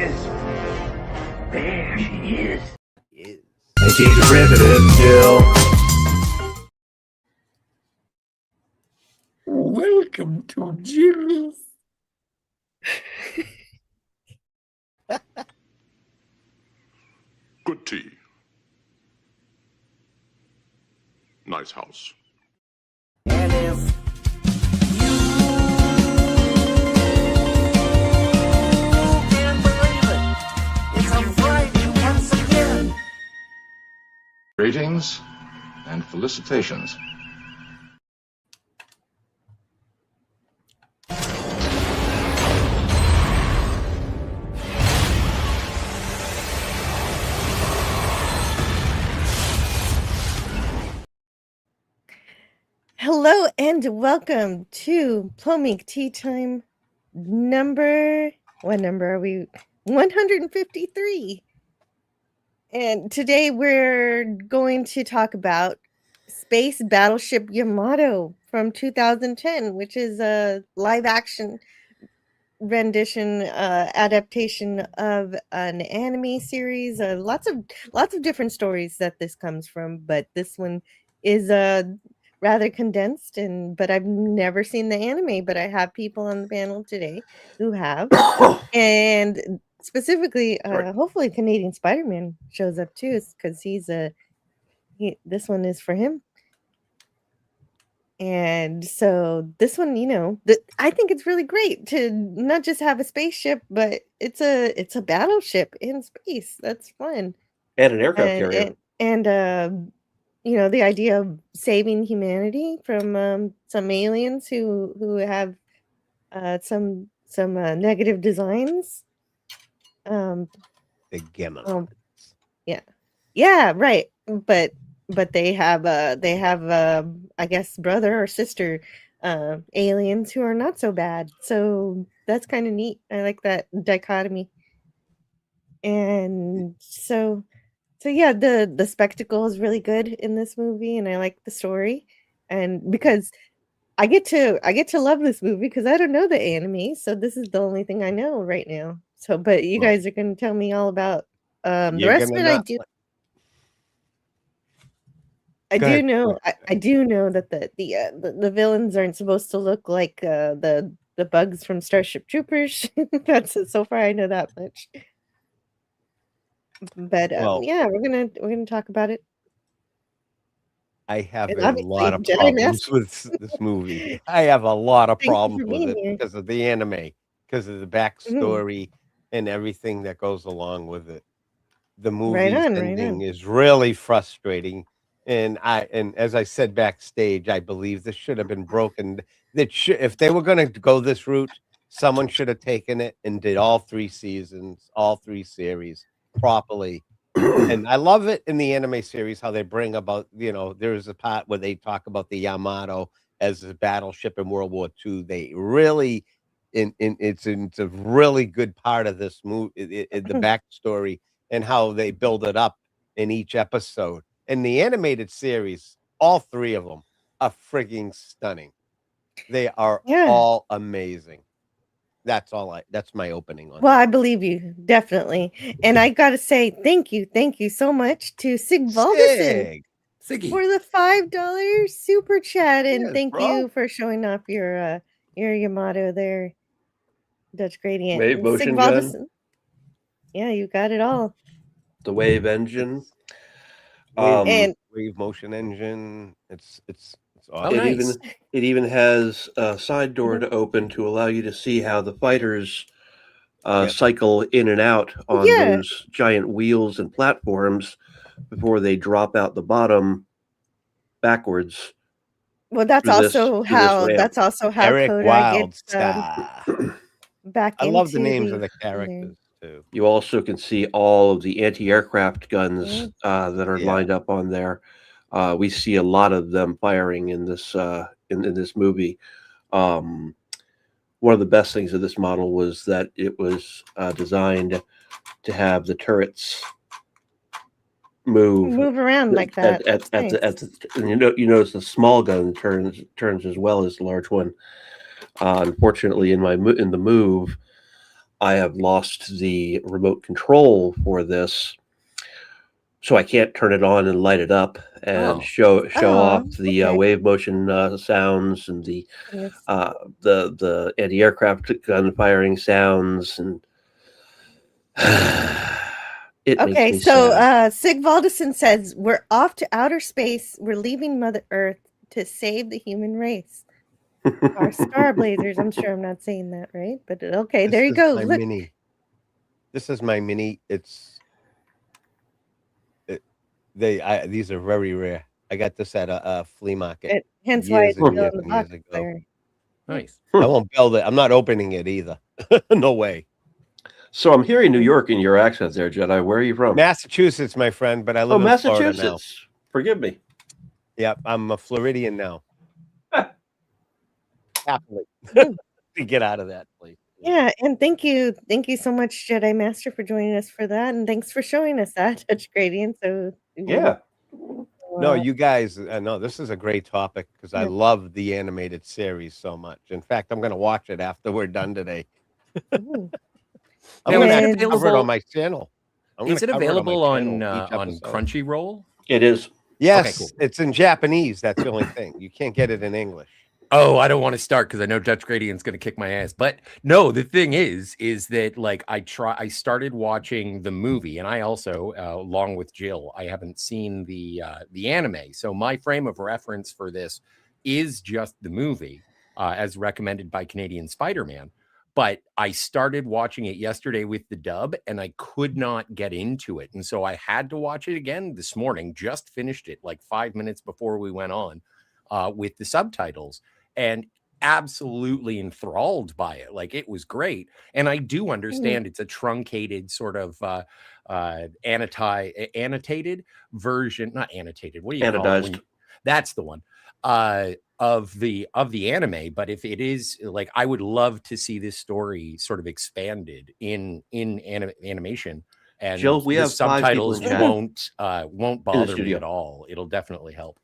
is. There she is. And she's riveted still. Welcome to Jill's. Good tea. Nice house. And if you can't believe it, it's a Friday once again. Greetings and felicitations. Hello and welcome to Plomeek Teatime what number are we? 153. And today we're going to talk about Space Battleship Yamato from 2010, which is a live action rendition adaptation of an anime series. Lots of different stories that this comes from, but this one is rather condensed, but I've never seen the anime, but I have people on the panel today who have. And specifically, hopefully Canadian Spider-Man shows up too, because this one is for him. And so this one, I think it's really great to not just have a spaceship, but it's a battleship in space. That's fun. And an aircraft carrier. And the idea of saving humanity from some aliens who have some negative designs. The Gemini. Yeah, right. But they have I guess brother or sister aliens who are not so bad. So that's kind of neat. I like that dichotomy. And so yeah, the spectacle is really good in this movie, and I like the story. And because I get to love this movie because I don't know the anime, so this is the only thing I know right now. So, but you guys are going to tell me all about the rest of it. I do know that the villains aren't supposed to look like the bugs from Starship Troopers. That's so far I know that much. But yeah, we're gonna talk about it. I have a lot of problems with this movie. I have a lot of problems with it because of the anime, because of the backstory and everything that goes along with it. The movie's ending is really frustrating. And as I said backstage, I believe this should have been broken. If they were going to go this route, someone should have taken it and did all 3 seasons, all 3 series properly. And I love it in the anime series how they bring about, there's a part where they talk about the Yamato as a battleship in World War II. They really, it's a really good part of this movie, the backstory and how they build it up in each episode. In the animated series, all 3 of them are frigging stunning. They are all amazing. That's my opening on I believe you, definitely. And I gotta say thank you so much to Sig Valdison for the $5 super chat. And thank you for showing off your Yamato there, Dutch Gradient. Wave motion gun. Yeah, you got it all. The wave engine. And wave motion engine. It's nice. It even has a side door to open to allow you to see how the fighters cycle in and out on those giant wheels and platforms before they drop out the bottom backwards. Well, that's also how Eric Koda gets back. I love the names of the characters. You also can see all of the anti-aircraft guns that are lined up on there. We see a lot of them firing in this in this movie. One of the best things of this model was that it was designed to have the turrets move around like that. And you notice the small gun turns as well as the large one. Unfortunately, in the move. I have lost the remote control for this, so I can't turn it on and light it up and show off the wave motion sounds and the anti-aircraft gun firing sounds, and it makes me sad. Sig Valdison says, we're off to outer space. We're leaving Mother Earth to save the human race. Our Star Blazers. I'm sure I'm not saying that right, but okay, there you go. Look. This is my mini. These are very rare. I got this at a flea market. Hence why it's still in the box there. Nice. I won't build it. I'm not opening it either. No way. So I'm hearing New York in your accent there, Jedi. Where are you from? Massachusetts, my friend, but I live in Massachusetts. Florida now. Forgive me. Yep, I'm a Floridian now. Happily. To get out of that place. Yeah, and thank you so much, Jedi Master, for joining us for that, and thanks for showing us that touch gradient. So yeah. No, you guys, no, this is a great topic because I love the animated series so much. In fact, I'm going to watch it after we're done today. I'm going to cover it on my channel. Is it available on Crunchyroll? It is. Yes, okay, cool. It's in Japanese. That's the only thing. You can't get it in English. Oh, I don't want to start because I know Touch Gradient's going to kick my ass. But no, the thing is that like I started watching the movie, and I also, along with Jill, I haven't seen the anime. So my frame of reference for this is just the movie, as recommended by Canadian Spider-Man. But I started watching it yesterday with the dub, and I could not get into it, and so I had to watch it again this morning. Just finished it like 5 minutes before we went on, with the subtitles. And absolutely enthralled by it. Like, it was great. And I do understand it's a truncated sort of annotated version, not annotated. What do you call it? That's the one of the anime. But if it is, like, I would love to see this story sort of expanded in animation. And Jill, we have subtitles won't bother me at all. It'll definitely help.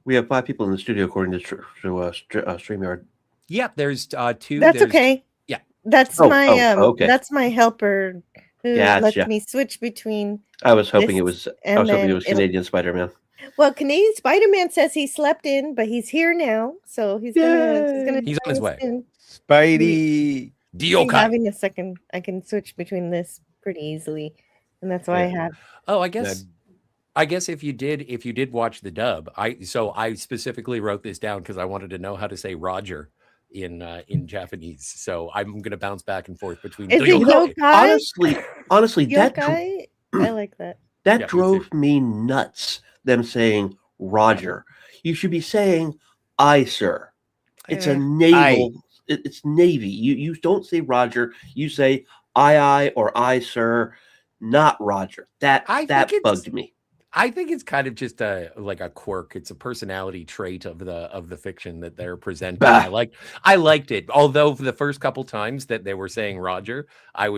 We have 5 people in the studio, according to StreamYard. Yeah, there's 2. That's okay. Yeah, that's that's my helper who lets me switch between. I was hoping it was. I was hoping it was Canadian Spider-Man. Well, Canadian Spider-Man says he slept in, but he's here now, so he's on his way. Spidey, having a second, I can switch between this pretty easily, and that's why I have. Oh, I guess if you did watch the dub, I specifically wrote this down because I wanted to know how to say Roger in Japanese. So I'm gonna bounce back and forth between. Honestly, yokai? I like that. That drove me nuts. Them saying Roger. You should be saying I, sir. It's a naval. It's Navy. You don't say Roger. You say I or I, sir, not Roger. That bugged me. I think it's kind of just like a quirk. It's a personality trait of the fiction that they're presenting. I liked it. Although for the first couple times that they were saying Roger, I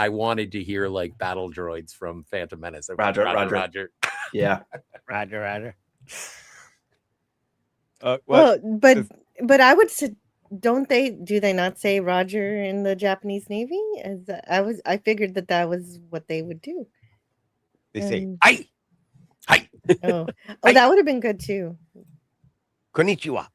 wanted to hear like battle droids from Phantom Menace. Roger. Yeah. Roger. Well, but I would say, do they not say Roger in the Japanese Navy? I figured that was what they would do. They say "ai." Hi. Oh, that would have been good too. Konnichiwa.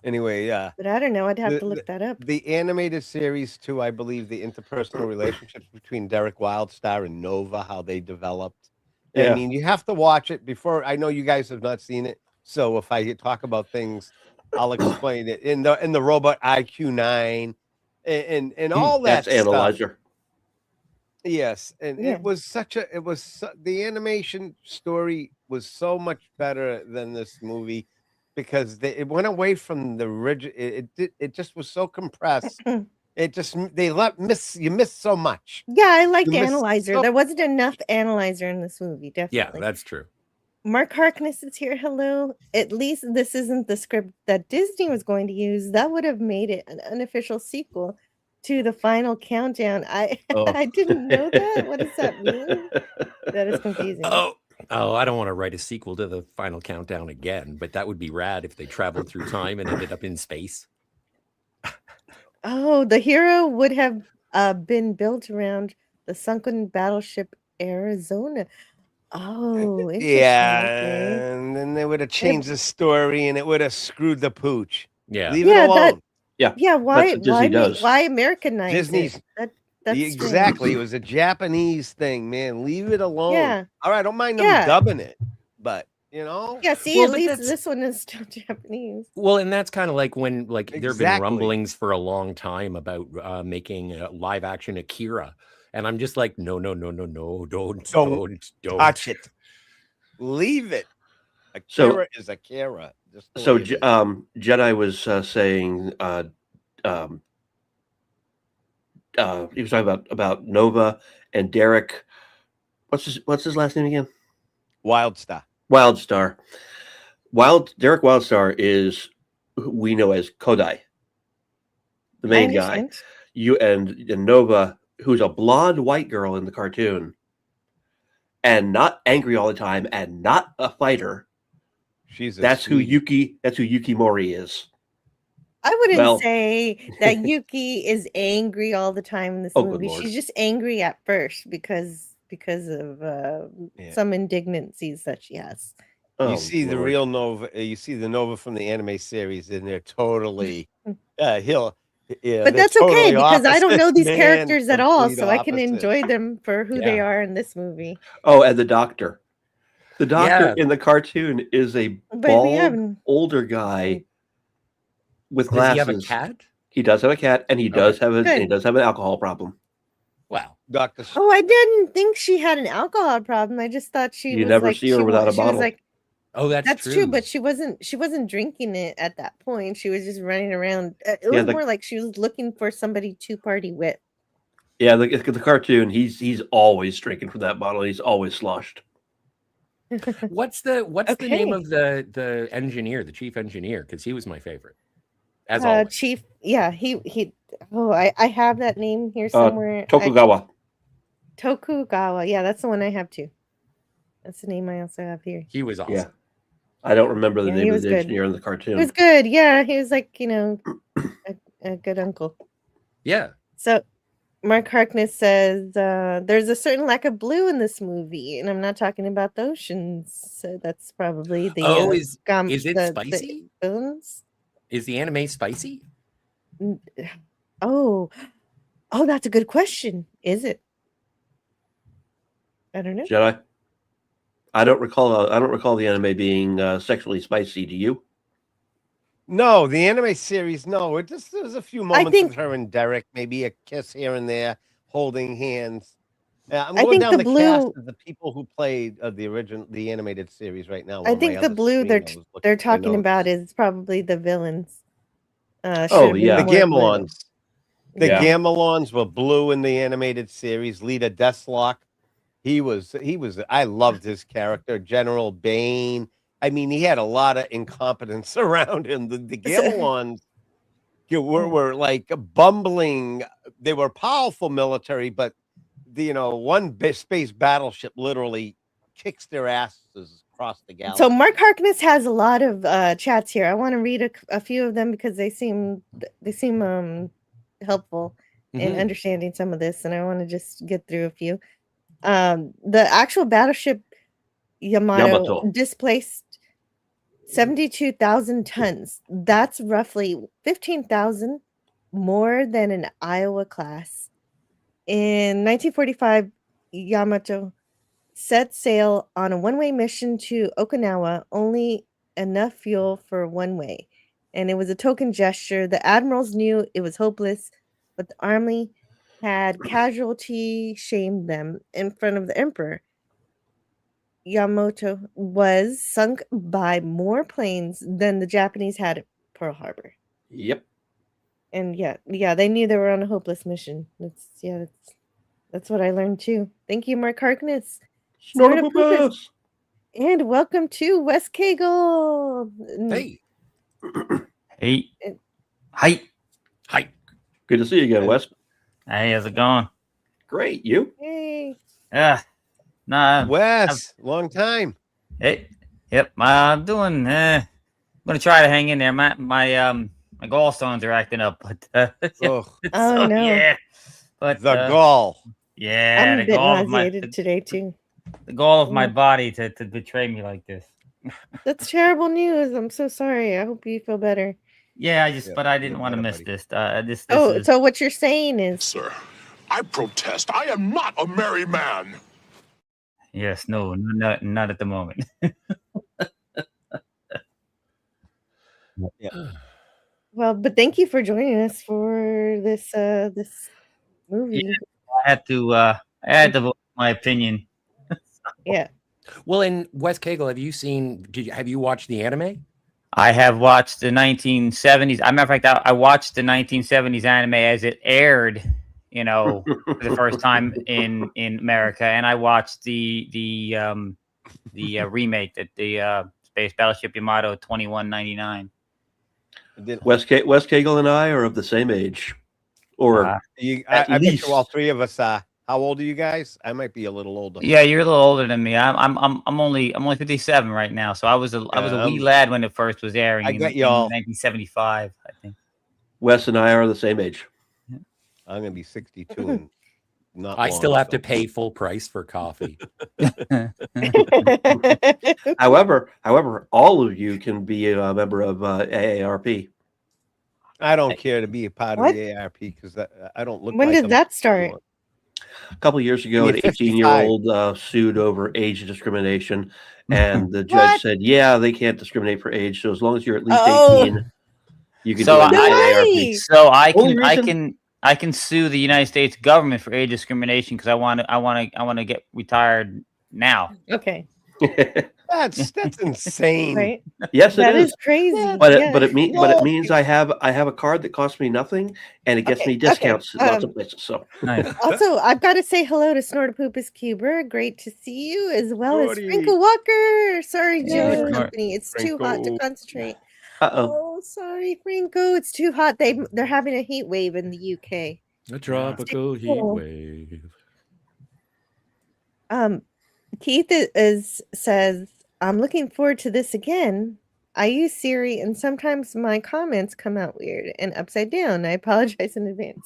Anyway, but I don't know. I'd have to look that up. The animated series too, I believe the interpersonal relationships between Derek Wildstar and Nova, how they developed. Yeah. I mean, you have to watch it before. I know you guys have not seen it, so if I talk about things, I'll explain it in the robot IQ9 and all that. That's Analyzer. Yes, and it was the animation story was so much better than this movie because it went away from the rigid. It just was so compressed. It just you missed so much. Yeah, I liked Analyzer. There wasn't enough Analyzer in this movie. Definitely. Yeah, that's true. Mark Harkness is here. Hello. At least this isn't the script that Disney was going to use. That would have made it an unofficial sequel to the Final Countdown. I didn't know that. What does that mean? That is confusing. Oh, I don't want to write a sequel to the Final Countdown again, but that would be rad if they traveled through time and ended up in space. Oh, the hero would have been built around the sunken battleship Arizona. Oh, interesting. Yeah, Okay. and then they would have changed the story, and it would have screwed the pooch. Yeah. Leave it Yeah, that alone. Yeah, yeah, that's what Disney does. why Americanize Disney's it? That's exactly. It strange. was a Japanese thing, man. Leave it alone. Yeah. All right, I don't mind them Yeah. dubbing it, but you know, Yeah, see, Well, at but least that's- this one is still Japanese. Well, and that's kind of like when there have been Exactly. rumblings for a long time about making a live action Akira, and I'm just like, no, don't touch it. Leave it. So- Akira is Akira. Just the So way it is. Jedi was saying he was talking about Nova and Derek. What's his last name again? Wildstar. Wildstar. Derek Wildstar is who we know as Kodai, the main guy. understand. You and Nova, who's a blonde white girl in the cartoon, and not angry all the time, and not a fighter. She's a That's who sweetie. Yuki Mori is. I wouldn't Well- say that Yuki is angry all the time in this Oh, good movie. Lord. She's just angry at first because of Yeah. some indignancies that she has. Oh, You see the Lord. real Nova. You see the Nova from the anime series, and they're totally he'll. Yeah, But they're that's okay totally because I don't know opposites, these man, characters at all, complete so I can opposites. enjoy them for who they Yeah. are in this movie. Oh, and the doctor. The doctor Yeah. in the cartoon is a But bald, we haven't. older guy with Does he glasses. have a cat? He does have a cat, and he does have Good. he does have an alcohol problem. Wow. Doctor. Oh, I didn't think she had an alcohol problem. I just thought she You was never like see her she without a she was bottle. like Oh, that's true, but she wasn't drinking it at that point. She was just running around. It Yeah, was the- more like she was looking for somebody to party with. Yeah, the cartoon. He's always drinking from that bottle. He's always sloshed. What's the name Okay. of the engineer, the chief engineer? Because he was my favorite. As always. Chief, yeah, he. Oh, I have that name here somewhere. Tokugawa. Tokugawa. Yeah, that's the one I have too. That's the name I also have here. He was awesome. Yeah. I don't remember the Yeah, he name of was the good. engineer in the It cartoon. was good. Yeah, he was like a good uncle. Yeah. So, Mark Harkness says there's a certain lack of blue in this movie, and I'm not talking about the oceans. So that's probably the Is it the spicy? villains. Is the anime spicy? Oh, that's a good question. Is it? I don't know. Jedi. I don't recall the anime being sexually spicy. Do you? No, the anime series. No, it just there's a few moments think- with her and Derek, maybe a kiss here and there, holding hands. I'm I going think down the the blue- cast of the people who played the animated series right now. I on think my the other blue screen. they're I was looking they're at my talking notes. about is probably the villains. Oh, Should've been yeah. the more blue. Gamelons. The Yeah. Gamelons were blue in the animated series. Leader Deathlock. He was. I loved his character, General Bane. I mean, he had a lot of incompetence around him. The Gamelons were like bumbling. They were powerful military, but one space battleship literally kicks their asses across the galaxy. So Mark Harkness has a lot of chats here. I want to read a few of them because they seem helpful in Mhm. understanding some of this, and I want to just get through a few. The actual battleship Yamato. Displaced 72,000 tons. That's roughly 15,000 more than an Iowa class. In 1945, Yamato set sail on a one-way mission to Okinawa, only enough fuel for one way. And it was a token gesture. The admirals knew it was hopeless, but the army had casualty shamed them in front of the emperor. Yamato was sunk by more planes than the Japanese had at Pearl Harbor. Yep. And yeah, they knew they were on a hopeless mission. That's what I learned too. Thank you, Mark Harkness. Snortopopus. And welcome to West Kegel. Hey. Hey. It- Hi. Hi. Good to see you again, Wes. Hey, how's it going? Great. You? Hey. Nah. Wes, long time. Hey. Yep. I'm doing. I'm gonna try to hang in there. My my gallstones are acting up. But Ugh, Oh, no. yeah. But the gall. yeah, I'm a the bit gall of my nauseated today, too. the gall of my Mm. body to betray me like this. That's terrible news. I'm so sorry. I hope you feel better. Yeah, Yeah, but I feel didn't want to better, miss buddy. this. This Oh, is so what you're saying is Sir, I protest. I am not a merry man. yes, no, not at the moment. well, but thank you for joining us for this movie. I had to vote my opinion. Yeah. Well, and Wes Cagle, have you watched the anime? I have watched the 1970s. As a matter of fact, I watched the 1970s anime as it aired, for the first time in America, and I watched the remake, that the Space Battleship Yamato 2199. Wes Cagle and I are of the same age, or Uh, I bet least. you all three of us. How old are you guys? I might be a little older. Yeah, you're a little older than me. I'm only 57 right now, so I was a wee lad when it first was airing. I in got y'all. 1975, I think. Wes and I are the same age. I'm gonna be 62 and not. I long, still have so. to pay full price for coffee. However, all of you can be a member of AARP. I don't care to be a part What? of the ARP because I don't look. When like did them that start? anymore. A couple of years ago, an You're 18-year-old sued over age discrimination, and the judge What? said, "Yeah, they can't discriminate for age. So as long as you're at least Oh. 18, you can So join the No AARP." way! So I Only can sue the United States government for age discrimination because I want to get retired now. Okay. That's insane. Right. Yes, it That is. is crazy. But yeah. it means I have a card that costs me nothing, and it gets Okay, me discounts okay, at lots of places. So Nice. Also, I've got to say hello to Snortopoopus Cuber. Great to see you, as well as Snorty. Sprinkle Walker. Sorry, Joe and Snort. company. It's too hot to Sprinkle. concentrate. uh-oh. Oh, sorry, Sprinkle. It's too hot. They're having a heat wave in the UK. A tropical heat cool. wave. Keith says, "I'm looking forward to this again. I use Siri, and sometimes my comments come out weird and upside down. I apologize in advance."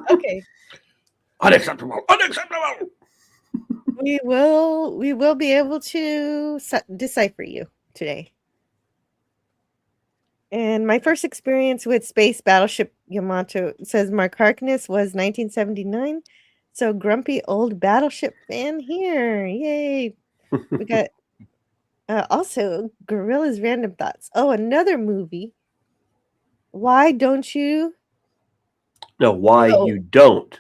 Okay. Unacceptable. Unacceptable. We will be able to decipher you today. And my first experience with Space Battleship Yamato, says Mark Harkness, was 1979. So grumpy old Battleship fan here. Yay. We got also Gorilla's Random Thoughts. Oh, another movie. Why don't you? No, why Oh. you don't?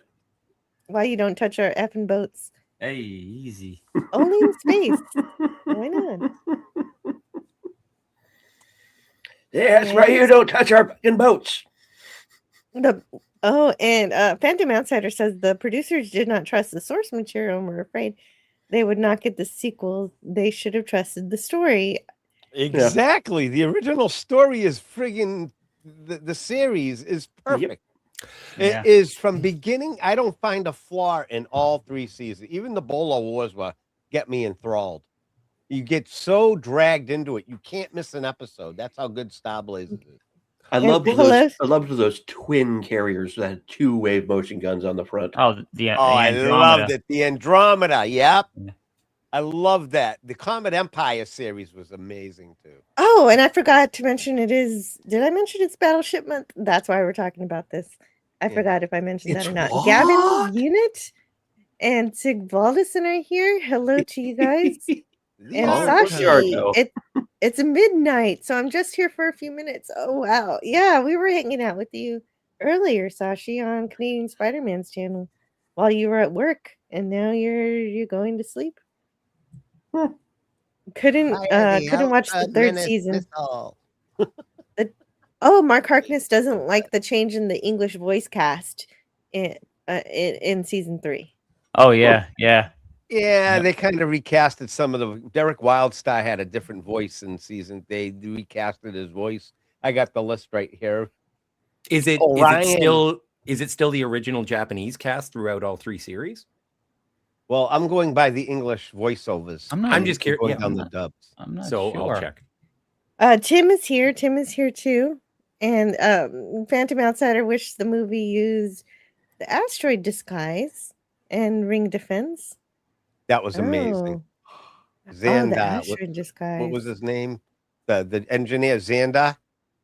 Why you don't touch our effing boats? Hey, easy. Only in space. Why not? Yeah, that's right. You don't touch our fucking boats. And Phantom Outsider says the producers did not trust the source material and were afraid they would not get the sequel. They should have trusted the story. Exactly. The original story is friggin' the series is perfect. Yeah. It is from beginning. I don't find a flaw in all three seasons. Even the Bolo Wars were get me enthralled. You get so dragged into it, you can't miss an episode. That's how good Star Blazers is. I loved those twin carriers that had 2 wave motion guns on the front. Oh, the I Andromeda. loved it. The Andromeda. Yep. Yeah. I love that. The Comet Empire series was amazing too. Oh, and I forgot to mention did I mention it's Battleship Month? That's why we're talking about this. I forgot if I mentioned that or not. what? Gavin Unit and Sig Valdison are here. Hello to you guys. And Sashi, it's midnight, so I'm just here for a few minutes. Oh wow. Yeah, we were hanging out with you earlier, Sashi, on Canadian Spider-Man's channel while you were at work, and now you're going to sleep. Couldn't watch the 3rd season. Mark Harkness doesn't like the change in the English voice cast in season 3. Oh yeah, yeah. Yeah, they kind of recasted some of the. Derek Wildstar had a different voice in season. They recasted his voice. I got the list right here. Is it still the original Japanese cast throughout all 3 series? Well, I'm going by the English voiceovers. I'm just curious. Going down the dubs. I'm not So sure. I'll check. Tim is here. Tim is here too. And Phantom Outsider wished the movie used the asteroid disguise and ring defense. That was amazing. The Xanda, asteroid disguise. what was his name? The engineer, Xanda?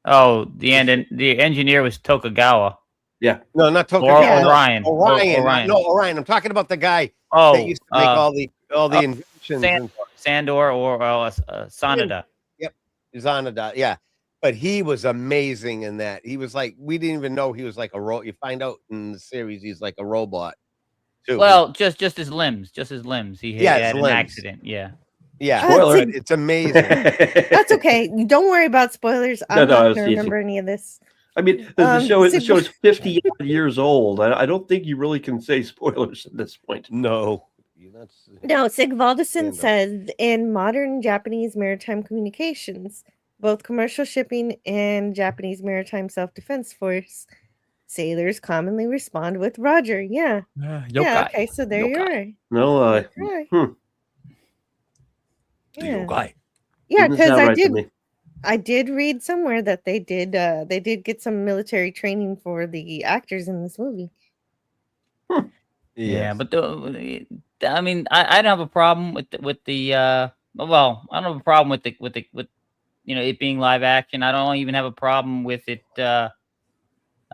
Oh, the engineer was Tokugawa. Yeah. No, not Or Tokugawa. Orion. Orion. No, Orion. I'm talking about the guy Oh, that used to make all the inventions. Sandor or Sanada. Yep, Sanada. Yeah, but he was amazing in that. He was like, we didn't even know he was like a robot. You find out in the series he's like a robot too. Well, just his limbs, He had an limbs. accident. Yeah. Yeah, Spoiler. it's amazing. That's okay. Don't worry about spoilers. I'm not going to remember any of this. I mean, the show is 50 years old. I don't think you really can say spoilers at this point. No. No, Sigvaldason says in modern Japanese maritime communications, both commercial shipping and Japanese maritime self-defense force, sailors commonly respond with Roger. Yeah. Yeah, okay, so there you are. No lie. Right. The yokai. Yeah, Didn't because sound I right to did. me. I did read somewhere that they did get some military training for the actors in this movie. Yeah, but I mean, I don't have a problem with the well, I don't have a problem with it being live action. I don't even have a problem with it with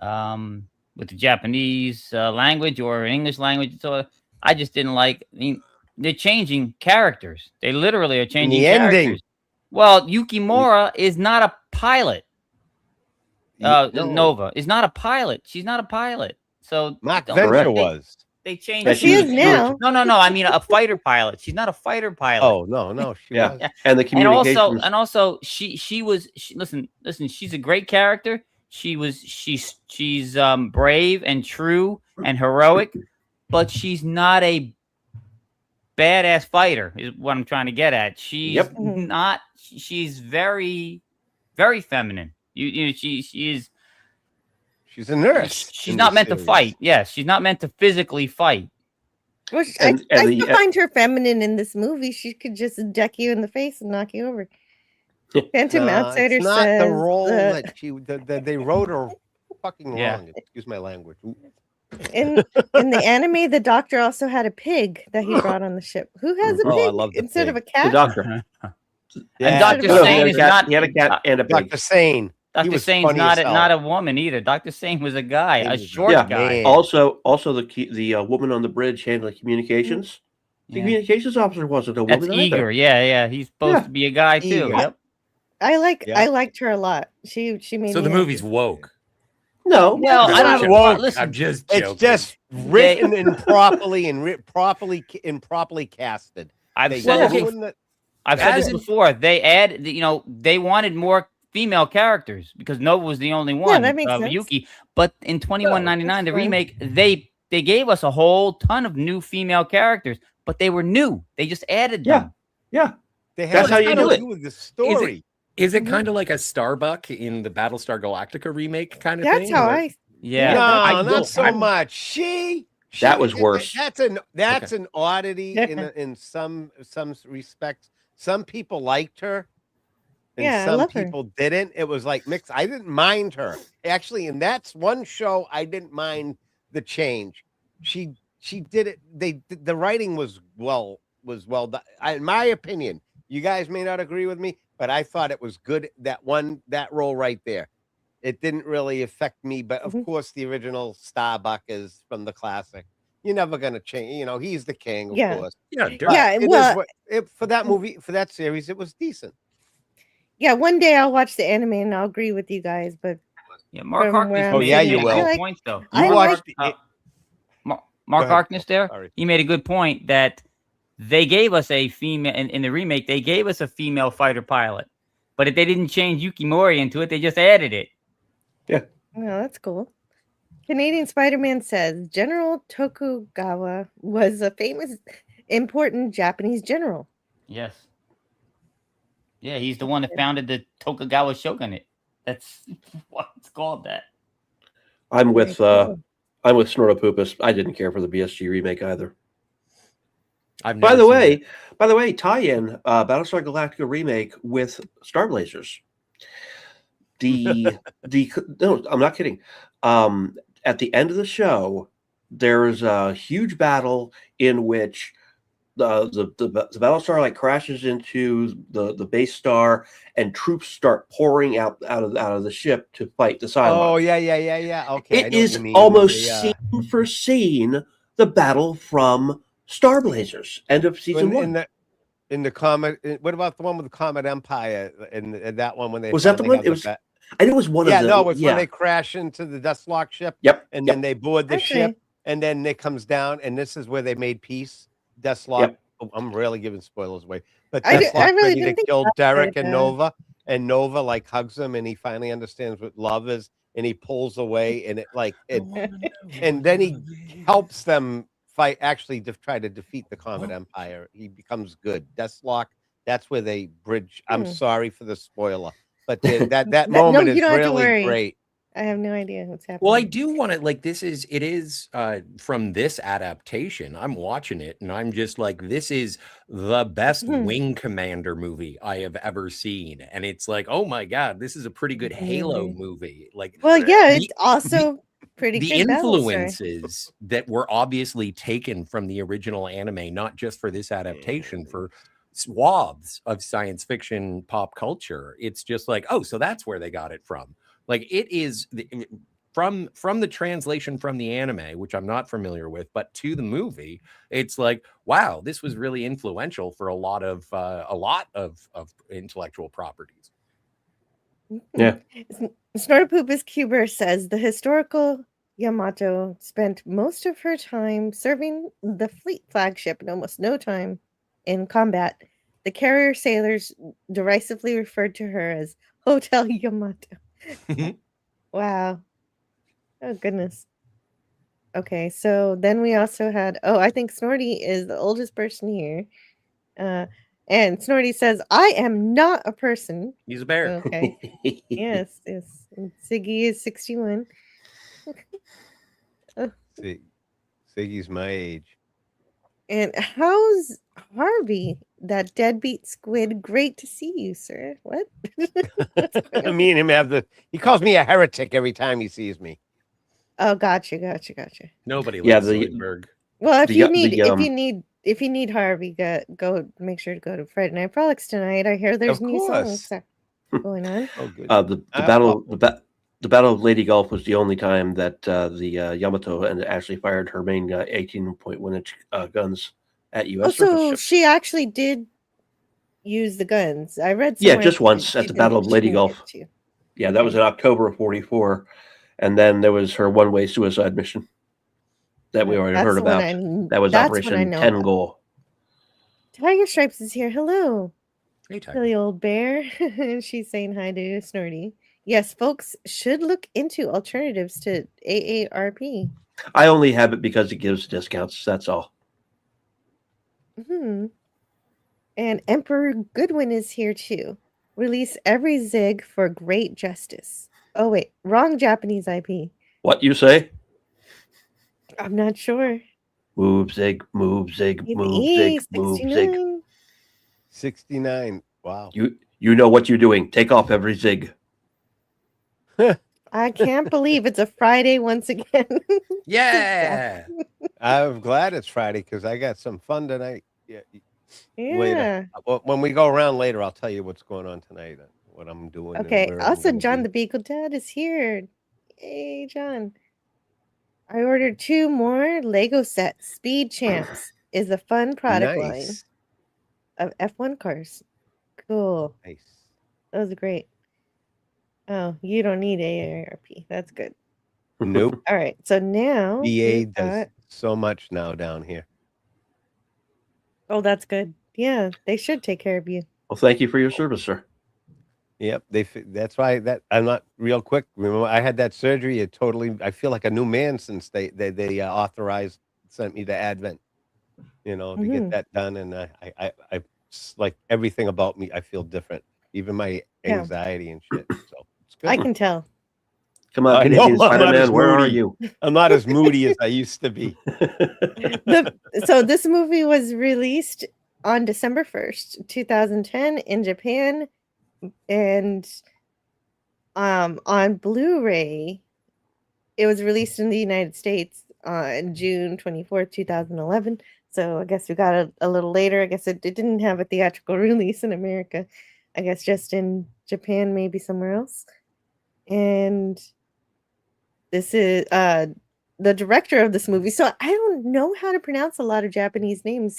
the Japanese language or English language. So I just didn't like. I mean, they're changing characters. They literally are changing the characters. ending. Well, Yukimura is not a pilot. Nova is not a pilot. She's not a pilot. So Mark Venture was. They changed. But she is now. No. I mean, a fighter pilot. She's not a fighter pilot. Oh no. She was. And the communications. And also, she was. Listen. She's a great character. She's brave and true and heroic, but she's not a badass fighter. Is what I'm trying to get at. She's not. She's very, very feminine. She's a nurse. She's not meant to fight. Yes, she's not meant to physically fight. Well, I still find her feminine in this movie. She could just deck you in the face and knock you over. Phantom Outsider it's not says the role that they wrote her fucking wrong. Excuse my language. in the anime, the doctor also had a pig that he brought on the ship. Who has a pig I love the instead of pig. a cat? The doctor. And Dr. Sane is not. He had a cat and a pig. Dr. Sane. Dr. Sane's not a woman either. Dr. Sane was a guy, a short guy. Also the woman on the bridge handling communications. The communications officer wasn't a woman. That's Eager. Yeah. He's supposed to be a guy too. Yep. I liked her a lot. She made So me the movie's woke. No, well, I don't woke. Listen, I'm just joking. It's just written improperly and properly casted. I've said this before. They wanted more female characters because Nova was the only one. That makes sense. Yuki. But in 2199, the remake, they gave us a whole ton of new female characters, but they were new. They just added them. Yeah. That's how you do it. With the story. Is it kind of like a Starbuck in the Battlestar Galactica remake kind of That's thing? how I. Yeah. No, not so much. That was worse. That's an oddity in some respects. Some people liked her, and some people didn't. It was like mixed. I didn't mind her actually, and that's one show I didn't mind the change. She did it. The writing was well done. In my opinion, you guys may not agree with me, but I thought it was good. That role right there. It didn't really affect me, but of course, the original Starbuck is from the classic. You're never gonna change. He's the king, of course. For that movie, for that series, it was decent. Yeah, one day I'll watch the anime and I'll agree with you guys, but Mark Harkness. You will. Points, though. Mark Harkness there. Sorry. He made a good point that they gave us a female in the remake. They gave us a female fighter pilot, but if they didn't change Yukimori into it, they just added it. Yeah. Oh, that's cool. Canadian Spider-Man says General Tokugawa was a famous, important Japanese general. Yes. Yeah, he's the one that founded the Tokugawa shogunate. That's what it's called. That. I'm with Snortopupus. I didn't care for the BSG remake either. By the way, tie-in Battlestar Galactica remake with Star Blazers. No, I'm not kidding. At the end of the show, there's a huge battle in which the Battlestar like crashes into the base star, and troops start pouring out of the ship to fight the Cylons. Oh yeah. Okay, I It know what is you mean. almost They, scene for scene the battle from Star Blazers, end of season one. In the Comet, what about the one with the Comet Empire? In that one when they Was that the finally one? have It was. I know it was one of the. No, it's when Yeah. they crash into the Dustlock ship. Yep. And then they board the Okay. ship, and then it comes down, and this is where they made peace. Dustlock. Yep. Oh, I'm really giving spoilers away, but I Dustlock's really ready didn't to think kill about Derek it, and Nova, and Nova like hugs him, and he finally understands what love is, and he pulls away, and and then he helps them fight. Actually, try to defeat the Comet Empire. He becomes good. Dustlock. That's where they bridge. I'm sorry for the spoiler, but that moment is really great. I have no idea what's happening. Well, I do want to it is from this adaptation. I'm watching it and I'm just like, this is the best Wing Commander movie I have ever seen. And it's like, oh my God, this is a pretty good Halo movie. Like, well, yeah, it's also pretty the good influences that were obviously taken from the original anime, not just for this adaptation, for swaths of science fiction pop culture. It's just like, oh, so that's where they got it from. Like, it is from the translation from the anime, which I'm not familiar with, but to the movie, it's like, wow, this was really influential for a lot of intellectual properties. Yeah. Snortopoopas Cuber says the historical Yamato spent most of her time serving the fleet flagship and almost no time in combat. The carrier sailors derisively referred to her as Hotel Yamato. Wow. Oh, goodness. Okay, so then we also had, I think Snorty is the oldest person here. And Snorty says, I am not a person. He's a bear. Okay. yes. Siggy is 61. Siggy's my age. And how's Harvey, that deadbeat squid? Great to see you, sir. What? Me and him he calls me a heretic every time he sees me. Oh, gotcha. Nobody likes Zoidberg. Well, if you need Harvey, go make sure to go to Fred Night Frolics tonight. I hear there's new songs going on. Oh, good. The Battle of Lady Gulf was the only time that the Yamato actually fired her main 18.1 inch guns at U.S. So she actually did use the guns. I read. Yeah, just once at the Battle of Lady Gulf. Yeah, that was in October of '44, and then there was her one-way suicide mission that we already heard about. That was Operation Tengol. Tiger Stripes is here. Hello, hey, Tiger. silly old bear. She's saying hi to Snorty. Yes, folks should look into alternatives to AARP. I only have it because it gives discounts. That's all. And Emperor Goodwin is here too. Release every Zig for great justice. Oh wait, wrong Japanese IP. What you say? I'm not sure. Move Zig, move Zig, move Zig, move Zig. 69. Wow. You know what you're doing. Take off every Zig. I can't believe it's a Friday once again. Yeah. I'm glad it's Friday because I got some fun tonight. Yeah. Later. When we go around later, I'll tell you what's going on tonight, what I'm doing. Okay. Also, John the Beagle Dad is here. Hey, John. I ordered 2 more Lego sets. Speed Champs is a fun product line of F1 cars. Cool. Nice. That was great. Oh, you don't need AARP. That's good. Nope. All right. So now BA does so much now down here. Oh, that's good. Yeah, they should take care of you. Well, thank you for your service, sir. Yep, that's why I'm not real quick. Remember, I had that surgery. I feel like a new man since they sent me to Advent, to get that done. And I like everything about me. I feel different, even my anxiety and shit. So it's good. I can tell. Come on, Canadian Spider-Man, where are you? I'm not as moody as I used to be. So this movie was released on December 1st, 2010 in Japan, and on Blu-ray. It was released in the United States on June 24th, 2011. So I guess we got a little later. I guess it didn't have a theatrical release in America. I guess just in Japan, maybe somewhere else. And this is the director of this movie. So I don't know how to pronounce a lot of Japanese names.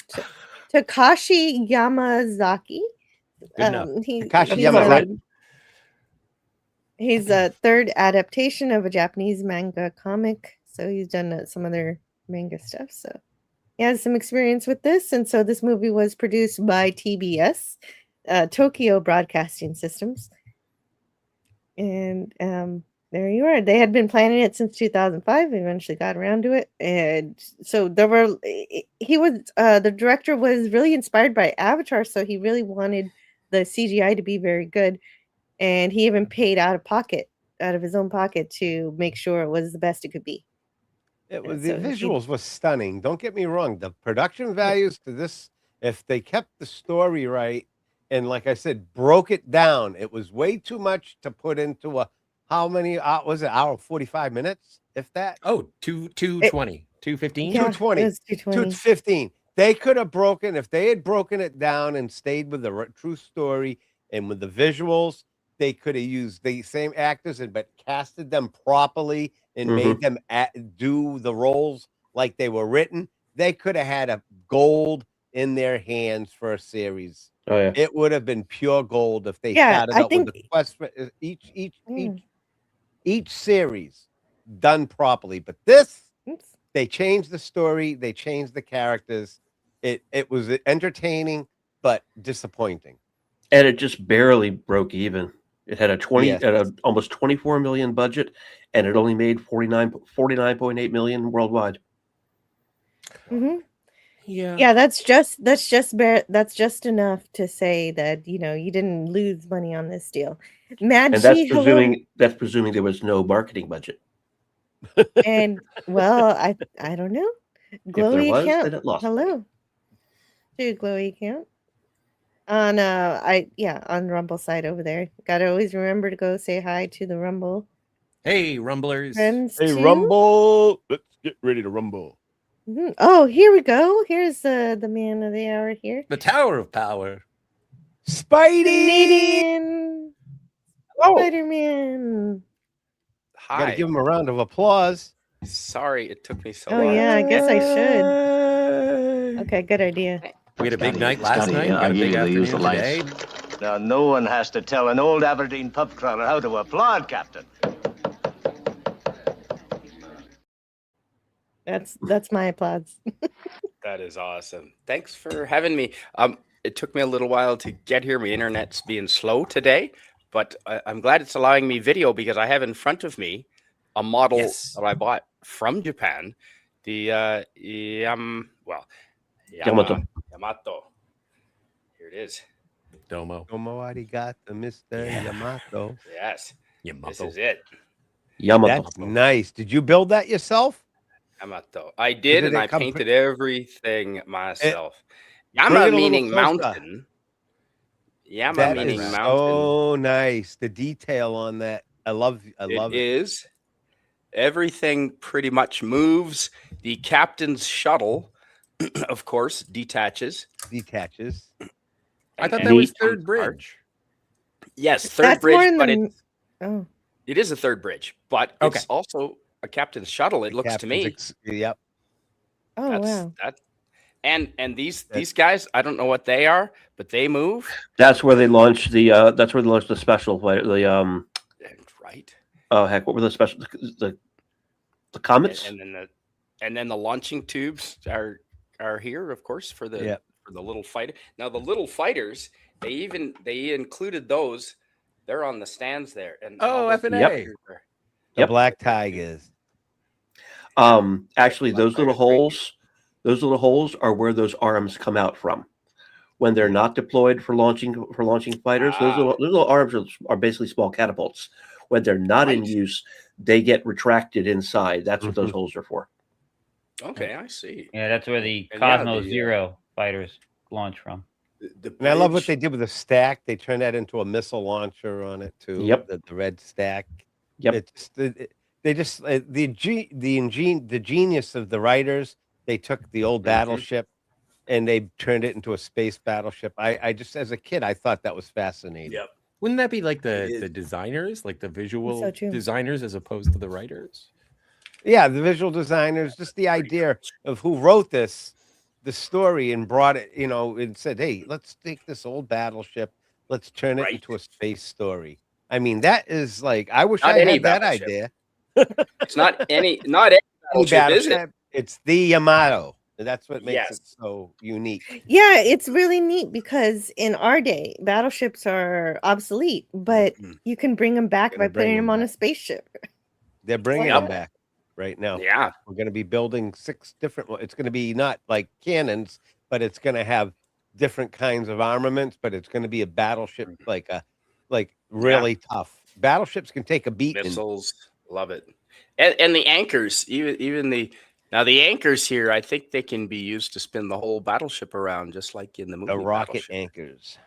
Takashi Yamazaki. Takashi Yamazaki. He's a third adaptation of a Japanese manga comic. So he's done some other manga stuff. So he has some experience with this. And so this movie was produced by TBS, Tokyo Broadcasting Systems. And there you are. They had been planning it since 2005. They eventually got around to it. And so the director was really inspired by Avatar. So he really wanted the CGI to be very good. And he even paid out of his own pocket to make sure it was the best it could be. The visuals were stunning. Don't get me wrong. The production values to this, if they kept the story right, and like I said, broke it down, it was way too much to put into how many was it? Hour 45 minutes, if that? Oh, 220, 215, 220, 215. They could have if they had broken it down and stayed with the true story and with the visuals. They could have used the same actors but casted them properly and made them do the roles like they were written. They could have had a gold in their hands for a series. Oh yeah, it would have been pure gold if they started out with the quest for each series done properly. But this, they changed the story, they changed the characters. It was entertaining but disappointing, and it just barely broke even. It had almost 24 million budget, and it only made 49.8 million worldwide. Yeah, that's just enough to say that you didn't lose money on this deal. And that's presuming there was no marketing budget. And well, I don't know. Glowy account. Then it lost Hello, money. to Glowy account. On Rumble side over there. Gotta always remember to go say hi to the Rumble. Hey, Rumblers. Friends hey, too. Rumble. Let's get ready to rumble. Oh, here we go. Here's the man of the hour here. The Tower of Power. Spidey. Canadian Spider-Man. Hi. Gotta give him a round of applause. Sorry it took me so long. Oh yeah, I guess I should. Okay, good idea. We had a big night last night. Got a big afternoon today. Now, no one has to tell an old Aberdeen pub crawler how to applaud, Captain. That's my applause. That is awesome. Thanks for having me. It took me a little while to get here. My internet's being slow today, but I'm glad it's allowing me video because I have in front of me a model that I bought from Japan. The Yamato. Here it is. Domo arigato, Mr. Yamato. Yes. Yamato. This is it. Yamato. That's nice. Did you build that yourself? Yamato. I did, and I painted everything myself. Bring Yama it a meaning little closer. mountain. Yama That meaning is mountain. so nice. The detail on that. I love it. It is. Everything pretty much moves. The captain's shuttle, of course, detaches. I thought that was third bridge. Yes, third bridge, but it is a third bridge, but it's also a captain's shuttle. It looks to me. Yep. Oh wow. And these guys, I don't know what they are, but they move. That's where they launched the. That's where they launched the special. Right. Oh heck! What were the special? The comets. And then the launching tubes are here, of course, for the little fighter. Now the little fighters, they included those. They're on the stands there. And F&A. The Black Tigers. Actually, those little holes are where those arms come out from. When they're not deployed for launching fighters, those little arms are basically small catapults. When they're not in use, they get retracted inside. That's what those holes are for. Okay, I see. Yeah, that's where the And Cosmos Zero fighters launch from. And I love what they did with the stack. They turned that into a missile launcher on it too. Yep. The red stack. Yep. They just the genius of the writers. They took the old battleship and they turned it into a space battleship. I just, as a kid, I thought that was fascinating. Yep. Wouldn't that be like the designers, like the visual So true. designers, as opposed to the writers? Yeah, the visual designers, just the idea of who wrote the story and brought it, and said, hey, let's take this old battleship, let's turn it into a space story. I mean, that is like, I wish I had that idea. It's not any battleship, is it? It's the Yamato. That's what makes it so unique. Yeah, it's really neat because in our day, battleships are obsolete, but you can bring them back by putting them on a spaceship. They're bringing them back right now. Yeah. We're going to be building 6 different ones. It's going to be not like cannons, but it's going to have different kinds of armaments, but it's going to be a battleship like really tough. Battleships can take a beat. Missiles, love it. And the anchors, even the anchors here, I think they can be used to spin the whole battleship around, just like in the movie. The rocket Battleship. anchors.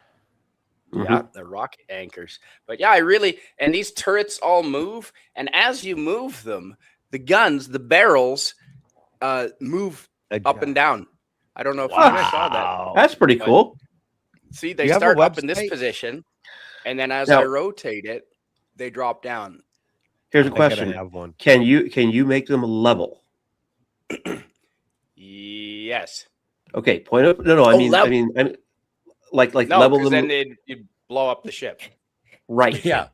Yeah, the rocket anchors. But yeah, and these turrets all move, and as you move them, the guns, the barrels, move up and down. I don't know if you guys saw that. That's pretty cool. See, they start up in this position, and then as I rotate it, they drop down. Here's a question: Can you make them level? Yes. Okay. Point up. No. I mean, like level them. Then you'd blow up the ship. Right. Yeah.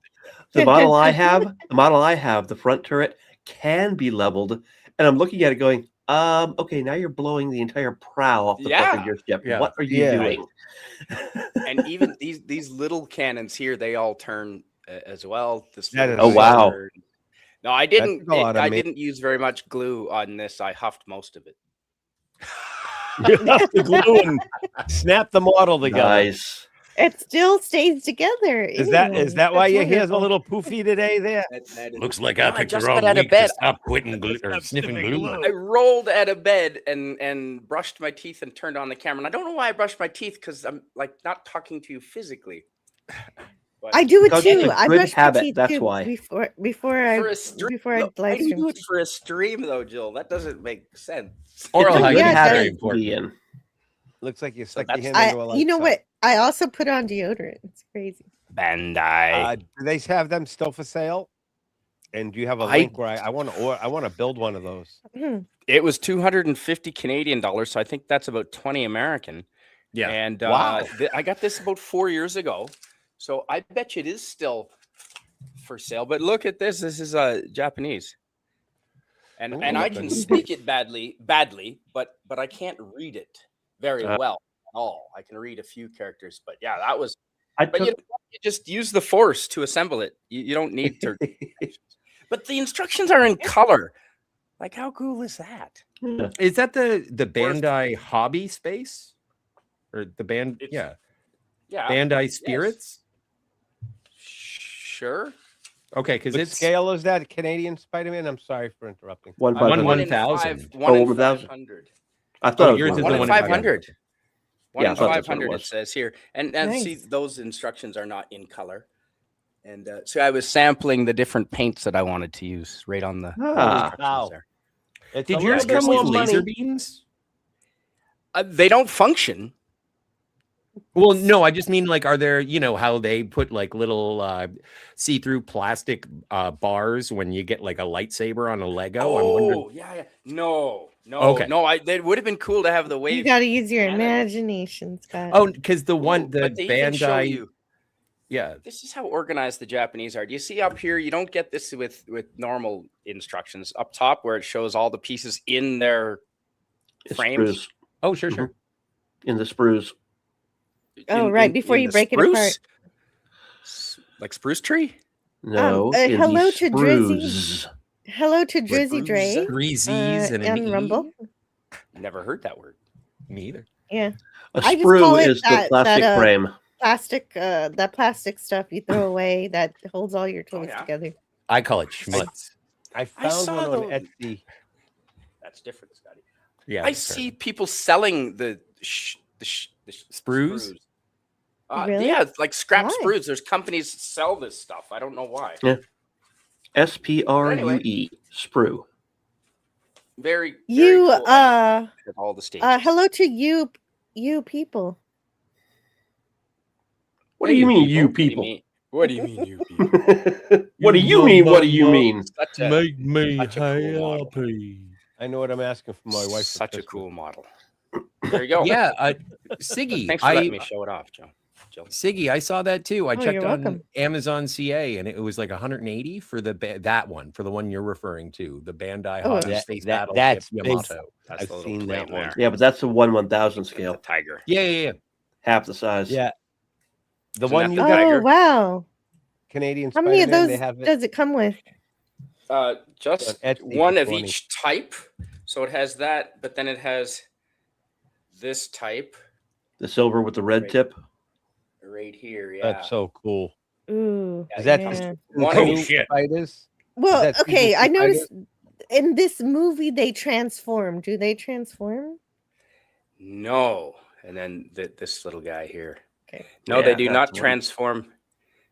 The model I have, the front turret can be leveled, and I'm looking at it going, okay, now you're blowing the entire prow off the front of your ship. Yeah. What are you doing? And even these little cannons here, they all turn as well. Oh wow! No, I didn't. I didn't use very much glue on this. I huffed most of it. You have to glue and snap the model together. Nice. It still stays together. Is that why your hair's a little poofy today? There looks like I picked the just wrong got out of week bed. to stop quitting glue or sniffing glue. I rolled out of bed and brushed my teeth and turned on the camera. And I don't know why I brushed my teeth, because I'm like not talking to you physically. But I do it Because too. it's a I good brush my habit, teeth that's too why. before I live I do stream. it for a stream though, Jill. That doesn't make sense. Oral It's a good hygiene is habit very to important. be in. looks like you stuck that's- your hand into a light You know sock. what? I also put on deodorant. It's crazy. Bandai. Do they have them still for sale? And do you have a I- link where I want to build one of those? It was 250 Canadian dollars, so I think that's about 20 American. Yeah. And Wow. I got this about 4 years ago, so I bet you it is still for sale. But look at this. This is Japanese, and Ooh, I look can at- speak it badly, but I can't read it very well at all. I can read a few characters, but yeah, that was. But you just use the force to assemble it. You don't need to. But the instructions are in color. Like, how cool is that? Is that the Bandai Hobby Space? Or the band? Yeah. Bandai Spirits? Sure. Okay, because What it's scale is that? Canadian Spider-Man? I'm sorry for interrupting. 1/500. 1,000. 1 in 1,000. 500. I thought it was yours is the 1 in one in 500. 1 Yeah, I in thought that's what it 500 it was. says here. And see, Nice. those instructions are not in color. And so I was sampling the different paints that I wanted to use right on the instructions Wow. there. It's Did a yours little bit come with more laser money. beams? They don't function. Well, no, I just mean like, are there, how they put like little see-through plastic bars when you get like a lightsaber on a Lego? I'm wondering. Yeah. No. Okay. No, it would have been cool to have the wave. You got to use your cannon. imagination, Scott. Oh, because the But they even show Bandai. you. Yeah. This is how organized the Japanese are. Do you see up here? You don't get this with normal instructions. Up top where it shows all the pieces in their It's frames. sprues. Oh, sure, sure. In the sprues. Oh, right, before you the break it spruce? apart. Like spruce tree? No. in the hello to Drizzy. sprues. Hello to Drizzy Dre. Breezies and an on E? Rumble. Never heard that word. Me either. Yeah. A I just call sprue it is the plastic frame. That plastic stuff you throw away that holds all your toys yeah. together. I call it schmutz. I found saw one on the- Etsy. That's different, Scotty. Yeah. I see people selling the Sprues? Really? Yeah, it's like scrap Why? sprues. There's companies that sell this stuff. I don't know why. Yeah. But SPRUE, anyway, sprue. very You cool. And at all the stages. hello to you people. What do you mean, you people? What do you mean, you people? What do you mean? What do you mean? Make me such a cool model. happy. I know what I'm asking for my wife. Such a cool model. There you go. Yeah, Siggy. Thanks for letting me show it off, Joe. Siggy, I saw that too. I checked you're on welcome. Amazon CA, and it was like 180 for that one, for the one you're referring to, the Bandai Oh, Hot Space Battleship that's Yamato. That's I've the little seen that plane one. there. Yeah, but that's the 1/1000 scale. The tiger. Yeah. Half the size. Yeah. The Isn't one that you the got, tiger? Oh wow! Canadian How many of Spider-Man, those they have it. does it come with? Just Etsy one for of 20. each type. So it has that, but then it has this type The silver with the red Right. tip. right here. Yeah. That's so cool. Ooh, Yeah, Is that yeah. one Holy of each. shit. spiders? Well, that okay. season I two noticed in this movie they transform. Do they transform? No. And then this little guy here. Okay. No, Yeah, they do that's not the one. transform.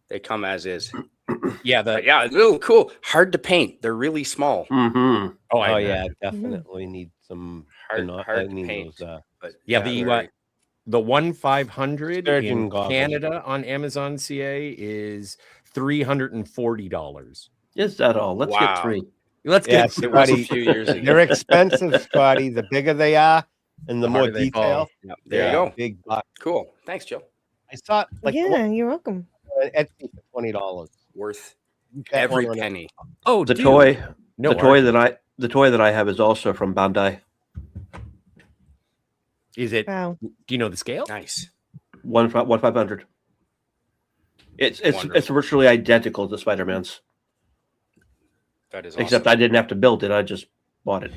They come as is. Yeah, But yeah, a little cool. Hard to paint. They're really small. Mm-hmm. Oh, I yeah, imagine. definitely need some. Hard to need paint. those, But Yeah, very- the 1/500 Surgeon in goggles. Canada on Amazon CA is $340. Is that all? Let's Wow. get 3. Let's Yeah, get it was a Scotty, few years ago. they're expensive, Scotty. The bigger they are, and the The more harder they fall. detail. Yep, there you go. Big buck. Cool. Thanks, Joe. I saw like Yeah, you're welcome. Etsy for $20. Worth That every one on penny. Oh, The dude. toy. No the toy that I have is also from Bandai. Is it? Wow. Do you know the scale? Nice. 1/500. It's Wonderful. virtually identical to Spider-Man's, That is except awesome. I didn't have to build it. I just bought it,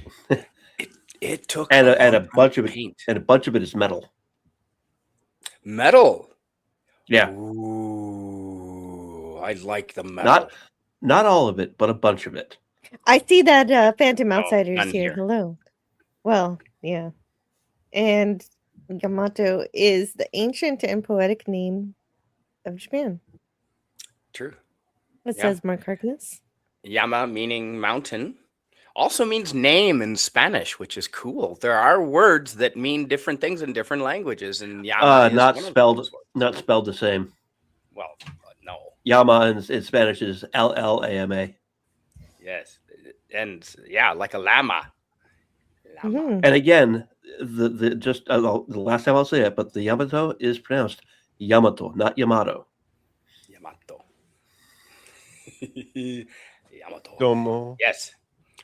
It took and a a long time bunch to of it, paint. and a bunch of it is metal. Metal. Yeah, Ooh, I like the metal. not all of it, but a bunch of it. I see that Phantom Oh, Outsiders none here. here. Hello. Well, yeah. And Yamato is the ancient and poetic name of Japan. True. It Yeah. says Mark Harkness. Yama meaning mountain also means name in Spanish, which is cool. There are words that mean different things in different languages, and Yama is Not one of spelled those words. not spelled the same. Well, no. Yama in Spanish is LLAMA. Yes, and yeah, like a llama. Llama. Mhm. And again, the last time I'll say it, but the Yamato is pronounced Yamato, not Yamato. Yamato. Yamato. Domo. Yes.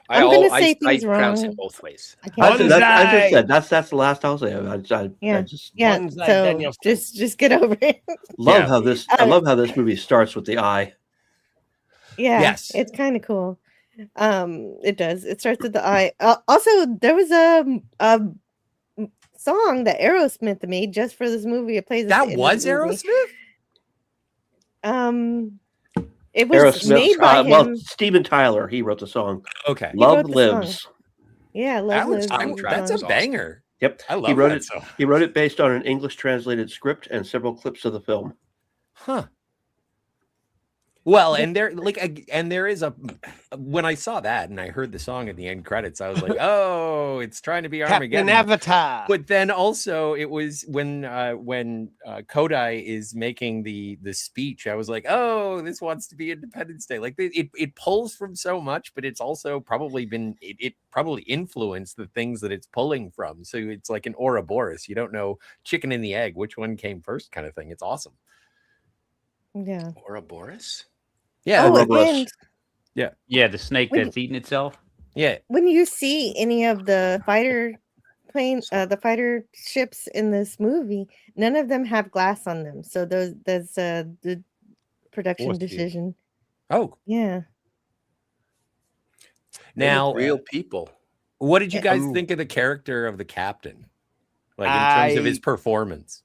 I'm gonna say I things pronounce wrong. it both ways. I can't. I just said that's the last I'll say. I Yeah. just Yeah. Bonsai So Danielson. just get over it. love Yeah. how this. I love how this movie starts with the eye. Yeah. Yes. It's kind of cool. It does. It starts with the eye. Also, there was a song that Aerosmith made just for this movie. It plays That in was this movie. Aerosmith? It was made by him. Well, Steven Tyler, he wrote the song. Okay. Love wrote the Lives. song. Yeah, Love That was, Lives. I'm is the trying that's a song. banger. Yep. I love he wrote that it. song. He wrote it based on an English translated script and several clips of the film. Huh. Well, and there is a when I saw that and I heard the song at the end credits, I was like, oh, it's trying to be Captain Armageddon. Avatar. But then also it was when Kodai is making the speech, I was like, oh, this wants to be Independence Day. Like it pulls from so much, but it's also probably it probably influenced the things that it's pulling from. So it's like an Ouroboros. You don't know chicken and the egg, which one came first kind of thing. It's awesome. Yeah. Ouroboros? Yeah. Oh, Ouroboros. and Yeah, the snake Wait. that's eating itself. Yeah. when you see any of the fighter planes, the fighter ships in this movie, none of them have glass on them. So that's the production Force field. decision. Oh, Yeah. They look now real people. what did you guys Um, think of the character of the captain? Like in terms of his performance?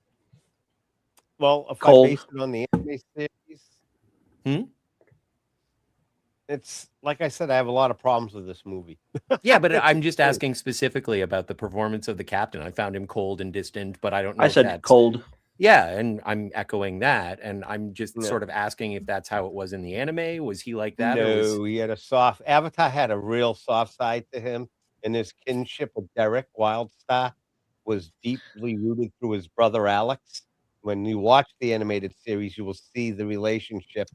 Well, if Cold. I base it on the anime series, it's like I said, I have a lot of problems with this movie. Yeah, but I'm just asking specifically about the performance of the captain. I found him cold and distant, but I don't know. I if said that's- cold. Yeah, and I'm echoing that, and I'm just Yeah. sort of asking if that's how it was in the anime. Was he like that, or was No, he had a soft Avatar had a real soft side to him, and his kinship with Derek Wildstar was deeply rooted through his brother Alex. When you watch the animated series, you will see the relationship,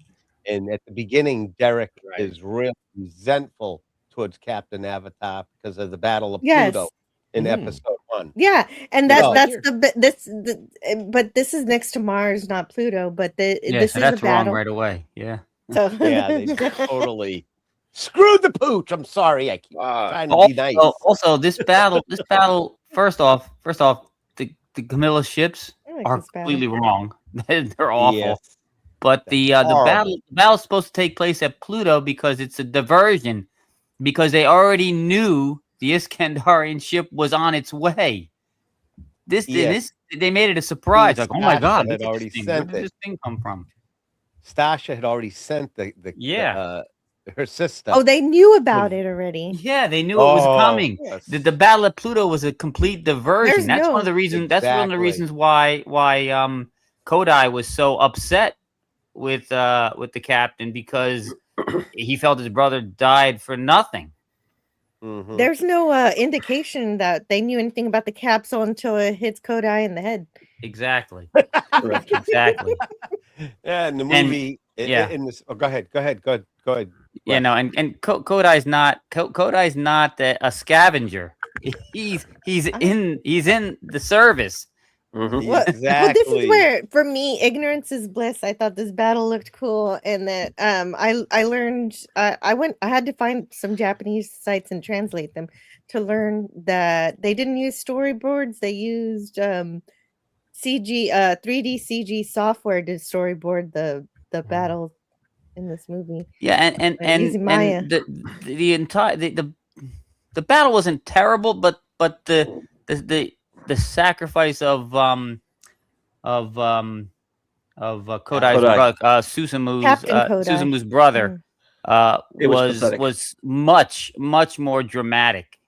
and at the beginning, Derek Right. is really resentful towards Captain Avatar because of the Battle of Yes. Pluto in Mm. episode 1. Yeah, and You that know that's but this is next to Mars, not Pluto, but Yeah, this so is a that's wrong battle. right away. Yeah. So Yeah, they totally screwed the pooch. I'm sorry, I keep trying to be nice. Also, this battle, first off, the Camilla ships I like are this battle. completely wrong. They're awful. Yes. But the horrible. battle's supposed to take place at Pluto because it's a diversion, because they already knew the Iskandarian ship was on its way. Yes. They made it a surprise. Like, oh my Stasha God, had look at already this thing. Where sent did it. this thing come from? Stasha had already sent her sister. Oh, they knew about it already. Yeah, they knew it was coming. yes. The Battle of Pluto was a complete diversion. There's That's one no- of the reasons. That's one of the Exactly. reasons why Kodai was so upset with the captain, because he felt his brother died for nothing. Mhm. There's no indication that they knew anything about the capsule until it hits Kodai in the head. Exactly. Correct. Exactly. Yeah, in the movie, yeah. in this. Oh, go ahead. Yeah, no, and Kodai's not a scavenger. He's in the service. Mhm. Well, this Exactly. is where, for me, ignorance is bliss. I thought this battle looked cool, and that I learned. I had to find some Japanese sites and translate them to learn that they didn't use storyboards. They used CG, 3D CG software to storyboard the battle in this movie. Yeah, and using Maya. the entire the battle wasn't terrible, but the sacrifice of Kodai's Kodai. brother, Susamu's Captain Kodai. Susamu's brother, It was pathetic. was much more dramatic,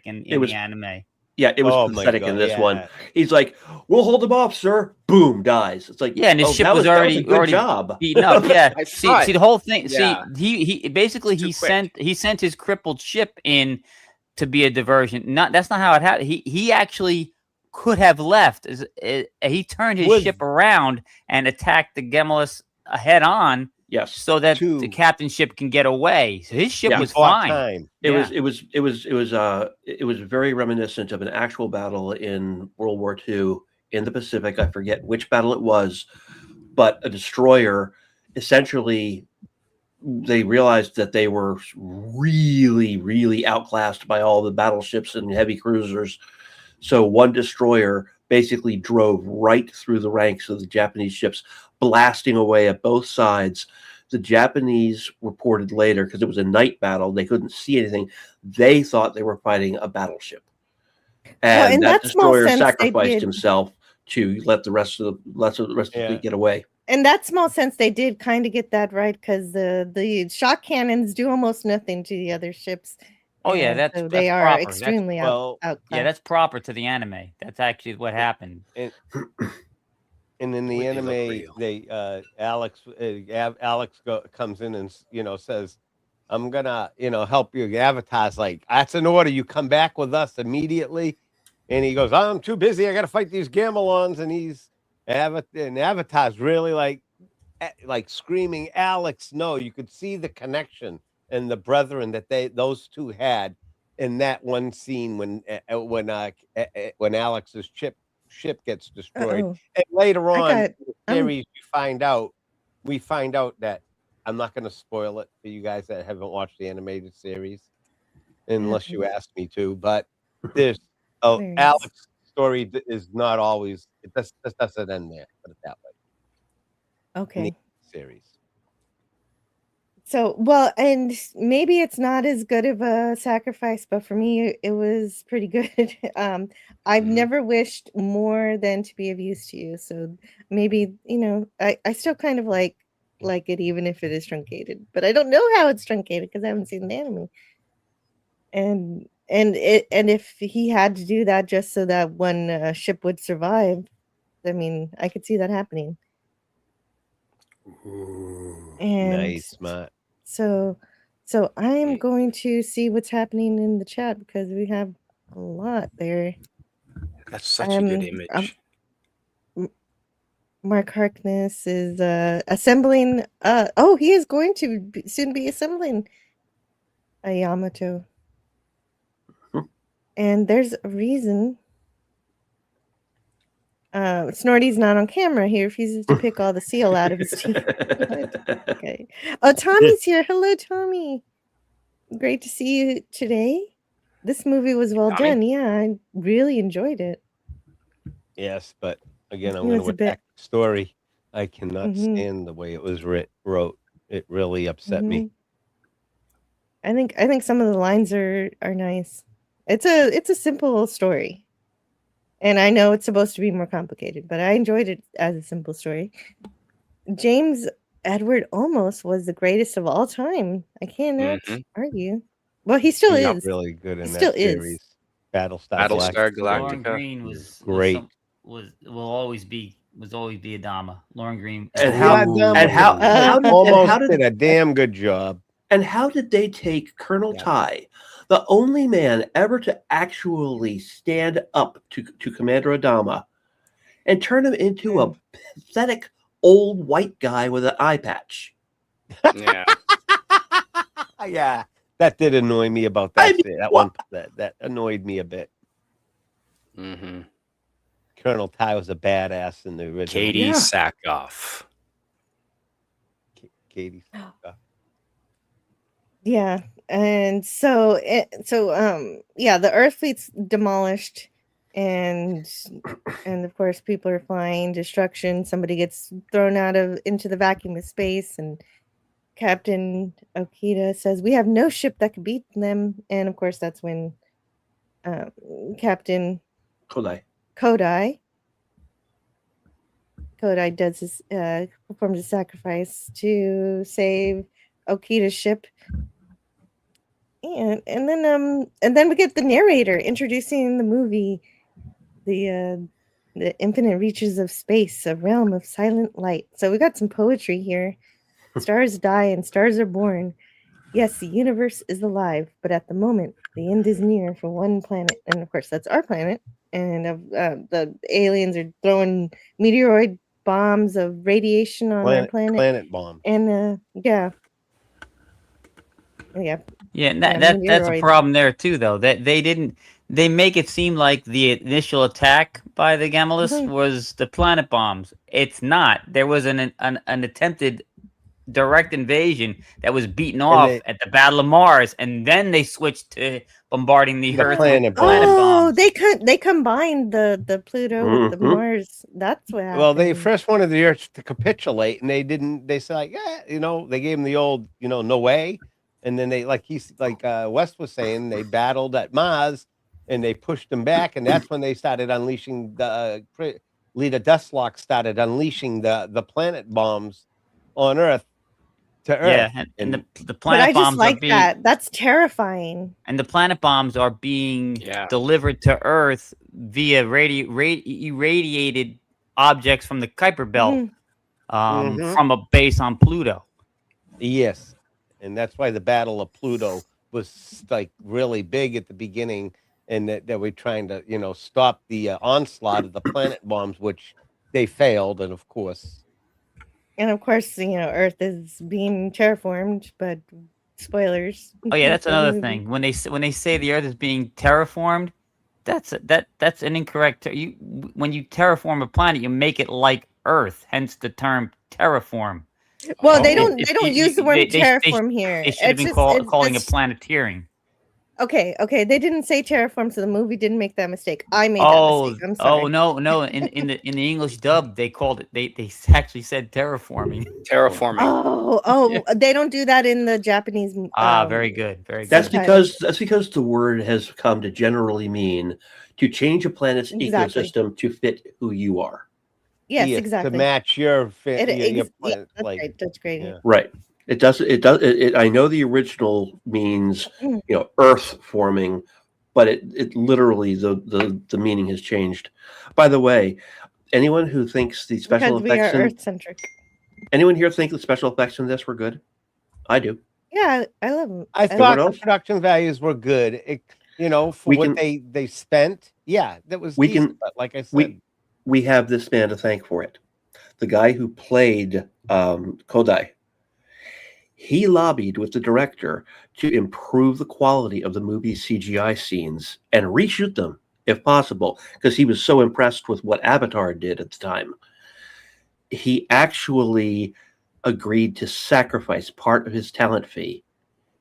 in It was- the anime. Yeah, it was Oh my pathetic God, in this yeah. one. He's like, "We'll hold him off, sir." Boom, dies. It's like, Yeah, and his oh, ship that was that a already good job. beaten up. Yeah, I see thought- the whole thing. yeah. See, he basically Too he quick. sent his crippled ship in to be a diversion. That's not how it happened. He actually could have left. He turned his Was- ship around and attacked the Gemelus head on, Yes, so that Two. the captain's ship can get away. So his ship Yeah. was Bought fine. time. it Yeah. was very reminiscent of an actual battle in World War II in the Pacific. I forget which battle it was, but a destroyer essentially, they realized that they were really outclassed by all the battleships and heavy cruisers. So one destroyer basically drove right through the ranks of the Japanese ships, blasting away at both sides. The Japanese reported later, because it was a night battle, they couldn't see anything. They thought they were fighting a battleship, and in that that small destroyer sense, they sacrificed did- himself to let the rest of the Yeah. fleet get away. In that small sense, they did kind of get that right, because the shock cannons do almost nothing to the other ships. Oh yeah, and that's so they that's are proper. That's- extremely well, outclassed. yeah, that's proper to the anime. That's actually what happened. And in the Boy, they look anime, real. they Alex comes in and says, "I'm gonna help you." Avatar's like, "That's an order. You come back with us immediately." And he goes, "I'm too busy. I got to fight these Gamelons." And Avatar's really like screaming, "Alex, no!" You could see the connection and the brethren that those two had in that one scene when Alex's ship gets destroyed. Uh-oh. And later I on got- in the series, we find out that I'm not going to spoil it for you guys that haven't watched the animated series, unless you ask me to. But there's There it is. Alex's story is not always. It just doesn't end there. Put it that way. In Okay. the series. So, well, and maybe it's not as good of a sacrifice, but for me, it was pretty good. I've Mhm. never wished more than to be of use to you. So maybe, I still kind of like it, even if it is truncated, but I don't know how it's truncated because I haven't seen the anime. And if he had to do that just so that one ship would survive, I mean, I could see that happening. And Nice, smart. so I'm going to see what's happening in the chat because we have a lot there. That's such a good image. Mark Harkness is assembling. He is going to soon be assembling a Yamato. And there's a reason. Snorty's not on camera. He refuses to pick all the seal out of his teeth. Okay. Oh, Tommy's here. Hello, Tommy. Great to see you today. This movie was well done. Yeah, I really enjoyed it. Yes, but again, I'm going to attack the story. I cannot stand the way it was wrote. It really upset me. I think some of the lines are nice. It's a simple story. And I know it's supposed to be more complicated, but I enjoyed it as a simple story. James Edward Olmos was the greatest of all time. I cannot argue. Well, he still is. Not really good in that still series. Is. Battlestar Galactica. Lauren Green was great. Will always be Adama. Lauren Green. And how did a damn good job. And how did they take Colonel Ty, the only man ever to actually stand up to Commander Adama, and turn him into a pathetic old white guy with an eye patch? Yeah. Yeah. That did annoy me about that. That annoyed me a bit. Colonel Ty was a badass in the original. Katie Sackhoff. Katie Sackhoff. Yeah, and so the Earth fleet's demolished, and of course people are flying destruction. Somebody gets thrown into the vacuum of space, and Captain Okita says, "We have no ship that could beat them." And of course, that's when Captain Kodai does his performs a sacrifice to save Okita's ship. And then we get the narrator introducing the movie, the infinite reaches of space, a realm of silent light. So we got some poetry here. Stars die and stars are born. Yes, the universe is alive, but at the moment, the end is near for one planet. And of course, that's our planet. And the aliens are throwing meteoroid bombs of radiation on our planet. Planet bomb. And And that's a problem there too, though. That they make it seem like the initial attack by the Gamalists was the planet bombs. It's not. There was an attempted direct invasion that was beaten off at the Battle of Mars, and then they switched to bombarding the Earth with planet bombs. They combined the Pluto with the Mars. That's what happened. Well, they first wanted the Earth to capitulate, and they didn't. They said, like, they gave them the old, no way. And then they, like West was saying, they battled at Mars, and they pushed them back, and that's when they started unleashing Lita Dustlock started unleashing the planet bombs on Earth to Earth. Yeah, and the planet bombs are being, that. That's terrifying. And the planet bombs are being delivered to Earth via irradiated objects from the Kuiper Belt, from a base on Pluto. Yes. And that's why the Battle of Pluto was like really big at the beginning, and that we're trying to, stop the onslaught of the planet bombs, which they failed. And of course, Earth is being terraformed, but spoilers. Oh yeah, that's another thing. When they say the Earth is being terraformed, that's an incorrect. When you terraform a planet, you make it like Earth, hence the term terraform. Well, they don't use the word terraform here. They should have been calling it planeteering. Okay. They didn't say terraform, so the movie didn't make that mistake. I made that mistake. I'm sorry. Oh no! In the English dub, they called it. They actually said terraforming. Terraforming. Oh! They don't do that in the Japanese. Very good. That's because the word has come to generally mean to change a planet's ecosystem to fit who you are. Yes, exactly. To match your fit. That's right. That's great. Yeah. Right. It does. I know the original means, Earth forming, but it literally the meaning has changed. By the way, anyone who thinks the special Because we are effects in Earth-centric. anyone here think the special effects in this were good? I do. Yeah, I love them. I Everyone thought the else? production values were good. For We what can- they spent. Yeah, that was We decent. can- But like I said, We have this man to thank for it. The guy who played Kodai. He lobbied with the director to improve the quality of the movie's CGI scenes and reshoot them if possible, because he was so impressed with what Avatar did at the time. He actually agreed to sacrifice part of his talent fee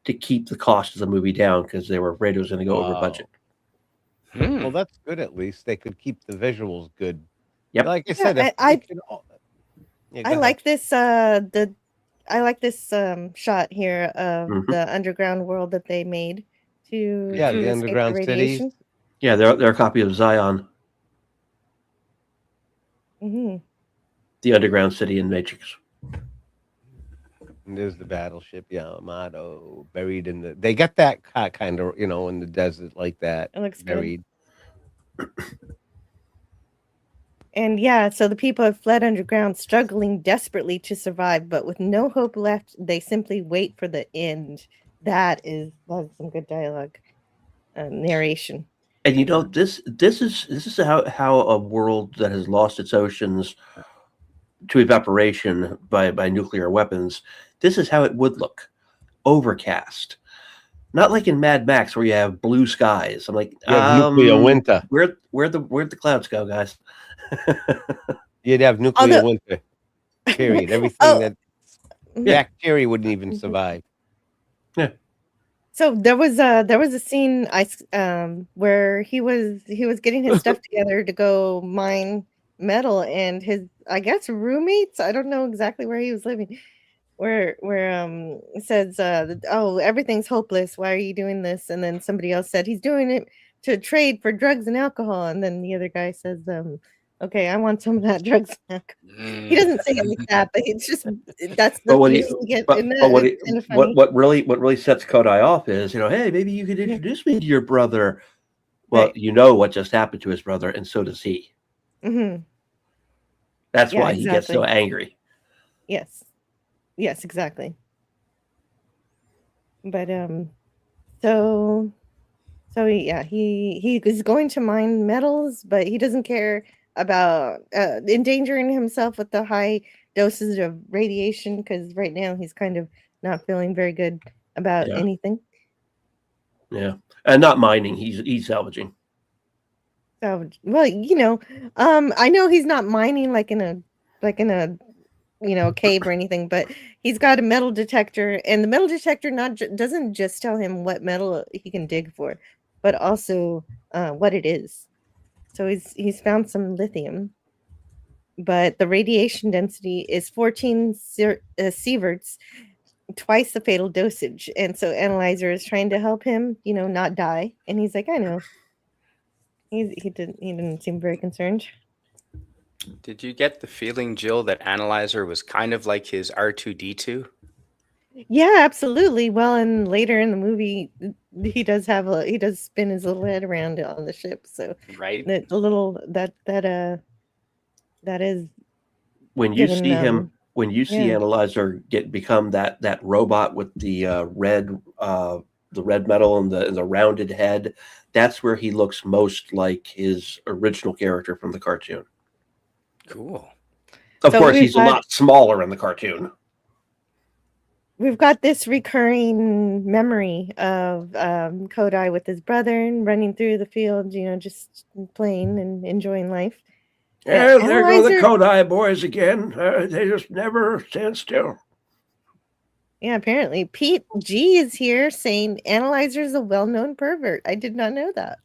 to keep the cost of the movie down because they were afraid it was going to go over budget. well, that's good. At least they could keep the visuals good. Yep. Like I said, I like this. I like this shot here of the underground world that they made to the escape underground radiation. cities. Yeah, they're a copy of Zion, the underground city in Matrix. And there's the battleship Yamato buried in the. They got that kind of in the desert like that. It looks buried. good. And yeah, so the people have fled underground, struggling desperately to survive, but with no hope left, they simply wait for the end. That's some good dialogue, narration. And this is how a world that has lost its oceans to evaporation by nuclear weapons, this is how it would look. Overcast. Not like in Mad Max where you have blue skies. I'm like, nuclear winter. Where'd the clouds go, guys? You'd have nuclear winter. Period. Everything that bacteria wouldn't even survive. Yeah. So there was a scene where he was getting his stuff together to go mine metal, and his, I guess, roommates, I don't know exactly where he was living, where says oh, everything's hopeless, why are you doing this? And then somebody else said he's doing it to trade for drugs and alcohol, and then the other guy says okay, I want some of that drugs and alcohol. He doesn't say it like that, but it's just that's the What really sets Kodai off is, hey, maybe you could introduce me to your brother. Well, Right. What just happened to his brother, and so does he. Mm-hmm. That's Yeah, why he gets so exactly. angry. Yes, exactly. But so yeah, he is going to mine metals, but he doesn't care about endangering himself with the high doses of radiation, because right now he's kind of not feeling very good about anything. Yeah, and not mining. He's salvaging. So, well, I know he's not mining like in a cave or anything, but he's got a metal detector, and the metal detector doesn't just tell him what metal he can dig for, but also what it is. So he's found some lithium, but the radiation density is 14 sieverts, twice the fatal dosage. And so Analyzer is trying to help him, not die. And he's like, I know. He didn't seem very concerned. Did you get the feeling, Jill, that Analyzer was kind of like his R2-D2? Yeah, absolutely. Well, and later in the movie, he does spin his little head around on the ship. So right, that is when you see him. When you see Analyzer become that robot with the red metal and the rounded head, that's where he looks most like his original character from the cartoon. Cool. Of course, he's a lot smaller in the cartoon. We've got this recurring memory of Kodai with his brother and running through the field, just playing and enjoying life. Yeah, there go the Kodai boys again. They just never stand still. Yeah, apparently. Pete G is here saying Analyzer is a well-known pervert. I did not know that.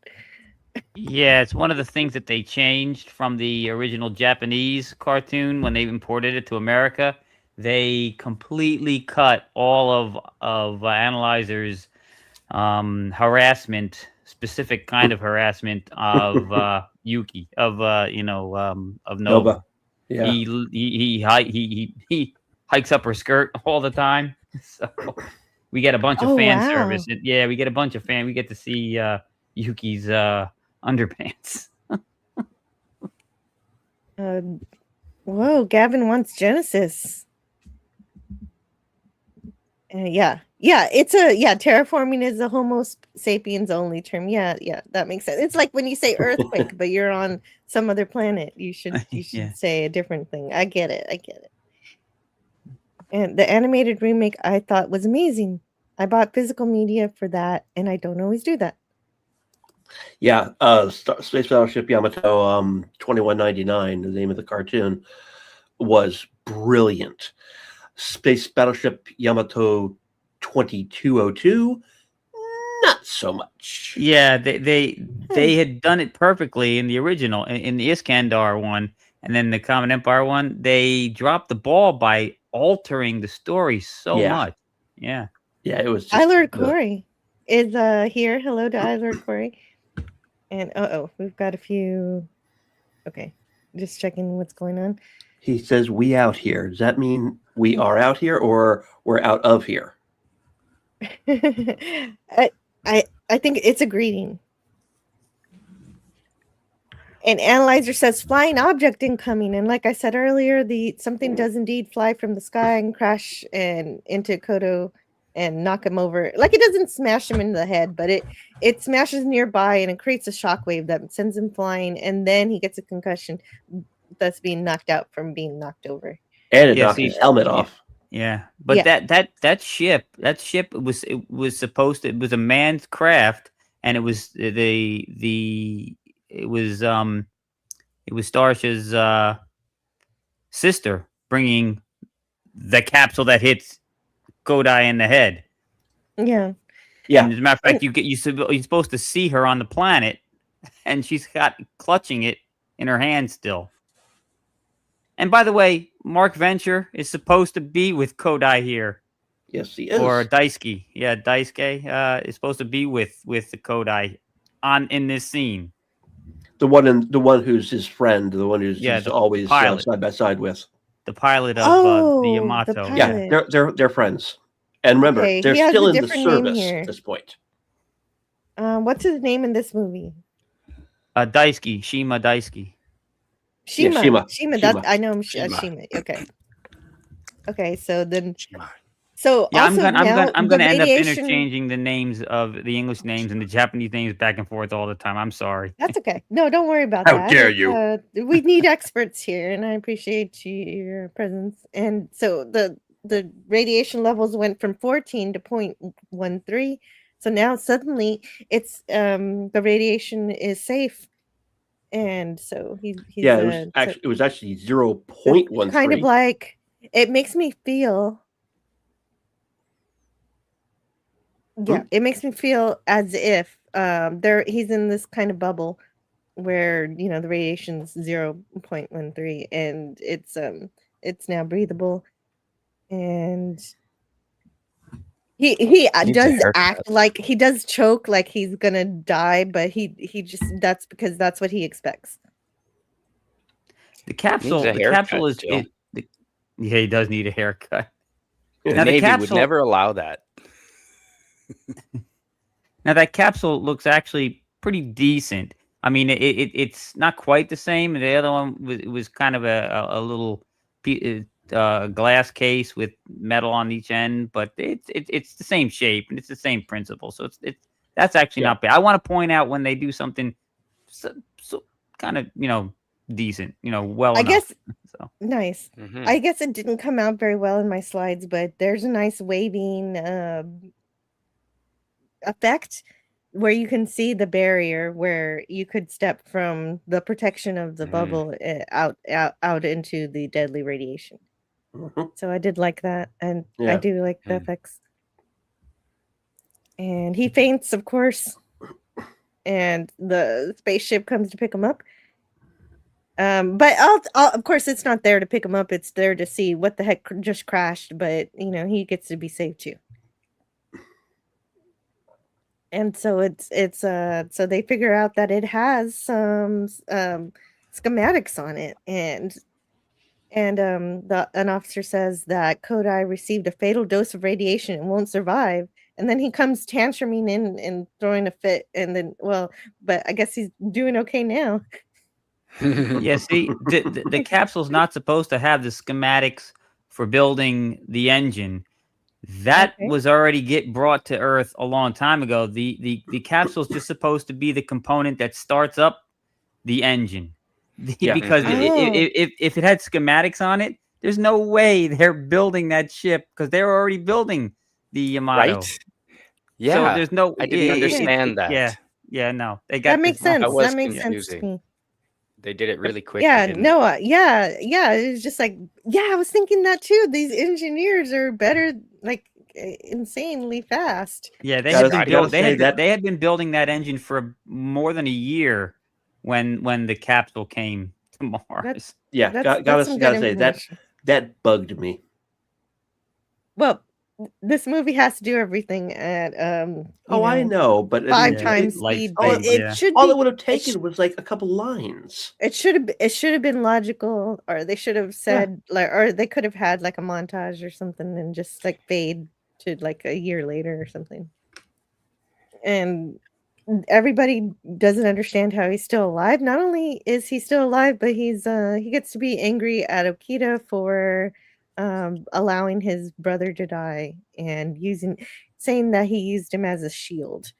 Yeah, it's one of the things that they changed from the original Japanese cartoon when they imported it to America. They completely cut all of Analyzer's harassment, specific kind of harassment of Yuki, of Nova. Yeah, he hikes up her skirt all the time. So we get a bunch of fan service. Yeah, we get a bunch of we get to see Yuki's underpants. Whoa, Gavin wants Genesis. Yeah, it's terraforming is a Homo sapiens only term. Yeah, that makes sense. It's like when you say earthquake, but you're on some other planet. You should say a different thing. I get it. And the animated remake I thought was amazing. I bought physical media for that, and I don't always do that. Yeah, Space Battleship Yamato, 2199, the name of the cartoon, was brilliant. Space Battleship Yamato 2202, not so much. Yeah, they had done it perfectly in the original, in the Iskandar one, and then the Common Empire one. They dropped the ball by altering the story so much. Yeah, it was. Lord Corey is here. Hello to Lord Corey. And we've got a few. Okay, just checking what's going on. He says, "We out here." Does that mean we are out here, or we're out of here? I think it's a greeting. And Analyzer says flying object incoming. And like I said earlier, something does indeed fly from the sky and crash and into Kodo and knock him over. Like, it doesn't smash him in the head, but it smashes nearby and it creates a shockwave that sends him flying, and then he gets a concussion, thus being knocked out from being knocked over. And it knocked his helmet off. Yeah, but that ship was supposed to, it was a manned craft, and it was it was Starsha's sister bringing the capsule that hits Kodai in the head. Yeah. And as a matter of fact, you're supposed to see her on the planet, and she's clutching it in her hand still. And by the way, Mark Venture is supposed to be with Kodai here. Yes, he is. Or Daisuke. Yeah, Daisuke is supposed to be with the Kodai in this scene. The one who's his friend, the one who's always side by side with. The pilot of the Yamato. Yeah, they're friends. And remember, they're still in the service at this point. What's his name in this movie? Daisuke, Shima Daisuke. Shima. I know him. Shima. Shima. Okay. So then. I'm gonna end up interchanging the names of the English names and the Japanese names back and forth all the time. I'm sorry. That's okay. No, don't worry about that. How dare you? We need experts here, and I appreciate your presence. And so the radiation levels went from 14 to 0.13. So now suddenly it's the radiation is safe. And so he's it was actually 0.13. Kind of like, it makes me feel. Yeah, it makes me feel as if he's in this kind of bubble where the radiation's 0.13, and it's now breathable, and he does act like he does choke like he's gonna die, but he just that's because that's what he expects. The capsule is he does need a haircut. Now, the Navy would never allow that. Now that capsule looks actually pretty decent. I mean, it's not quite the same. The other one was kind of a little glass case with metal on each end, but it's the same shape and it's the same principle. So that's actually not bad. I want to point out when they do something so kind of decent, well. I enough. guess so nice. Mm-hmm. I guess it didn't come out very well in my slides, but there's a nice waving effect where you can see the barrier where you could step from the protection of the bubble out into the deadly radiation. So I did like that, and I do like the effects. And he faints, of course, and the spaceship comes to pick him up. But of course, it's not there to pick him up. It's there to see what the heck just crashed. But he gets to be saved too. And so so they figure out that it has some schematics on it, and an officer says that Kodai received a fatal dose of radiation and won't survive. And then he comes tantruming in and throwing a fit, and then but I guess he's doing okay now. Yeah, see, the capsule's not supposed to have the schematics for building the engine. That was already brought to Earth a long time ago. The capsule's just supposed to be the component that starts up the engine. Because if it had schematics on it, there's no way they're building that ship because they're already building the Yamato. Right? Yeah. So there's no. I didn't understand that. Yeah, no. They got that makes sense. That was That makes sense to confusing. me. They did it really quick. Yeah, no, yeah. It was just like, yeah, I was thinking that too. These engineers are better, like insanely fast. Yeah, they had been building that engine for more than a year when the capsule came to Mars. Gotta say that bugged me. Well, this movie has to do everything at I know, but 5 times speed. But it should all it would have taken was like a couple lines. It should have been logical, or they should have said or they could have had like a montage or something and just like fade to like a year later or something. And everybody doesn't understand how he's still alive. Not only is he still alive, but he gets to be angry at Okita for allowing his brother to die and saying that he used him as a shield.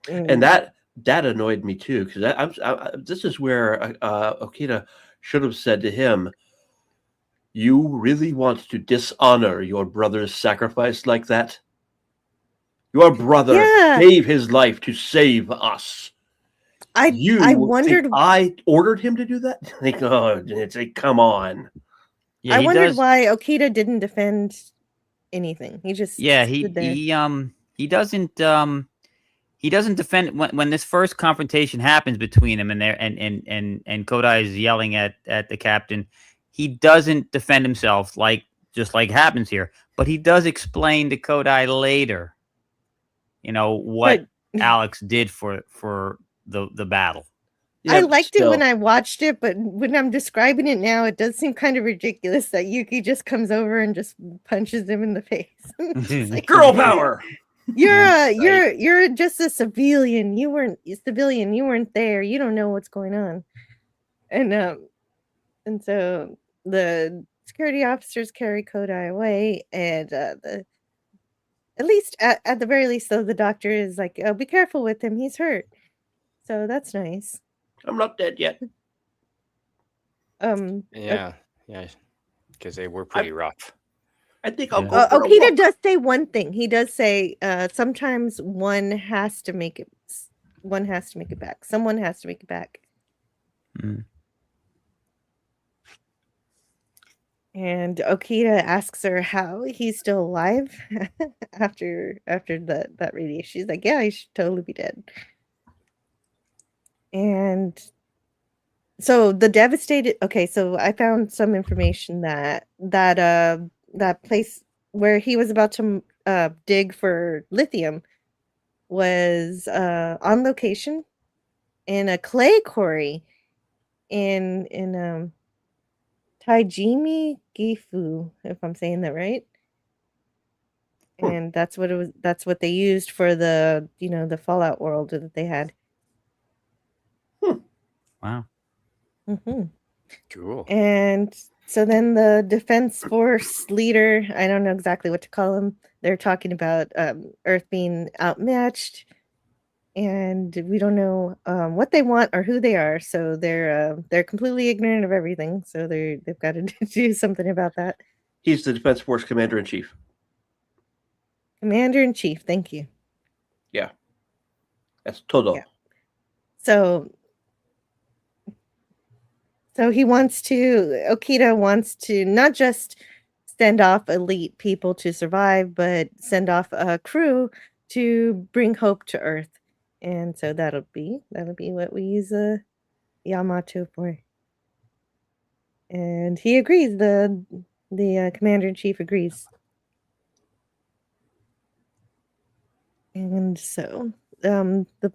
And that annoyed me too, because this is where Okita should have said to him, "You really want to dishonor your brother's sacrifice like that? Your brother gave his life to save us. I wondered. I ordered him to do that. It's like, come on." Yeah, I wondered why Okita didn't defend anything. He just he doesn't defend when this first confrontation happens between him and Kodai is yelling at the captain. He doesn't defend himself just like happens here, but he does explain to Kodai later, what Alex did for the battle. I liked it when I watched it, but when I'm describing it now, it does seem kind of ridiculous that Yuki just comes over and just punches him in the face. Like, girl power. You're just a civilian. You weren't there. You don't know what's going on. And so the security officers carry Kodai away, and at the very least, though, the doctor is like, "Oh, be careful with him. He's hurt." So that's nice. I'm not dead yet. Yeah, because they were pretty rough. I think I'll go. Okita does say one thing. He does say sometimes one has to make it back. Someone has to make it back. Mm. And Okita asks her how he's still alive after that radiation. She's like, "Yeah, he should totally be dead." And so the devastated. Okay, so I found some information that place where he was about to dig for lithium was on location in a clay quarry in Taijimi Gifu, if I'm saying that right. And that's what it was. That's what they used for the the Fallout world that they had. Wow. Mm-hmm. Cool. And so then the Defense Force leader, I don't know exactly what to call him. They're talking about Earth being outmatched, and we don't know what they want or who they are. So they're completely ignorant of everything. So they've got to do something about that. He's the Defense Force Commander-in-Chief. Commander-in-Chief, thank you. Yeah. That's Todo. Yeah. So Okita wants to not just send off elite people to survive, but send off a crew to bring hope to Earth. And so that'll be what we use Yamato for. And he agrees. The Commander-in-Chief agrees. And so the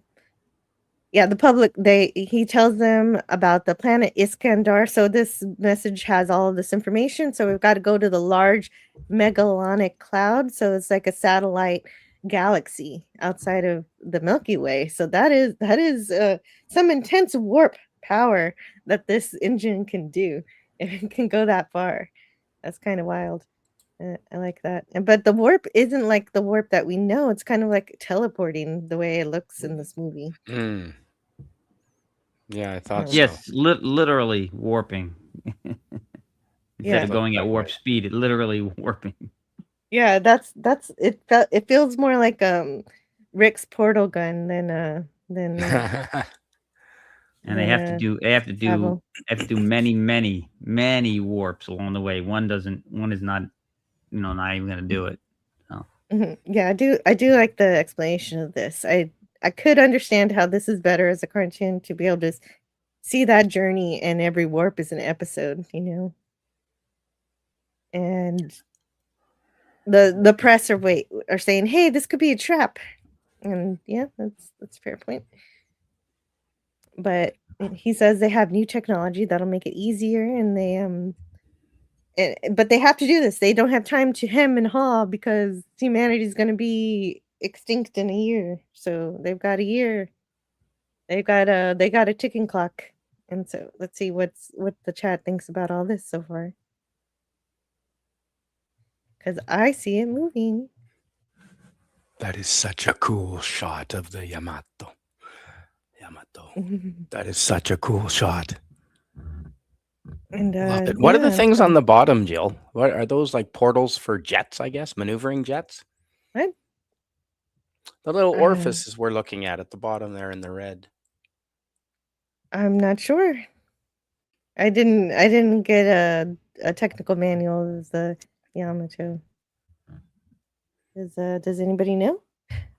public, he tells them about the planet Iskandar. So this message has all of this information. So we've got to go to the large Magellanic Cloud. So it's like a satellite galaxy outside of the Milky Way. So that is some intense warp power that this engine can do. If it can go that far. That's kind of wild. I like that. But the warp isn't like the warp that we know. It's kind of like teleporting the way it looks in this movie. Mm. Yeah, I thought so. Yes, literally warping. Instead of going at warp speed, it literally warping. Yeah, that's it. It feels more like Rick's portal gun than And they have to do many warps along the way. One is not, not even gonna do it. So. Yeah, I do like the explanation of this. I could understand how this is better as a cartoon to be able to see that journey, and every warp is an episode, and the press are saying, hey, this could be a trap, and yeah, that's a fair point. But he says they have new technology that'll make it easier, and but they have to do this. They don't have time to hem and haw because humanity is going to be extinct in a year. So they've got a year. They got a ticking clock. And so let's see what the chat thinks about all this so far. Because I see it moving. That is such a cool shot of the Yamato. That is such a cool shot. And Love it. What are the things on the bottom, Jill? What are those, like portals for jets, I guess? Maneuvering jets? What? The little orifices we're looking at the bottom there in the red. I'm not sure. I didn't get a technical manual of the Yamato. Does anybody know?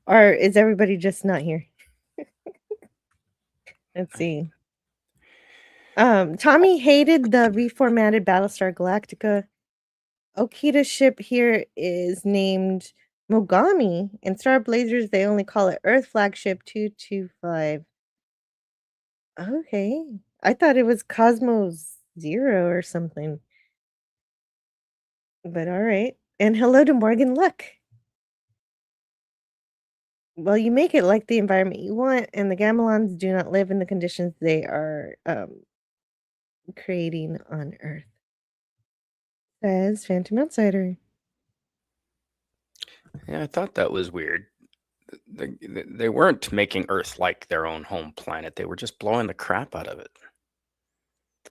Or is everybody just not here? Let's see. Tommy hated the reformatted Battlestar Galactica. Okita's ship here is named Mogami. In Star Blazers, they only call it Earth Flagship 225. Okay. I thought it was Cosmos Zero or something. But all right. And hello to Morgan Luck. Well, you make it like the environment you want, and the Gamelons do not live in the conditions they are creating on Earth. Says Phantom Outsider. Yeah, I thought that was weird. They weren't making Earth like their own home planet. They were just blowing the crap out of it.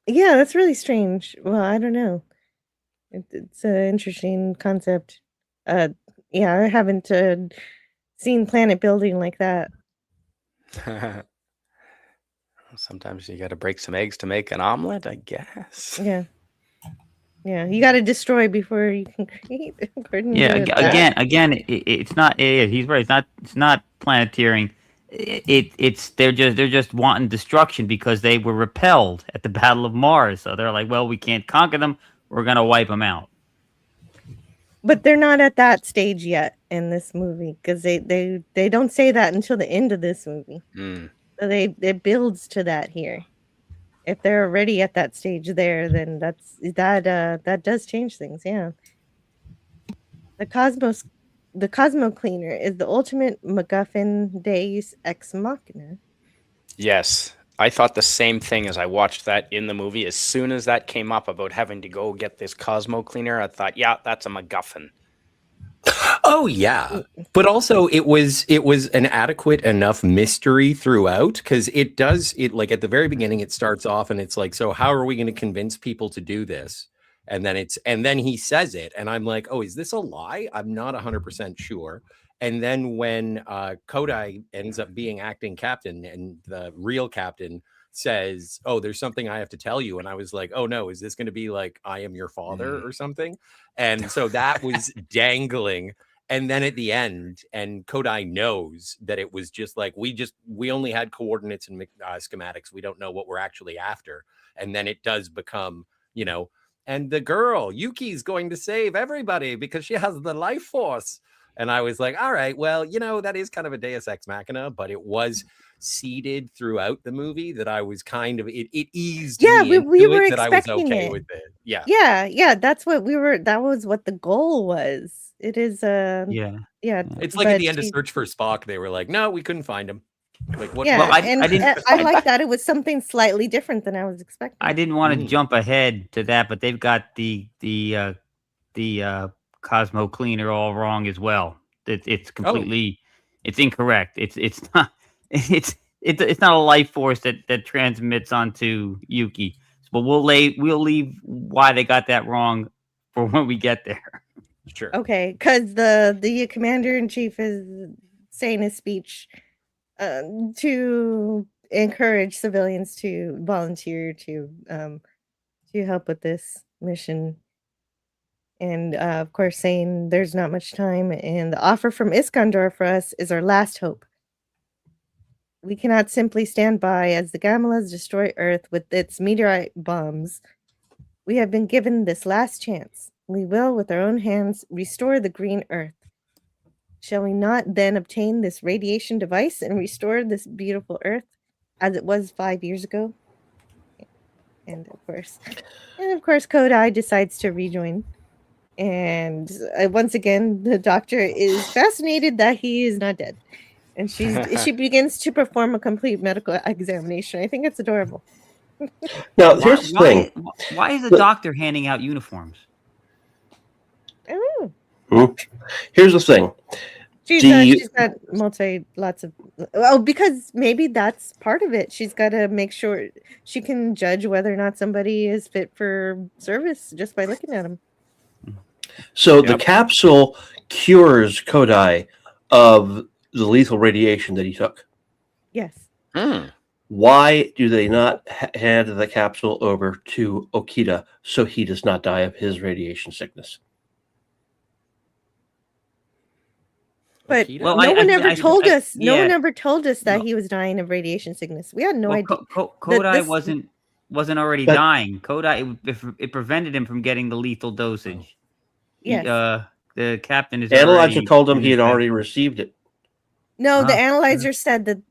Yeah, that's really strange. Well, I don't know. It's an interesting concept. Yeah, I haven't seen planet building like that. Sometimes you got to break some eggs to make an omelet, I guess. Yeah. Yeah, you got to destroy before you can create. Yeah, again, it's not. He's right. It's not planeteering. They're just wanting destruction because they were repelled at the Battle of Mars. So they're like, well, we can't conquer them. We're gonna wipe them out. But they're not at that stage yet in this movie because they don't say that until the end of this movie. Mm. So it builds to that here. If they're already at that stage there, then that does change things. Yeah. The Cosmo Cleaner is the ultimate MacGuffin Deus Ex Machina. Yes, I thought the same thing as I watched that in the movie. As soon as that came up about having to go get this Cosmo Cleaner, I thought, yeah, that's a MacGuffin. Oh yeah, but also it was an adequate enough mystery throughout because it like at the very beginning it starts off and it's like, so how are we going to convince people to do this? And then he says it and I'm like, oh, is this a lie? I'm not 100% sure. And then when Kodai ends up being acting captain and the real captain says, oh, there's something I have to tell you. And I was like, oh no, is this going to be like, I am your father or something? And so that was dangling. And then at the end, and Kodai knows that it was just like, we only had coordinates and schematics. We don't know what we're actually after. And then it does become, and the girl, Yuki's going to save everybody because she has the life force. And I was like, all right, well, that is kind of a Deus Ex Machina, but it was seeded throughout the movie that I was kind of, it eased me we were it, that I was expecting okay it. with it. Yeah. Yeah, that's what that was what the goal was. It is yeah. Yeah. It's like at the end of Search for Spock, they were like, no, we couldn't find him. Like what? Yeah, Well, and I didn't. I like that it was something slightly different than I was expecting. I didn't want to jump ahead to that, but they've got the Cosmo cleaner all wrong as well. It's completely, it's incorrect. It's not it's not a life force that transmits onto Yuki. But we'll leave why they got that wrong for when we get there. Sure. Okay, because the commander in chief is saying his speech to encourage civilians to volunteer to help with this mission. And of course, saying there's not much time, and the offer from Iskandar for us is our last hope. We cannot simply stand by as the Gamalas destroy Earth with its meteorite bombs. We have been given this last chance. We will, with our own hands, restore the green Earth. Shall we not then obtain this radiation device and restore this beautiful Earth as it was 5 years ago? And of course, Kodai decides to rejoin. And once again, the doctor is fascinated that he is not dead. And she begins to perform a complete medical examination. I think it's adorable. Now, here's the thing. Why is the doctor handing out uniforms? I don't know. Here's the thing. She's got lots of. Oh, because maybe that's part of it. She's got to make sure she can judge whether or not somebody is fit for service just by looking at them. So the capsule cures Kodai of the lethal radiation that he took. Yes. Why do they not hand the capsule over to Okita so he does not die of his radiation sickness? But no one ever told us. No one ever told us that he was dying of radiation sickness. We had no idea. Kodai wasn't already dying. Kodai it prevented him from getting the lethal dosage. Yes. The captain is. Analyzer told him he had already received it. No, the analyzer said that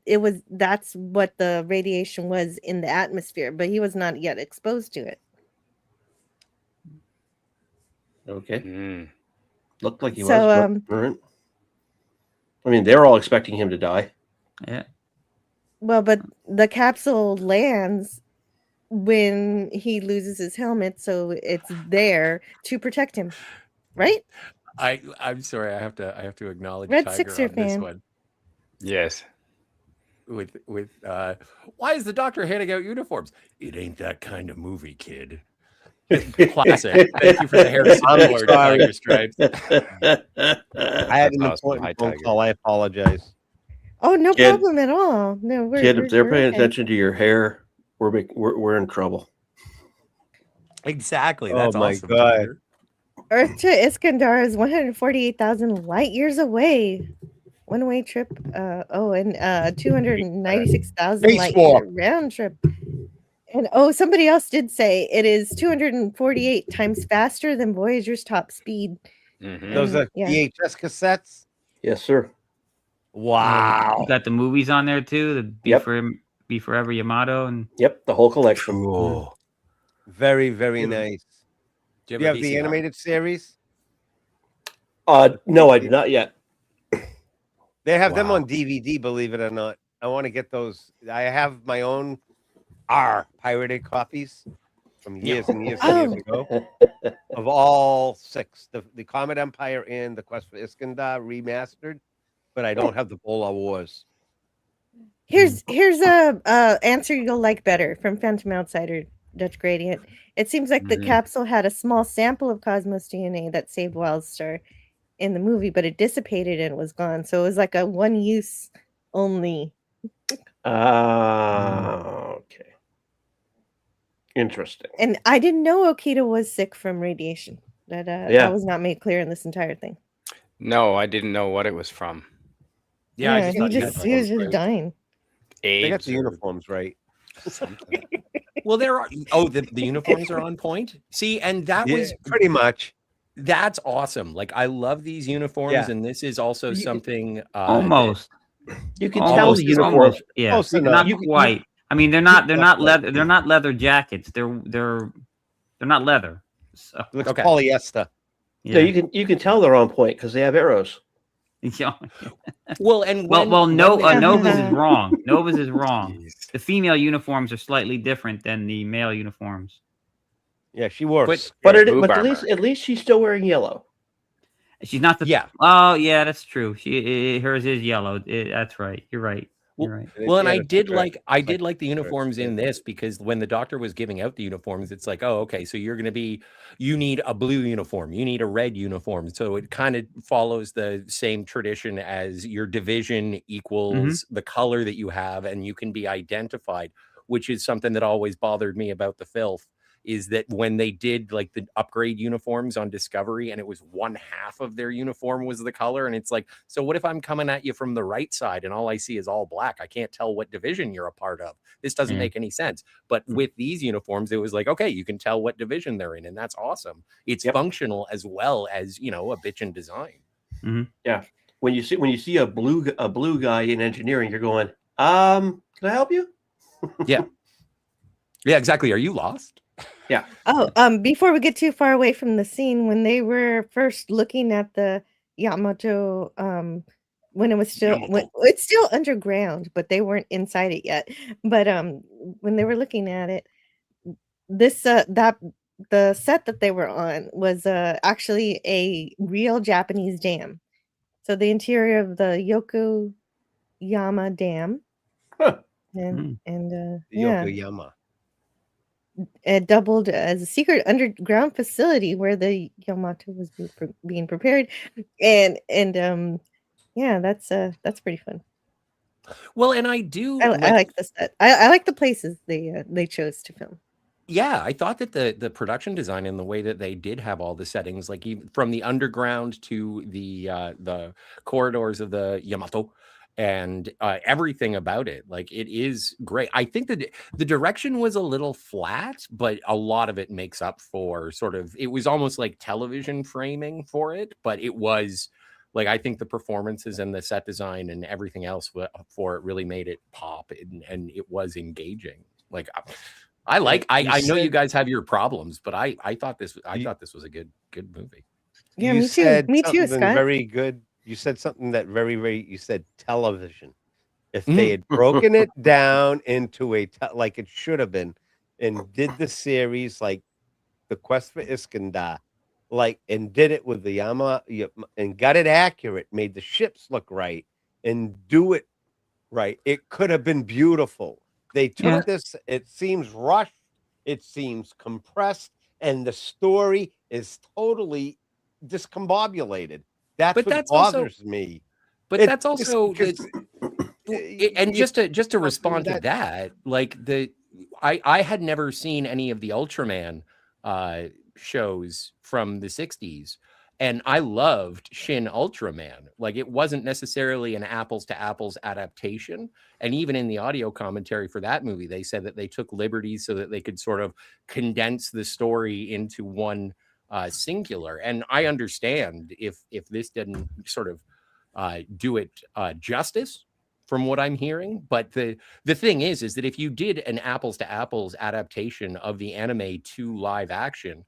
that's what the radiation was in the atmosphere, but he was not yet exposed to it. Okay. Looked like he was. I mean, they're all expecting him to die. Yeah. Well, but the capsule lands when he loses his helmet, so it's there to protect him, right? I'm sorry, I have to acknowledge Red Tiger Sixer on this fan. one. Yes. With why is the doctor handing out uniforms? It ain't that kind of movie, kid. Classic. Thank you for the Harrison Ford Tiger Stripes. I had an important phone call. I apologize. Oh, no problem at all. No, if they're paying attention to your hair, we're in trouble. Exactly. That's my awesome. God. Earth to Iskandar is 148,000 light years away. One-way trip. And 296,000 light year round trip. And somebody else did say it is 248 times faster than Voyager's top speed. Mm-hmm. Those are VHS cassettes? Yes, sir. Wow. You got the movies on there too. The Be Forever Yamato and the whole collection. Cool. Very, very nice. Do you have the animated series? No, I do not yet. They have them on DVD, believe it or not. I want to get those. I have my own pirated copies from years and years and years ago of all 6, the Comet Empire and the Quest for Iskandar remastered, but I don't have the Polar Wars. Here's a answer you'll like better from Phantom Outsider, Dutch Gradient. It seems like the capsule had a small sample of Cosmos DNA that saved Wildstar in the movie, but it dissipated and was gone. So it was like a one use only. Okay. Interesting. And I didn't know Okita was sick from radiation. That was not made clear in this entire thing. No, I didn't know what it was from. Yeah, he was just dying. They got the uniforms right. Well, there are. The uniforms are on point. See, and that was pretty much. That's awesome. Like, I love these uniforms, and this is also something. Almost. You can tell the uniforms. Yeah, not quite. I mean, they're not leather. They're not leather jackets. They're not leather. So looks polyester. Yeah, you can tell they're on point because they have arrows. Yeah. Well, and Nova's is wrong. Nova's is wrong. The female uniforms are slightly different than the male uniforms. Yeah, she wore. But at least she's still wearing yellow. She's not the. Yeah. Oh, yeah, that's true. Hers is yellow. That's right. You're right. You're right. Well, and I did like the uniforms in this, because when the doctor was giving out the uniforms, it's like, oh, okay, so you need a blue uniform, you need a red uniform. So it kind of follows the same tradition as your division equals the color that you have, and you can be identified, which is something that always bothered me about the filth. Is that when they did like the upgrade uniforms on Discovery, and it was one half of their uniform was the color, and it's like, so what if I'm coming at you from the right side and all I see is all black? I can't tell what division you're a part of. This doesn't make any sense. But with these uniforms, it was like, okay, you can tell what division they're in, and that's awesome. It's functional as well as, a bitchin' design. Yeah. When you see a blue guy in engineering, you're going, can I help you? Yeah, exactly. Are you lost? Yeah. Oh, before we get too far away from the scene, when they were first looking at the Yamato, when it was it's still underground, but they weren't inside it yet. But when they were looking at it, this the set that they were on was actually a real Japanese dam. So the interior of the Yokoyama Dam, and Yokoyama. It doubled as a secret underground facility where the Yamato was being prepared, and yeah, that's pretty fun. Well, and I like the set. I like the places they chose to film. Yeah, I thought that the production design and the way that they did have all the settings, like even from the underground to the corridors of the Yamato, and everything about it, like, it is great. I think that the direction was a little flat, but a lot of it makes up for it was almost like television framing for it, but it was like, I think the performances and the set design and everything else for it really made it pop, and it was engaging. Like, I know you guys have your problems, but I thought this was a good movie. Yeah, me too. Me too, Scott. Very good. You said something that you said television. If they had broken it down into like it should have been, and did the series like the Quest for Iskandar, and did it with the Yama, and got it accurate, made the ships look right, and do it right, it could have been beautiful. They took this, it seems rushed, it seems compressed, and the story is totally discombobulated. That's what bothers me. But that's also, and just to respond to that, like I had never seen any of the Ultraman shows from the 60s, and I loved Shin Ultraman. Like, it wasn't necessarily an apples to apples adaptation. And even in the audio commentary for that movie, they said that they took liberties so that they could sort of condense the story into one singular. And I understand if this didn't sort of do it justice from what I'm hearing. But the thing is that if you did an apples to apples adaptation of the anime to live action,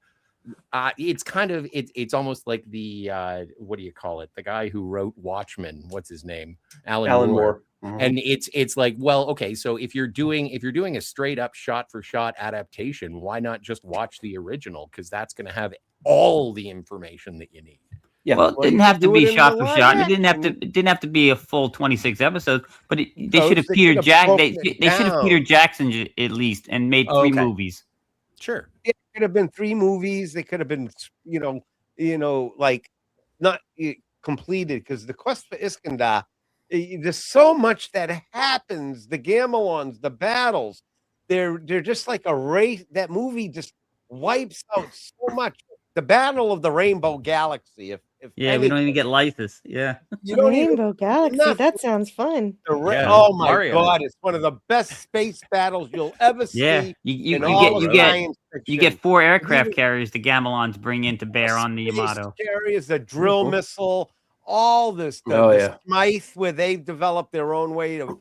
it's kind of it's almost like the what do you call it? The guy who wrote Watchmen, what's his name? Alan Moore. Mm-hmm. And it's like, well, okay, so if you're doing a straight up shot for shot adaptation, why not just watch the original? Because that's going to have all the information that you need. Yeah, well, it didn't have to be shot for shot. It didn't have to be a full 26 episodes, but they should have Peter Jackson. They should have Peter Jackson at least and made 3 movies. Sure, it could have been 3 movies. They could have been, like not completed, because the Quest for Iskandar, there's so much that happens. The Gamelons, the battles, they're just like a race. That movie just wipes out so much. The Battle of the Rainbow Galaxy. We don't even get Lythus. Yeah, you don't Rainbow Galaxy. That sounds fun. Oh my God, it's one of the best space battles you'll ever see. Yeah, you get 4 aircraft carriers the Gamelons bring in to bear on the Yamato. Carriers, a drill missile, all this stuff. The Smythe, where they've developed their own way of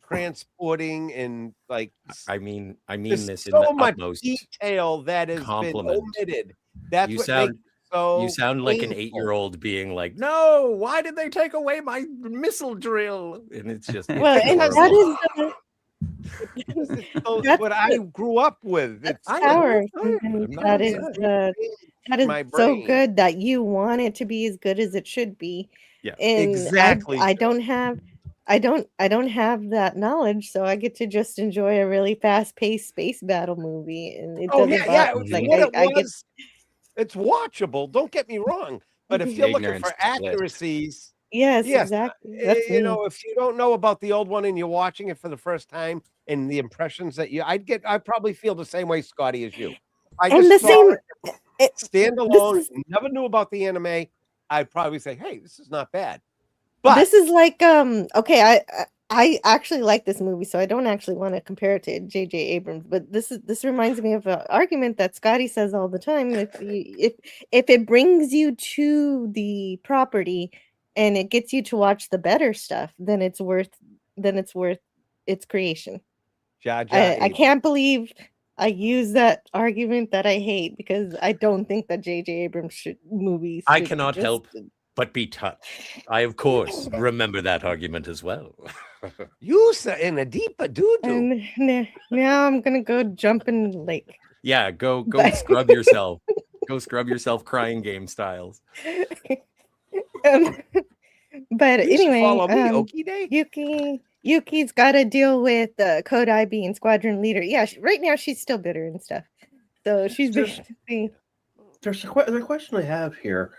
transporting, and like, I mean this so in the much utmost detail that has been omitted. That's what makes it so You sound like an painful. 8-year-old being like, "No, why did they take away my missile drill?" And it's just Well, it's and that adorable. is This is so that's what I grew up with. that's It's I so power. understand. And I'm not that is upset. that is my so brain. good that you want it to be as good as it should be. Yeah. And Exactly. I don't have I don't have that knowledge, so I get to just enjoy a really fast-paced space battle movie, and it Oh doesn't yeah. bother It's like what it I get was. It's watchable. Don't get me wrong. But if you're looking Ignorance for is bliss. accuracies, yes, yes, exactly. That's you me. know, if you don't know about the old one and you're watching it for the first time and the impressions that I probably feel the same way, Scotty, as you. I And just the saw same it this standalone, is never knew about the anime. I'd probably say, hey, this is not bad. But this is like okay, I actually like this movie, so I don't actually want to compare it to J.J. Abrams, but this reminds me of an argument that Scotty says all the time. If it brings you to the property and it gets you to watch the better stuff, then it's worth its creation. Jar Jar I Abrams. can't believe I use that argument that I hate because I don't think that J.J. Abrams movies I should cannot just help but be touched. I, of course, remember that argument as well. You say in a deeper doo-doo. And now I'm gonna go jump in the lake. Yeah, go But- scrub yourself. Go scrub yourself crying game styles. But You should anyway, follow me, Okie Day. Yuki's got to deal with Kodai being squadron leader. Yeah, right now she's still bitter and stuff. So she's basically. There's the question I have here.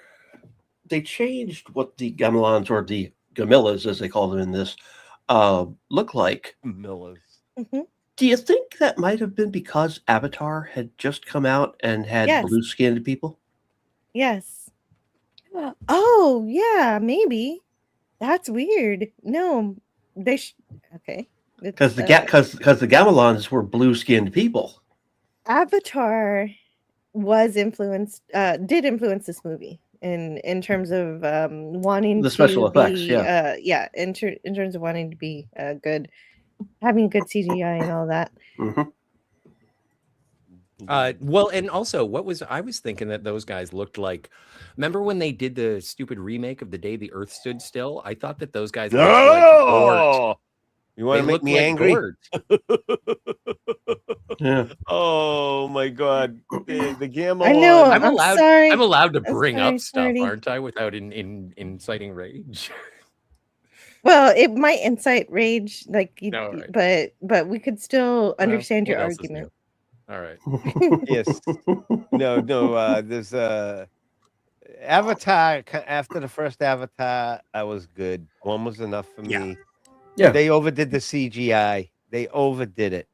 They changed what the gamelons or the gamillas, as they call them in this, look like. Millas. Mhm. Do you think that might have been because Avatar had just come out and had Yes. blue-skinned people? Yes. Oh yeah, maybe. That's weird. No, they okay. Because the gamelons were blue-skinned people. Avatar was influenced did influence this movie in terms of wanting The special to effects, be in terms of wanting to be good, having good CGI and all that. Mm-hmm. Well, and also, I was thinking that those guys looked like. Remember when they did the stupid remake of The Day the Earth Stood Still? I thought that those guys looked like Gort. You want to make me angry? Yeah. Oh my God, the gamelon. I know. I'm I'm allowed. sorry. I'm allowed to I'm bring sorry, up stuff, Marty. aren't I? Without inciting rage. Well, it might incite rage, like you, No, right. but we could still Well, understand your what else is argument. new? All right. Yes. No. There's Avatar. After the first Avatar, I was good. One was enough for me. Yeah. They overdid the CGI. They overdid it.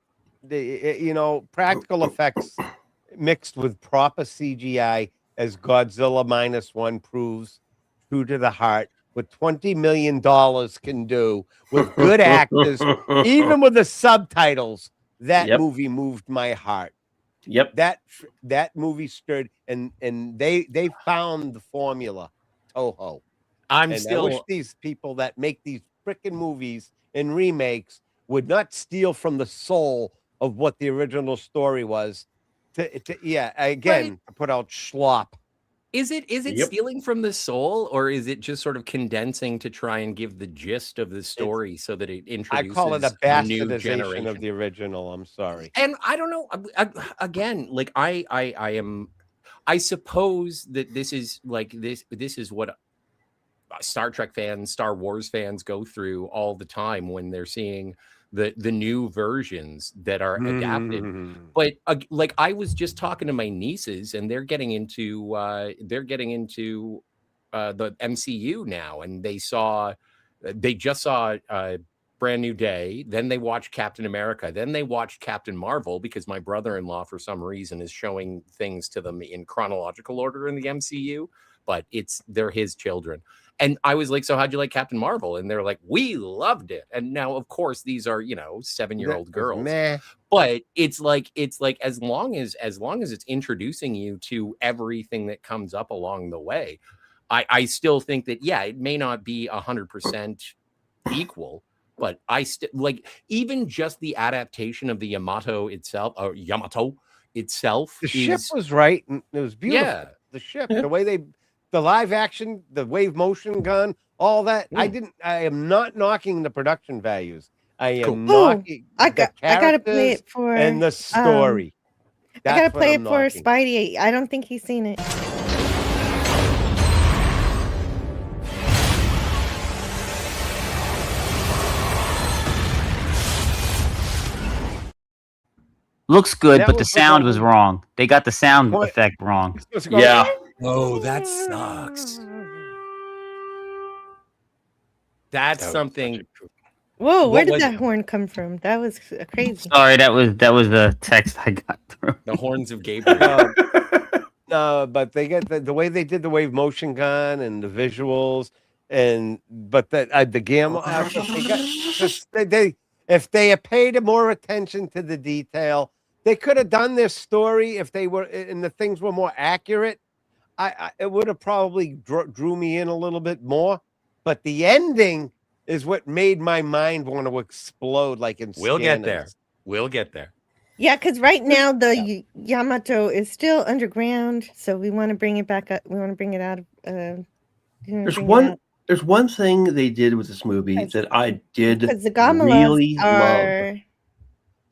Practical effects mixed with proper CGI, as Godzilla -1 proves, true to the heart, what $20 million can do with good actors, even with the subtitles. That movie moved my heart. Yep. That movie stirred, and they found the formula, Toho. I wish these people that make these frickin' movies and remakes would not steal from the soul of what the original story was. To put out schlop. Is it stealing from the soul, or is it just sort of condensing to try and give the gist of the story so that it introduces I call it a new bastardization generation of the original. I'm sorry. And I don't know. Again, like I suppose that this is like this is what Star Trek fans, Star Wars fans go through all the time when they're seeing the new versions that are adapted. But like I was just talking to my nieces, and they're getting into the MCU now, and they just saw Brand New Day, then they watched Captain America, then they watched Captain Marvel, because my brother-in-law for some reason is showing things to them in chronological order in the MCU, but they're his children. And I was like, so how'd you like Captain Marvel? And they're like, we loved it. And now, of course, these are 7-year-old girls. Meh. But it's like as long as it's introducing you to everything that comes up along the way, I still think that it may not be 100% equal, but I still like even just the adaptation of the Yamato itself. The ship was right, and it was beautiful. Yeah. the ship, the live action, the wave motion gun, all that. I am not knocking the production values. I am knocking I gotta play it for and the story. I gotta play it for Spidey. I don't think he's seen it. Looks good, but the sound was wrong. They got the sound effect wrong. Yeah. Oh, that sucks. That's something. Whoa, where did that horn come from? That was crazy. Sorry, that was a text I got through. The horns of Gabriel. No, but they get the way they did the wave motion gun and the visuals, but the gamma. If they had paid more attention to the detail, they could have done this story if they were and the things were more accurate. It would have probably drew me in a little bit more. But the ending is what made my mind want to explode like in We'll get there. We'll get there. Yeah, because right now the Yamato is still underground, so we want to bring it back up. We want to bring it out of. There's one thing they did with this movie that I did really love.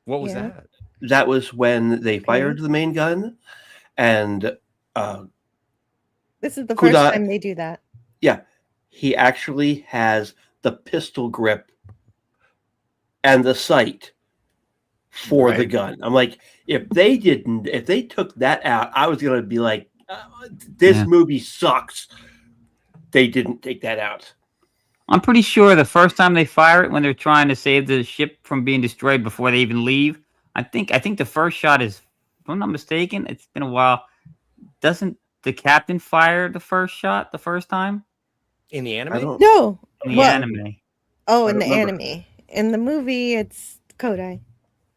What was that? That was when they fired the main gun, and this is the first time they do that. Yeah, he actually has the pistol grip and the sight for the gun. I'm like, if they took that out, I was gonna be like, this movie sucks. They didn't take that out. I'm pretty sure the first time they fire it, when they're trying to save the ship from being destroyed before they even leave, I think the first shot is, if I'm not mistaken, it's been a while. Doesn't the captain fire the first shot the first time? In the anime? No. In the anime. Oh, in the anime. In the movie, it's Kodai.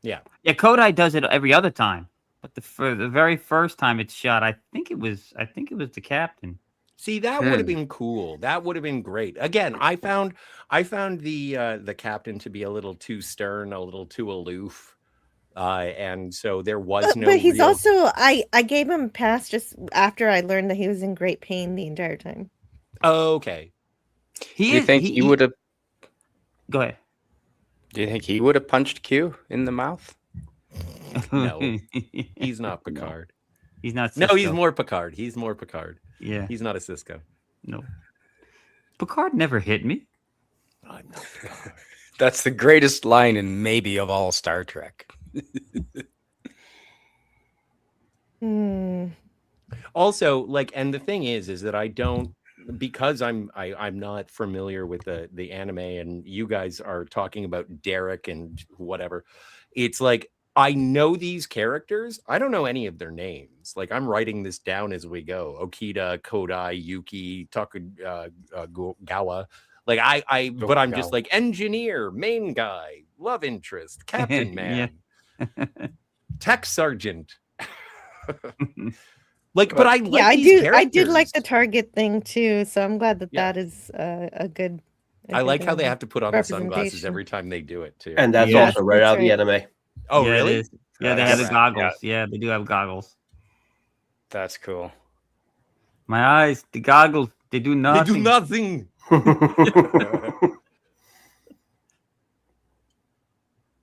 Yeah. Yeah, Kodai does it every other time. But for the very first time it's shot, I think it was the captain. See, that would have been cool. That would have been great. Again, I found the captain to be a little too stern, a little too aloof. And so there was no. But he's also I gave him a pass just after I learned that he was in great pain the entire time. Oh, okay. Do you think he would have? Go ahead. Do you think he would have punched Q in the mouth? No, he's not Picard. He's not. Cisco. No, he's more Picard. He's more Picard. Yeah, he's not a Cisco. No, Picard never hit me. I'm not Picard. That's the greatest line in maybe of all Star Trek. Also, like, and the thing is that I don't, because I'm not familiar with the anime, and you guys are talking about Derek and whatever. It's like, I know these characters. I don't know any of their names. Like, I'm writing this down as we go. Okita, Kodai, Yuki, Gawa. Like, but I'm just like engineer, main guy, love interest, captain man, tech sergeant. Like, but I like these characters. I did like the Target thing too, so I'm glad that is a good. I like how they have to put on the sunglasses every time they do it too, and that's also right out of the anime. Oh, really? Yeah, they have the goggles. Yeah, they do have goggles. That's cool. My eyes, the goggles, they do nothing. They do nothing.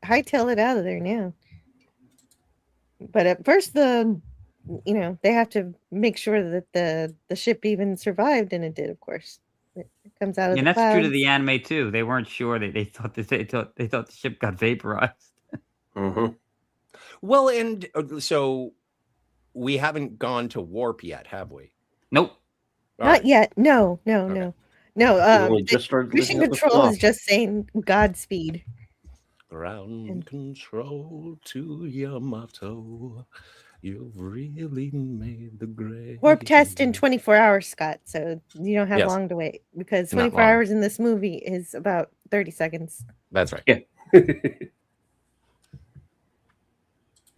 Hightail it out of there now. But at first, they have to make sure that the ship even survived, and it did, of course. It comes out of the that's clouds. true to the anime too. They weren't sure. They thought the ship got vaporized. Mm-hmm. Well, and so we haven't gone to warp yet, have we? Nope. Not yet. No. Mission control is just saying Godspeed. Ground control to Yamato. You've really made the grade. Warp test in 24 hours, Scott. So you don't have long to wait, because 24 hours in this movie is about 30 seconds. That's right. Yeah.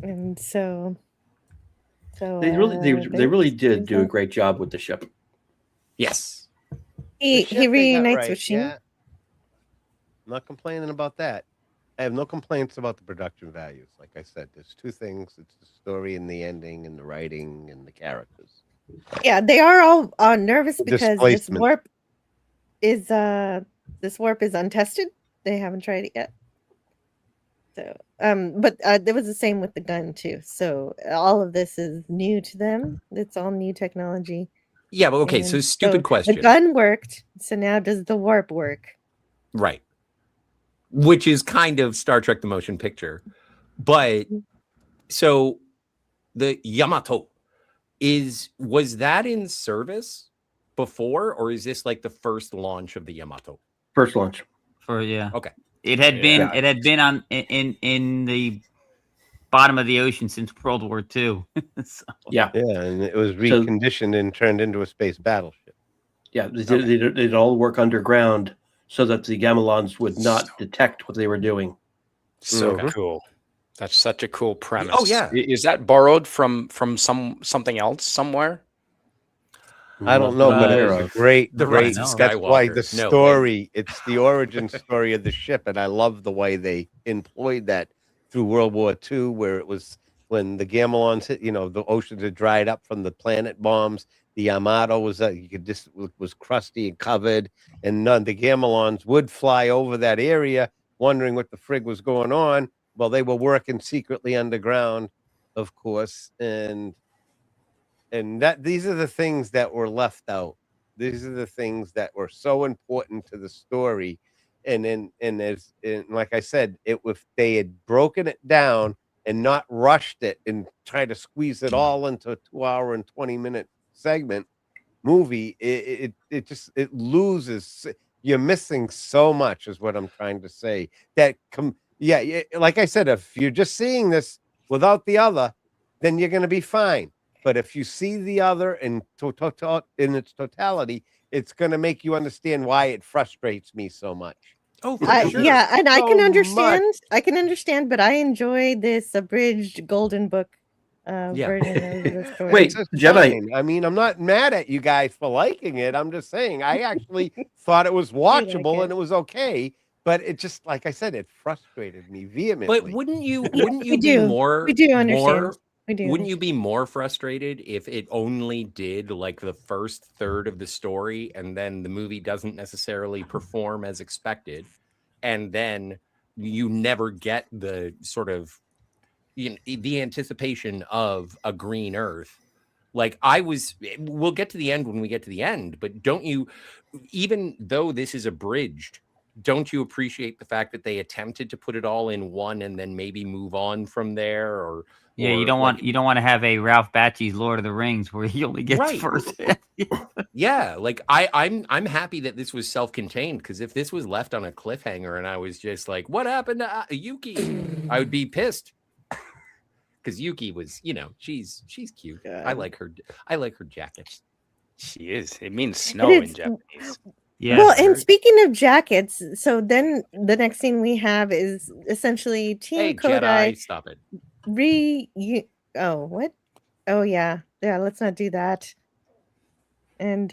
And so they really did do a great job with the ship. Yes. He reunites with Shin. Yeah. I'm not complaining about that. I have no complaints about the production values. Like I said, there's two things. It's the story and the ending and the writing and the characters. Yeah, they are all nervous because Displacement. this warp is untested. They haven't tried it yet. So, but it was the same with the gun too. So all of this is new to them. It's all new technology. Yeah, but okay, so And stupid question. The gun worked, so now does the warp work? Right. Which is kind of Star Trek the Motion Picture. But so the Yamato was that in service before, or is this like the first launch of the Yamato? First launch. Okay. It had been on in the bottom of the ocean since World War II. So. Yeah, and it was reconditioned and turned into a space battleship. Yeah, they'd all work underground so that the Gamelons would not detect what they were doing. So cool. That's such a cool premise. Oh yeah. Is that borrowed from something else somewhere? I don't know, but it was a great. That's why the story, it's the origin story of the ship. And I love the way they employed that through World War II, where it was when the Gamelons hit, the oceans had dried up from the planet bombs. The Yamato was was crusty and covered, and the Gamelons would fly over that area, wondering what the frig was going on. Well, they were working secretly underground, of course, and that these are the things that were left out. These are the things that were so important to the story, and like I said, if they had broken it down and not rushed it and tried to squeeze it all into a 2-hour and 20-minute segment movie, it loses. You're missing so much, is what I'm trying to say. Like I said, if you're just seeing this without the other, then you're going to be fine. But if you see the other in its totality, it's going to make you understand why it frustrates me so much. Oh, sure. Yeah, and I can understand. much. I can understand, but I enjoy this abridged Golden Book version of the story. Wait, Jedi. I mean, I'm not mad at you guys for liking it. I'm just saying I actually thought it was watchable and it was okay. But it just, like I said, it frustrated me vehemently. But wouldn't you be more? We do understand. Wouldn't you be more frustrated if it only did like the first third of the story and then the movie doesn't necessarily perform as expected, and then you never get the sort of the anticipation of a green Earth? Like we'll get to the end when we get to the end, but don't you, even though this is abridged, don't you appreciate the fact that they attempted to put it all in one and then maybe move on from there? You don't want to have a Ralph Bakši's Lord of the Rings where he only gets first. Yeah, like I'm happy that this was self-contained, because if this was left on a cliffhanger and I was just like, what happened to Yuki, I would be pissed. Because Yuki was, she's cute. I like her jacket. She is. It means snow in Japanese. Yeah. Well, and speaking of jackets, so then the next scene we have is essentially Team Kodai. Jedi, stop it. What? Oh yeah. Let's not do that. And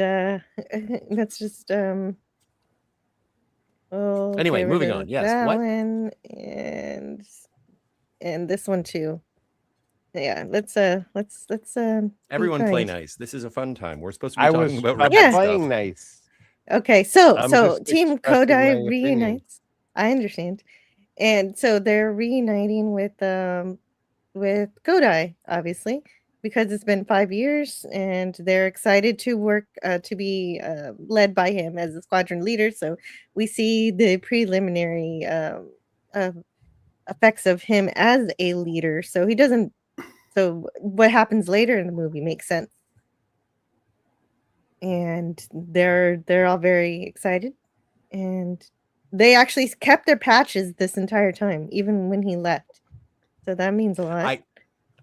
let's just anyway, moving on. Yes. What? And this one too. Yeah, let's everyone play nice. This is a fun time. We're supposed to be talking about playing nice. Okay, so Team Kodai reunites. I understand. And so they're reuniting with Kodai, obviously, because it's been 5 years, and they're excited to work to be led by him as the squadron leader. So we see the preliminary effects of him as a leader. So he doesn't. So what happens later in the movie makes sense. And they're all very excited, and they actually kept their patches this entire time, even when he left. So that means a lot.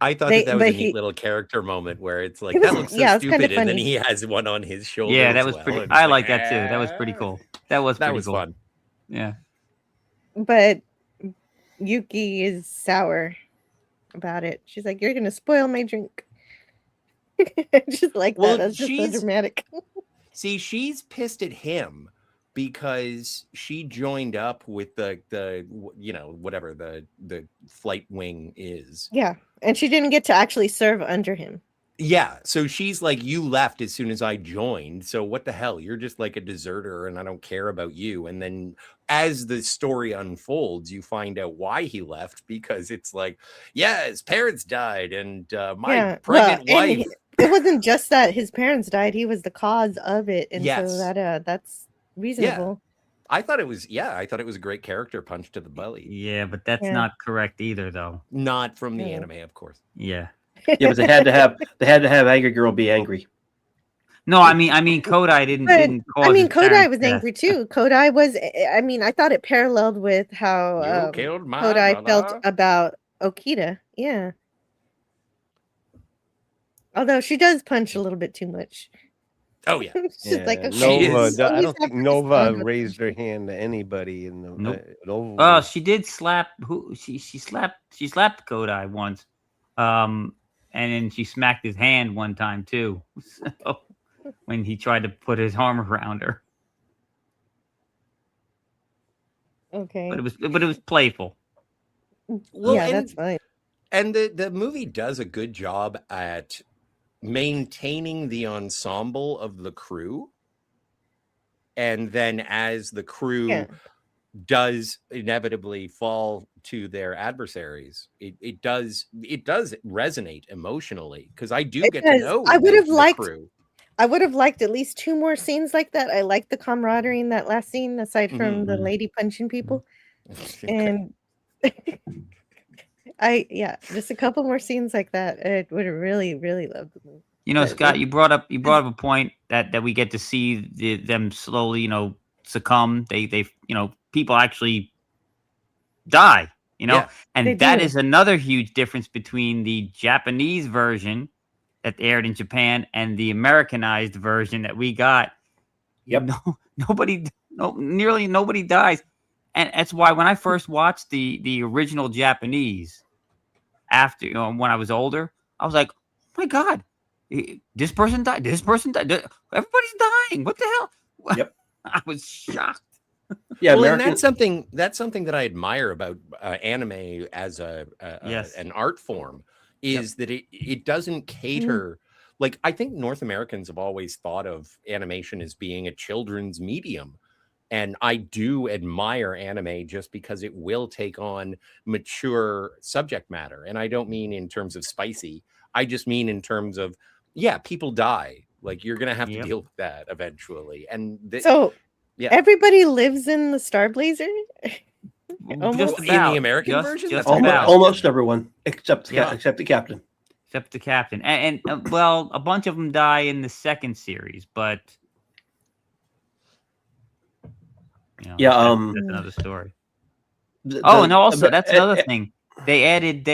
I thought that was a neat little character moment where it's like, that looks so stupid, and then he has one on his shoulder. Yeah, that was pretty. I like that too. That was pretty cool. That was cool. Fun. Yeah. But Yuki is sour about it. She's like, "You're gonna spoil my drink." Just like that. That's just so dramatic. See, she's pissed at him because she joined up with the whatever the flight wing is. Yeah, and she didn't get to actually serve under him. Yeah, so she's like, you left as soon as I joined. So what the hell? You're just like a deserter and I don't care about you. And then as the story unfolds, you find out why he left because it's like, yeah, his parents died and my pregnant wife. It wasn't just that his parents died, he was the cause of it. And Yes. so that's reasonable. I thought it was a great character punch to the belly. Yeah, but that's not correct either, though. Not from the anime, of course. Yeah. Yeah, but they had to have Angry Girl be angry. No, I mean Kodai didn't cause Kodai was angry too. Kodai was, I mean, I thought it paralleled with how Kodai felt about Okita. Yeah. Although she does punch a little bit too much. Oh yeah. Like, Nova. I don't think Nova raised her hand to anybody in the. Nope. Oh, she did slap who? She slapped Kodai once, and then she smacked his hand one time too. So, when he tried to put his arm around her. Okay. But it was playful. Well, yeah, that's fine. And the movie does a good job at maintaining the ensemble of the crew. And then as the crew does inevitably fall to their adversaries, it does resonate emotionally because I do get to know the crew. I would have liked at least 2 more scenes like that. I liked the camaraderie in that last scene, aside from the lady punching people. And just a couple more scenes like that. I would have really, really loved the movie. You know, Scott, you brought up a point that we get to see them slowly, succumb. They people actually die, and that is another huge difference between the Japanese version that aired in Japan and the Americanized version that we got. Yep. Nearly nobody dies. And that's why when I first watched the original Japanese after, when I was older, I was like, oh my God, this person died. This person died. Everybody's dying. What the hell? Yep. I was shocked. Yeah, well, and that's something that I admire about anime as an art form is that it doesn't cater. Like, I think North Americans have always thought of animation as being a children's medium. And I do admire anime just because it will take on mature subject matter. And I don't mean in terms of spicy. I just mean in terms of, people die. Like, you're going to have to deal with that eventually. And everybody lives in the Star Blazer? Just in the American version? Almost everyone, except the captain. Except the captain. And well, a bunch of them die in the second series, but... that's another story. And also that's another thing. They added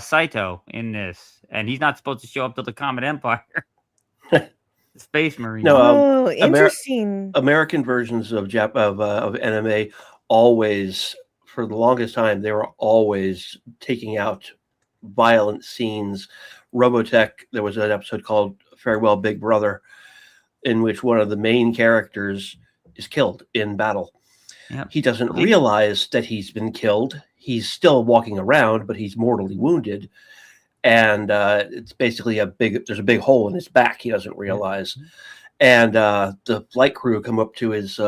Saito in this, and he's not supposed to show up till the Comet Empire. Space Marine. No, interesting. American versions of anime always, for the longest time, they were always taking out violent scenes. Robotech, there was an episode called Farewell Big Brother, in which one of the main characters is killed in battle. Yep. He doesn't realize that he's been killed. He's still walking around, but he's mortally wounded. And it's basically there's a big hole in his back. He doesn't realize. And the flight crew come up to his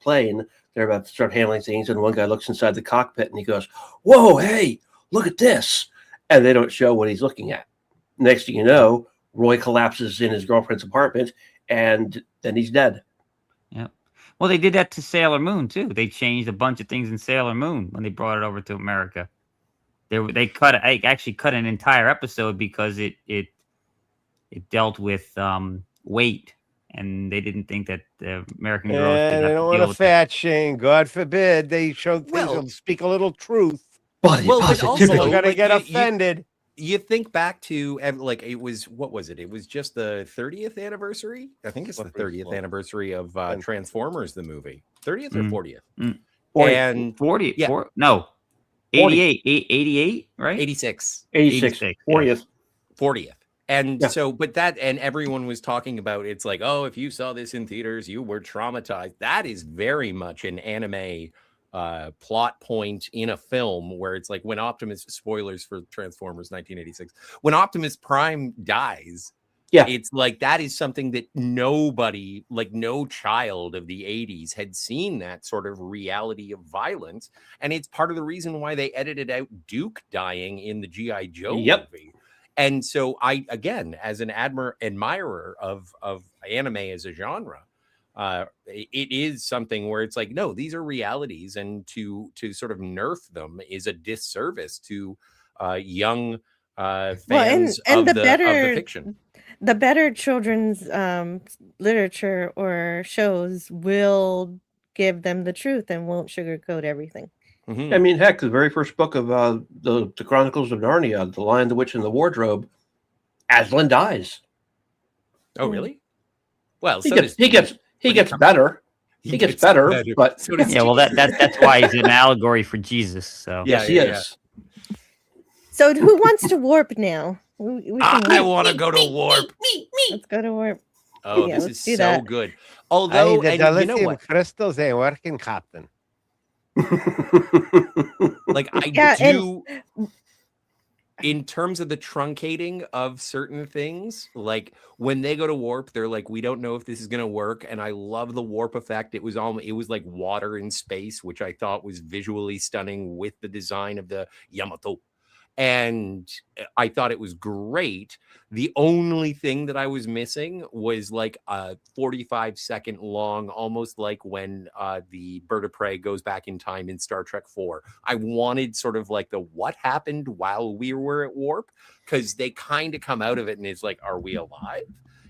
plane. They're about to start handling things. And one guy looks inside the cockpit and he goes, "Whoa, hey, look at this." And they don't show what he's looking at. Next thing you know, Roy collapses in his girlfriend's apartment and then he's dead. Yep. Well, they did that to Sailor Moon too. They changed a bunch of things in Sailor Moon when they brought it over to America. They cut an entire episode because it dealt with weight, and they didn't think that the American girls. And they don't want to fat shame. God forbid they show things that speak a little truth. But also got to get offended. You think back to it was what was it? It was just the 30th anniversary. I think it's the 30th anniversary of Transformers the movie. 30th or 40th? 40. And 40. Yeah. No. 88, right? 86. 40th. 40th. And and everyone was talking about, it's like, oh, if you saw this in theaters, you were traumatized. That is very much an anime plot point in a film where it's like when Optimus, spoilers for Transformers 1986, when Optimus Prime dies, it's like that is something that nobody, like no child of the 80s had seen, that sort of reality of violence. And it's part of the reason why they edited out Duke dying in the G.I. Joe movie. And so I, again, as an admirer of anime as a genre, it is something where it's like, no, these are realities, and to sort of nerf them is a disservice to young fans of the fiction. The better children's literature or shows will give them the truth and won't sugarcoat everything. I mean, heck, the very first book of the Chronicles of Narnia, The Lion, the Witch, and the Wardrobe, Aslan dies. Oh, really? Well, he gets better. He gets better, but so yeah, well, that's why he's an allegory for Jesus. So yes, he is. So who wants to warp now? I want to go to warp. Let's go to warp. Oh, yeah, this is so good. Although, and you know what? Crystals ain't working, Captain. Like I do. In terms of the truncating of certain things, like when they go to warp, they're like, we don't know if this is going to work. And I love the warp effect. It was like water in space, which I thought was visually stunning with the design of the Yamato. And I thought it was great. The only thing that I was missing was like a 45-second long, almost like when the bird of prey goes back in time in Star Trek 4. I wanted sort of like the what happened while we were at warp, because they kind of come out of it and it's like, are we alive?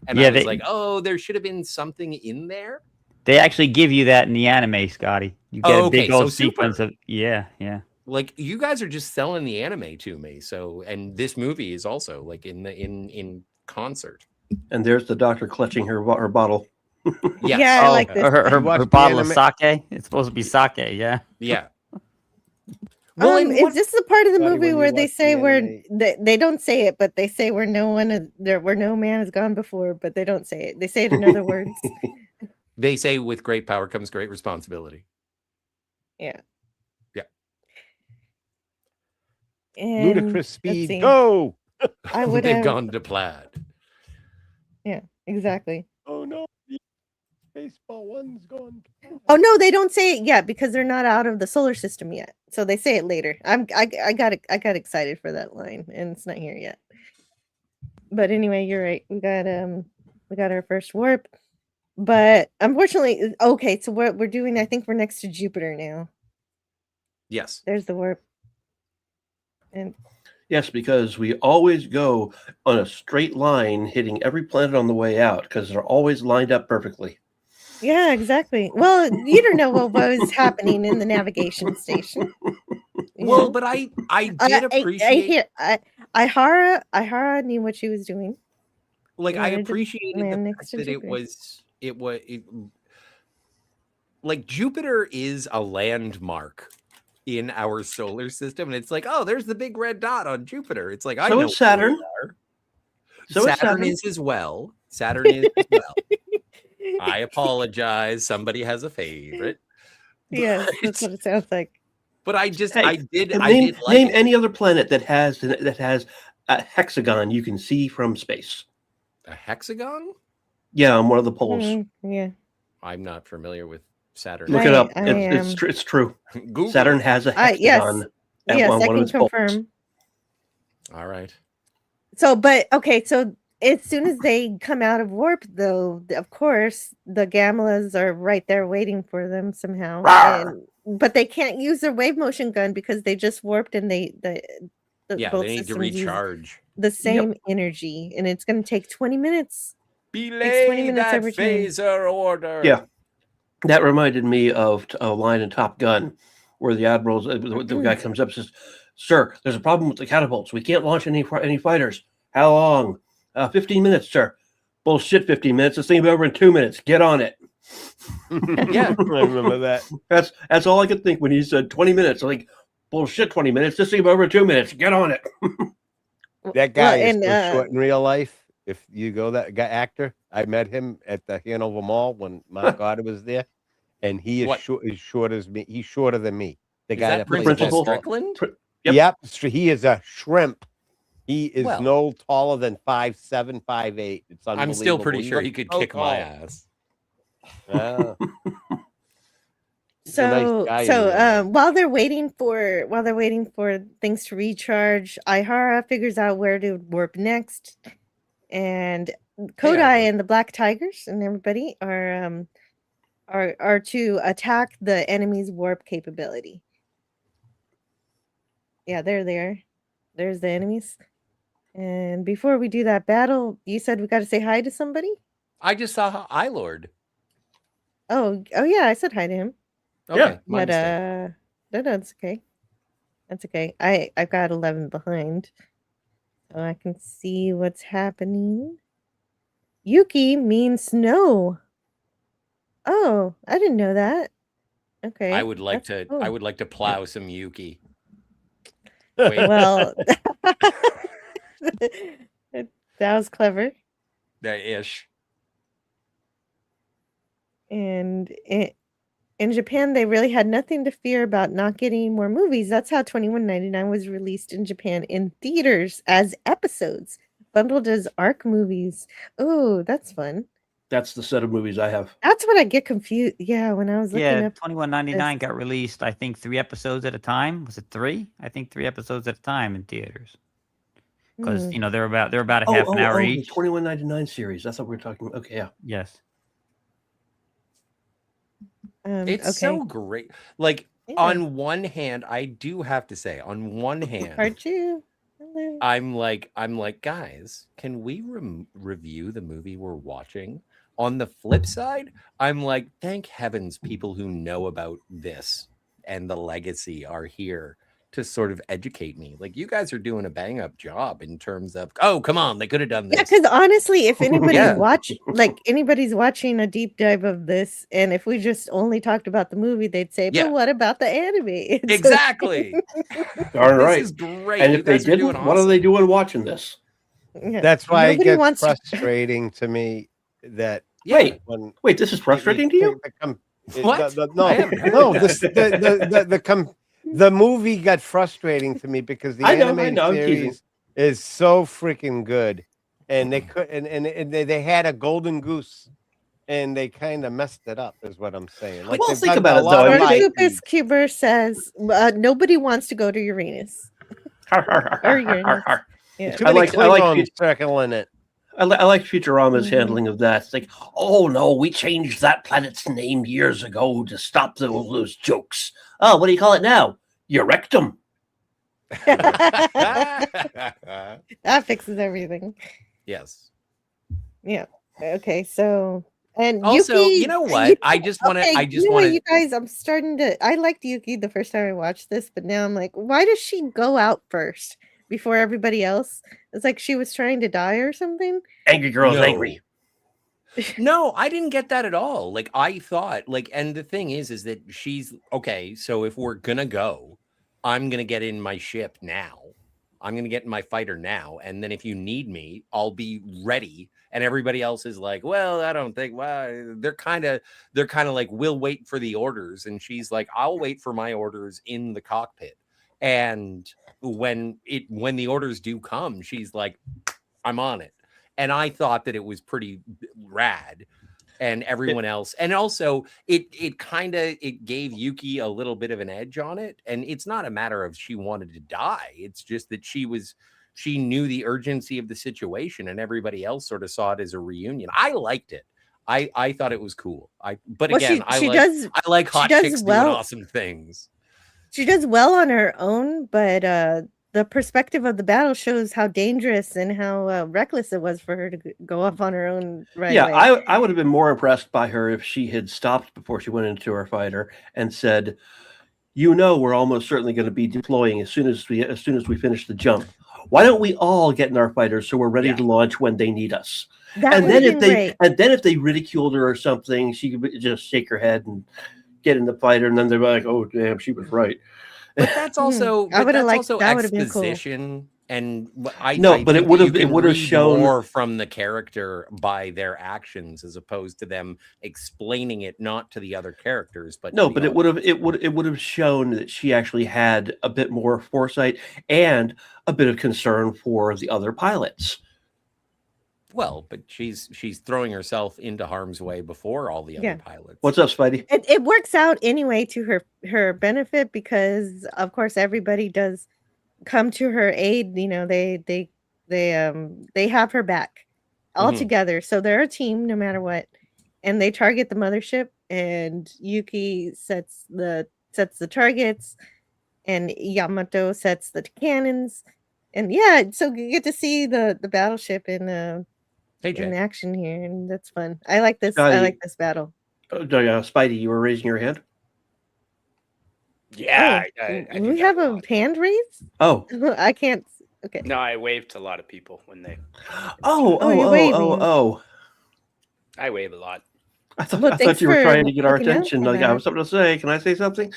And I was like, oh, there should have been something in there. They actually give you that in the anime, Scotty. You get a big old sequence of yeah. Like you guys are just selling the anime to me. So, and this movie is also like in concert. And there's the doctor clutching her bottle. Yes. Yeah, I like this. Her bottle of sake. It's supposed to be sake. Yeah. Yeah. Well, is this the part of the movie where they say they don't say it, but they say where no man has gone before, but they don't say it. They say it in other words. They say with great power comes great responsibility. Yeah. And ludicrous speed, go! I would They've have gone to plaid. Yeah, exactly. Oh no, baseball one's gone. Oh no, they don't say it yet because they're not out of the solar system yet. So they say it later. I got excited for that line, and it's not here yet. But anyway, you're right. We got our first warp, but unfortunately, okay. So what we're doing, I think we're next to Jupiter now. Yes, there's the warp. And yes, because we always go on a straight line, hitting every planet on the way out, because they're always lined up perfectly. Yeah, exactly. Well, you don't know what was happening in the navigation station. Well, but I did appreciate. Ihara knew what she was doing. Like I appreciated the fact that it was like Jupiter is a landmark in our solar system, and it's like, oh, there's the big red dot on Jupiter. It's like I know Saturn. So Saturn is as well. Saturn is as well. I apologize. Somebody has a favorite. Yeah, that's what it sounds like. But I did name any other planet that has a hexagon you can see from space. A hexagon? Yeah, on one of the poles. Yeah. I'm not familiar with Saturn. Look it up. It's true. Google. Saturn has a hexagon. Yes, I can confirm. Poles. All right. So, but okay, so as soon as they come out of warp, though, of course, the Gamlas are right there waiting for them somehow. But they can't use their wave motion gun because they just warped, and they need to recharge the same energy, and it's going to take 20 minutes. Belay 20 minutes that phaser order. Yeah, that reminded me of a line in Top Gun where the admiral, the guy comes up and says, "Sir, there's a problem with the catapults. We can't launch any fighters. How long? 15 minutes, sir." Bullshit, 15 minutes. This thing will be over in 2 minutes. Get on it. Yeah, I remember that. That's all I could think when he said 20 minutes. I'm like, bullshit, 20 minutes. This thing will be over in 2 minutes. Get on it. That guy is so short in real life. If you go, that guy actor, I met him at the Hanover Mall when Mark Otter was there, and he is short as me. He's shorter than me. The Is guy that that plays Principal football. Strickland? Yep. He is a shrimp. He is no taller than 5'7", 5'8". It's unbelievable. I'm still pretty sure he could kick my tall. ass. Yeah. While they're waiting for things to recharge, Ihara figures out where to warp next, and Kodai and the Black Tigers and everybody are to attack the enemy's warp capability. Yeah, they're there. There's the enemies. And before we do that battle, you said we got to say hi to somebody? I just saw iLord. Oh yeah, I said hi to him. Okay, but no, that's okay. That's okay. I've got 11 behind, so I can see what's happening. Yuki means snow. Oh, I didn't know that. Okay. I would like to. Cool. I would like to plow some Yuki. Wait. Well, that was clever. Ish. And in Japan, they really had nothing to fear about not getting more movies. That's how 21.99 was released in Japan in theaters as episodes, bundled as ARC movies. Oh, that's fun. That's the set of movies I have. That's what I get confused. Yeah, when I was looking up 21.99 got released, I think 3 episodes at a time. Was it 3? I think 3 episodes at a time in theaters. Because they're about a half an hour each. The 21.99 series. That's what we're talking about. Okay, yeah. Yes. It's so great. Like on one hand, I do have to say, on one hand, Part 2. I'm like, guys, can we review the movie we're watching? On the flip side, I'm like, thank heavens people who know about this and the legacy are here to sort of educate me. Like, you guys are doing a bang up job in terms of, oh, come on, they could have done this. Yeah, because honestly, if anybody's watching a deep dive of this, and if we just only talked about the movie, they'd say, but what about the anime? Exactly. All right. This is great. And you if they guys are doing didn't, what are they doing watching this? Yeah. That's why it gets frustrating to me that wait, this is frustrating to you? What? The movie got frustrating to me because the animated series is so freaking good, and they could and they had a golden goose, and they kind of messed it up. Is what I'm saying. Like, well, think about it though. Lucas Cuber says nobody wants to go to Uranus. Or Uranus. Yeah. I like circling it. I like Futurama's handling of that. It's like, oh no, we changed that planet's name years ago to stop those jokes. Oh, what do you call it now? Your rectum. That fixes everything. Yes. Yeah. Okay. So, and also, Yuki, you know what? I just want to. You guys, I'm starting to. I liked Yuki the first time I watched this, but now I'm like, why does she go out first before everybody else? It's like she was trying to die or something. Angry girl's angry. No, I didn't get that at all. Like, I thought, and the thing is that she's okay. So if we're gonna go, I'm gonna get in my ship now. I'm gonna get in my fighter now, and then if you need me, I'll be ready. And everybody else is like, well, I don't think. Well, they're kind of like, we'll wait for the orders, and she's like, I'll wait for my orders in the cockpit. And when the orders do come, she's like, I'm on it. And I thought that it was pretty rad, and everyone else. And also it gave Yuki a little bit of an edge on it. And it's not a matter of she wanted to die. It's just that she knew the urgency of the situation, and everybody else sort of saw it as a reunion. I liked it. I thought it was cool. I like hot chicks doing awesome things. She does well on her own, but the perspective of the battle shows how dangerous and how reckless it was for her to go off on her own right away. I would have been more impressed by her if she had stopped before she went into her fighter and said, we're almost certainly going to be deploying as soon as we finish the jump. Why don't we all get in our fighters so we're ready to launch when they need us? And then if they ridiculed her or something, she could just shake her head and get in the fighter, and then they're like, oh damn, she was right. But that's also exposition And No, but think it that you would have read shown more from the character by their actions as opposed to them explaining it not to the other characters, but no, to but the audience. it would have shown that she actually had a bit more foresight and a bit of concern for the other pilots. Well, but she's throwing herself into harm's way before all the other pilots. What's up, Spidey? It works out anyway to her benefit because of course everybody does come to her aid. You know, they have her back all together. So they're a team no matter what. And they target the mothership, and Yuki sets the targets, and Yamato sets the cannons. And yeah, so you get to see the battleship in action here, and that's fun. I like this. I like this battle. Spidey, you were raising your hand. Yeah, Oh, we have a hand raise. Oh, I can't. Okay. No, I waved to a lot of people when they. Oh. I wave a lot. I thought you were trying to get our attention. Like, I have something to say. Can I say something?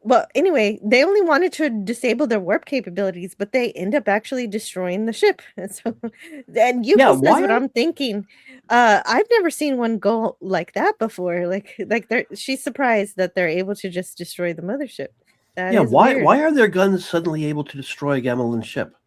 Well, anyway, they only wanted to disable their warp capabilities, but they end up actually destroying the ship. So, and Yuki says what I'm thinking. I've never seen one go like that before. Like she's surprised that they're able to just destroy the mothership. Why are their guns suddenly able to destroy a Gamelan ship?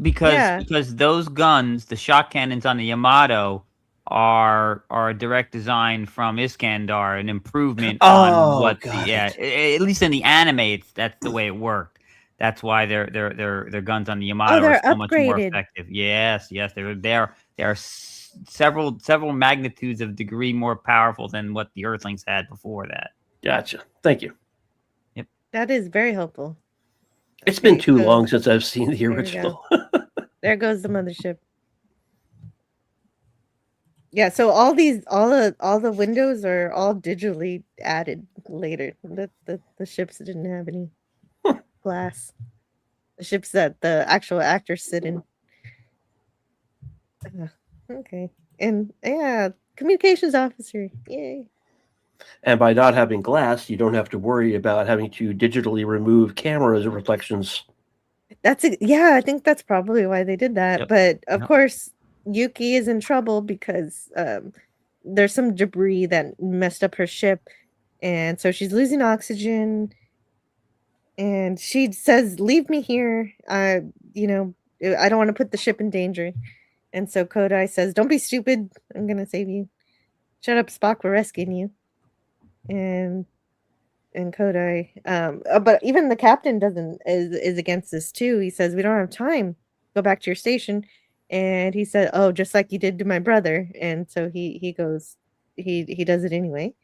Because those guns, the shock cannons on the Yamato, are a direct design from Iskandar, an improvement on what at least in the anime, that's the way it worked. That's why their guns on the Yamato are so much more effective. Yes, they're several magnitudes of degree more powerful than what the Earthlings had before that. Gotcha. Thank you. Yep. That is very helpful. It's been too long since I've seen the original. There goes the mothership. Yeah, so all the windows are all digitally added later. The ships didn't have any glass. The ships that the actual actors sit in. Okay. And yeah, communications officer. Yay. And by not having glass, you don't have to worry about having to digitally remove cameras reflections. I think that's probably why they did that. Yep. But of course, Yuki is in trouble because there's some debris that messed up her ship, and so she's losing oxygen. And she says, "Leave me here. I don't want to put the ship in danger." And so Kodai says, "Don't be stupid. I'm gonna save you. Shut up, Spock. We're rescuing you." And Kodai, but even the captain is against this too. He says, "We don't have time. Go back to your station." And he said, "Oh, just like you did to my brother." And so he goes, he does it anyway.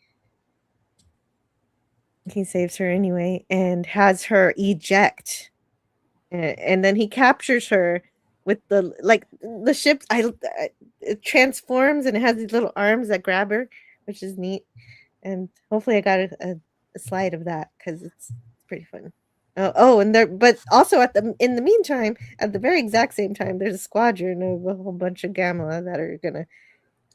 He saves her anyway and has her eject. And then he captures her with the ship. It transforms and it has these little arms that grab her, which is neat. And hopefully I got a slide of that because it's pretty fun. But also in the meantime, at the very exact same time, there's a squadron of a whole bunch of Gamma that are gonna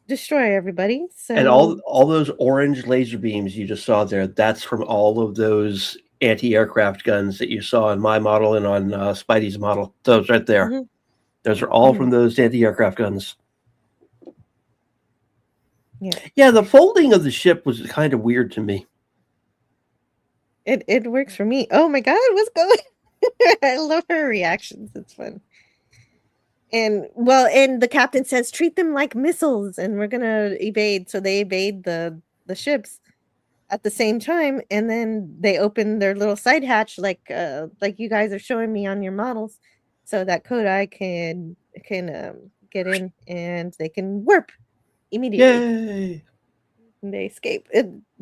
destroy everybody. So and all those orange laser beams you just saw there, that's from all of those anti-aircraft guns that you saw in my model and on Spidey's model. Those right there. Mm-hmm. Those are all from those anti-aircraft guns. Yeah, the folding of the ship was kind of weird to me. It works for me. Oh my god, what's going? I love her reactions. It's fun. And the captain says, "Treat them like missiles," and we're gonna evade. So they evade the ships at the same time, and then they open their little side hatch, like you guys are showing me on your models, so that Kodai can get in and they can warp immediately. Yay! And they escape.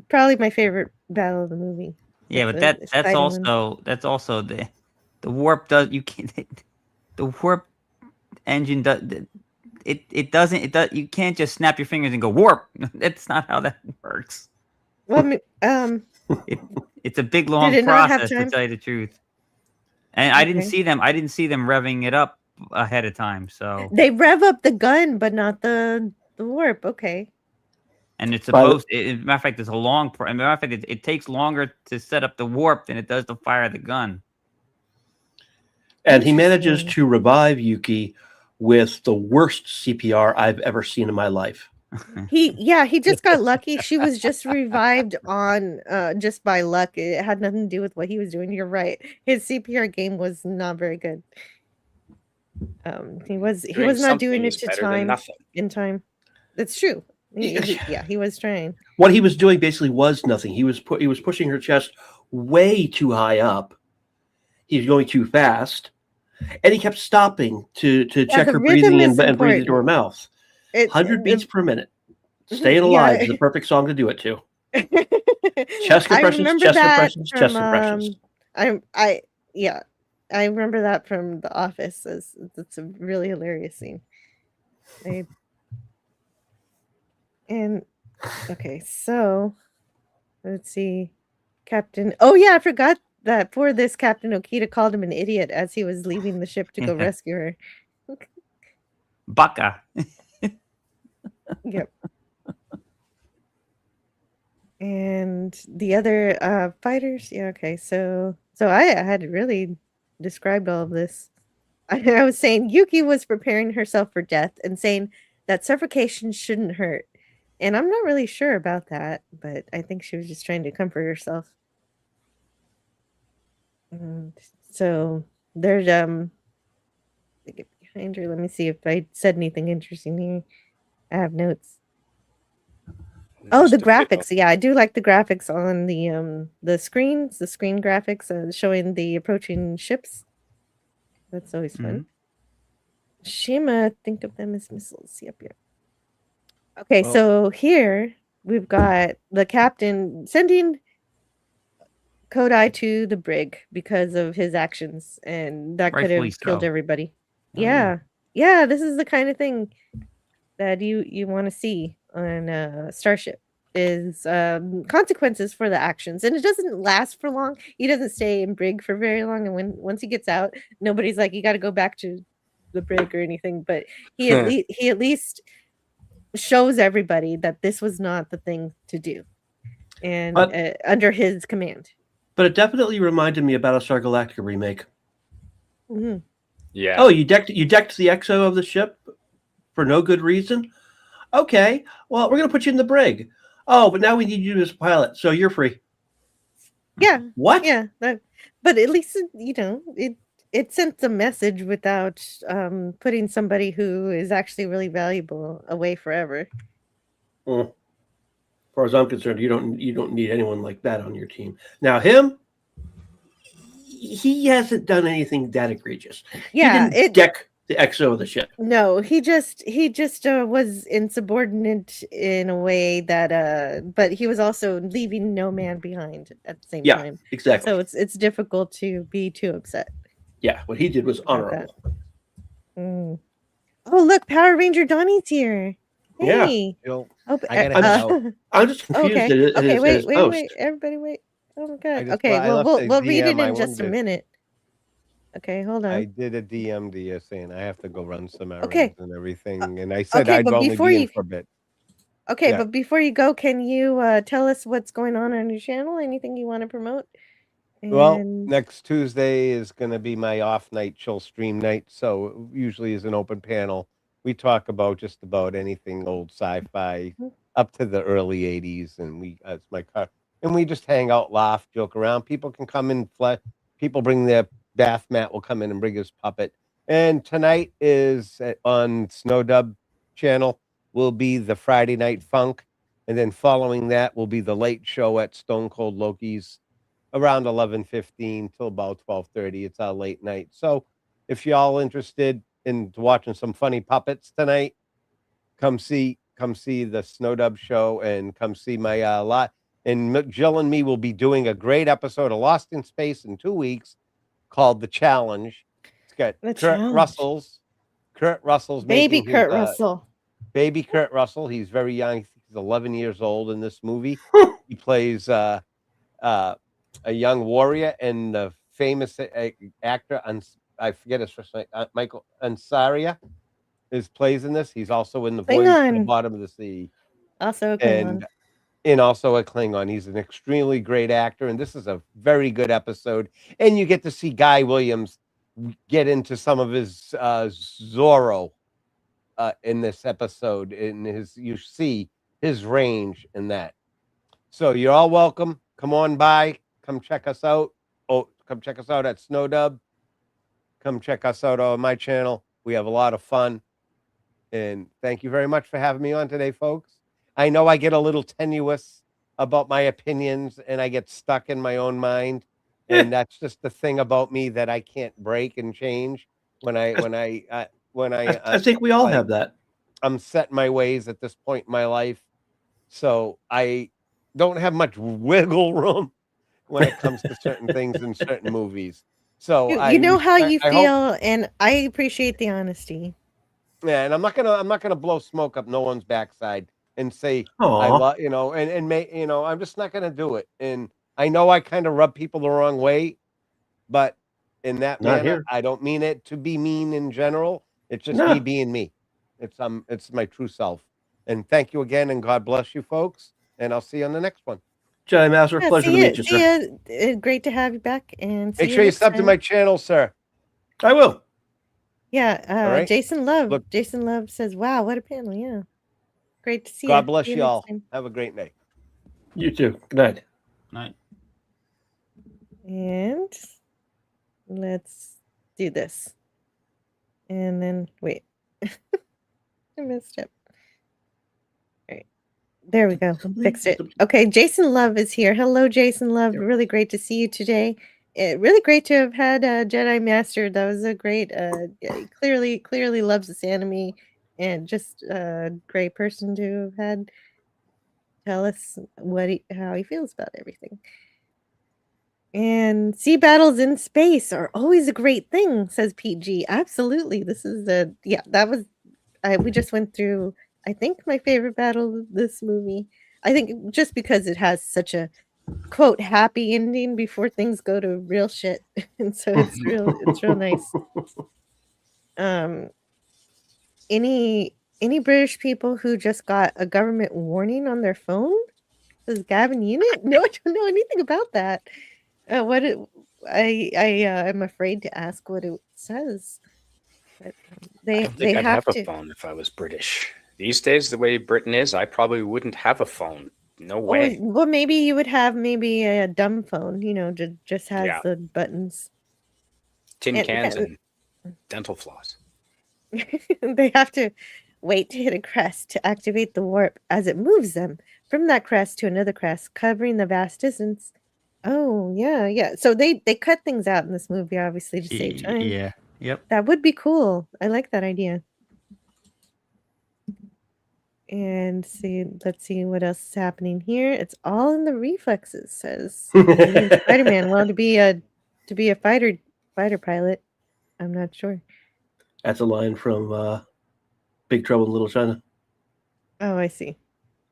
Probably my favorite battle of the movie. Yeah, but that's also the warp does you can't the warp engine does it doesn't you can't just snap your fingers and go warp. That's not how that works. Well, it's a big long process to tell you the truth. And I didn't see them revving it up ahead of time. So they rev up the gun, but not the warp. Okay. And it's supposed. As a matter of fact, there's a long. As a matter of fact, it takes longer to set up the warp than it does to fire the gun. And he manages Interesting. to revive Yuki with the worst CPR I've ever seen in my life. He just got lucky. She was just revived on just by luck. It had nothing to do with what he was doing. You're right. His CPR game was not very good. He was not something doing it is to better than time nothing. in time. That's true. He was trying. What he was doing basically was nothing. He was pushing her chest way too high up. He was going too fast, and he kept stopping to check the her rhythm breathing is and breathe into her important. mouth. 100 beats per minute. Staying alive is the perfect song to do it to. Chest I compressions, remember chest that compressions, chest compressions. I remember that from The Office. It's a really hilarious scene. Okay, so let's see. Captain. Oh yeah, I forgot that for this Captain Okita called him an idiot as he was leaving the ship to go rescue her. Baka. Yep. And the other fighters, yeah, okay. So I had really described all of this. I was saying Yuki was preparing herself for death and saying that suffocation shouldn't hurt. And I'm not really sure about that, but I think she was just trying to comfort herself. And so there's get behind her. Let me see if I said anything interesting here. I have notes. Oh, the graphics. Yeah, I do like the graphics on the screens, the screen graphics showing the approaching ships. That's always fun. Shima, think of them as missiles. Yep. Okay, so here we've got the captain sending Kodai to the brig because of his actions, and that could have killed everybody. Yeah. This is the kind of thing that you want to see on a starship is consequences for the actions, and it doesn't last for long. He doesn't stay in brig for very long, and once he gets out, nobody's like, you got to go back to the brig or anything. But he at least shows everybody that this was not the thing to do, and under his command. But it definitely reminded me about a Battlestar Galactica remake. Mm-hmm. Yeah. Oh, you decked the exo of the ship for no good reason? Okay, well, we're going to put you in the brig. Oh, but now we need you as a pilot, so you're free. Yeah. What? Yeah. But at least, it sent the message without putting somebody who is actually really valuable away forever. As far as I'm concerned, you don't need anyone like that on your team. Now him, he hasn't done anything that egregious. Yeah, he didn't deck the XO of the ship. No, he just was insubordinate in a way that but he was also leaving no man behind at the same time. Yeah, exactly. So it's difficult to be too upset. Yeah, what he did was honorable. Oh, look, Power Ranger Donnie's here. Hey. Yeah. I'm just confused. Okay, wait. Everybody wait. Oh my god. Okay, we'll read it in just a minute. Okay, hold on. I did a DM to you saying I have to go run some errands and everything, and I said okay, I'd but only before be you- in for a bit. Okay, Yeah. but before you go, can you tell us what's going on your channel? Anything you want to promote? Well, And- next Tuesday is going to be my off night, chill stream night. So it usually is an open panel. We talk about just about anything old sci-fi up to the early 80s, and it's my car, and we just hang out, laugh, joke around. People can come in, people bring their bath mat, will come in and bring his puppet. And tonight is on Snowdub channel will be the Friday Night Funk, and then following that will be the late show at Stone Cold Loki's around 11:15 till about 12:30. It's our late night. So if y'all interested in watching some funny puppets tonight, come see the Snowdub show and come see my lot. And Jill and me will be doing a great episode of Lost in Space in 2 weeks called The Challenge. It's got Kurt Russell's baby making Kurt his, Russell. Baby Kurt Russell. He's very young. He's 11 years old in this movie. He plays a young warrior, and the famous actor, I forget his first name, Michael Ansaria, plays in this. He's also in The Voyage to the Bottom of the Sea. Also a Klingon. And also a Klingon. He's an extremely great actor, and this is a very good episode. And you get to see Guy Williams get into some of his Zorro in this episode. You see his range in that. So you're all welcome. Come on by. Come check us out. Oh, come check us out at Snowdub. Come check us out on my channel. We have a lot of fun. And thank you very much for having me on today, folks. I know I get a little tenuous about my opinions and I get stuck in my own mind. And that's just the thing about me that I can't break and change I think we all have that. I'm set in my ways at this point in my life. So I don't have much wiggle room when it comes to certain things in certain movies. So you know how you feel, and I appreciate the honesty. Yeah, and I'm not gonna blow smoke up no one's backside and say I love I'm just not gonna do it. And I know I kind of rub people the wrong way, but in that manner, I don't mean it to be mean in general. It's just me being me. It's my true self. And thank you again, and God bless you, folks. And I'll see you on the next one. Jedi Master, pleasure to meet you, sir. Great to have you back. And make sure you sub to my channel, sir. I will. Yeah, right. Jason Love. Jason Love says, "Wow, what a panel!" Yeah, great to see you. God bless you all. Have a great night. You too. Good night. Night. And let's do this. And then wait, I messed up. All right, there we go. Fixed it. Okay, Jason Love is here. Hello, Jason Love. Really great to see you today. Really great to have had Jedi Master. That was a great. Clearly loves this anime, and just a great person to have had tell us how he feels about everything. And sea battles in space are always a great thing, says PG. Absolutely, this is that was. We just went through. I think my favorite battle of this movie. I think just because it has such a quote happy ending before things go to real shit, and so it's real nice. Any British people who just got a government warning on their phone? Says Gavin Unit? No, I don't know anything about that. I'm afraid to ask what it says. But I don't think I'd have a phone if I was British. These days, the way Britain is, I probably wouldn't have a phone. No way. Well, maybe you would have a dumb phone, just has the buttons. Tin cans and dental floss. They have to wait to hit a crest to activate the warp as it moves them from that crest to another crest, covering the vast distance. Oh, yeah. So they cut things out in this movie, obviously, to save time. Yeah. Yep. That would be cool. I like that idea. And let's see what else is happening here. It's all in the reflexes, says Spider-Man. Well, to be a fighter pilot, I'm not sure. That's a line from Big Trouble in Little China. Oh, I see.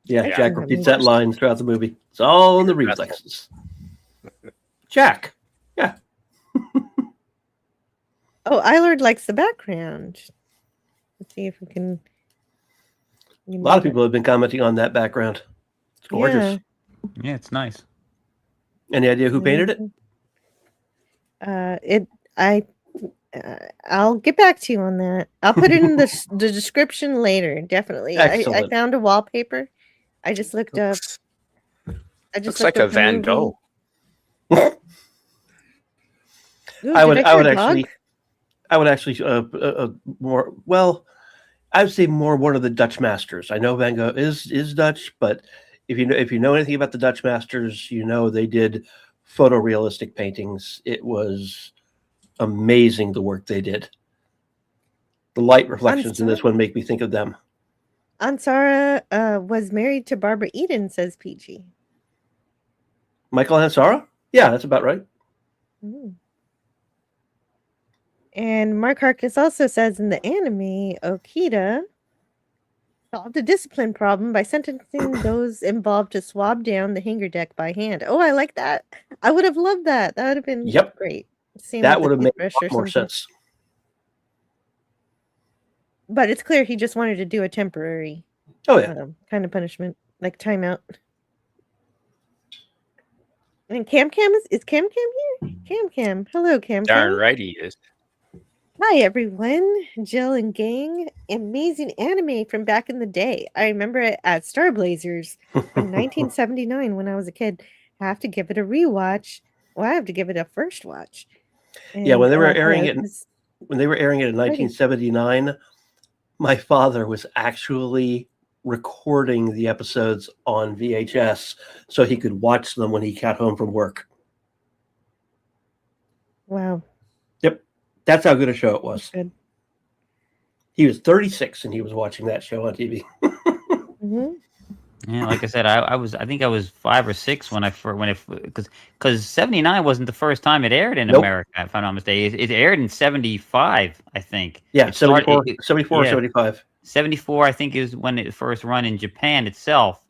Yeah, Jack repeats that line throughout the movie. It's all in the reflexes. Jack. Yeah. Oh, Eilard likes the background. Let's see if we can. A lot of people have been commenting on that background. It's gorgeous. Yeah, it's nice. Any idea who painted it? I'll get back to you on that. I'll put it in the description later. Definitely. I found a wallpaper. I just looked up. Looks like a Van Gogh. Ooh, I would actually more. Well, I would say more one of the Dutch masters. I know Van Gogh is Dutch, but if you know anything about the Dutch masters, they did photorealistic paintings. It was amazing the work they did. The light reflections in this one make me think of them. Ansara was married to Barbara Eden, says PG. Michael Ansara? Yeah, that's about right. Mm. And Mark Harkness also says in the anime, Okita solved a discipline problem by sentencing those involved to swab down the hangar deck by hand. Oh, I like that. I would have loved that. That would have been great. That would have made a lot more sense. But it's clear he just wanted to do a temporary kind of punishment, like timeout. And Cam is Cam here? Cam. Hello, Cam. Darn right he is. Hi everyone, Jill and gang. Amazing anime from back in the day. I remember it at Star Blazers from 1979 when I was a kid. I have to give it a rewatch. Well, I have to give it a first watch. Yeah, when And they were yeah, airing it it, was when they were airing it in pretty. 1979, my father was actually recording the episodes on VHS so he could watch them when he got home from work. Wow. Yep, that's how good a show it was. Good. He was 36 and he was watching that show on TV. Mhm. Yeah, like I said, I think I was 5 or 6 when because 79 wasn't the first time it aired in Nope. America, if I'm not mistaken. It aired in 75, I think. Yeah, It started- 74 or yeah, 75. 74, I think, is when it first run in Japan itself.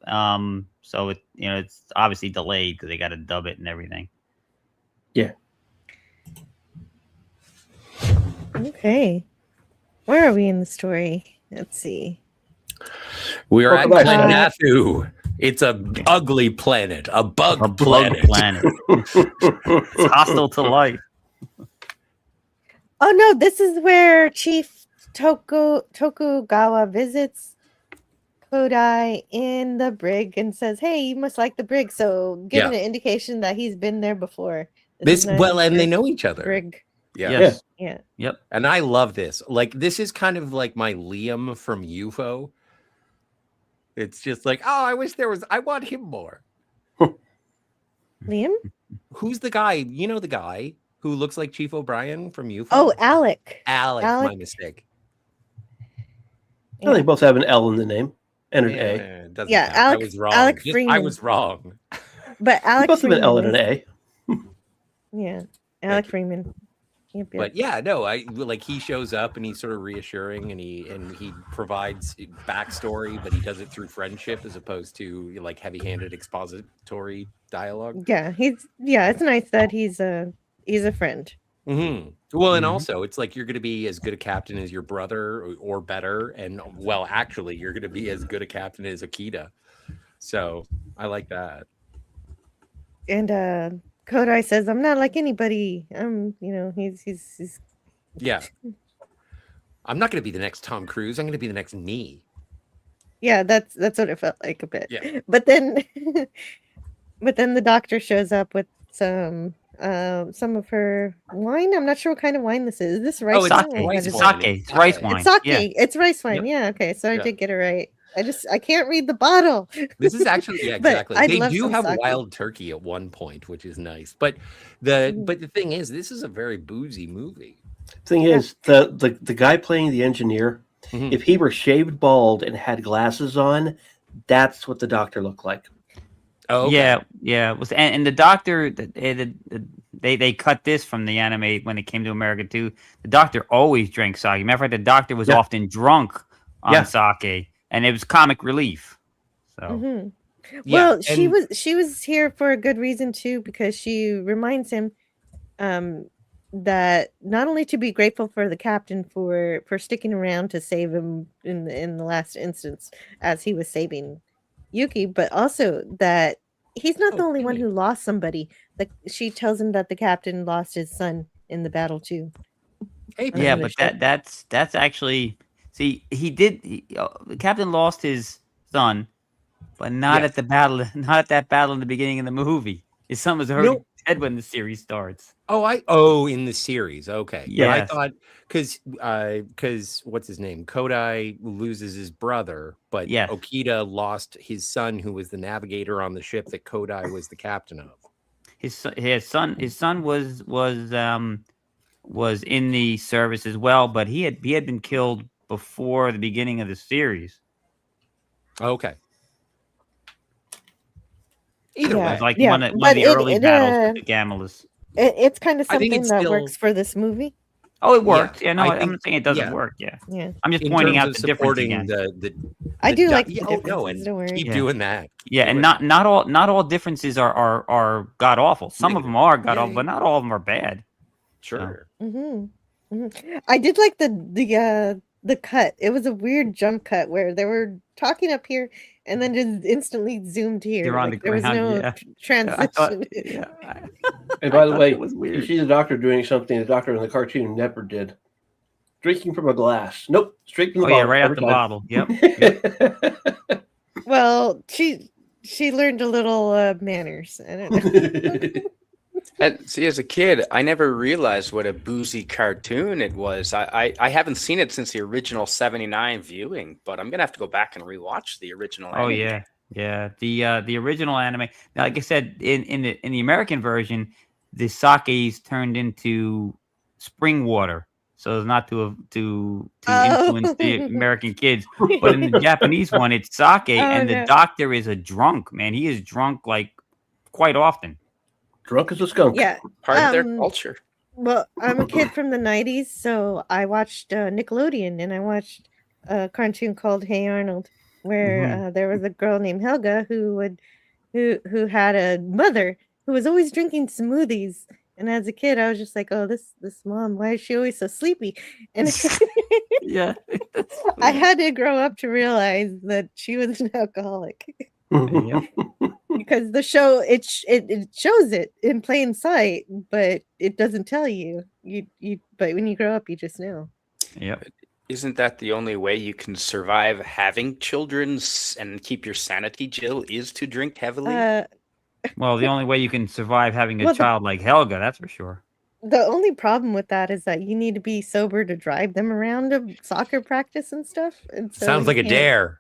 So it's obviously delayed because they got to dub it and everything. Yeah. Okay. Where are we in the story? Let's see. We're at Welcome back. Kanathu. It's a ugly planet, a bug A bug planet. planet. It's hostile to life. Oh no, this is where Chief Tokugawa visits Kodai in the brig and says, "Hey, you must like the brig." So, giving Yeah. an indication that he's been there before. This is not well, his and they first know each other. brig. Yeah. Yes. Yeah. Yep. And I love this. Like, this is kind of like my Liam from UFO. It's just like, oh, I want him more. Liam? Who's the guy? You know the guy who looks like Chief O'Brien from UFO? Oh, Alec. Alec, Alec. my mistake. Well, they both have an L in the name and an A. It doesn't Yeah, count. Alec- I was wrong. Alec Just- I Freeman. was wrong. But They Alex both have an L and an Freeman A. is- Yeah. Alec Freeman. Yep, yep. But yeah, no, I like he shows up and he's sort of reassuring and he provides backstory, but he does it through friendship as opposed to like heavy-handed expository dialogue. Yeah, it's nice that he's a friend. Mm-hmm. Well, and also it's like you're going to be as good a captain as your brother or better, and well, actually, you're going to be as good a captain as Akita. So I like that. And Kodai says, "I'm not like anybody. He's Yeah. I'm not going to be the next Tom Cruise. I'm going to be the next me. yeah, that's what it felt like a bit. Yeah. But then the doctor shows up with some of her wine. I'm not sure what kind of wine this is. Is this rice it's wine? sake. or what It's is it? wine. Sake. It's rice wine. It's sake. Yeah. It's rice wine. Yep. Yeah. Okay. So I Yeah. did get it right. I can't read the bottle. This is actually yeah, But exactly. I'd They love do some have sake. wild turkey at one point, which is nice. But the thing is, this is a very boozy movie. Thing is, the guy playing the engineer, Mhm. if he were shaved bald and had glasses on, that's what the doctor looked like. Oh, okay. Yeah. It was, and the doctor, they cut this from the anime when it came to America too. The doctor always drank sake. Matter of fact, the doctor was Yeah. often drunk on Yeah. sake, and it was comic relief. So Mhm. Yeah, Well, she and- was here for a good reason too, because she reminds him that not only to be grateful for the captain for sticking around to save him in the last instance as he was saving Yuki, but also that he's not the only one who lost somebody. Like she tells him that the captain lost his son in the battle too. Hey, yeah, on the but ship. that's actually the captain lost his son, but not Yes. at the battle, not at that battle in the beginning of the movie. His son was already dead when the series starts. in the series. Okay. Yeah. I Yes. thought because what's his name? Kodai loses his brother, but Yes. Okita lost his son, who was the navigator on the ship that Kodai was the captain of. His son was in the service as well, but he had been killed before the beginning of the series. Okay. Either It Yeah, was like yeah, one of but the it- early it, battles with the Gammas. It's kind of I think something it's that still- works for this movie. Oh, it worked. Yeah, no, I I'm think- not saying it doesn't yeah. work. Yeah, Yeah. I'm just In pointing terms out of the difference supporting again. I do like the no, and differences, don't worry. keep Yeah. doing that. Yeah, Keep and doing not all differences are god awful. Some of them are god awful, but not all of them are bad. Sure. I did like the cut. It was a weird jump cut where they were talking up here and then just instantly zoomed here. They're on Like, the there was ground, no yeah. transition. I thought- And by the way, was you weird. see the doctor doing something the doctor in the cartoon never did. drinking from a glass. Nope, straight from the Oh yeah, bottle. right out every the time. bottle. Yep. Well, she learned a little manners. I don't know. And see, as a kid, I never realized what a boozy cartoon it was. I haven't seen it since the original '79 viewing, but I'm gonna have to go back and rewatch the original. Oh anime. yeah, yeah. The original anime. Now, like I said, in the American version, the sake is turned into spring water, so as not to influence the American kids. But in the Japanese one, it's sake, and the doctor is a drunk man. He is drunk like quite often. Drunk as a skunk. Yeah, Part of their culture. Well, I'm a kid from the '90s, so I watched Nickelodeon, and I watched a cartoon called Hey Arnold, where there was a girl named Helga who had a mother who was always drinking smoothies. And as a kid, I was just like, "Oh, this mom, why is she always so sleepy?" And Yeah, I had to grow up to realize that she was an alcoholic. Yep. Because the show it shows it in plain sight, but it doesn't tell you. But when you grow up, you just know. Yep. Isn't that the only way you can survive having children and keep your sanity, Jill, is to drink heavily? Well, the only way you can survive having a child like Helga, that's for sure. The only problem with that is that you need to be sober to drive them around to soccer practice and stuff. And so Sounds like a can't- dare.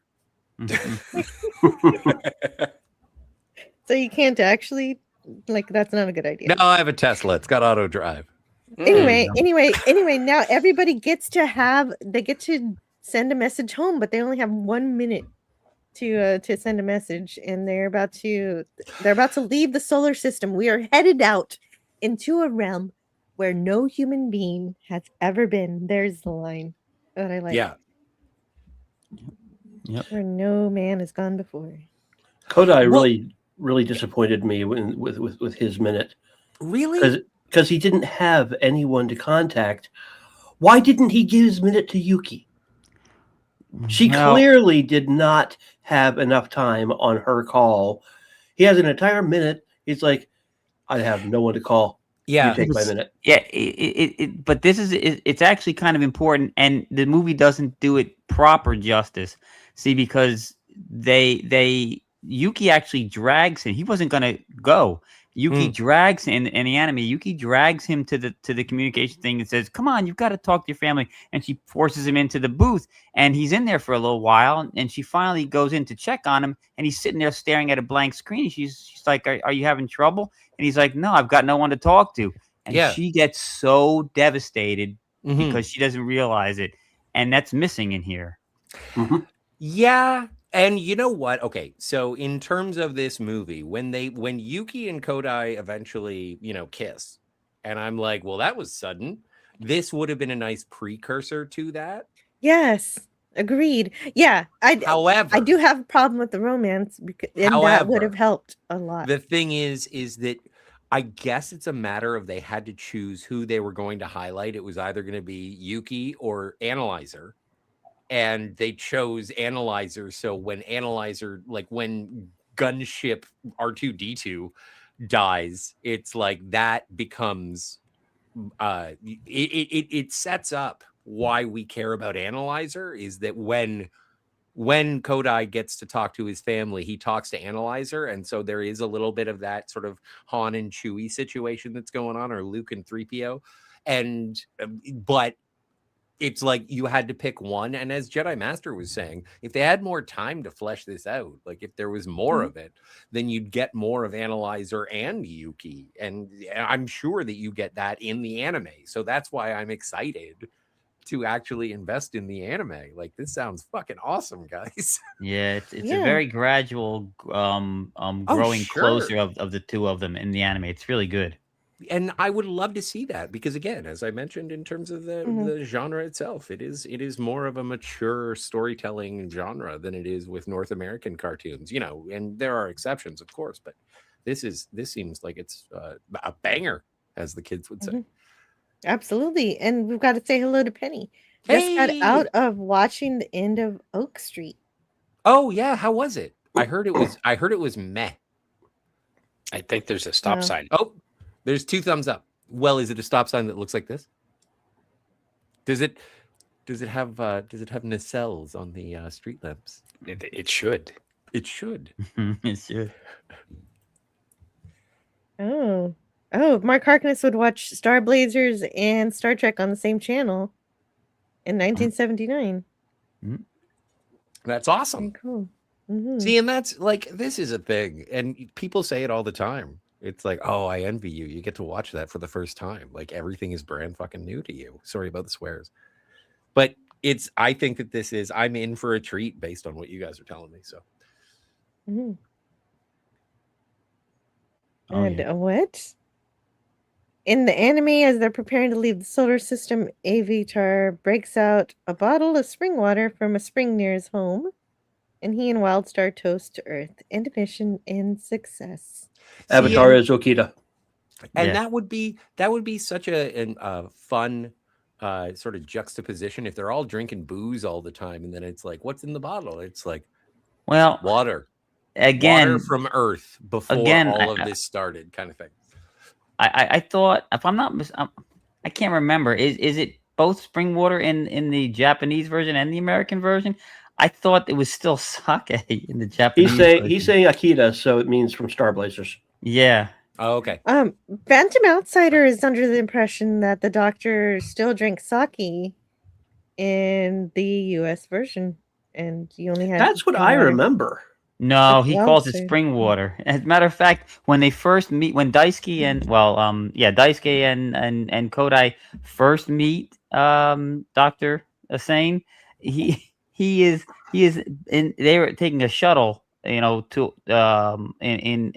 So you can't actually, like, that's not a good idea. No, I have a Tesla. It's got auto drive. Anyway, now everybody gets to send a message home, but they only have 1 minute to send a message, and they're about to leave the solar system. We are headed out into a realm where no human being has ever been. There's the line that I like. Yeah. Yep. Where no man has gone before. Kodai really disappointed me with his minute. Really? Because he didn't have anyone to contact. Why didn't he give his minute to Yuki? She clearly did not have enough time on her call. He has an entire minute. He's like, I have no one to call. Yeah, you take my minute. Yeah, but it's actually kind of important, and the movie doesn't do it proper justice. See, because Yuki actually drags him. He wasn't gonna go. Yuki drags him in the anime. Yuki drags him to the communication thing and says, "Come on, you've got to talk to your family." And she forces him into the booth, and he's in there for a little while. And she finally goes in to check on him, and he's sitting there staring at a blank screen. She's like, "Are you having trouble?" And he's like, "No, I've got no one to talk to." And she gets so devastated because she doesn't realize it, and that's missing in here. Yeah. And you know what? Okay, so in terms of this movie, when Yuki and Kodai eventually, kiss, and I'm like, well, that was sudden. This would have been a nice precursor to that. Yes, agreed. Yeah, however, I do have a problem with the romance, and that would have helped a lot. The thing is that I guess it's a matter of they had to choose who they were going to highlight. It was either going to be Yuki or Analyzer. And they chose Analyzer. So when Analyzer, like when gunship R2-D2 dies, it's like that becomes it sets up why we care about Analyzer, is that when Kodai gets to talk to his family, he talks to Analyzer, and so there is a little bit of that sort of Han and Chewie situation that's going on, or Luke and 3PO, but it's like you had to pick one. And as Jedi Master was saying, if they had more time to flesh this out, like if there was more of it, then you'd get more of Analyzer and Yuki. And I'm sure that you get that in the anime. So that's why I'm excited to actually invest in the anime. Like, this sounds fucking awesome, guys. Yeah, it's a very gradual growing closer of the two of them in the anime. It's really good. And I would love to see that, because again, as I mentioned, in terms of the genre itself, it is more of a mature storytelling genre than it is with North American cartoons, and there are exceptions, of course, but this seems like it's a banger, as the kids would say. Absolutely. And we've got to say hello to Penny. Just got out of watching the end of Oak Street. Oh yeah, how was it? I heard it was meh. I think there's a stop sign. Oh, there's 2 thumbs up. Well, is it a stop sign that looks like this? Does it? Does it have nacelles on the street lamps? It should. It should. It should. Oh, Mark Harkness would watch Star Blazers and Star Trek on the same channel in 1979. That's awesome. Very cool. Mhm. See, and that's like, this is a thing, and people say it all the time. It's like, oh, I envy you. You get to watch that for the first time. Like, everything is brand fucking new to you. Sorry about the swears. But I think that I'm in for a treat based on what you guys are telling me. So. Mhm. Oh, And yeah. what? In the anime, as they're preparing to leave the solar system, Avatar breaks out a bottle of spring water from a spring near his home, and he and Wildstar toast to Earth. End mission and success. Avatar is Okita. And Yeah. that would be such a fun sort of juxtaposition if they're all drinking booze all the time, and then it's like, what's in the bottle? It's like, Well, water again, from Earth before again, all of this started, kind of thing. I thought, if I'm not, I can't remember. Is it both spring water in the Japanese version and the American version? I thought it was still sake in the Japanese. He's saying Akita, so it means from Star Blazers. Yeah. Oh, okay. Phantom Outsider is under the impression that the Doctor still drinks sake in the U.S. version, and he only had. That's what I remember. No, he calls it Outsider. spring water. As a matter of fact, when they first meet, when Daisuke and Daisuke and Kodai first meet Dr. Asane, he is they were taking a shuttle, to in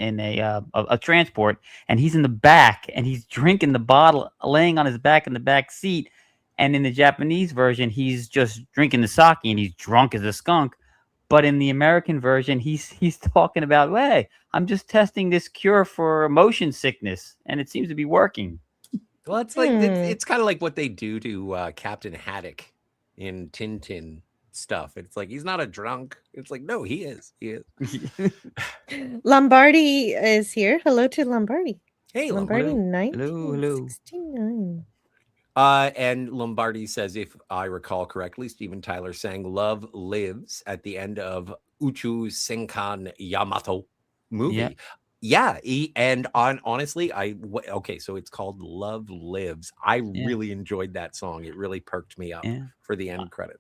a transport, and he's in the back and he's drinking the bottle, laying on his back in the back seat. And in the Japanese version, he's just drinking the sake and he's drunk as a skunk. But in the American version, he's talking about, hey, I'm just testing this cure for motion sickness, and it seems to be working. Well, it's like it's kind of like what they do to Captain Haddock in Tintin stuff. It's like, he's not a drunk. It's like, no, he is. He is. Lombardi is here. Hello to Lombardi. Hey, Lombardi, Lombardi. 1969. And Lombardi says, if I recall correctly, Steven Tyler sang "Love Lives" at the end of Uchu Senkan Yamato movie. Yeah. Honestly, okay, so it's called "Love Lives." I really enjoyed that song. It really perked me up for the end credits.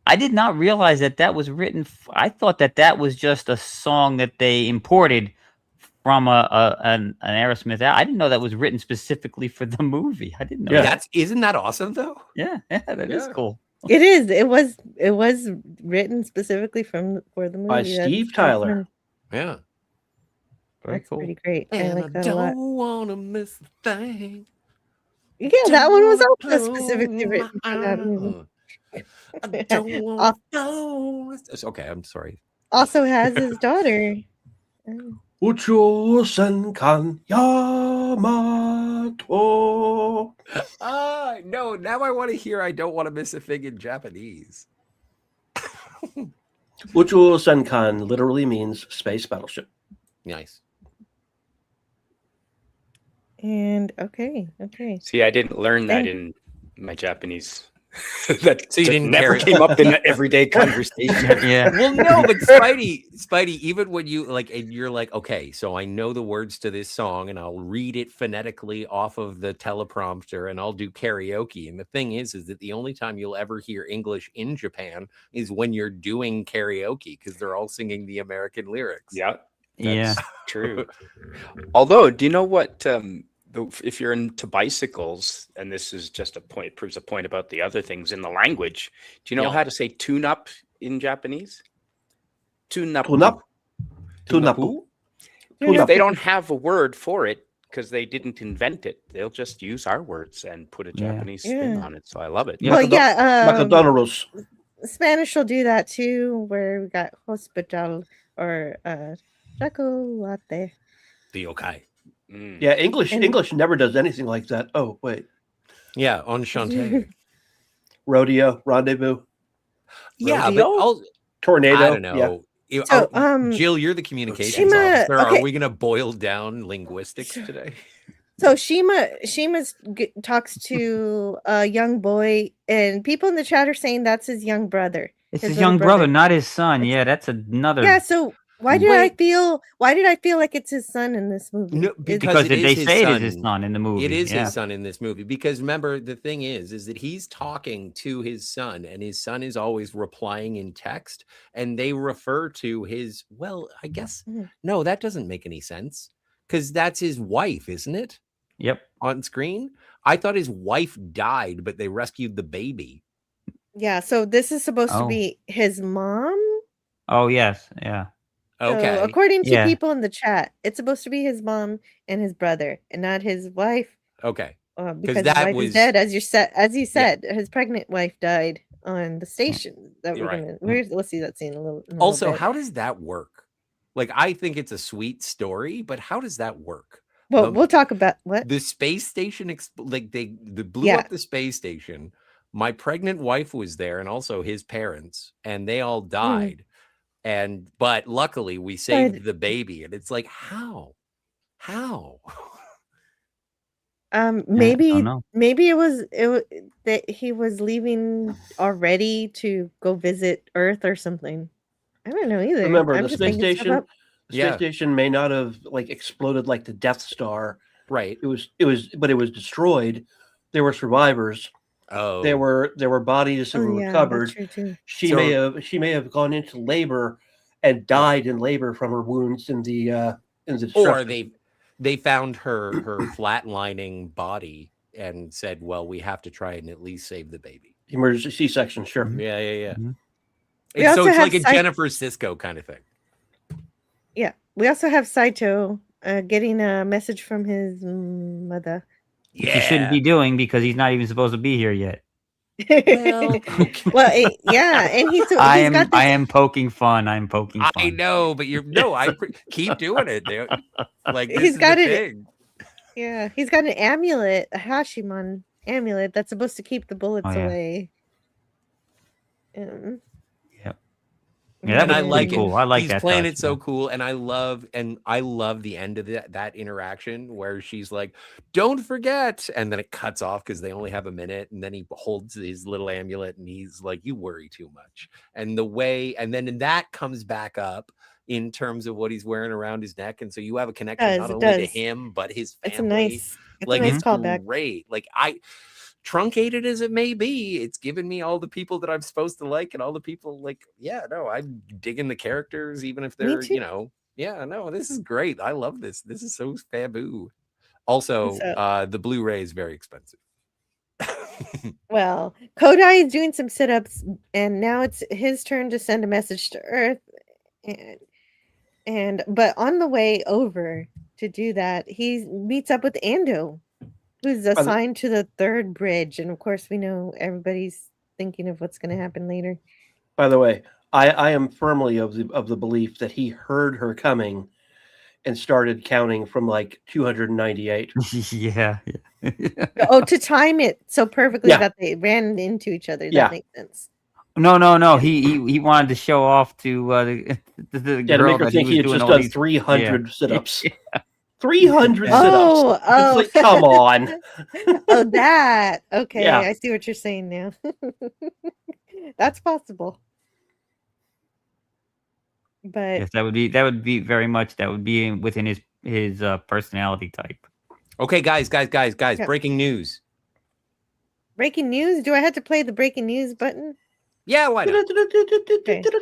I did not realize that was written. I thought that was just a song that they imported from an Aerosmith. I didn't know that was written specifically for the movie. I didn't know. Yeah, isn't that awesome though? Yeah, that is cool. It is. It was written specifically for the movie By Steve Tyler. Yeah, that's pretty great. I And like that a don't lot. wanna miss a thing. Yeah, that one was also specifically written for that movie. I don't want okay, I'm sorry. Also has his daughter. Uchu Senkan Yamato. No, now I want to hear "I Don't Want to Miss a Thing" in Japanese. Uchu Senkan literally means space battleship. Nice. And okay. See, I didn't learn that in my Japanese. That So you didn't never carry- came up in an everyday conversation. Yeah. Well, no, but Spidey, even when you and you're like, okay, so I know the words to this song and I'll read it phonetically off of the teleprompter and I'll do karaoke. And the thing is that the only time you'll ever hear English in Japan is when you're doing karaoke, because they're all singing the American lyrics. Yeah, Yeah. true. Although, do you know what? If you're into bicycles, and this is just proves a point about the other things in the language. Do you know how to say "tune up" in Japanese? Tune up. If they don't have a word for it because they didn't invent it, they'll just use our words and put a Japanese spin on it. So I love it. Well, Macadonalds. Spanish will do that too, where we got hospital or chocolate. The yokai. Yeah, English never does anything like that. Oh, wait. Yeah, enchanté. Rodeo, rendezvous. Yeah, Rodeo? but Tornado. I don't know. Yeah. So, Jill, you're the communications Shima- officer. okay. Are we going to boil down linguistics today? So Shima talks to a young boy, and people in the chat are saying that's his young brother. It's his young brother, not his son. Yeah, that's another. Yeah. So why did I feel like it's his son in this movie? No, because they say it is his son. son in the movie. It is yeah. his son in this movie. Because remember, the thing is that he's talking to his son, and his son is always replying in text, and they refer to his. Well, I guess no, that doesn't make any sense because that's his wife, isn't it? Yep. On screen, I thought his wife died, but they rescued the baby. Yeah. So this is supposed to be his mom. Oh yes. Yeah. Okay. So according to people in the chat, it's supposed to be his mom and his brother, and not his wife. Okay. Because his wife is dead, as you said, his pregnant wife died on the station. That we'll see that scene a little. Also, bit. how does that work? Like, I think it's a sweet story, but how does that work? Well, we'll talk about what the space station. They blew up the space station. My pregnant wife was there, and also his parents, and they all died. But luckily we saved the baby, and it's like how maybe it was that he was leaving already to go visit Earth or something. I don't know either. Remember, the space station may not have exploded like the Death Star. Right. It was destroyed. There were survivors. Oh, there were bodies that were recovered. That's true too. She may have gone into labor and died in labor from her wounds in the or they found her flatlining body and said, well, we have to try and at least save the baby. Emergency C-section, sure. Yeah. Mm-hmm. It's like a Jennifer Sisko kind of thing. Yeah, we also have Saito getting a message from his mother. Which he shouldn't be doing because he's not even supposed to be here yet. Well, and I am poking fun. I'm poking fun. I know, but I keep doing it. Like this he's got is the it. thing. Yeah, he's got an amulet, a Hashimon amulet that's supposed to keep the bullets away. Yeah, I like cool. it. I like He's that. playing it so cool, and I love the end of that interaction where she's like, "Don't forget," and then it cuts off because they only have a minute, and then he holds his little amulet, and he's like, "You worry too much," and then that comes back up in terms of what he's wearing around his neck, and so you have a connection not only to him but his family. It's a nice callback. Great. Like truncated as it may be, it's given me all the people that I'm supposed to like, and all the people I'm digging the characters, even if they're this is great. I love this. This is so faboo. Also, the Blu-ray is very expensive. Well, Kodai is doing some sit-ups, and now it's his turn to send a message to Earth, but on the way over to do that, he meets up with Ando, who's assigned to the third bridge, and of course we know everybody's thinking of what's going to happen later. By the way, I am firmly of the belief that he heard her coming and started counting from 298. Yeah. To time it so perfectly that they ran into each other. That makes sense. No. He wanted to show off to the girl to make her think he had just done 300 sit-ups. 300 sit-ups. It's come on. That. Okay, yeah. I see what you're saying now. That's possible. But yes, that would be very much within his personality type. Okay, guys, breaking news. Breaking news? Do I have to play the breaking news button? Yeah, why not?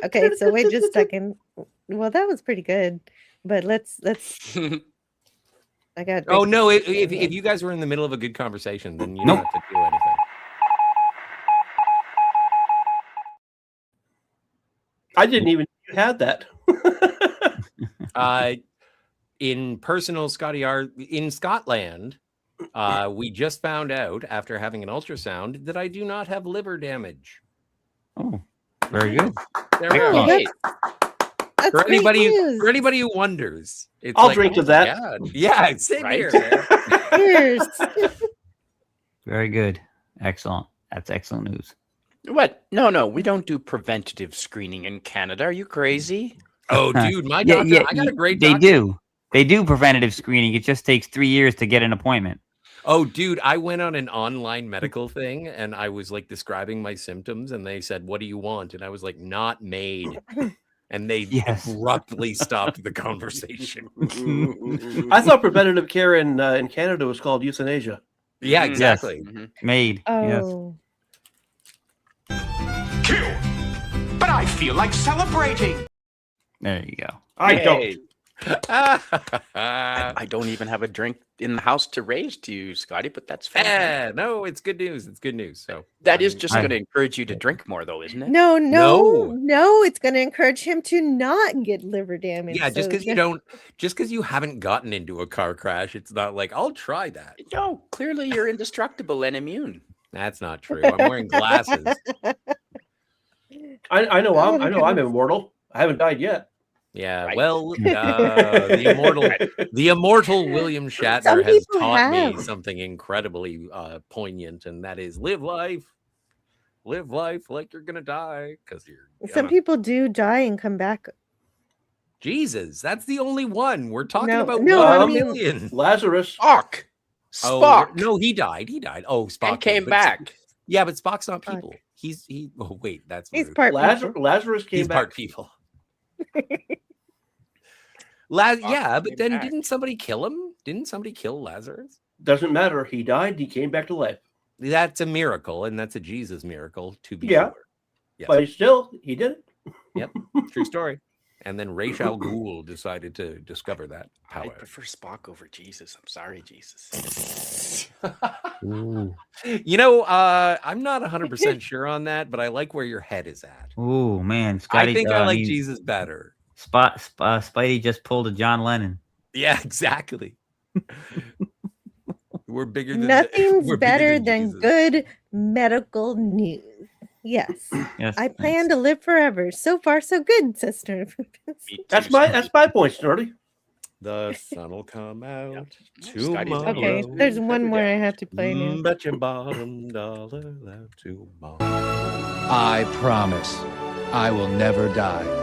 Okay, so wait just a second. Well, that was pretty good. But let's I got Oh no, if you guys were in the middle of a good conversation, then you don't have to do anything. I didn't even know you had that. In personal Scotty R in Scotland, we just found out after having an ultrasound that I do not have liver damage. Oh, very good. There we go. For anybody who wonders, I'll drink to that. Yeah, same here. Cheers. Very good. Excellent. That's excellent news. What? No, we don't do preventative screening in Canada. Are you crazy? Oh, dude, my doctor. I got a great doctor. They do. They do preventative screening. It just takes 3 years to get an appointment. Oh, dude, I went on an online medical thing and I was like describing my symptoms and they said, "What do you want?" And I was like, "Not made." And they abruptly stopped the conversation. I thought preventative care in Canada was called euthanasia. Yeah, exactly. Yes. Made. Yes. Oh. Kill! But I feel like celebrating! There you go. I don't. I don't even have a drink in the house to raise to you, Scotty, but that's fine. No, it's good news. It's good news. So that is just going to encourage you to drink more, though, isn't it? No. It's going to encourage him to not get liver damage. Yeah, just because you haven't gotten into a car crash, it's not like I'll try that. No, clearly you're indestructible and immune. That's not true. I'm wearing glasses. I know I'm immortal. I haven't died yet. Yeah, Right. well, the immortal William Shatner has taught me something incredibly poignant, and that is live life like you're gonna die because you're. Some people do die and come back. Jesus, that's the only one we're talking about. I 1 mean, million. Lazarus. Spock. Oh, no, he died. Oh, Spock and came did, back. Yeah, but Spock's not people. He. Oh wait, that's he's rude. part. Lazarus came He's back. part people. Yeah, but then didn't somebody kill him? Didn't somebody kill Lazarus? Doesn't matter. He died. He came back to life. That's a miracle, and that's a Jesus miracle to be Yeah. sure. Yes. But he did it. Yep, true story. And then Ra's al Ghul decided to discover that I power. prefer Spock over Jesus. I'm sorry, Jesus. You know, I'm not 100% sure on that, but I like where your head is at. Oh man, Scotty, I think I like Jesus better. Spidey just pulled a John Lennon. Yeah, exactly. We're bigger than Nothing's better than good medical news. Yes. Yes. I plan to live forever. So far, so good, says Snurdy. That's my point, Snurdy. The sun will come out Scotty's tomorrow. Okay, there's one more I have to play now. Bet your bottom dollar that tomorrow. I promise I will never die.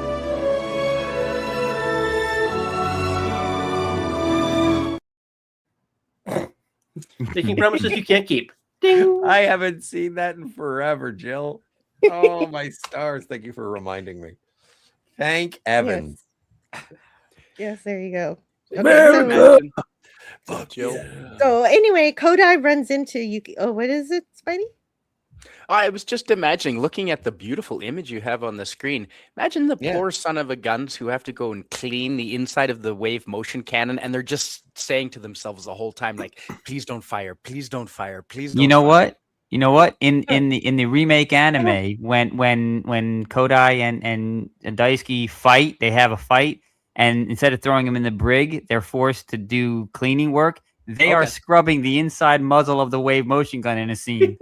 Making promises you can't keep. Ding. I haven't seen that in forever, Jill. Oh, my stars. Thank you for reminding me. Thank Evan. Yes, there you go. America. Fuck Jill. So anyway, Kodai runs into Yuki. Oh, what is it, Spidey? I was just imagining, looking at the beautiful image you have on the screen. Imagine the poor son of a guns who have to go and clean the inside of the wave motion cannon, and they're just saying to themselves the whole time, like, "Please don't fire! Please don't fire! Please don't." You know fire. what? You know what? In the remake anime, when Kodai and Daisuke fight, they have a fight, and instead of throwing him in the brig, they're forced to do cleaning work. They are scrubbing the inside muzzle of the wave motion gun in a scene.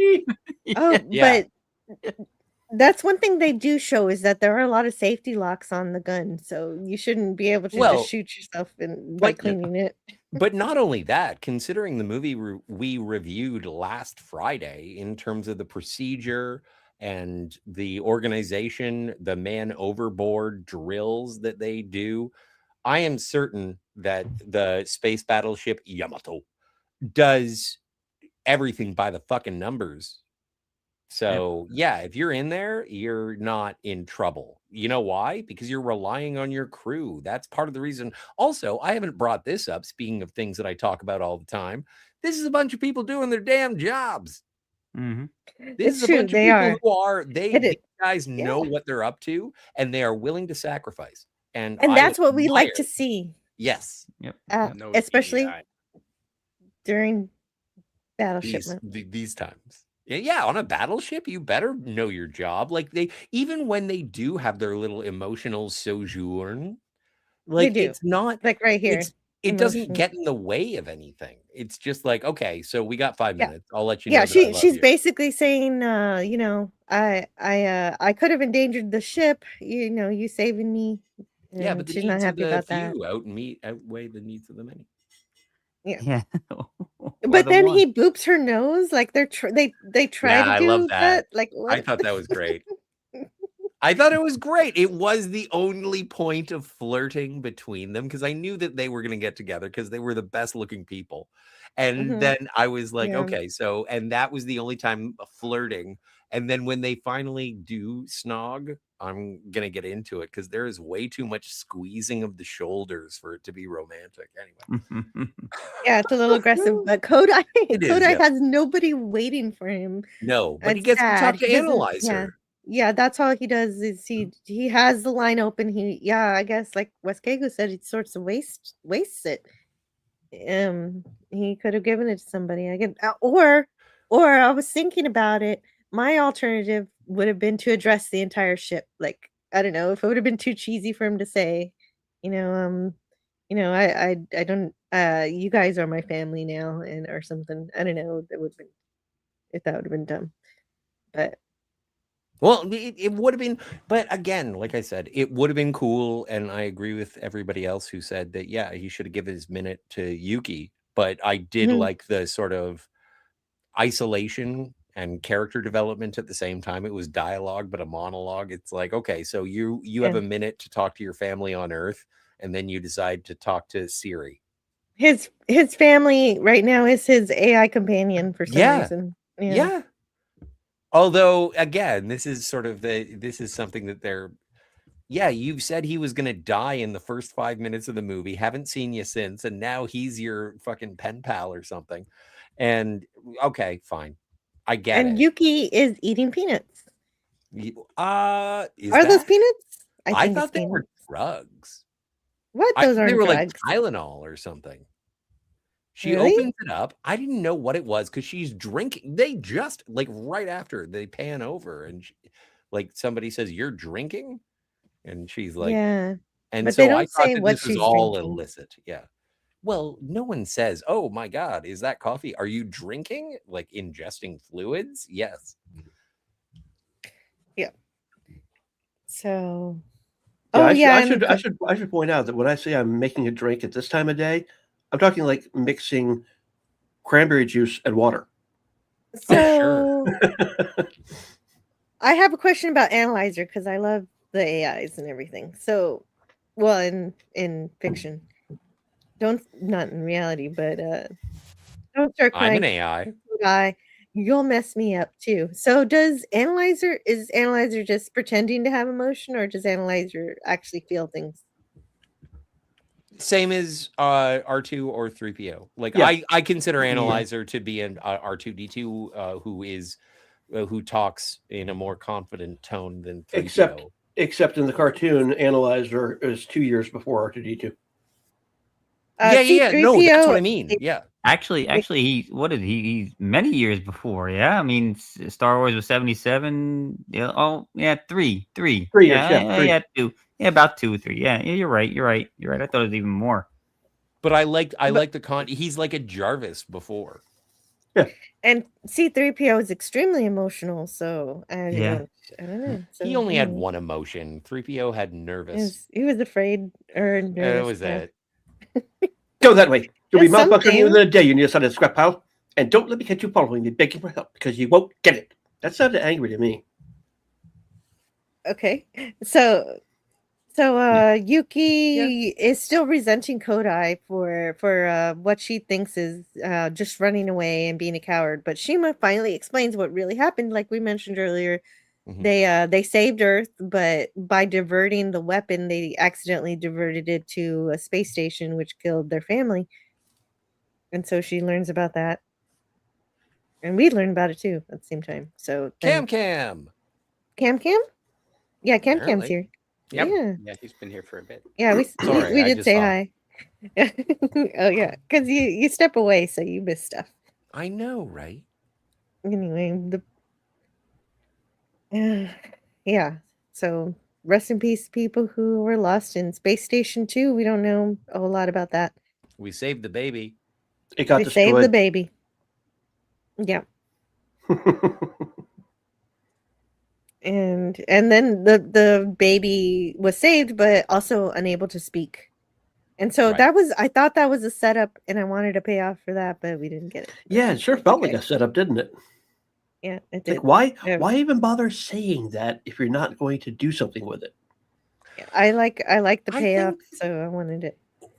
Oh, Yeah. but that's one thing they do show is that there are a lot of safety locks on the gun, so you shouldn't be able to Well, just shoot yourself by cleaning it. But not only that, considering the movie we reviewed last Friday in terms of the procedure and the organization, the man overboard drills that they do, I am certain that the Space Battleship Yamato does everything by the fucking numbers. So yeah, if you're in there, you're not in trouble. You know why? Because you're relying on your crew. That's part of the reason. Also, I haven't brought this up. Speaking of things that I talk about all the time, this is a bunch of people doing their damn jobs. Mm-hmm. This It's is a true, bunch of they people are. who are these guys Yeah. know what they're up to, and they are willing to sacrifice. And And I that's what we like to admire- see, Yes, No especially DEI. during Battleship these Month. these times. Yeah, on a battleship, you better know your job. Like even when they do have their little emotional sojourn, like do. it's not Like right here. it doesn't Emotions. get in the way of anything. It's just like, okay, so we got 5 Yeah. minutes. I'll let you know. Yeah, that I love she's you. basically saying, I could have endangered the ship. You saving me. Yeah, and but the she's needs not of happy the about that. few outweigh the needs of the many. Yeah. Or But the then one. he boops her nose like they try Yeah, to I do love that. Like I what? thought that was great. I thought it was great. It was the only point of flirting between them because I knew that they were going to get together because they were the best looking people. And then I was like, okay, so, and that was the only time flirting. And then when they finally do snog, I'm going to get into it because there is way too much squeezing of the shoulders for it to be romantic. Anyway. Yeah, it's a little aggressive, but Kodai is, has nobody waiting for him. No, but It's he gets to talk sad. to He doesn't- Analyzer. Yeah, that's all he does is he has the line open. I guess like Wes Kago said, he sorts of wastes it. He could have given it to somebody. Or I was thinking about it. My alternative would have been to address the entire ship. Like, I don't know if it would have been too cheesy for him to say, I don't you guys are my family now and or something. I don't know. That would have been if that would have been dumb. But well, it would have been, but again, like I said, it would have been cool. And I agree with everybody else who said that, yeah, he should have given his minute to Yuki. But I did like the sort of isolation and character development at the same time. It was dialogue, but a monologue. It's like, okay, so you have a minute to talk to your family on Earth, and then you decide to talk to Siri. His family right now is his AI companion for some reason. Yeah. Although, again, this is something that you've said he was going to die in the first 5 minutes of the movie, haven't seen you since, and now he's your fucking pen pal or something. And okay, fine. I get it. And Yuki is eating peanuts. Are those peanuts? I thought they were drugs. What? Those aren't they were drugs. like Tylenol or something. She Really? opens it up. I didn't know what it was because she's drinking. They just like right after they pan over and like somebody says, "You're drinking," and she's like, Yeah. And But so they don't I thought say that what this was she's all drinking. illicit. Yeah. Well, no one says, "Oh my God, is that coffee? Are you drinking? Like ingesting fluids?" Yes. Yeah. So. I should point out that when I say I'm making a drink at this time of day, I'm talking like mixing cranberry juice and water. So I have a question about Analyzer because I love the AIs and everything. So, well, in fiction, not in reality, but don't start I'm crying. an AI. You'll mess me up too. So is Analyzer just pretending to have emotion, or does Analyzer actually feel things? Same as R2 or 3PO. Like Yeah. I consider Analyzer to be an R2D2 who talks in a more confident tone than 3PO. Except in the cartoon, Analyzer is 2 years before R2D2. No, that's what I mean. Yeah. Actually, he's many years before. Yeah, I mean, Star Wars was 77. Yeah, three. 3 years. Yeah, two. Yeah, about 2 or 3. Yeah, you're right. I thought it was even more. But I like the he's like a Jarvis before. Yeah. And C-3PO is extremely emotional, so I don't know. So, He only had one emotion. 3PO had nervous. He was afraid or nervous. That was it. Go that way. You'll be That's motherfucking you something. in a day, you need a side of the scrap pile. And don't let me catch you following me begging for help because you won't get it. That sounded angry to me. Okay. So Yuki is still resenting Kodai for what she thinks is just running away and being a coward. But Shima finally explains what really happened. Like we mentioned earlier, they saved Earth, but by diverting the weapon, they accidentally diverted it to a space station, which killed their family. And so she learns about that. And we learn about it too at the same time. So Cam. Yeah, Cam's Apparently. here. Yep. Yeah. He's been here for a bit. Yeah, we Sorry, I did just say saw. hi. Oh yeah, because you step away, so you miss stuff. I know, right? Anyway, yeah. So rest in peace, people who were lost in Space Station 2. We don't know a whole lot about that. We saved the baby. It got They destroyed. saved the baby. Yeah. And then the baby was saved, but also unable to speak. And so I thought that was a setup, and I wanted to pay off for that, but we didn't get it. Yeah, it sure felt like a setup, didn't it? Yeah, it Like, did. why even bother saying that if you're not going to do something with it? I like the I payoff, think- so I wanted it.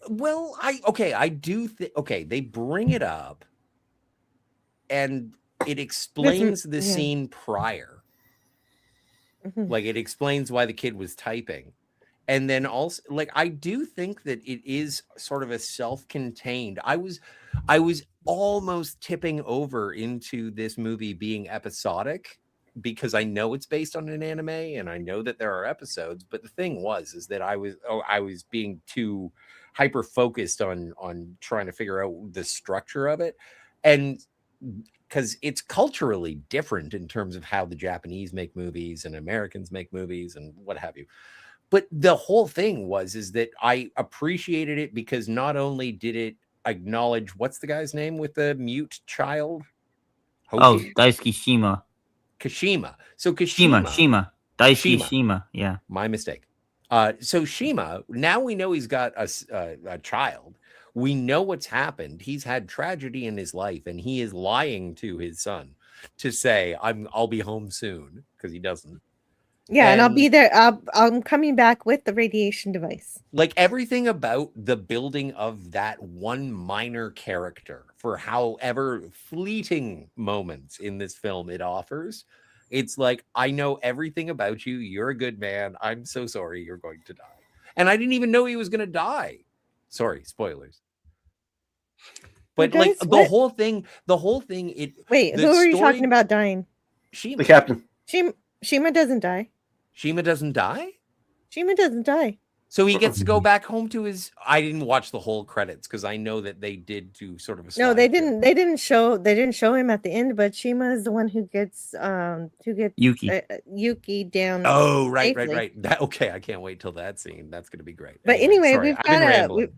Well, I do think they bring it up and it explains the yeah. scene prior. Mhm. Like it explains why the kid was typing. And then also like I do think that it is sort of a self-contained. I was almost tipping over into this movie being episodic because I know it's based on an anime and I know that there are episodes, but the thing is that I was being too hyper focused on trying to figure out the structure of it. And because it's culturally different in terms of how the Japanese make movies and Americans make movies and what have you. But the whole thing is that I appreciated it because not only did it acknowledge what's the guy's name with the mute child? Oh, Hoshi? Daisuke Shima. Kashima. So Shima. Daisuke Shima. Shima. Yeah. My mistake. So Shima, now we know he's got a child. We know what's happened. He's had tragedy in his life, and he is lying to his son to say, I'll be home soon, because he doesn't. Yeah, and I'll be there. I'm coming back with the radiation device. Like everything about the building of that one minor character for however fleeting moments in this film it offers, it's like, I know everything about you. You're a good man. I'm so sorry you're going to die. And I didn't even know he was going to die. Sorry, spoilers. But like the whole thing, Wait, who are you talking about dying? Shima. The captain. Shima doesn't die. Shima doesn't die? Shima doesn't die. So he gets to go back home to his. I didn't watch the whole credits because I know that they did do sort of a. No, they didn't. They didn't show him at the end. But Shima is the one who gets Yuki. Yuki down. Oh, right. That okay. I can't wait till that scene. That's going to be great. But anyway, sorry,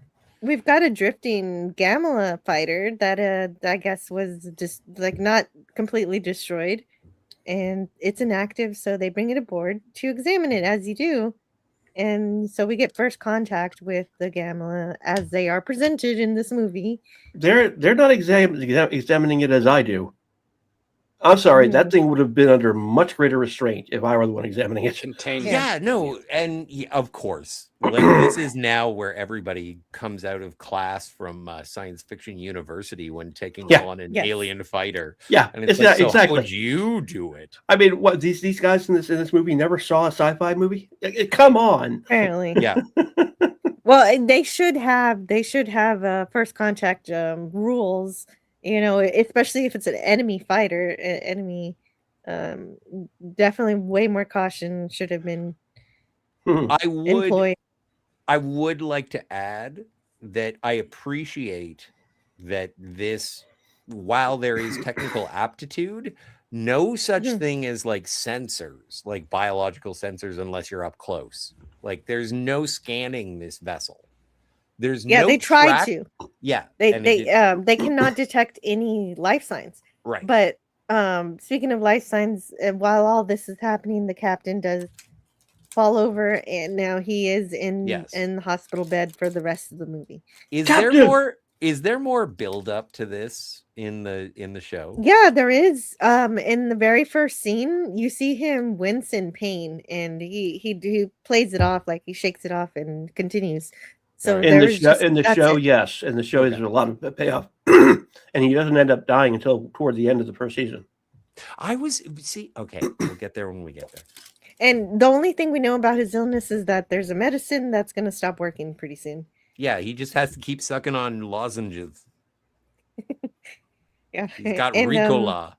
we've got a drifting Gamma fighter that I guess was just like not completely destroyed, and it's inactive. So they bring it aboard to examine it, as you do. And so we get first contact with the Gamma as they are presented in this movie. They're not examining it as I do. I'm sorry, that thing would have been under much greater restraint if I were the one examining it. Yeah, no, and of course, like this is now where everybody comes out of class from science fiction university when taking on an alien fighter. Yeah, and it's like, so exactly. How would you do it? I mean, what these guys in this movie never saw a sci-fi movie? Come on. Apparently, yeah. Well, they should have first contact rules. You know, especially if it's an enemy fighter, definitely way more caution should have been employed. I would like to add that I appreciate that this, while there is technical aptitude, no such thing as like sensors, like biological sensors, unless you're up close. Like there's no scanning this vessel. There's no they try to. Yeah. They cannot detect any life signs. Right. But speaking of life signs, while all this is happening, the captain does fall over, and now he is in the hospital bed for the rest of the movie. Is there more build up to this in the show? Yeah, there is. In the very first scene, you see him wince in pain, and he plays it off, like he shakes it off and continues. So in the show, yes, in the show is a lot of payoff, and he doesn't end up dying until toward the end of the first season. Okay, we'll get there when we get there. And the only thing we know about his illness is that there's a medicine that's going to stop working pretty soon. Yeah, he just has to keep sucking on lozenges. Yeah, he's got Ricola.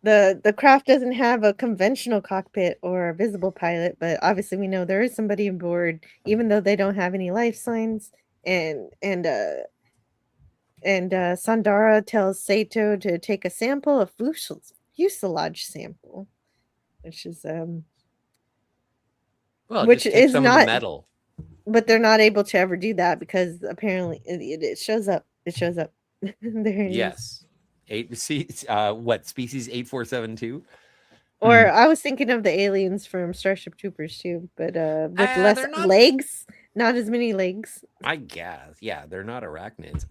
The craft doesn't have a conventional cockpit or a visible pilot, but obviously we know there is somebody aboard, even though they don't have any life signs. And Sandara tells Sato to take a sample, a fuselage sample, which is which is not metal. But they're not able to ever do that because apparently it shows up. It shows up. There it is. What species 8472? Or I was thinking of the aliens from Starship Troopers too, but with less legs, not as many legs. I guess, yeah, they're not arachnids,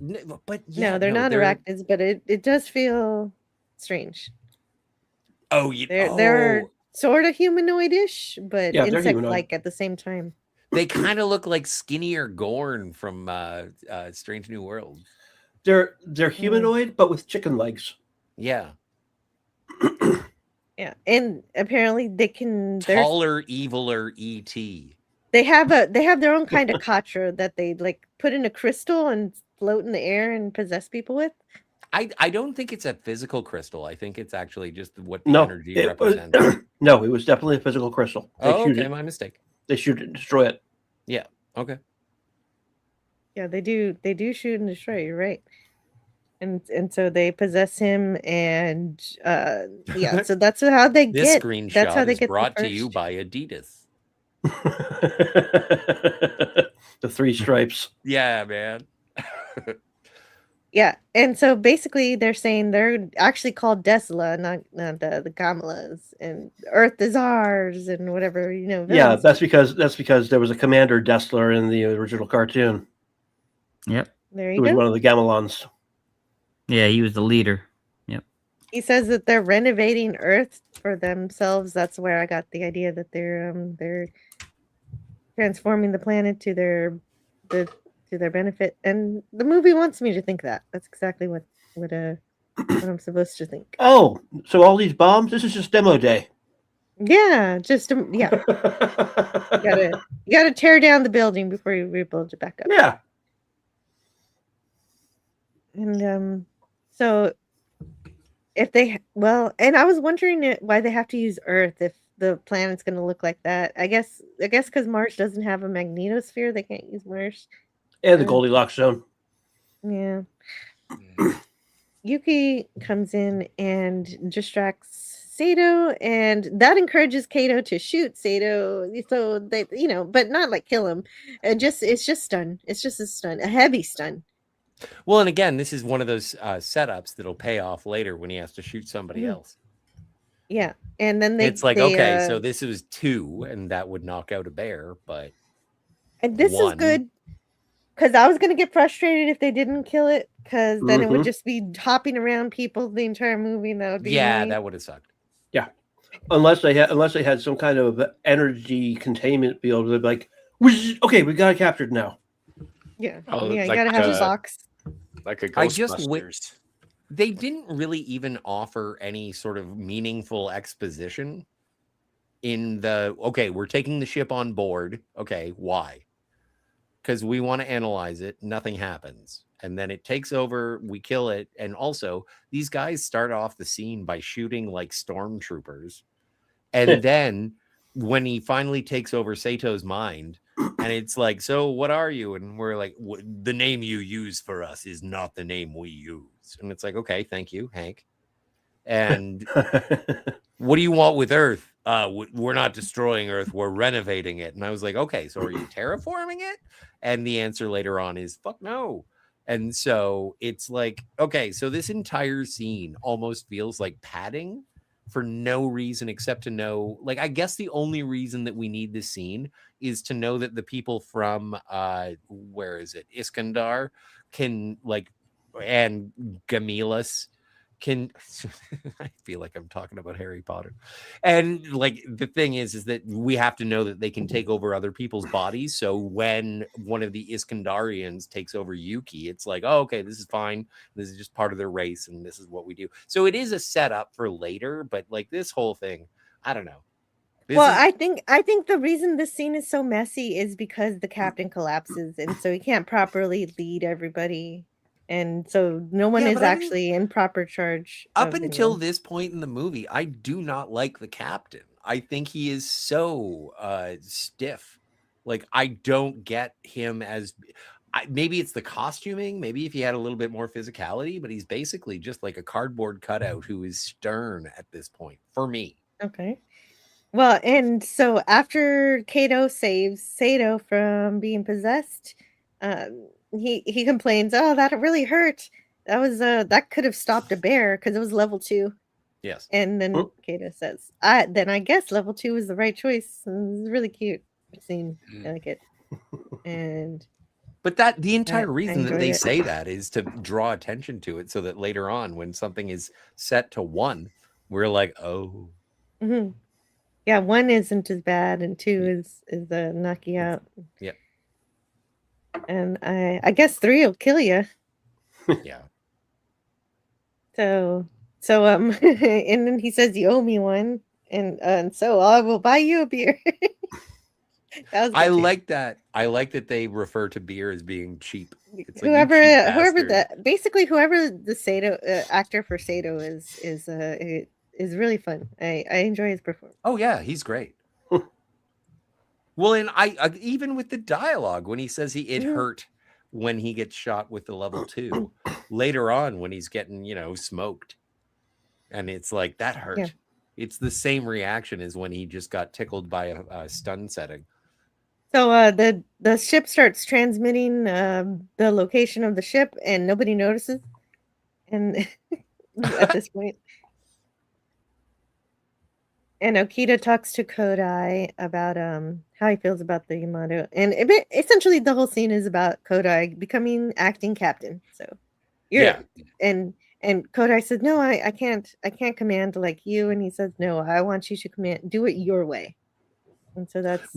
but no, they're not arachnids, but it does feel strange. Oh, they're sort of humanoid-ish, but Yeah, they're humanoid. insect-like at the same time. They kind of look like skinnier Gorn from Strange New Worlds. They're humanoid, but with chicken legs. Yeah. Yeah, and apparently they can taller, eviler ET. They have their own kind of katra that they like put in a crystal and float in the air and possess people with. I don't think it's a physical crystal. I think it's actually just what the energy represents. No, it was definitely a physical crystal. Okay, my mistake. They shoot it and destroy it. Yeah. Okay. Yeah, they do shoot and destroy. You're right. And so they possess him, and yeah, so that's how they this get. Screenshot That's how they is get brought to you by Adidas. The 3 stripes. Yeah, man. Yeah, and so basically they're saying they're actually called Desla, not the Gamalas, and Earth is ours, and whatever, you know. Yeah, that's because there was a Commander Dessler in the original cartoon. Yep. There He you was go. one of the Gamelons. Yeah, he was the leader. Yep. He says that they're renovating Earth for themselves. That's where I got the idea that they're transforming the planet to their benefit, and the movie wants me to think that. That's exactly what I'm supposed to think. Oh, so all these bombs? This is just demo day. Yeah, just yeah. you gotta tear down the building before you rebuild it back up. Yeah. And so if they and I was wondering why they have to use Earth if the planet's going to look like that. I guess because Mars doesn't have a magnetosphere, they can't use Mars. And the Goldilocks zone. Yeah. Yuki comes in and distracts Sato, and that encourages Kato to shoot Sato. So they, but not like kill him. It's just stun. It's just a stun, a heavy stun. Well, and again, this is one of those setups that'll pay off later when he has to shoot somebody else. Yeah, and then it's like, okay, so this was 2, and that would knock out a bear, but and this 1. Is good because I was going to get frustrated if they didn't kill it, because then it would just be hopping around people the entire movie, and that would be annoying. That would have sucked. Yeah, unless they had some kind of energy containment field, they'd be like, okay, we got it captured now. Yeah, you gotta have a box. Like a Ghostbusters. They didn't really even offer any sort of meaningful exposition in the, okay, we're taking the ship on board. Okay, why? Because we want to analyze it. Nothing happens. And then it takes over, we kill it. And also, these guys start off the scene by shooting like stormtroopers. And then when he finally takes over Sato's mind, and it's like, so what are you? And we're like, the name you use for us is not the name we use. And it's like, okay, thank you, Hank. And what do you want with Earth? We're not destroying Earth. We're renovating it. And I was like, okay, so are you terraforming it? And the answer later on is fuck no. And so it's like, okay, so this entire scene almost feels like padding for no reason except to know, like, I guess the only reason that we need this scene is to know that the people from where is it, Iskandar can, like, and Gamilas can I feel like I'm talking about Harry Potter. And like the thing is that we have to know that they can take over other people's bodies. So when one of the Iskandarians takes over Yuki, it's like, oh, okay, this is fine. This is just part of their race, and this is what we do. So it is a setup for later, but like this whole thing, I don't know. I think the reason this scene is so messy is because the captain collapses, and so he can't properly lead everybody. And so no one is actually in proper charge. Up until this point in the movie, I do not like the captain. I think he is so stiff. Like, I don't get him as... maybe it's the costuming. Maybe if he had a little bit more physicality, but he's basically just like a cardboard cutout who is stern at this point, for me. Okay. Well, and so after Kato saves Sato from being possessed... he complains, oh, that really hurt. That was that could have stopped a bear because it was level 2. Yes. And then Kato says, I guess level 2 is the right choice. And it's really cute scene. I like it. But the entire reason that they say that is to draw attention to it, so that later on when something is set to 1, We're like, oh. Mm-hmm. Yeah, 1 isn't as bad, and 2 is knock you out. Yep. And I guess 3 will kill you. Yeah. So and then he says you owe me one, and so I will buy you a beer. That was I good too. like that. I like that they refer to beer as being cheap. It's like, whoever you cheap whoever bastard. whoever the Sato actor for Sato is really fun. I enjoy his performance. Oh yeah, he's great. Well, and I even with the dialogue when he says it hurt when he gets shot with the level 2 later on when he's getting, smoked. And it's like that hurt. Yeah. It's the same reaction as when he just got tickled by a stun setting. So the ship starts transmitting the location of the ship, and nobody notices. And at this point, and Okita talks to Kodai about how he feels about the Yamato, and essentially the whole scene is about Kodai becoming acting captain. So and Kodai says, "No, I can't command like you," and he says, "No, I want you to do it your way." And so that's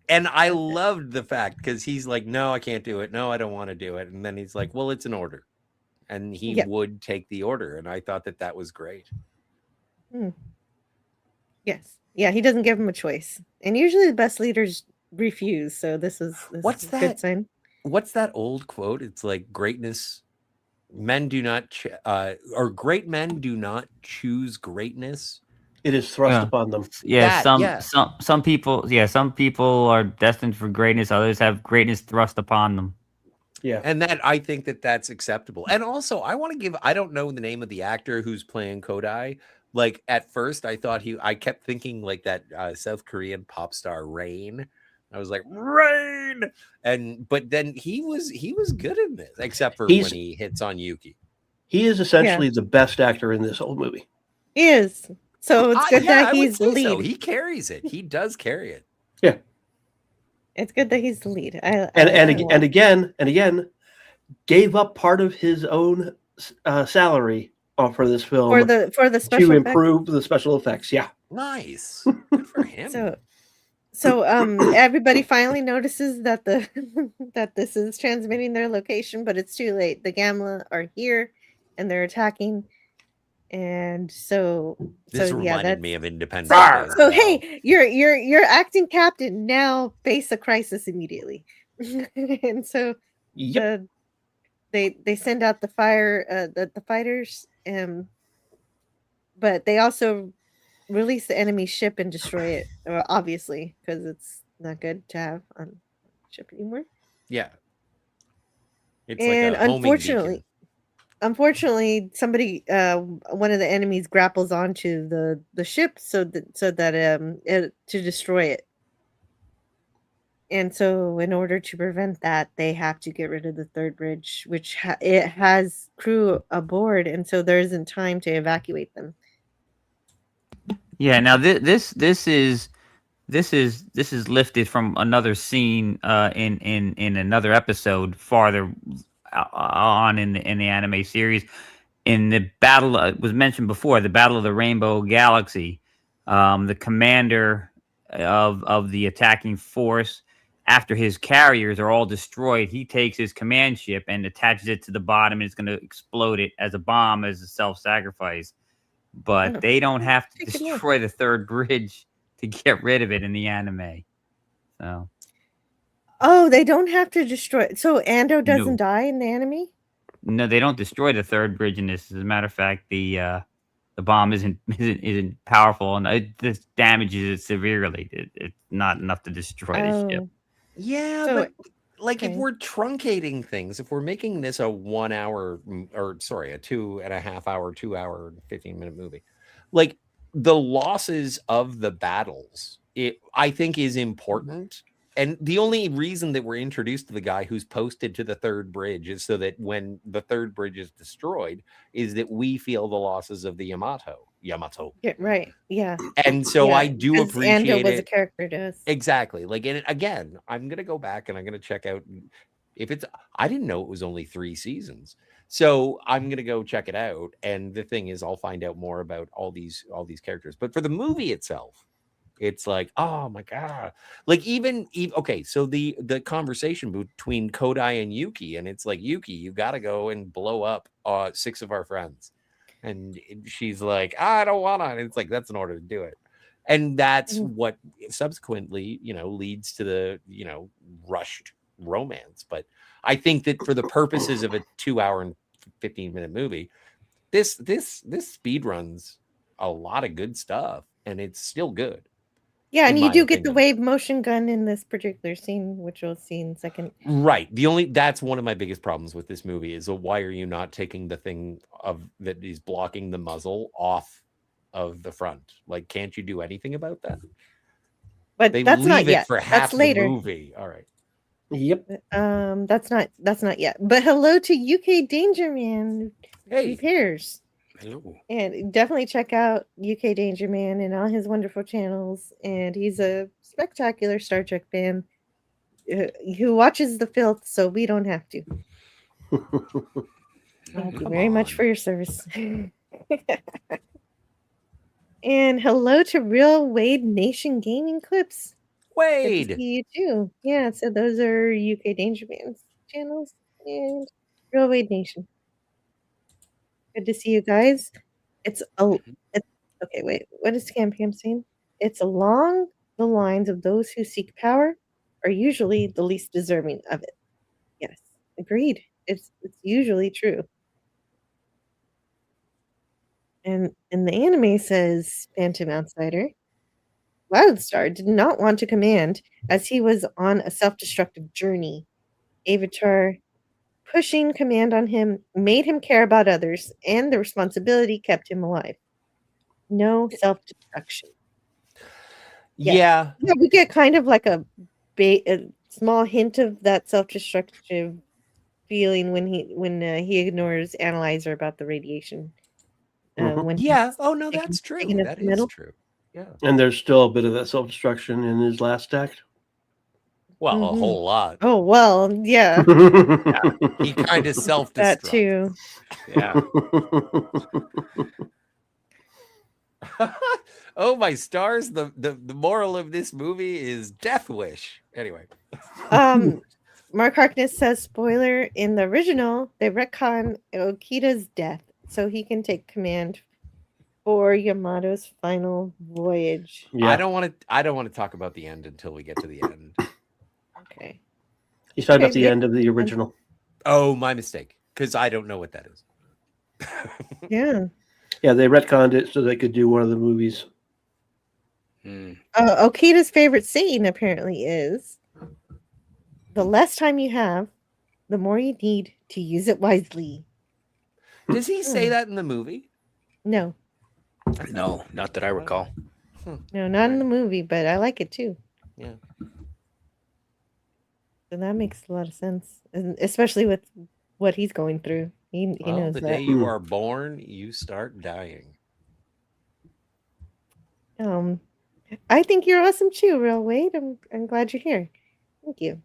and I loved the fact because he's like, no, I can't do it. No, I don't want to do it. And then he's like, well, it's an order. And he would take the order. And I thought that was great. Yes. Yeah, he doesn't give him a choice. And usually the best leaders refuse. So this is a good sign. What's that old quote? It's like greatness. Men do not, or great men do not choose greatness. It is thrust upon them. Yeah, some people are destined for greatness. Others have greatness thrust upon them. Yeah, and I think that's acceptable. And also, I don't know the name of the actor who's playing Kodai. Like at first, I kept thinking like that South Korean pop star Rain. I was like Rain, but then he was good in this, except for when he hits on Yuki. He is essentially the best actor in this whole movie. He is. So it's good that he's the lead. So. He carries it. He does carry it. Yeah. It's good that he's the lead. And again, gave up part of his own salary for this film for the special to improve the special effects. Yeah. Nice. Good for him. So everybody finally notices that that this is transmitting their location, but it's too late. The Gamla are here and they're attacking. And this reminded me of Independence Day. So hey, you're acting captain now. Face a crisis immediately. And so they send out the fighters, but they also release the enemy ship and destroy it. Obviously, because it's not good to have on the ship anymore. Yeah, it's and like a homing beacon. Unfortunately, somebody, one of the enemies grapples onto the ship so that to destroy it. And so, in order to prevent that, they have to get rid of the third bridge, which it has crew aboard, and so there isn't time to evacuate them. Yeah. Now this is lifted from another scene in another episode farther on in the anime series. In the battle, it was mentioned before, the Battle of the Rainbow Galaxy, the commander of the attacking force, after his carriers are all destroyed, he takes his command ship and attaches it to the bottom and is going to explode it as a bomb, as a self-sacrifice. But they don't have to destroy the third bridge to get rid of it in the anime. So Oh, they don't have to destroy it. So Ando doesn't die in the anime? No, they don't destroy the third bridge in this. As a matter of fact, the bomb isn't powerful, and it just damages it severely. It's not enough to destroy the ship. Yeah, but like if we're truncating things, if we're making this a 1 hour, or sorry, a 2.5 hour, 2 hour, 15-minute movie, like the losses of the battles, I think is important. And the only reason that we're introduced to the guy who's posted to the third bridge is so that when the third bridge is destroyed, is that we feel the losses of the Yamato. Yeah, right. Yeah. And so I do appreciate Ando was it. a character to us. Exactly. Like, and again, I'm going to go back and I'm going to check out if it's, I didn't know it was only 3 seasons. So I'm gonna go check it out. And the thing is, I'll find out more about all these characters. But for the movie itself, it's like, oh my god, like even okay. So the conversation between Kodai and Yuki, and it's like, Yuki, you got to go and blow up 6 of our friends, and she's like, I don't want to. And it's like, that's an order to do it. And that's what subsequently, leads to the, rushed romance. But I think that for the purposes of a 2 hour and 15-minute movie, this speed runs a lot of good stuff, and it's still good. Yeah, and you do get the wave motion gun in this particular scene, which we'll see in a second. Right. That's one of my biggest problems with this movie is, why are you not taking the thing that is blocking the muzzle off of the front? Like, can't you do anything about that? But they that's leave not it yet. for half That's later. the movie. All right. Yep. That's not yet. But hello to UK Danger Man. Hey. Repairs. Hello. And definitely check out UK Danger Man and all his wonderful channels. And he's a spectacular Star Trek fan who watches the filth, so we don't have to. Thank you very much for your service. And hello to Real Wade Nation Gaming Clips. Wade. Good to see you too. Yeah, so those are UK Danger Man's channels and Real Wade Nation. Good to see you guys. It's okay, wait. What is Scam saying? It's along the lines of those who seek power are usually the least deserving of it. Yes, agreed. It's usually true. And the anime says Phantom Outsider. Wildstar did not want to command as he was on a self-destructive journey. Avatar pushing command on him made him care about others, and the responsibility kept him alive. No self-destruction. Yeah. We get kind of like a small hint of that self-destructive feeling when he ignores Analyzer about the radiation. Oh no, that's true. That is true. Yeah. And there's still a bit of that self-destruction in his last act. Well, a whole lot. Oh, well, yeah. Yeah. He kind of self-destructs. That too. Yeah. Oh, my stars. The moral of this movie is Death Wish. Anyway. Mark Harkness says, spoiler, in the original, they retcon Okita's death so he can take command for Yamato's final voyage. Yeah. I don't want to talk about the end until we get to the end. Okay. He's talking about the end of the original. Oh, my mistake. Because I don't know what that is. Yeah. Yeah, they retconned it so they could do one of the movies. Okita's favorite saying apparently is, the less time you have, the more you need to use it wisely. Does he say that in the movie? No. No, not that I recall. No, not in the movie, but I like it too. Yeah. So that makes a lot of sense, especially with what he's going through. He knows the that. day you are born, you start dying. I think you're awesome too, Real Wade. I'm glad you're here. Thank you.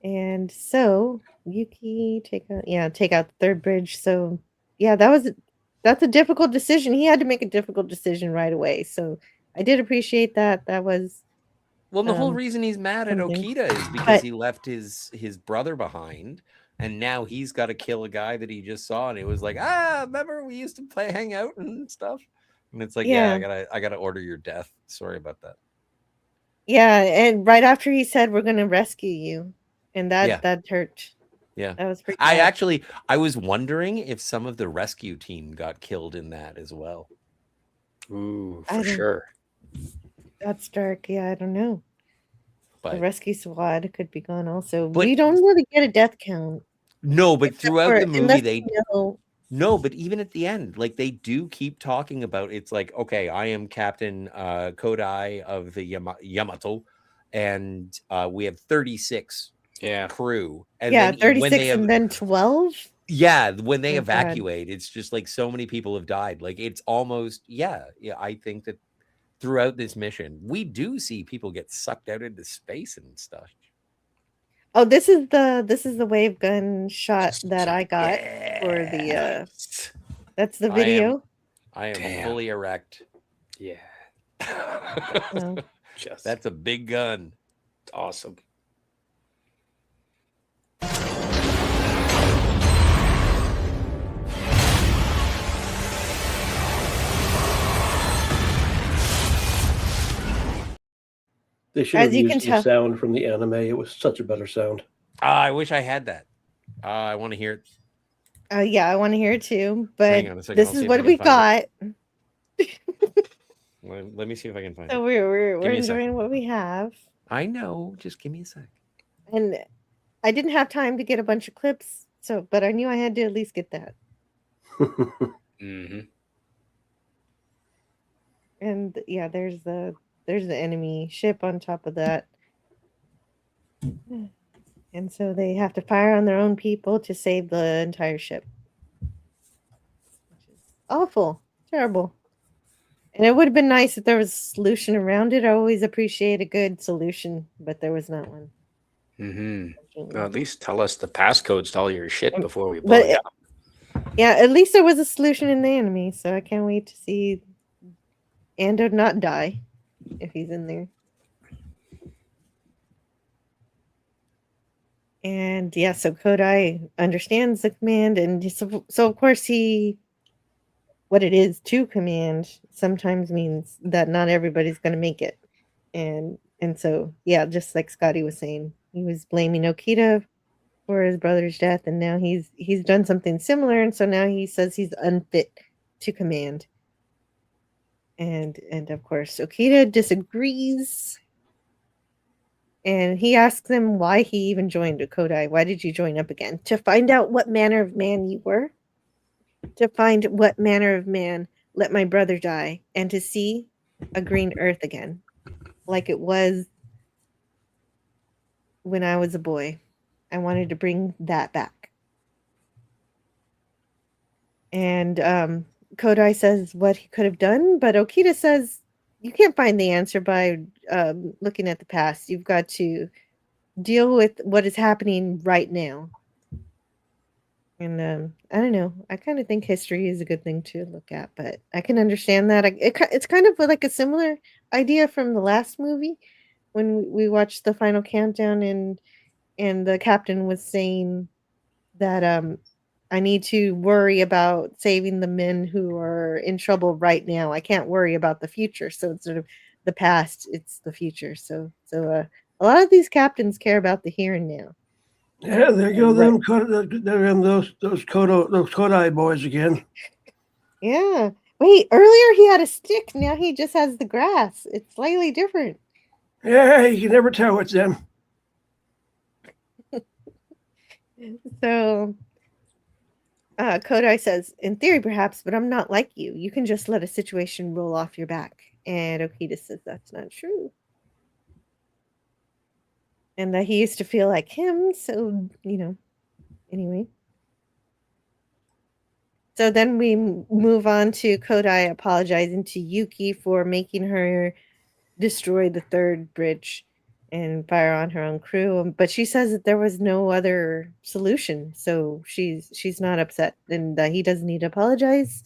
And so Yuki take out the third bridge. So yeah, that's a difficult decision. He had to make a difficult decision right away. So I did appreciate that. That was the whole reason he's mad at Okita is because he left his brother behind, and now he's got to kill a guy that he just saw, and it was like, remember we used to hang out and stuff. And it's like, I gotta order your death. Sorry about that. Yeah, and right after he said we're gonna rescue you, and that hurt. Yeah, that was pretty bad. I was wondering if some of the rescue team got killed in that as well. Ooh, for sure. That's dark. Yeah, I don't know. But the rescue squad could be gone also. But we don't really get a death count. No, but throughout the movie No, but even at the end, like they do keep talking about it's like, okay, I am Captain Kodai of the Yamato, and we have 36 crew. And then 36 and then 12. Yeah, when they evacuate, it's just like so many people have died. Like it's almost I think that throughout this mission, we do see people get sucked out into space and stuff. Oh, this is the wave gun shot that I got. for the that's the video. I am Damn. fully erect. Yeah. That's a big gun. It's awesome. They should As have you can used the tell. sound from the anime. It was such a better sound. I wish I had that. I want to hear it. Yeah, I want to hear it too. But Hang on a second, this I'll is see if what I we can find got. Let me see if I can find So it. we're Give me a enjoying second. what we have. I know. Just give me a sec. And I didn't have time to get a bunch of clips, but I knew I had to at least get that. Mm-hmm. And yeah, there's the enemy ship on top of that. And so they have to fire on their own people to save the entire ship. Which is awful, terrible. And it would have been nice if there was a solution around it. I always appreciate a good solution, but there was not one. Mm-hmm. Well, at least tell us the passcodes to all your shit before we blow But it up. yeah, at least there was a solution in the enemy, so I can't wait to see Ando not die if he's in there. And yeah, so Kodai understands the command, and so of course what it is to command sometimes means that not everybody's going to make it. And so yeah, just like Scotty was saying, he was blaming Okita for his brother's death, and now he's done something similar, and so now he says he's unfit to command. And of course Okita disagrees, and he asks him why he even joined Kodai. Why did you join up again? To find out what manner of man you were, to find what manner of man let my brother die, and to see a green earth again, like it was when I was a boy. I wanted to bring that back. And Kodai says what he could have done, but Okita says you can't find the answer by looking at the past. You've got to deal with what is happening right now. And I don't know. I kind of think history is a good thing to look at, but I can understand that. It's kind of like a similar idea from the last movie when we watched the final countdown, and the captain was saying that I need to worry about saving the men who are in trouble right now. I can't worry about the future. So it's sort of the past, it's the future. So a lot of these captains care about the here and now. Yeah, there go them those Kodai boys again. Yeah. Wait, earlier he had a stick. Now he just has the grass. It's slightly different. Yeah, you can never tell what's them. So Kodai says, in theory perhaps, but I'm not like you. You can just let a situation roll off your back. And Okita says that's not true. And that he used to feel like him, so, anyway. So then we move on to Kodai apologizing to Yuki for making her destroy the third bridge and fire on her own crew. But she says that there was no other solution, so she's not upset, and he doesn't need to apologize.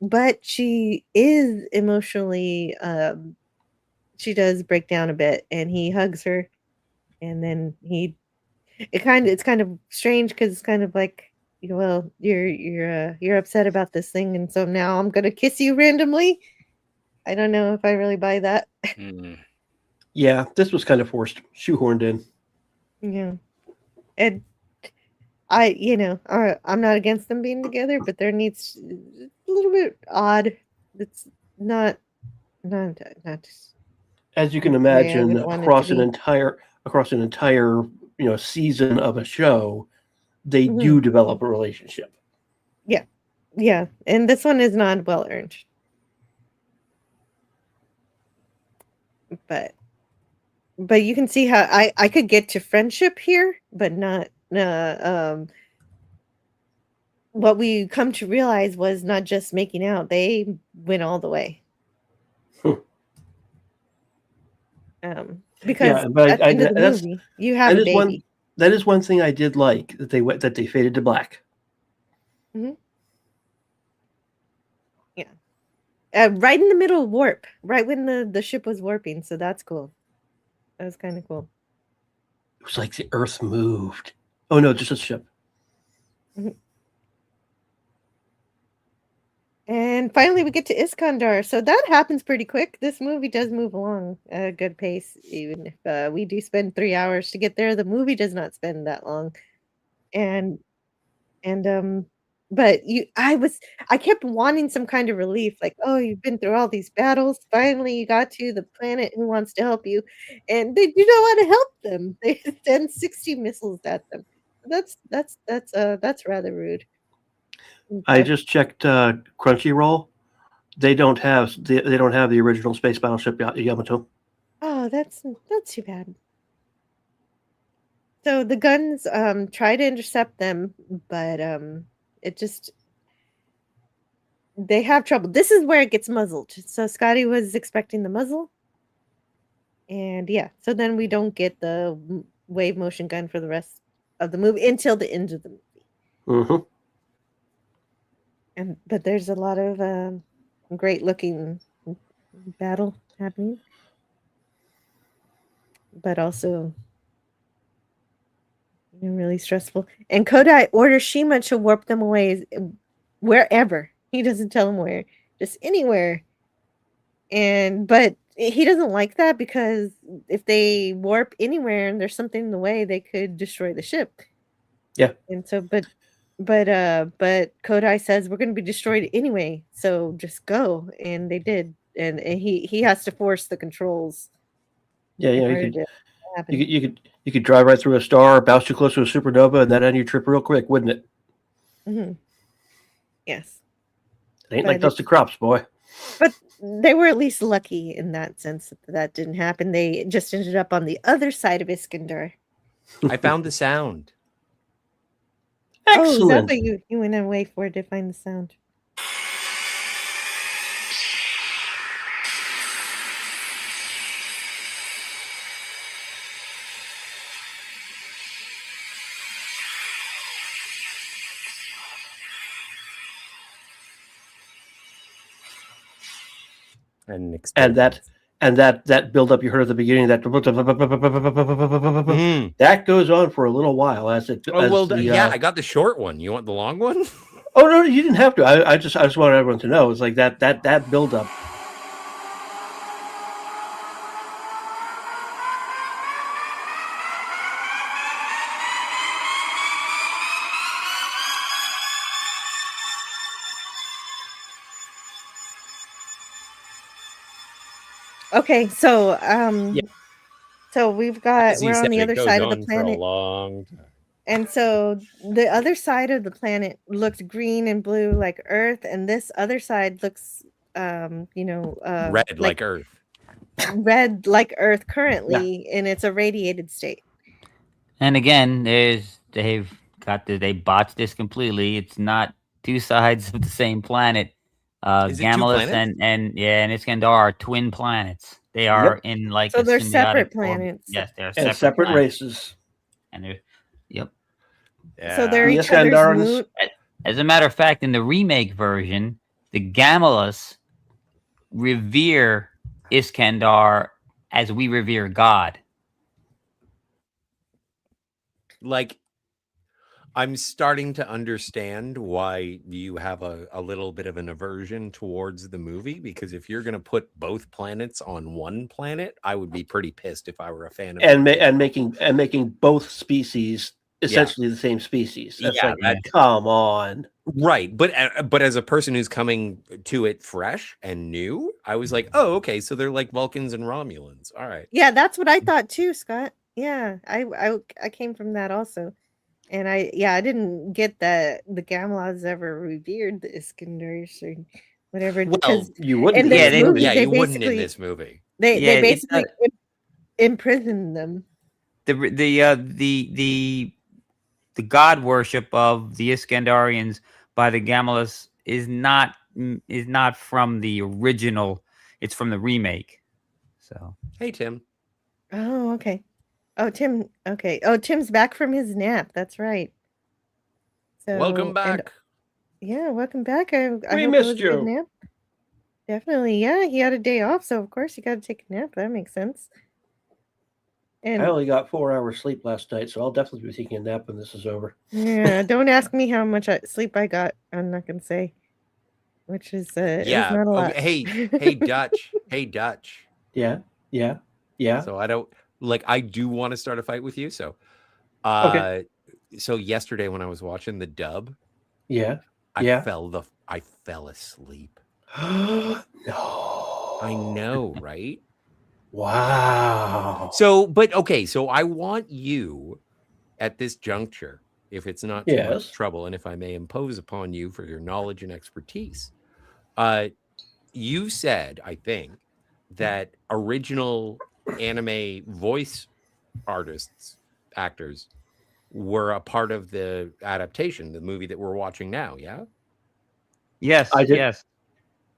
But she is emotionally, she does break down a bit, and he hugs her. And then it's kind of strange because it's kind of like, well, you're upset about this thing, and so now I'm gonna kiss you randomly. I don't know if I really buy that. Yeah, this was kind of forced, shoehorned in. Yeah, and I'm not against them being together, but there needs a little bit odd. It's not. As you can the way I imagine, would want it to across an be. entire season of a show, they Mhm. do develop a relationship. Yeah, and this one is not well earned. But you can see how I could get to friendship here, but not what we come to realize was not just making out. They went all the way. Because at the end of the movie, you have a baby. That is one thing I did like, that they faded to black. Mm-hmm. Yeah. Right in the middle of warp, right when the ship was warping. So that's cool. That was kind of cool. It was like the Earth moved. Oh no, just a ship. Mm-hmm. And finally, we get to Iskandar. So that happens pretty quick. This movie does move along at a good pace, even if we do spend 3 hours to get there. The movie does not spend that long, and but I kept wanting some kind of relief, like, oh, you've been through all these battles. Finally, you got to the planet who wants to help you, and they do not want to help them. They send 60 missiles at them. That's rather rude. I just checked Crunchyroll. They don't have the original Space Battleship Yamato. Oh, that's too bad. So the guns try to intercept them, but it just they have trouble. This is where it gets muzzled. So Scotty was expecting the muzzle. And yeah, so then we don't get the wave motion gun for the rest of the movie until the end of the movie. Mm-hmm. But there's a lot of great looking battle happening, but also really stressful. And Kodai orders Shima to warp them away wherever. He doesn't tell him where, just anywhere. But he doesn't like that because if they warp anywhere and there's something in the way, they could destroy the ship. Yeah. And so, but Kodai says we're going to be destroyed anyway, so just go. And they did, and he has to force the controls. Yeah, you could drive right through a star, bounce too close to a supernova, and that end your trip real quick, wouldn't it? Mm-hmm. Yes. It ain't like dusty crops, boy. But they were at least lucky in that sense that didn't happen. They just ended up on the other side of Iskandar. I found the sound. Excellent. Oh, is that what you went away for to find the sound? And that build up you heard at the beginning, that that goes on for a little while as it. Yeah, I got the short one. You want the long one? Oh no, you didn't have to. I just wanted everyone to know. It's like that build up. Okay, so so we're on the other side of the planet. For a long time. And so the other side of the planet looks green and blue like Earth, and this other side looks red like Earth. Red like Earth currently in its irradiated state. And again, they botched this completely. It's not two sides of the same planet. Gamulus and Iskandar are twin planets. They are in like so they're separate planets. Yes, they're separate races. And they're yeah. So they're each other's moon. As a matter of fact, in the remake version, the Gamulus revere Iskandar as we revere God. Like, I'm starting to understand why you have a little bit of an aversion towards the movie, because if you're going to put both planets on one planet, I would be pretty pissed if I were a fan of it. And making both species essentially the same species. That's come on. Right. But as a person who's coming to it fresh and new, I was like, oh, okay, so they're like Vulcans and Romulans. All right. Yeah, that's what I thought too, Scott. Yeah, I came from that also. And I didn't get that the Gamlas ever revered the Iskandars or whatever. Well, you wouldn't. You wouldn't in this movie. They basically imprisoned them. The god worship of the Iskandarians by the Gamulus is not from the original. It's from the remake. So hey, Tim. Oh, okay. Oh, Tim. Okay. Oh, Tim's back from his nap. That's right. So, welcome back. Yeah, welcome back. I We hope it missed was a good you. nap. Definitely, yeah. He had a day off, so of course you got to take a nap. That makes sense. I And only got 4 hours sleep last night, so I'll definitely be taking a nap when this is over. yeah, don't ask me how much sleep I got. I'm not gonna say, which is it was not a lot. Hey, Dutch. Hey, Dutch. Yeah. So I do want to start a fight with you. So, Okay. So yesterday when I was watching the dub, Yeah. I fell asleep. No. I know, right? Wow. So I want you at this juncture, if it's not too much trouble, and if I may impose upon you for your knowledge and expertise. You said, I think, that original anime voice actors were a part of the adaptation, the movie that we're watching now, yeah? Yes, I did. yes.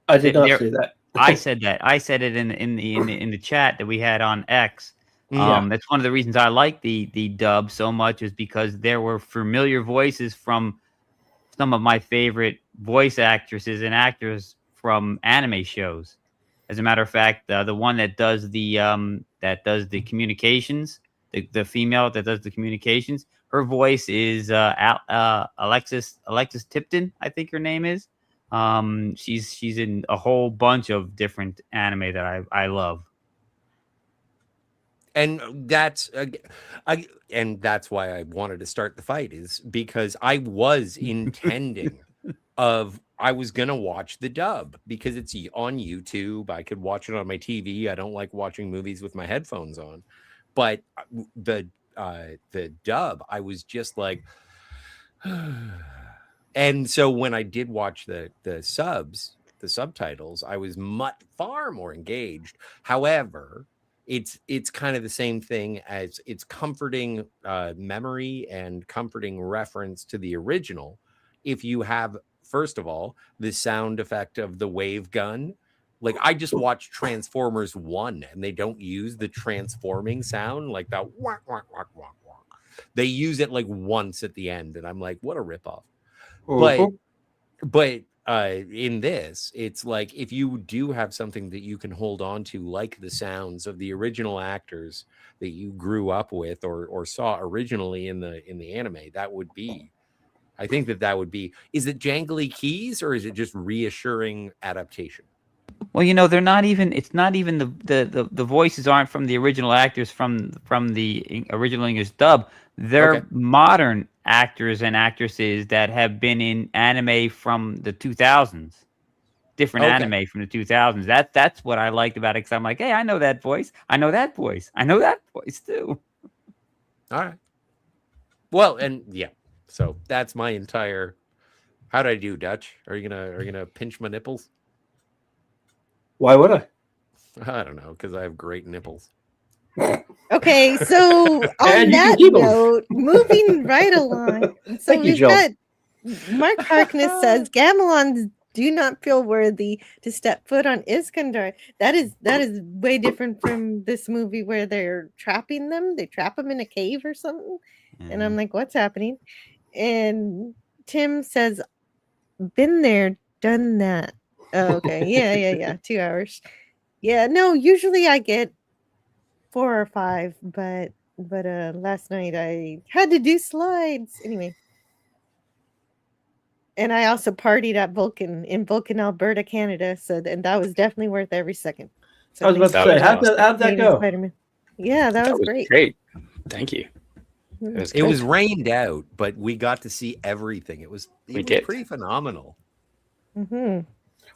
I did not say that. I said that. I said it in the chat that we had on X. That's one of the reasons I like the dub so much, is because there were familiar voices from some of my favorite voice actresses and actors from anime shows. As a matter of fact, the one that does the communications, the female that does the communications, her voice is Alexis Tipton, I think her name is. She's in a whole bunch of different anime that I love. And that's why I wanted to start the fight, is because I was intending I was going to watch the dub because it's on YouTube. I could watch it on my TV. I don't like watching movies with my headphones on. But the dub, I was just like, and so when I did watch the subtitles, I was far more engaged. However, it's kind of the same thing, as it's comforting memory and comforting reference to the original. If you have, first of all, the sound effect of the wave gun. Like, I just watched Transformers 1 and they don't use the transforming sound, like that whack, whack, whack, whack, whack. They use it like once at the end, and I'm like, what a ripoff. But in this, it's like, if you do have something that you can hold on to, like the sounds of the original actors that you grew up with or saw originally in the anime, that would be, I think that would be, is it jangly keys or is it just reassuring adaptation? Well, they're not even. It's not even the voices aren't from the original actors from the original English dub. They're modern actors and actresses that have been in anime from the 2000s, different anime from the 2000s. That's what I liked about it, because I'm like, hey, I know that voice. I know that voice. I know that voice too. All right. Well, and yeah, so that's my entire. How'd I do, Dutch? Are you gonna pinch my nipples? Why would I? I don't know, because I have great nipples. Okay, so on that note, moving right along. So we've got Mark Harkness says Gamelons do not feel worthy to step foot on Iskandar. That is way different from this movie where they're trapping them. They trap them in a cave or something. And I'm like, what's happening? And Tim says, been there, done that. Oh, okay. Yeah. 2 hours. Yeah, no, usually I get 4 or 5, but last night I had to do slides anyway. And I also partied at Vulcan in Vulcan, Alberta, Canada. So and that was definitely worth every second. So I was about to say, how'd that go? Spider-Man. Yeah, that was great. Great. Thank you. It was rained out, but we got to see everything. It was pretty phenomenal. Mm-hmm.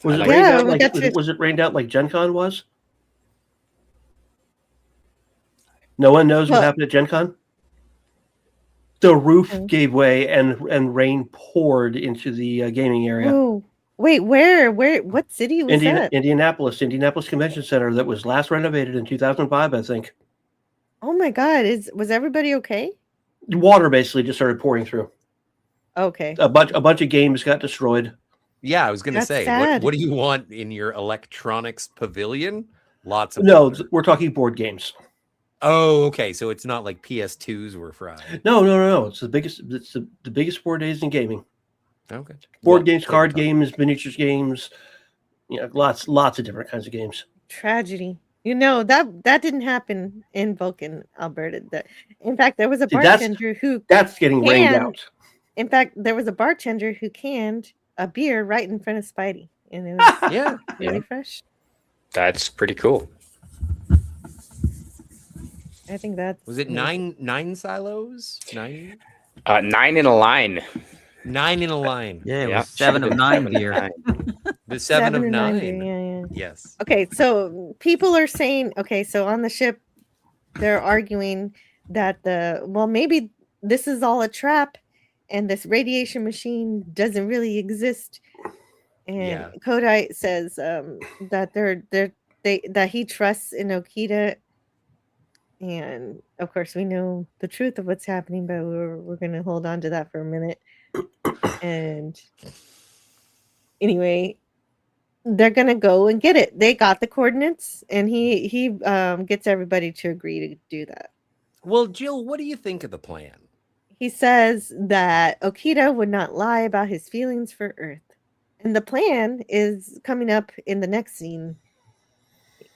Was it rained out was it rained out like Gen Con was? No one knows what happened at Gen Con? The roof gave way and rain poured into the gaming area. Oh, wait, where? What city was that? Indianapolis Convention Center, that was last renovated in 2005, I think. Oh my God, was everybody okay? Water basically just started pouring through. Okay. A bunch of games got destroyed. Yeah, I was going to say, what do you want in your electronics pavilion? Lots of water. We're talking board games. Oh, okay. So it's not like PS2s were fried. No. It's the biggest. It's the biggest 4 days in gaming. Okay. Board games, card games, miniatures games. Lots of different kinds of games. Tragedy. That didn't happen in Vulcan, Alberta. In fact, there was a See, bartender who that's getting rained out. In fact, there was a bartender who canned a beer right in front of Spidey, and it was really fresh. That's pretty cool. I think that's was it nine silos? 9? 9 in a line. 9 in a line. Yeah, it was 7 of 9 beer. The 7 of 9. Beer, yeah. Yes. Okay, so people are saying, so on the ship, they're arguing that maybe this is all a trap, and this radiation machine doesn't really exist. And Kodai says that that he trusts in Okita. And of course, we know the truth of what's happening, but we're going to hold on to that for a minute. And anyway, they're going to go and get it. They got the coordinates, and he gets everybody to agree to do that. Well, Jill, what do you think of the plan? He says that Okita would not lie about his feelings for Earth. And the plan is coming up in the next scene.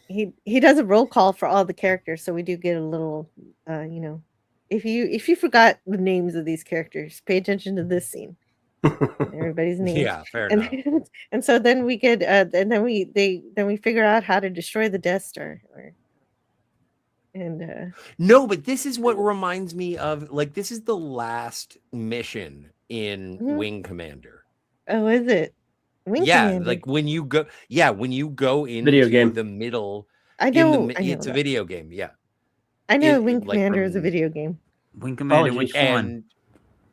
He does a roll call for all the characters, so we do get a little, if you forgot the names of these characters, pay attention to this scene. Everybody's names. Yeah, fair enough. And so then we get, and then we figure out how to destroy the Death Star. No, but this is what reminds me of, this is the last mission in Wing Commander. Oh, is it? Commander. When you go into video game. The middle. I know. It's a video game. Yeah. I know Wing Commander is a video game. Wing Commander, which one?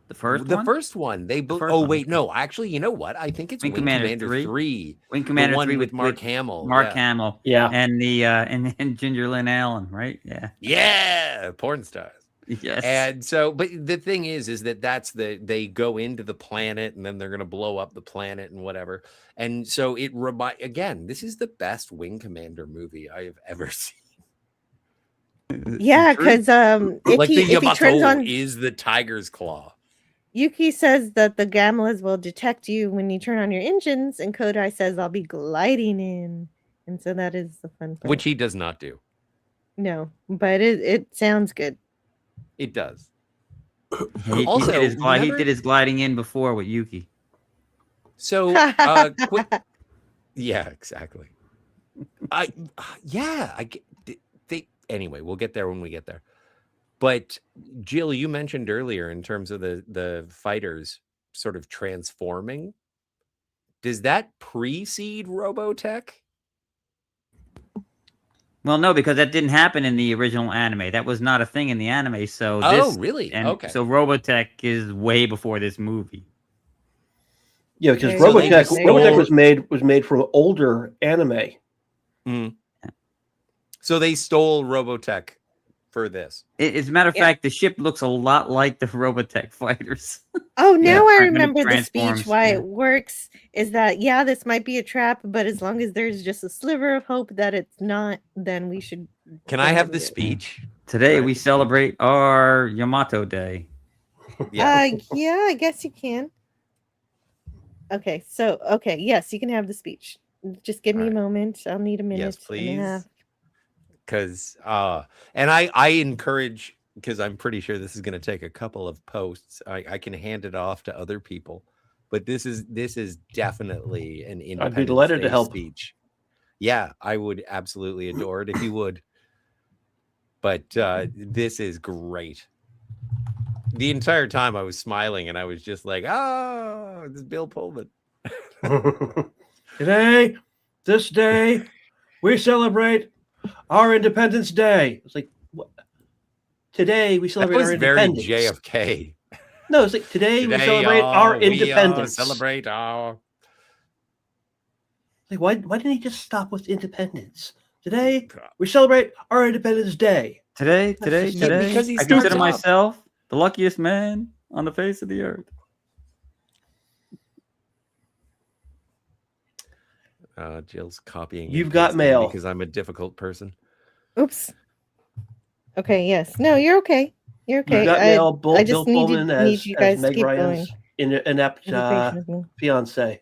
The first one? The first one. No. Actually, you know what? I think it's Wing Commander 3. Wing Commander 3 with Mark Hamill. Hamill. Yeah. And and Ginger Lynn Allen, right? Yeah. Yeah. Porn stars. Yes. And so, but the thing is that they go into the planet, and then they're going to blow up the planet and whatever. And so again, this is the best Wing Commander movie I have ever seen. Yeah, because the Yamato he turns on, is the tiger's claw. Yuki says that the Gamlas will detect you when you turn on your engines, and Kodai says I'll be gliding in, and so that is the fun part. Which he does not do. No, but it sounds good. It does. He did his gliding in before with Yuki. So, yeah, exactly. Anyway, we'll get there when we get there. But Jill, you mentioned earlier in terms of the fighters sort of transforming. Does that precede Robotech? Well, no, because that didn't happen in the original anime. That was not a thing in the anime. So really? Okay. So Robotech is way before this movie. Yeah, because Robotech was made from older anime. Mm. So they stole Robotech for this. As a matter of fact, the ship looks a lot like the Robotech fighters. Oh, now I remember the speech. Why it works is that, this might be a trap, but as long as there's just a sliver of hope that it's not, then we should. Can I have the speech? Today we celebrate our Yamato Day. Yeah, I guess you can. Okay, yes, you can have the speech. Just give me a moment. I'll need a minute. Yes, please. Because and I encourage, because I'm pretty sure this is going to take a couple of posts. I can hand it off to other people, but this is definitely an Independence I'd be delighted Day to help. speech. Yeah, I would absolutely adore it if you would. But this is great. The entire time I was smiling, and I was just like, "Oh, this is Bill Pullman." Today, this day, we celebrate our Independence Day. It's like, what? Today we celebrate our independence. Very JFK. No, it's like today we celebrate our independence. Celebrate our. Like, why didn't he just stop with independence? Today we celebrate our Independence Day. Today. Because I consider myself the luckiest man on the face of the earth. Jill's copying. You've got mail because I'm a difficult person. Oops. Okay. Yes. No, you're okay. You're okay. You've got mail. I just need you guys to keep going. inept Is he patient with me? fiance.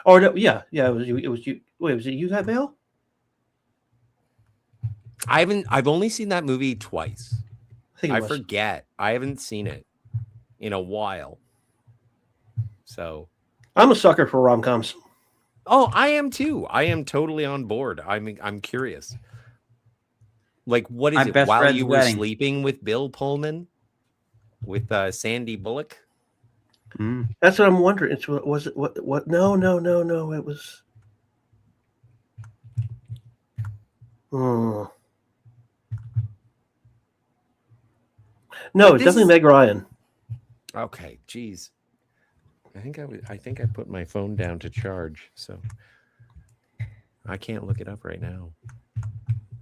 Or no, yeah, it was you. It was you. Wait, was it you got mail? I've only seen that movie twice. I forget. I haven't seen it in a while. So I'm a sucker for rom-coms. Oh, I am too. I am totally on board. I'm curious. Like, what is My it? best While friend's you were wedding. sleeping with Bill Pullman, with Sandy Bullock. That's what I'm wondering. Was it what? No. It was. No, it's definitely Meg Ryan. Okay, geez. I think I put my phone down to charge, so I can't look it up right now.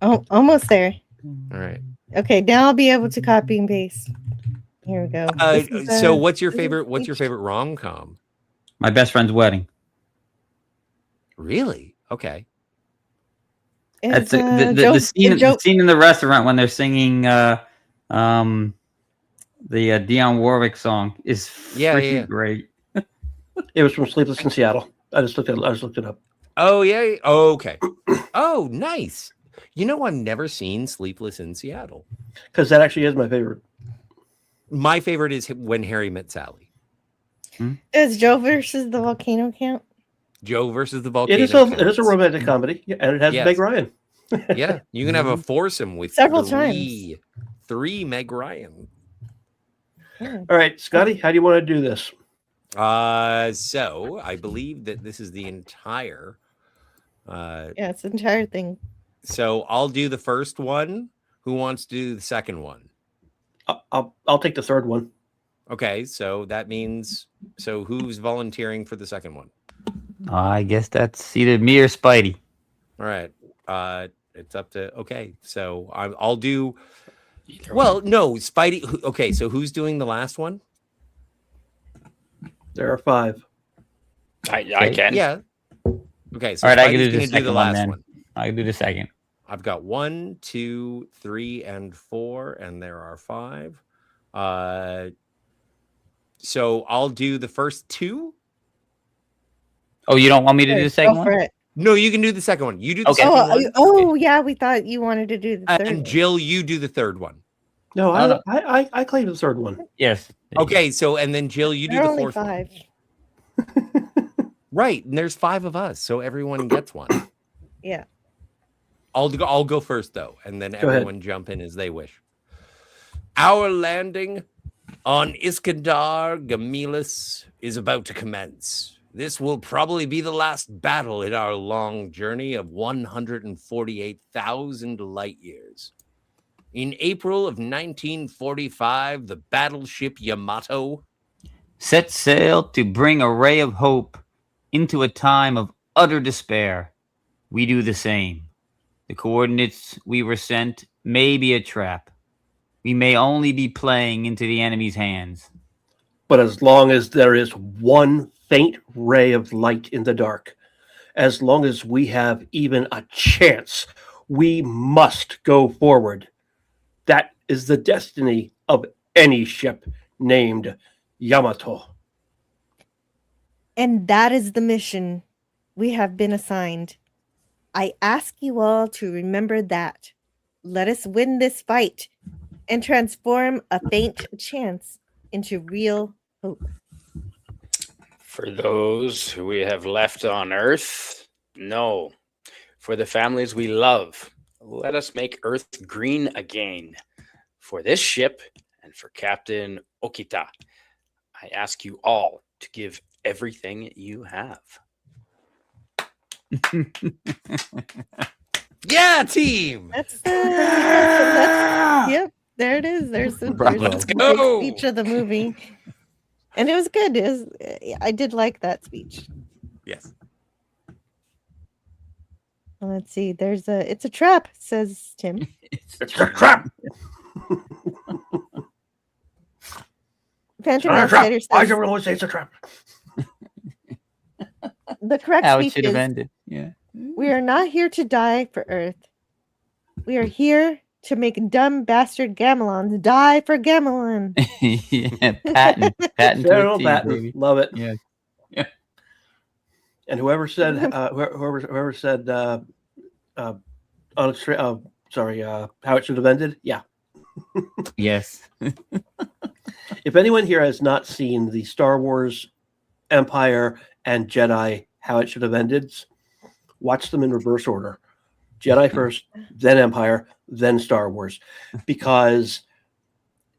Oh, almost there. All right. Okay, now I'll be able to copy and paste. Here we go. So what's your favorite? What's your favorite rom-com? My best friend's wedding. Really? Okay. That's the scene in the restaurant when they're singing the Dionne Warwick song is freaking great. It was from Sleepless in Seattle. I just looked it up. Oh yeah. Oh, okay. Oh, nice. You know, I've never seen Sleepless in Seattle. Because that actually is my favorite. My favorite is When Harry Met Sally. Does Joe versus the volcano count? Joe versus the volcano. It is a romantic comedy, and it has Meg Ryan. Yeah, you can have a foursome with Several three Meg Ryan. All right, Scotty, how do you want to do this? So I believe that this is the entire. Yeah, it's the entire thing. So I'll do the first one. Who wants to do the second one? I'll take the third one. Okay, so that means who's volunteering for the second one? I guess that's either me or Spidey. All right. It's up to so I'll do. Well, no, Spidey. Okay, so who's doing the last one? There are 5. I can. Yeah. Okay, so all right, Spidey's I can do the gonna second do the last then. one. I can do the second. I've got 1, 2, 3, and 4, and there are 5. So I'll do the first 2. Oh, you don't want me to do the second one? It. No, you can do the second one. You do the second one. Oh, yeah, we thought you wanted to do the third. And Jill, you do the third one. No, I claim the third one. Yes. Okay, so and then Jill, you do the fourth one. 5. Right, and there's 5 of us, so everyone gets one. Yeah. I'll go first though, and then Go everyone jump in as they wish. Our landing on Iskandar Gamilis is about to commence. This will probably be the last battle in our long journey of 148,000 light years. In April of 1945, the battleship Yamato set sail to bring a ray of hope into a time of utter despair. We do the same. The coordinates we were sent may be a trap. We may only be playing into the enemy's hands. But as long as there is one faint ray of light in the dark, as long as we have even a chance, we must go forward. That is the destiny of any ship named Yamato. And that is the mission we have been assigned. I ask you all to remember that. Let us win this fight and transform a faint chance into real hope. For those who we have left on Earth, no. For the families we love, let us make Earth green again. For this ship and for Captain Okita, I ask you all to give everything you have. Yeah, team. That's yep. There it is. There's Let's go. Speech of the movie, and it was good. I did like that speech. Yes. Let's see. It's a trap, says Tim. It's a trap. Phantom It's not a trap. Outsider says, Why does everyone always say it's a trap? the correct How it speech should have is, ended. Yeah. we are not here to die for Earth. We are here to make dumb bastard gamelons die for gamelon. Yeah, patent to a General T, Patton. baby. Love it. Yeah. Yeah. And whoever said whoever said how it should have ended. Yeah. Yes. If anyone here has not seen the Star Wars Empire and Jedi How It Should Have Ended, watch them in reverse order. Jedi first, then Empire, then Star Wars. Because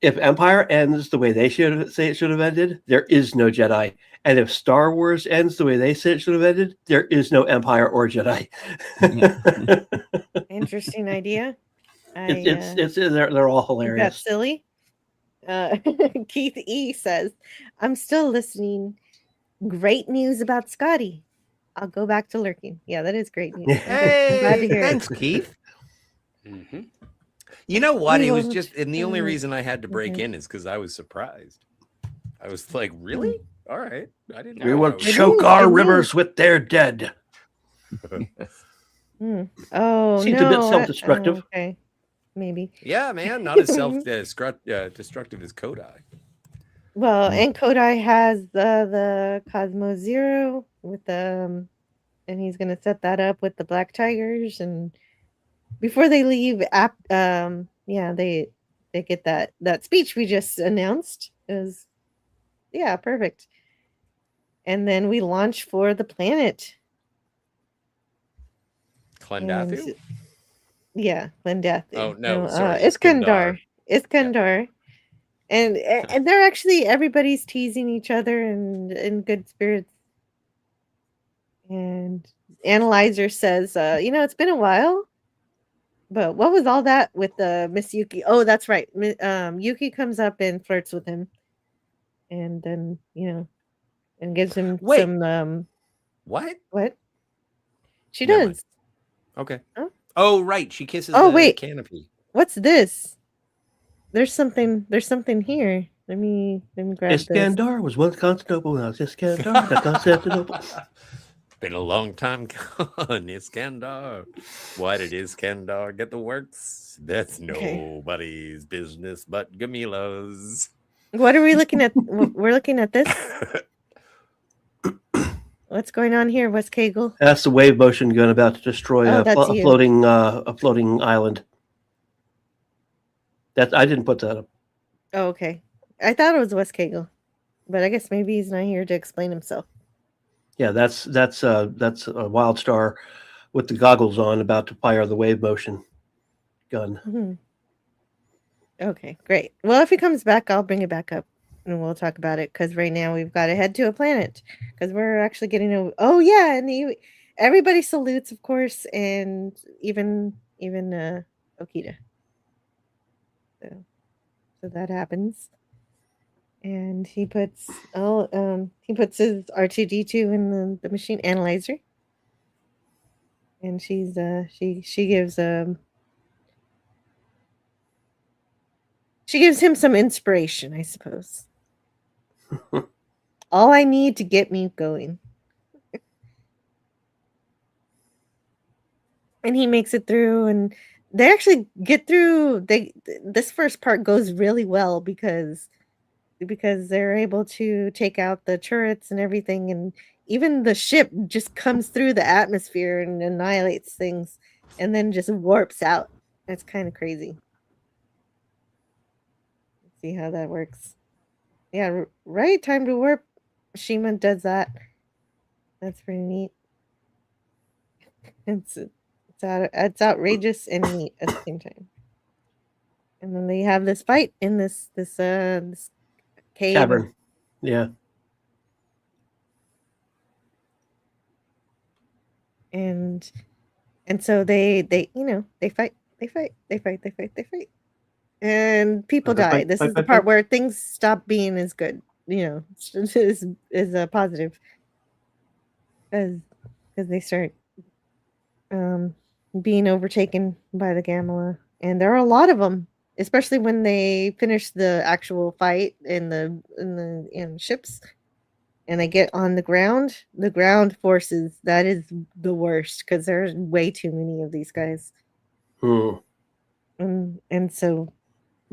if Empire ends the way they say it should have ended, there is no Jedi. And if Star Wars ends the way they say it should have ended, there is no Empire or Jedi. Interesting idea. They're all hilarious. That's silly. Keith E says, I'm still listening. Great news about Scotty. I'll go back to lurking. Yeah, that is great news. I'm glad to hear Thanks, it. Keith. Mm-hmm. You know what? It was Well, just, and the only reason I had to break in is because I was surprised. I was like, really? All right. I didn't know. We will I was- choke our rivers with their dead. Oh, Seems no. a bit self-destructive. Okay. Maybe. Yeah, man. Not as self-destructive as Kodai. Well, and Kodai has the Cosmo Zero with the, and he's gonna set that up with the Black Tigers, and before they leave, they get that speech we just announced is, perfect, and then we launch for the planet. Clendathu? Clendathu. Oh, no, sorry, Iskandar. And they're actually, everybody's teasing each other and in good spirits. And Analyzer says, it's been a while, but what was all that with Miss Yuki? Oh, that's right. Yuki comes up and flirts with him, and then and gives him some. What? What? She Never does. Okay. Huh? Oh, right. She kisses Oh, the wait. canopy. What's this? There's something here. Let me grab this. Iskandar was once Constantinople. Now it's Iskandar, not Constantinople. Been a long time gone, Iskandar. Why did Iskandar get the works? That's nobody's business but Gamila's. What are we looking at? We're looking at this. What's going on here, Wes Kegel? That's the wave motion gun about to destroy a you. floating island. That I didn't put that up. Oh, okay. I thought it was Wes Kegel, but I guess maybe he's not here to explain himself. Yeah, that's a Wild Star with the goggles on, about to fire the wave motion gun. Mm-hmm. Okay, great. Well, if he comes back, I'll bring it back up and we'll talk about it, because right now we've got to head to a planet because we're actually getting a. Oh yeah, and everybody salutes, of course, and even Okita. So that happens, and he puts his R2D2 in the machine analyzer, and she gives him some inspiration, I suppose. All I need to get me going. And he makes it through, and they actually get through. This first part goes really well because they're able to take out the turrets and everything, and even the ship just comes through the atmosphere and annihilates things, and then just warps out. That's kind of crazy. See how that works. Yeah, right. Time to warp. Shima does that. That's pretty neat. It's outrageous and neat at the same time. And then they have this fight in this cave. Cavern. Yeah. And so they fight. And people die. This is the part where things stop being as good. Is a positive. Because they start being overtaken by the Gamma, and there are a lot of them, especially when they finish the actual fight in the ships, and they get on the ground. The ground forces, that is the worst, because there's way too many of these guys. And so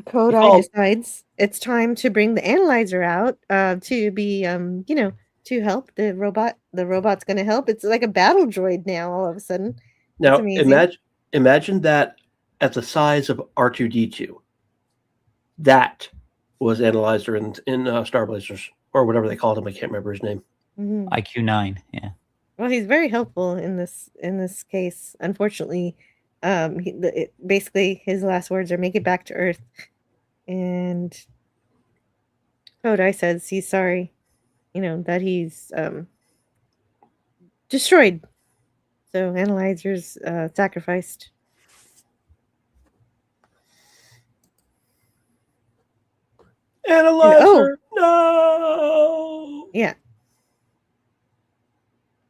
Kodai decides it's time to bring the analyzer out to be, to help the robot. The robot's going to help. It's like a battle droid now. All of a sudden, Now, it's amazing. imagine that at the size of R2D2. That was Analyzer in Star Blazers, or whatever they called him. I can't remember his name. IQ-9. Yeah. Well, he's very helpful in this case. Unfortunately, basically his last words are "Make it back to Earth," and Kodai says he's sorry, that he's destroyed. So Analyzer's sacrificed. Analyzer, no. Yeah.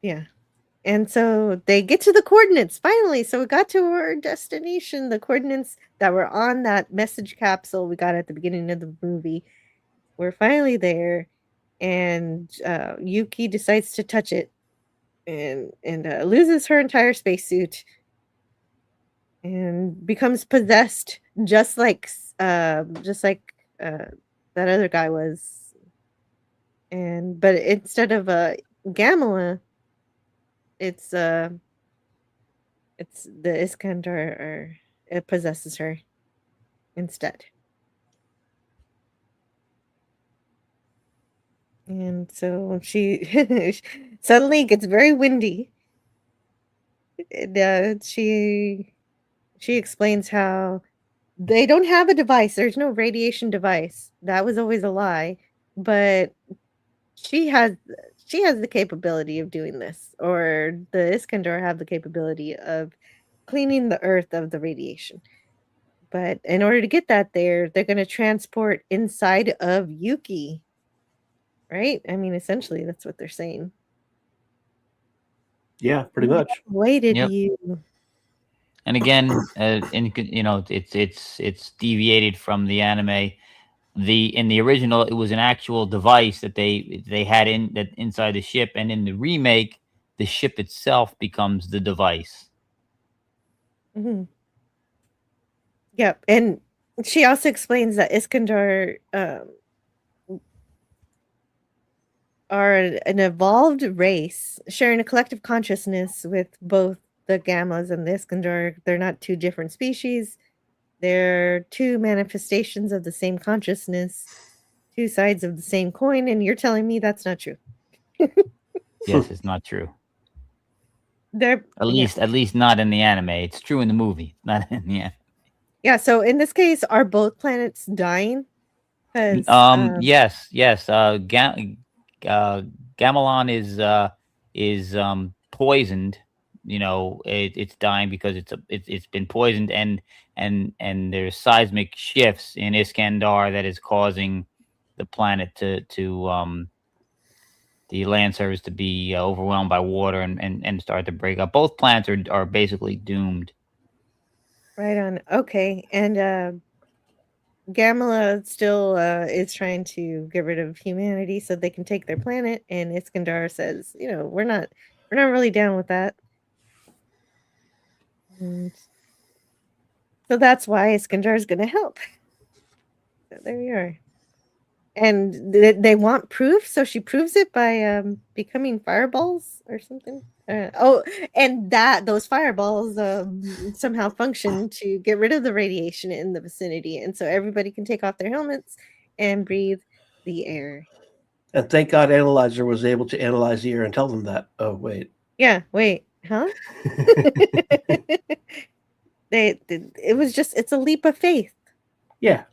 Yeah. And so they get to the coordinates finally. So we got to our destination, the coordinates that were on that message capsule we got at the beginning of the movie. We're finally there, and Yuki decides to touch it and loses her entire spacesuit and becomes possessed just like that other guy was. But instead of Gamma, it's the Iskandar, or it possesses her instead. And so she suddenly gets very windy. And she explains how they don't have a device. There's no radiation device. That was always a lie. But she has the capability of doing this, or the Iskandar have the capability of cleaning the Earth of the radiation. But in order to get that they're going to transport inside of Yuki. Right? I mean, essentially, that's what they're saying. Yeah, pretty much. Way did Yep. you? And again, it's deviated from the anime. In the original, it was an actual device that they had inside the ship, and in the remake, the ship itself becomes the device. Mm-hmm. Yep, and she also explains that Iskandar are an evolved race sharing a collective consciousness with both the Gammas and the Iskandar. They're not two different species. They're two manifestations of the same consciousness, two sides of the same coin, and you're telling me that's not true. Yes, it's not true. They're At least not in the anime. It's true in the movie, not in the anime. Yeah, so in this case, are both planets dying? Yes. Gamelon is poisoned. It's dying because it's been poisoned, and there's seismic shifts in Iskandar that is causing the planet to the land surface to be overwhelmed by water and start to break up. Both planets are basically doomed. Right on. Okay, and Gamela still is trying to get rid of humanity so they can take their planet, and Iskandar says, we're not really down with that. And so that's why Iskandar is going to help. So there we are. And they want proof, so she proves it by becoming fireballs or something. And those fireballs somehow function to get rid of the radiation in the vicinity, and so everybody can take off their helmets and breathe the air. And thank God Analyzer was able to analyze the air and tell them that. Oh, wait. Yeah, wait, huh? It was just, it's a leap of faith. Yeah.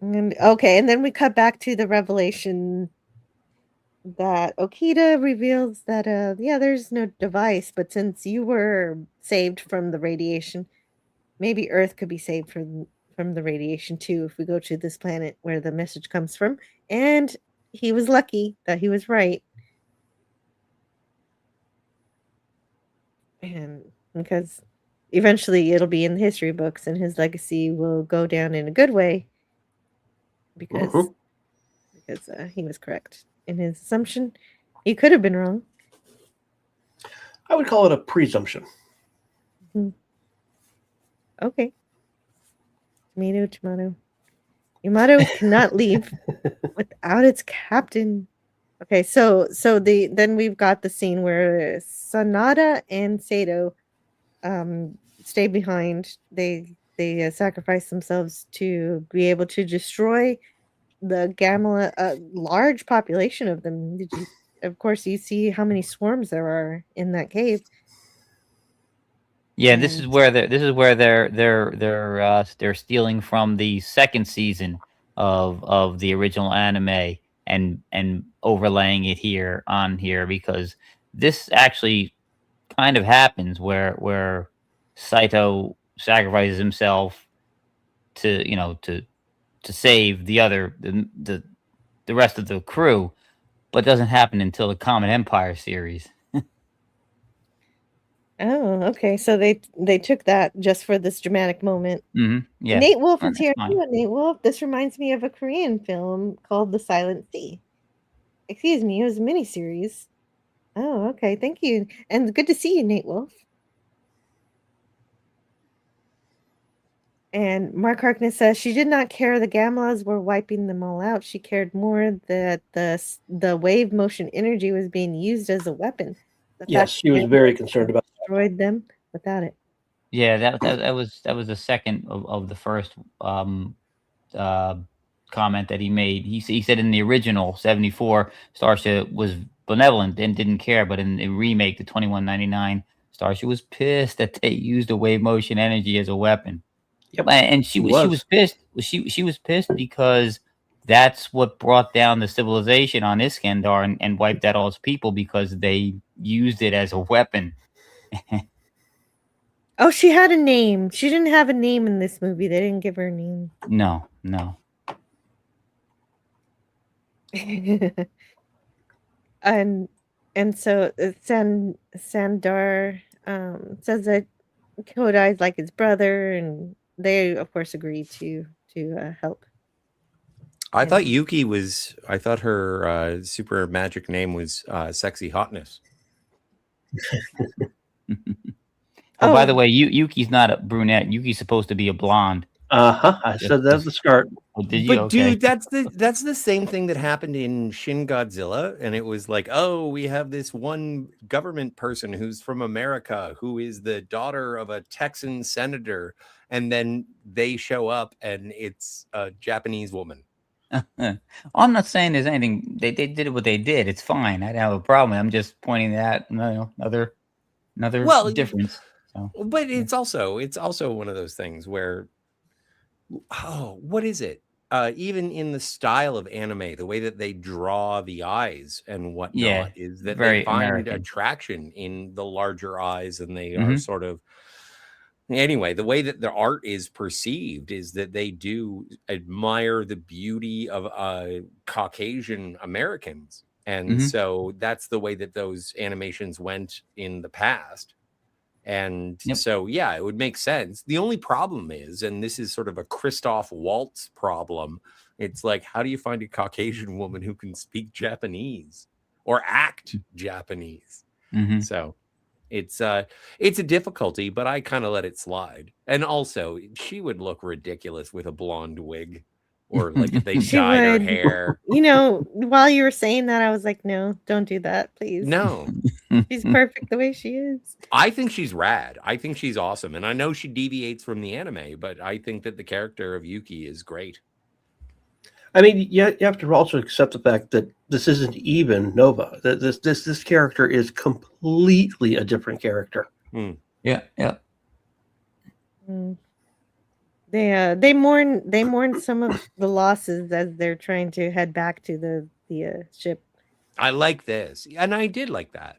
And then we cut back to the revelation that Okita reveals that there's no device, but since you were saved from the radiation, maybe Earth could be saved from the radiation too if we go to this planet where the message comes from. And he was lucky that he was right. And because eventually it'll be in the history books and his legacy will go down in a good way because he was correct in his assumption. He could have been wrong. I would call it a presumption. Okay. Tomato. Yamato cannot leave without its captain. Okay, so then we've got the scene where Sanada and Sato stay behind. They sacrifice themselves to be able to destroy the Gamma, a large population of them. Of course, you see how many swarms there are in that cave. Yeah, this is where they're stealing from the second season of the original anime and overlaying it here because this actually kind of happens where Saito sacrifices himself to save the rest of the crew, but it doesn't happen until the Comet Empire series. Oh, okay. So they took that just for this dramatic moment. Yeah. Nate Wolf Oh, is that's here. fine. Hello, Nate Wolf. This reminds me of a Korean film called The Silent Sea. Excuse me, it was a miniseries. Oh, okay. Thank you. And good to see you, Nate Wolf. And Mark Harkness says she did not care the Gamlas were wiping them all out. She cared more that the wave motion energy was being used as a weapon. The Yes, fact she was that very concerned about that. destroyed them without it. Yeah, that was the second of the first comment that he made. He said in the original 74 Starship was benevolent and didn't care, but in the remake, the 2199 Starship was pissed that they used the wave motion energy as a weapon. Yep, and she was pissed. She was pissed because that's what brought down the civilization on Iskandar and wiped out all its people because they used it as a weapon. Oh, she had a name. She didn't have a name in this movie. They didn't give her a name. No. and so Sandar says that Kodai is like his brother, and they of course agree to help. I thought Yuki was. I thought her super magic name was Sexy Hotness. Oh, by the way, Yuki's not a brunette. Yuki's supposed to be a blonde. I said that at the start. Oh, did you? But Okay. dude, that's the same thing that happened in Shin Godzilla, and it was like, oh, we have this one government person who's from America who is the daughter of a Texan senator, and then they show up and it's a Japanese woman. I'm not saying there's anything. They did what they did. It's fine. I don't have a problem. I'm just pointing that another difference. So, but it's also one of those things where, oh, what is it? Even in the style of anime, the way that they draw the eyes and whatnot is that very they find American. attraction in the larger eyes, and they are sort of. Anyway, the way that the art is perceived is that they do admire the beauty of Caucasian Americans. And so that's the way that those animations went in the past. And so, yeah, it would make sense. The only problem is, and this is sort of a Christoph Waltz problem, it's like, how do you find a Caucasian woman who can speak Japanese or act Japanese? So it's a difficulty, but I kind of let it slide. And also, she would look ridiculous with a blonde wig, or like if they dyed her hair. You know, while you were saying that, I was like, no, don't do that, please. No. She's perfect the way she is. I think she's rad. I think she's awesome. And I know she deviates from the anime, but I think that the character of Yuki is great. I mean, you have to also accept the fact that this isn't even Nova. That this character is completely a different character. Yeah. They mourn some of the losses as they're trying to head back to the ship. I like this, and I did like that.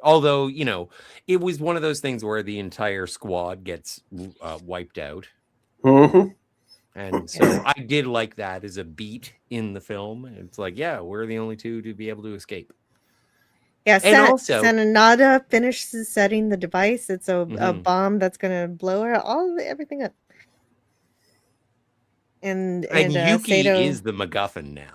Although, you know, it was one of those things where the entire squad gets wiped out. And so I did like that as a beat in the film. It's like, yeah, we're the only two to be able to escape. Yeah, and also Sanada finishes setting the device. It's a bomb that's going to blow everything up. And Yuki Sato, is the MacGuffin now.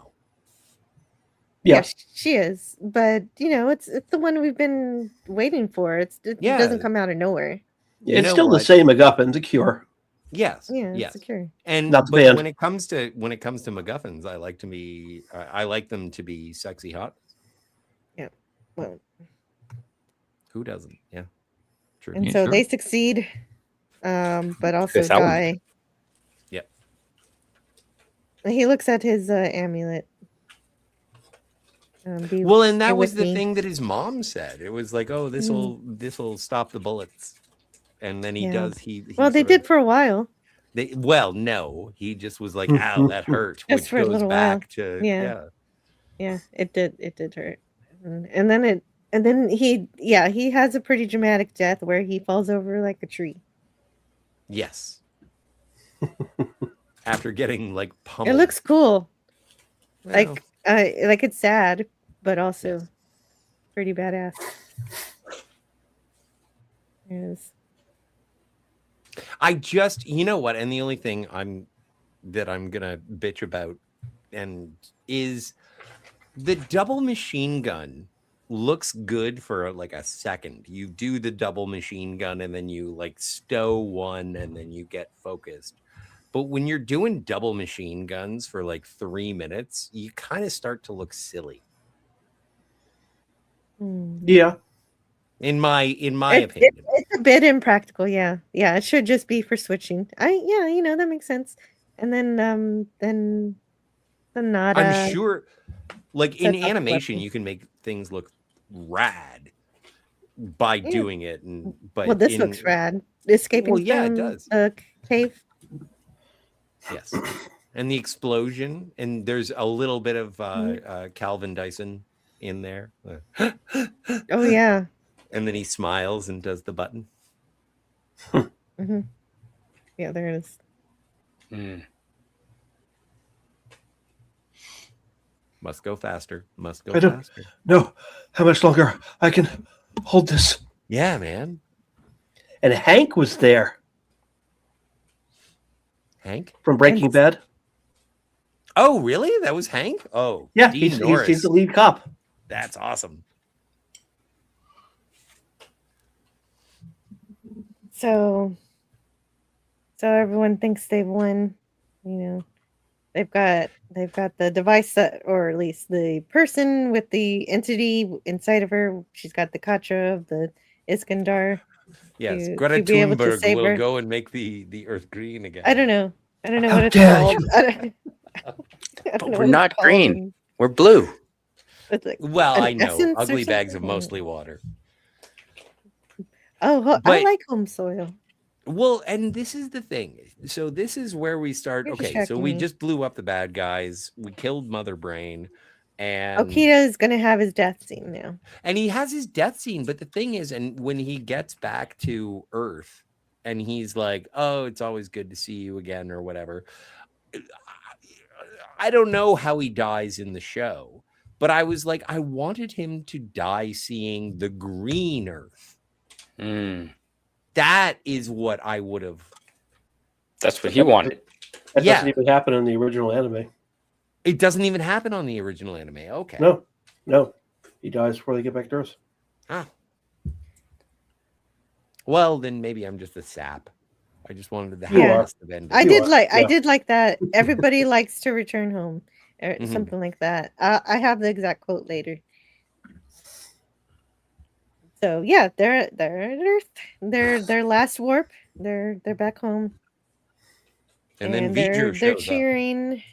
Yeah, she is. But, you know, it's the one we've been waiting for. It doesn't come out of nowhere. It's still the same MacGuffin, the cure. Yes. Yeah, yes. secure. And Not the but band. when it comes to MacGuffins, I like them to be sexy hot. Yeah. Well, who doesn't? Yeah. True. and so they succeed, but also Fifth element. die. Yep. He looks at his amulet. Well, and that was with the me. thing that his mom said. It was like, "Oh, this'll stop the bullets," and then he Yeah. does. He Well, they sort did of- for a while. no, he just was like, "Ow, that hurt," Just which for a goes little back while. to Yeah. Yeah, it did hurt. And then he has a pretty dramatic death where he falls over like a tree. Yes. After getting like pummeled. It looks cool. Well. Like it's sad, but also pretty badass. Yes. I just, you know what, and the only thing I'm gonna bitch about and is the double machine gun looks good for like a second. You do the double machine gun and then you like stow one and then you get focused. But when you're doing double machine guns for like 3 minutes, you kind of start to look silly. Yeah. In my opinion. It's a bit impractical, yeah. Yeah, it should just be for switching. That makes sense. And then the Nada. I'm sure like in sets off the animation weapon. you can make things look rad by doing it, but well, this looks rad. Escaping it from does. the cave. Yes. And the explosion, and there's a little bit of Calvin Dyson in there. Oh yeah. And then he smiles and does the button. Mm-hmm. Yeah, there it is. Must go faster. Must go I don't faster. know how much longer I can hold this. Yeah, man. And Hank was there. Hank? From Breaking Bad. Oh, really? That was Hank? Oh, Yeah, Dean he's Norris. the lead cop. That's awesome. So everyone thinks they've won. They've got the device or at least the person with the entity inside of her. She's got the Katra of the Iskandar. Yes, to Greta be able to Thunberg save will her. go and make the Earth green again. I don't know How what it's dare called. you. I don't But know we're what it's not called. green. We're blue. It's like Well, an I know. essence or Ugly bags of something. mostly water. Oh, I But- like home soil. Well, and this is the thing. So this is where we start. You're Okay, so distracting we me. just blew up the bad guys. We killed Mother Brain. And Okita is gonna have his death scene now. And he has his death scene, but the thing is, and when he gets back to Earth and he's like, "Oh, it's always good to see you again," or whatever. I don't know how he dies in the show, but I was like, I wanted him to die seeing the green Earth. That is what I would have. That's what he wanted. That Yeah. doesn't even happen in the original anime. It doesn't even happen on the original anime. Okay. No. He dies before they get back to Earth. Ah. Well, then maybe I'm just a sap. I just wanted the Yeah. happiest of endings. I did like that. Everybody likes to return home, or Mhm. something like that. I have the exact quote later. So yeah, they're at Earth. Their last warp. They're back home. And then they're V'ger shows up. cheering.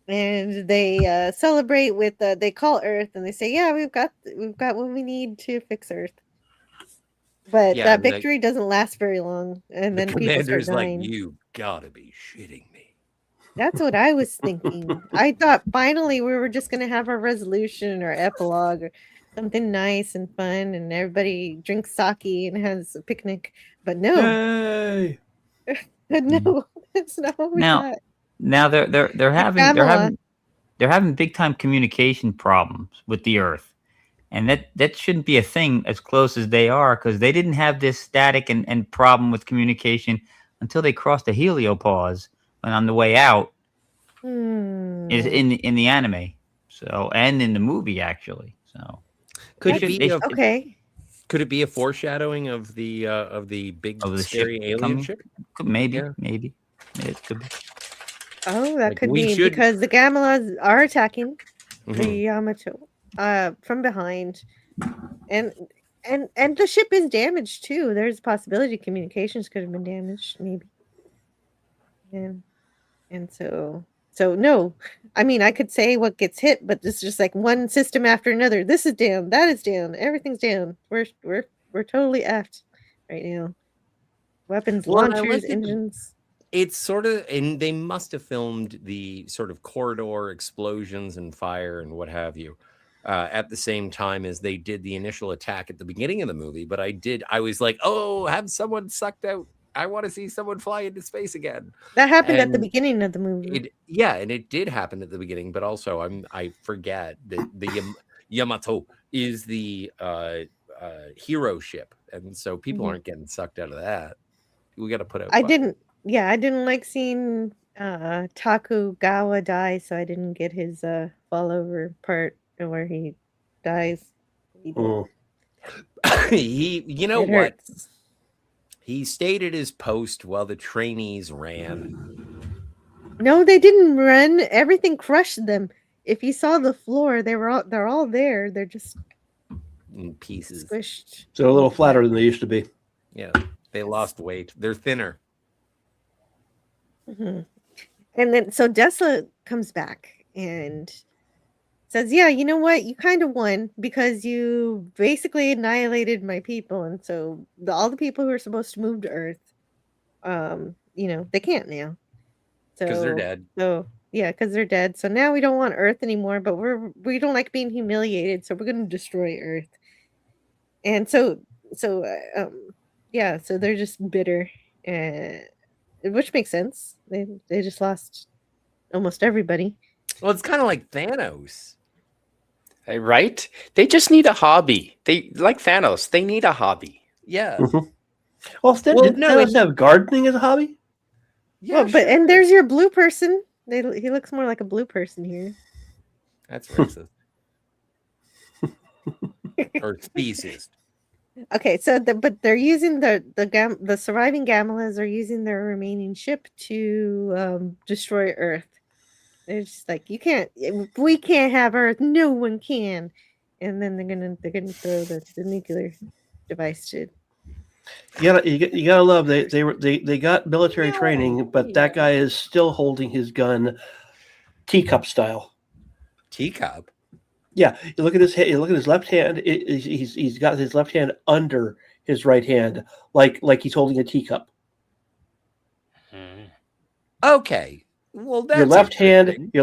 And they celebrate with they call Earth and they say, "Yeah, we've got what we need to fix Earth." But Yeah, that and the- victory doesn't last very long, and The then people start commander's like, dying. "You gotta be shitting me." That's what I was thinking. I thought finally we were just gonna have our resolution or epilogue or something nice and fun, and everybody drinks sake and has a picnic. But no, Yay! no, that's not what we Now- got. Now they're Pamela. having big time communication problems with the Earth, and that shouldn't be a thing as close as they are, because they didn't have this static and problem with communication until they crossed the heliopause and on the way out in the anime, so and in the movie actually. So Could That's- be a, Okay. Could it be a foreshadowing of the big Of the scary ship alien coming? ship? Maybe, Yeah. maybe. It could be. Oh, that Like, could we be should- because the Gamelas are attacking the Mhm. Yamato from behind, and the ship is damaged too. There's a possibility communications could have been damaged, maybe. And so no, I mean I could say what gets hit, but it's just like one system after another. This is down, that is down, everything's down. We're totally effed right now. Weapons, Well, and I launchers, like that engines. It's sort of, and they must have filmed the sort of corridor explosions and fire and what have you at the same time as they did the initial attack at the beginning of the movie. But I was like, oh, have someone sucked out. I want to see someone fly into space again. That happened at the And beginning of the movie. and it did happen at the beginning, but also I forget that the Yamato is the hero ship, and so people Mhm. aren't getting sucked out of that. We got to put out. I fire. didn't like seeing Takugawa die, so I didn't get his fall over part where he dies. He did. You know It what? hurts. He stayed at his post while the trainees ran. No, they didn't run. Everything crushed them. If you saw the floor, they're all there. They're just In pieces. squished. So a little flatter than they used to be. Yeah, they lost weight. They're thinner. Mhm. And then so Dessa comes back and says, "Yeah, you know what? You kind of won because you basically annihilated my people, and so all the people who are supposed to move to Earth, they can't now. 'Cause they're So dead. So yeah, because they're dead. So now we don't want Earth anymore, but we don't like being humiliated, so we're going to destroy Earth. And so so they're just bitter, which makes sense. They just lost almost everybody. Well, it's kind of like Thanos. Right? They just need a hobby. They like Thanos. They need a hobby. Yeah. Mhm. Well, didn't no, Thanos have gardening as a hobby? Yeah, Well, and there's your blue person. He looks more like a blue person here. That's racist. Or speciesist. Okay, so but they're using the surviving Gamalas are using their remaining ship to destroy Earth. They're just like, if we can't have Earth, no one can. And then they're gonna throw the nuclear device to. You gotta love they got military training, but that guy is still holding his gun teacup style. Teacup. Yeah, you look at his you look at his left hand. He's got his left hand under his right hand, like he's holding a teacup. Okay. Well, that's Your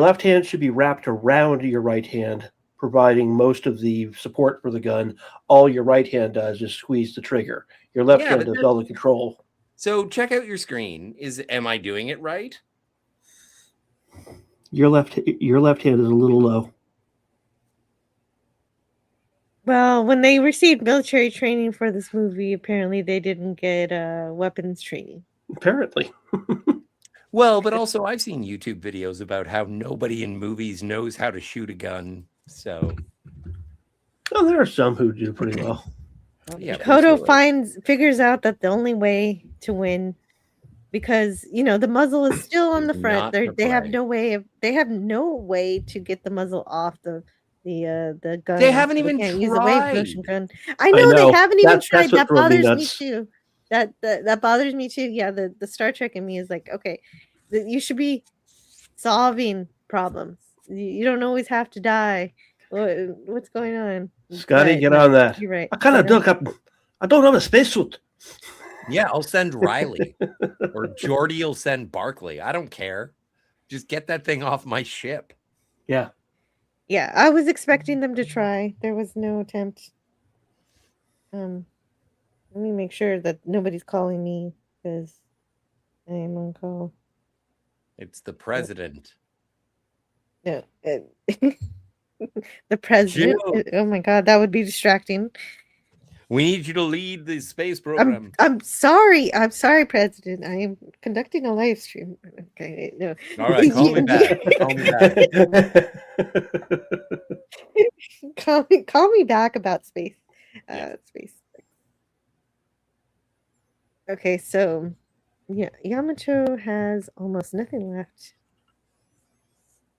left hand should be wrapped around your right hand, providing most of the support for the gun. All your right hand does is squeeze the trigger. Your left hand does all the control. So check out your screen. Am I doing it right? Your left hand is a little low. Well, when they received military training for this movie, apparently they didn't get weapons training. Apparently. Well, but also I've seen YouTube videos about how nobody in movies knows how to shoot a gun. So, Oh, there are some who do pretty well. yeah. Kodo figures out that the only way to win, because the muzzle is still on the front. Not They have play. no way to get the muzzle off the gun. They haven't so even can't use a wave tried. motion gun. I know they haven't even tried. That's what That drove me bothers me nuts. too. That bothers me too. Yeah, the Star Trek in me is like, okay, you should be solving problems. You don't always have to die. What's going on? Scotty, But get no, on that. You're right. I kind of But, I don't have a spacesuit. Yeah, I'll send Riley or Jordy will send Barkley. I don't care. Just get that thing off my ship. Yeah. Yeah, I was expecting them to try. There was no attempt. Let me make sure that nobody's calling me because I am on call. It's the president. No, the president. Jill. Oh my god, that would be distracting. We need you to lead the space program. I'm sorry. I'm sorry, President. I am conducting a live stream. Okay, no. All right, call me back. Call me back. call me back about space. Space. Okay, so yeah, Yamato has almost nothing left.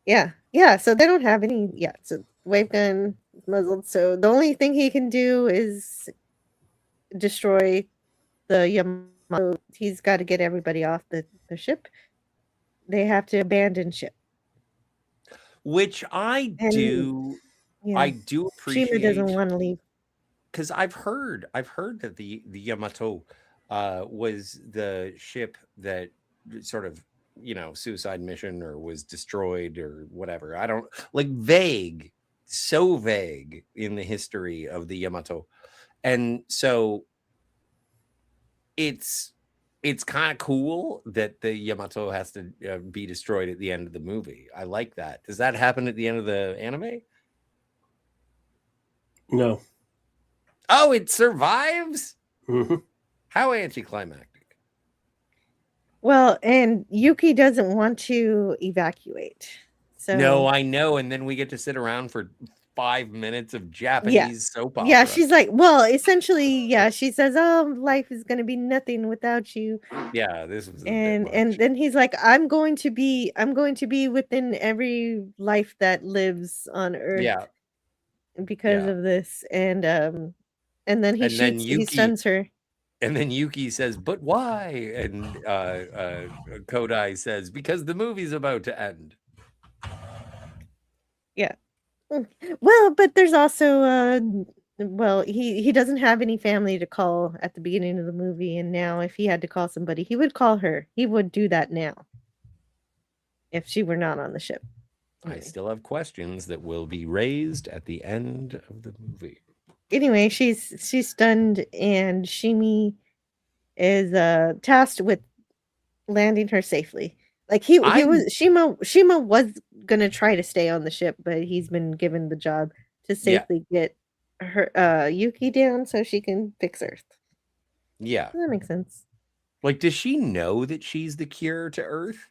Yeah, so they don't have any. Yeah, so wave gun muzzled. So the only thing he can do is destroy the Yamato. He's got to get everybody off the ship. They have to abandon ship. Which I And do yeah, Shima Shima doesn't want to leave. because I've heard that the Yamato was the ship that sort of suicide mission or was destroyed or whatever. I don't like vague, so vague in the history of the Yamato, and so it's kind of cool that the Yamato has to be destroyed at the end of the movie. I like that. Does that happen at the end of the anime? No. Oh, it survives? Mm-hmm. How anticlimactic. Well, and Yuki doesn't want to evacuate. So No, I know. And then we get to sit around for 5 minutes of Japanese soap opera. Yeah, she's like, well, essentially, yeah, she says, "Oh, life is going to be nothing without you." Yeah, this was and then he's like, I'm going to be within every life that lives on Earth. Yeah. Because of this, and then he stuns her. And then Yuki says, "But why?" And Kodai says, "Because the movie's about to end." Yeah. Well, but there's also well, he doesn't have any family to call at the beginning of the movie, and now if he had to call somebody, he would call her. He would do that now if she were not on the ship. I still have questions that will be raised at the end of the movie. Anyway, she's stunned, and Shimi is tasked with landing her safely. Like Shima was gonna try to stay on the ship, but he's been given the job to safely get her Yuki down so she can fix Earth. Yeah. That makes sense. Like, does she know that she's the cure to Earth?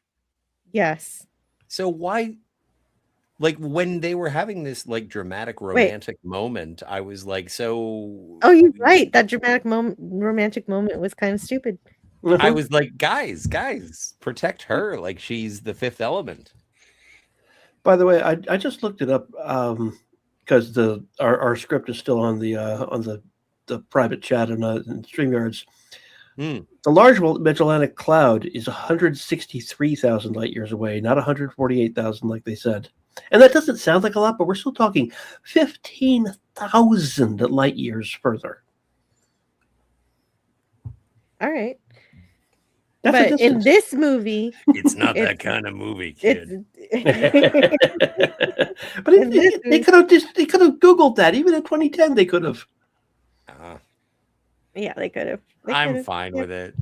Yes. So why, like, when they were having this like dramatic romantic moment, I was like, so. Oh, you're right. That romantic moment was kind of stupid. I was like, guys, protect her like she's the fifth element. By the way, I just looked it up because our script is still on the private chat and StreamYards. The large Magellanic Cloud is 163,000 light years away, not 148,000 like they said. And that doesn't sound like a lot, but we're still talking 15,000 light years further. All right. But in this movie, it's not that kind of movie, kid. But they could have Googled that. Even in 2010, they could have. Yeah, they could have. I'm fine with it.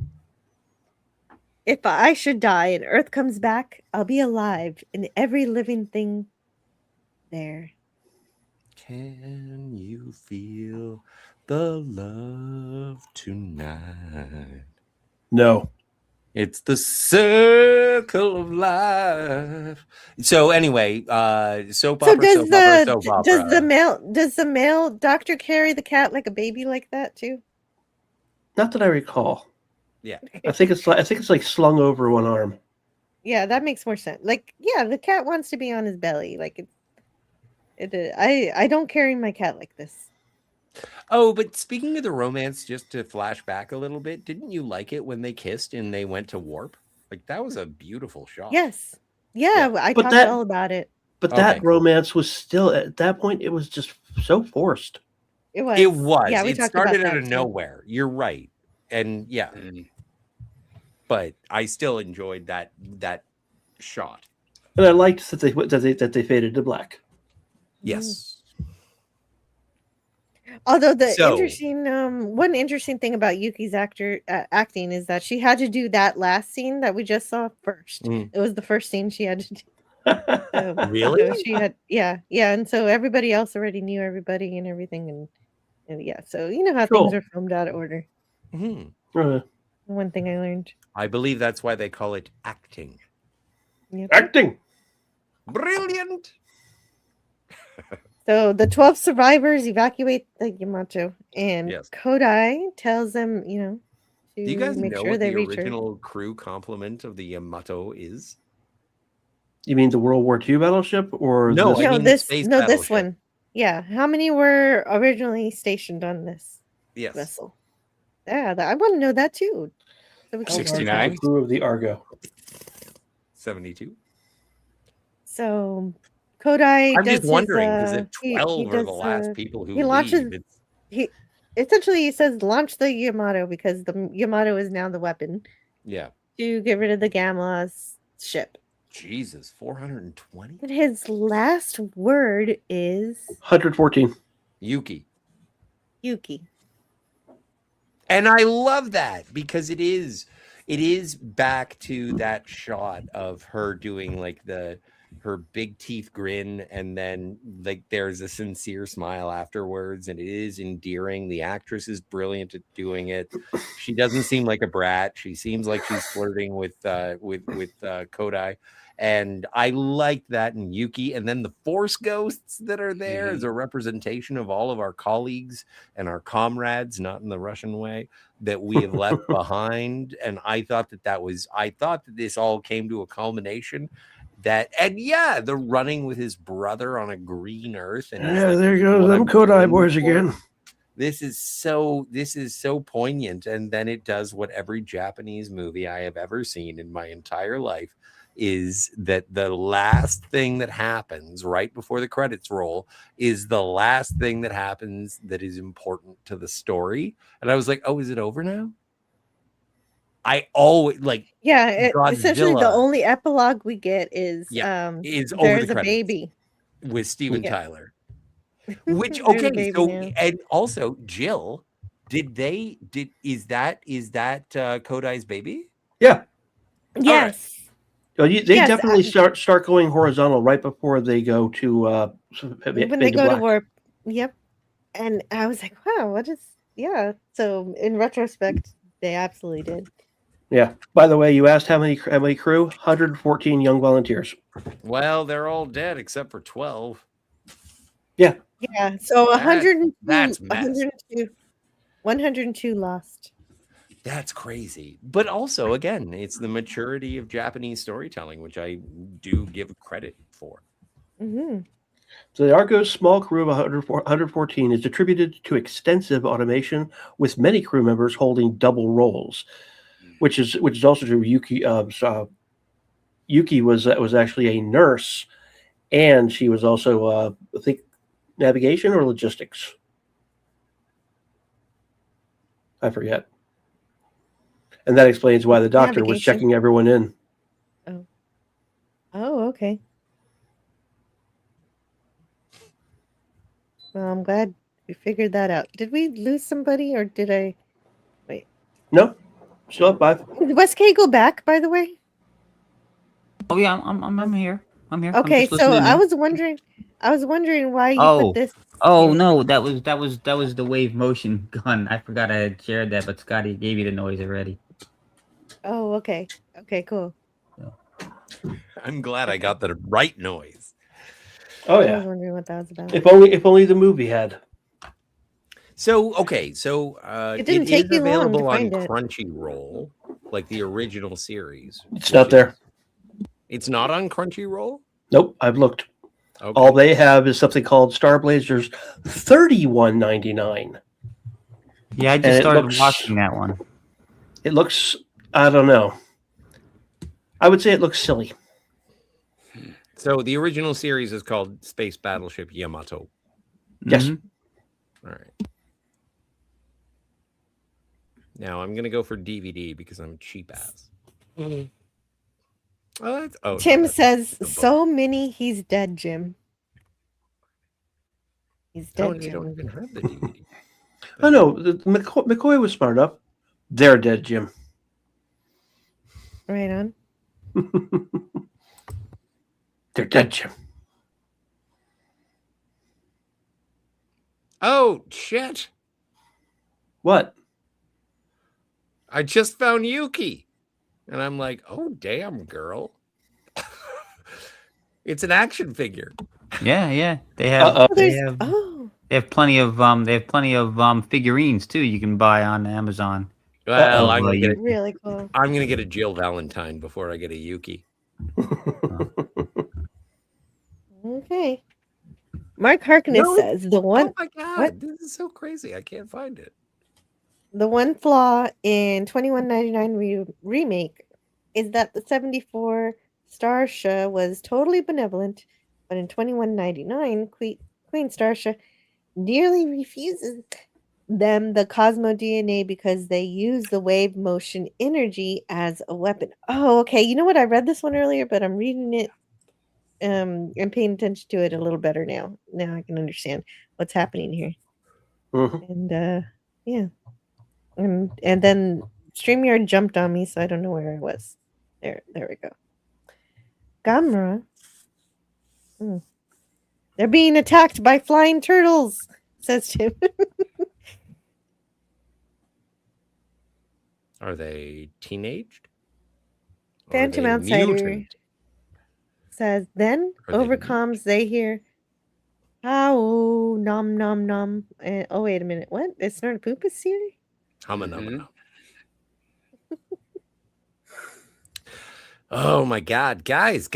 If I should die and Earth comes back, I'll be alive in every living thing there. Can you feel the love tonight? No. It's the circle of life. So anyway, soap opera. Does the male doctor carry the cat like a baby like that too? Not that I recall. Yeah. I think it's like slung over one arm. Yeah, that makes more sense. Like, yeah, the cat wants to be on his belly. Like I don't carry my cat like this. Oh, but speaking of the romance, just to flash back a little bit, didn't you like it when they kissed and they went to warp? Like, that was a beautiful shot. Yes. Yeah. I talked all about it. But that romance was still, at that point, it was just so forced. It was. Yeah, we it talked started about out that of too. nowhere. You're right. And yeah. But I still enjoyed that shot. And I liked that they faded to black. Yes. Although one interesting thing about Yuki's acting is that she had to do that last scene that we just saw first. It was the first scene she had to do. Really? So she had, yeah, and so everybody else already knew everybody and everything, and yeah. So you know how things are filmed out of order. One thing I learned. I believe that's why they call it acting. Yep. Acting. Brilliant. So the 12 survivors evacuate the Yamato, and Yes. Kodai tells them, Do you guys make know sure what they the reach her. original crew complement of the Yamato is? You mean the World War II battleship, or No, this? I mean the space this battleship. one. Yeah, how many were originally stationed on this Yes. vessel? Yeah, I want to know that too. So we How large is 69? the crew of the Argo? 72. So Kodai I'm does just wondering because his, if 12 are the does, last people who he launches. leave, it's He essentially he says launch the Yamato because the Yamato is now the weapon yeah. to get rid of the Gamma's ship. Jesus, 420? But his last word is 114. Yuki. Yuki. And I love that because it is back to that shot of her doing like her big teeth grin, and then like there's a sincere smile afterwards, and it is endearing. The actress is brilliant at doing it. She doesn't seem like a brat. She seems like she's flirting with Kodai, and I like that in Yuki. And then the Force ghosts that are there as a representation of all of our colleagues and our comrades, not in the Russian way, that we have left behind. And I thought that this all came to a culmination. The running with his brother on a green earth, and there goes them Kodai boys again. This is so poignant, and then it does what every Japanese movie I have ever seen in my entire life is that the last thing that happens right before the credits roll is the last thing that happens that is important to the story. And I was like, oh, is it over now? I always like essentially the only epilogue we get is over there's the a credits baby with Steven Tyler. Which There's a okay, baby so now. and also Jill, is that Kodai's baby? Yeah. Yes. They definitely start going horizontal right before they go to when they go to warp. Yep. And I was like, wow, what is so in retrospect they absolutely did. Yeah. By the way, you asked how many crew? 114 young volunteers. Well, they're all dead except for 12. Yeah. Yeah. So 102, that's 102 lost. That's crazy. But also, again, it's the maturity of Japanese storytelling, which I do give credit for. Mm-hmm. So the Argo's small crew of 114 is attributed to extensive automation, with many crew members holding double roles, which is also true. Yuki was actually a nurse, and she was also I think navigation or logistics. I forget. And that explains why the doctor was checking everyone in. Oh, okay. Well, I'm glad we figured that out. Did we lose somebody, or did I? Wait. No, still up 5. Did Wes K go back, by the way? Oh yeah, I'm here. I'm here. Okay, so I was wondering why you put this. Oh no, that was the wave motion gun. I forgot I had shared that, but Scotty gave you the noise already. Oh, okay. Okay, cool. I'm glad I got the right noise. Oh I yeah. was wondering what that was about. If only the movie had. So it didn't it take is you long to available on find it. Crunchyroll, like the original series. It's not there. It's not on Crunchyroll? Nope, I've looked. Okay. All they have is something called Star Blazers $31.99. Yeah, I just started watching that one. It looks, I don't know. I would say it looks silly. So the original series is called Space Battleship Yamato. Yes. All right. Now I'm gonna go for DVD because I'm a cheap ass. Tim says so many. He's dead, Jim. He's dead. They don't even have the DVD. Oh no, McCoy was smart enough. They're dead, Jim. Right on. They're dead, Jim. Oh shit! What? I just found Yuki, and I'm like, oh damn, girl! It's an action figure. Yeah. They have. They have Oh. plenty of. They have plenty of figurines too. You can buy on Amazon. Well, I'm gonna get it. Really cool. I'm gonna get a Jill Valentine before I get a Yuki. Okay. Mark Harkness says the one. Oh my god, what? this is so crazy. I can't find it. The one flaw in 2199 remake is that the 74 Starsha was totally benevolent, but in 2199, Queen Starsha nearly refuses them the Cosmo DNA because they use the wave motion energy as a weapon. Oh, okay. You know what? I read this one earlier, but I'm reading it and paying attention to it a little better now. Now I can understand what's happening here. And yeah. And then StreamYard jumped on me, so I don't know where I was. There we go. Gamera. They're being attacked by flying turtles, says Tim. Are they teenaged? Phantom Outsider says, then overcomes they hear, oh, nom nom nom. Oh, wait a minute. What? It's not a Poopa series? Oh my god, guys,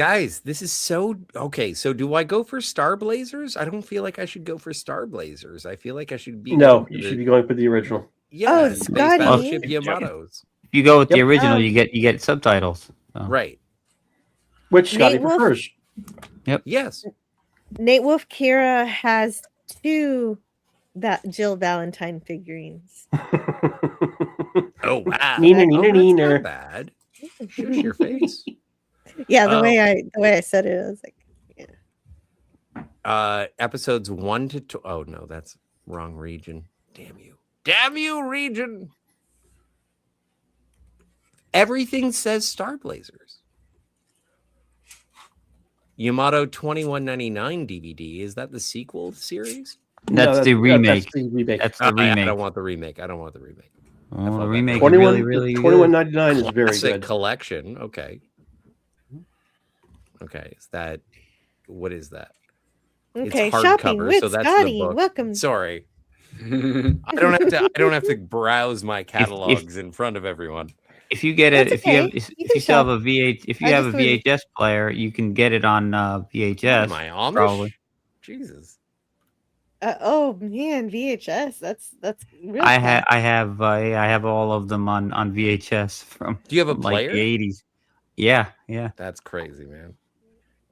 this is so okay. So do I go for Star Blazers? I don't feel like I should go for Star Blazers. I feel like I should be you should be going for the original. Yeah, Space Battleship Yamatos. If you go with the original, you get subtitles. So. Right. Which Scotty Nate Wolf- prefers. Yep. Yes. Nate Wolf Kira has 2 Jill Valentine figurines. Oh wow. Neener. That's not bad. Shush your face. Yeah, the way I said it, I was like, yeah. Episodes 1 to 2. Oh no, that's wrong region. Damn you, region. Everything says Star Blazers. Yamato 2199 DVD. Is that the sequel series? That's the remake. That's the remake. That's the remake. I don't want the remake. Oh, the remake 21, really $21.99 is very Classic good. collection. Okay. Is that what is that? Okay, it's shopping hardcover, with so that's Scotty. the book. Welcome. Sorry. I don't have to browse my catalogs in front of everyone. If you get it, That's if you okay. have, You if can you still have shop. a VH, if you I have a just wanted- VHS player, you can get it on VHS. Am I Amish? Probably. Jesus. Oh man, VHS. That's real. I fun. have all of them on VHS from. Do you have a like player? the 80s. Yeah. That's crazy, man.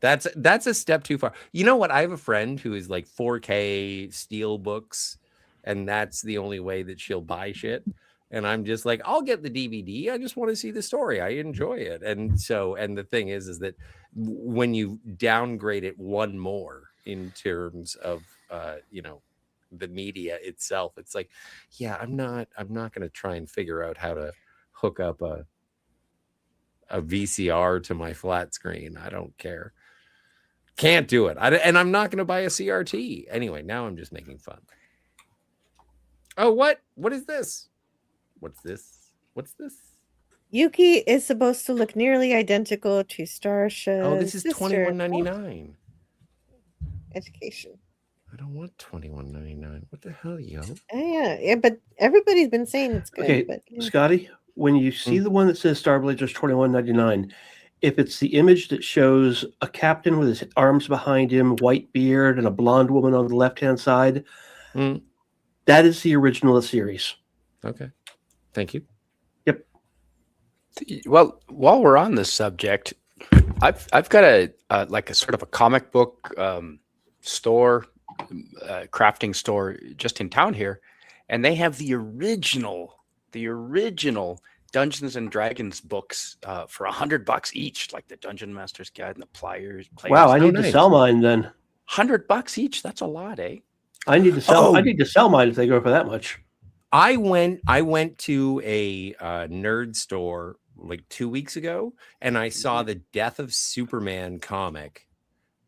That's a step too far. You know what? I have a friend who is like 4K steel books, and that's the only way that she'll buy shit. And I'm just like, I'll get the DVD. I just want to see the story. I enjoy it. And the thing is that when you downgrade it one more in terms of the media itself, it's like, yeah, I'm not going to try and figure out how to hook up a VCR to my flat screen. I don't care. Can't do it. And I'm not going to buy a CRT. Anyway, now I'm just making fun. Oh, what is this? What's this? Yuki is supposed to look nearly identical to Starsha's Oh, this is sister. $21.99. Education. I don't want $21.99. What the hell, yo? Yeah, but everybody's been saying it's good. Okay, but, yeah. Scotty, when you see the one that says Star Blazers $21.99, if it's the image that shows a captain with his arms behind him, white beard, and a blonde woman on the left-hand side, that is the original of the series. Okay. Thank you. Yep. Well, while we're on this subject, I've got a sort of a comic book store, crafting store just in town here, and they have the original Dungeons and Dragons books for $100 each, like the Dungeon Master's Guide and the Players. Wow, I need to sell mine then. $100 each. That's a lot, eh? I need to sell. I need to sell mine if they go for that much. I went to a nerd store like 2 weeks ago, and I saw the Death of Superman comic,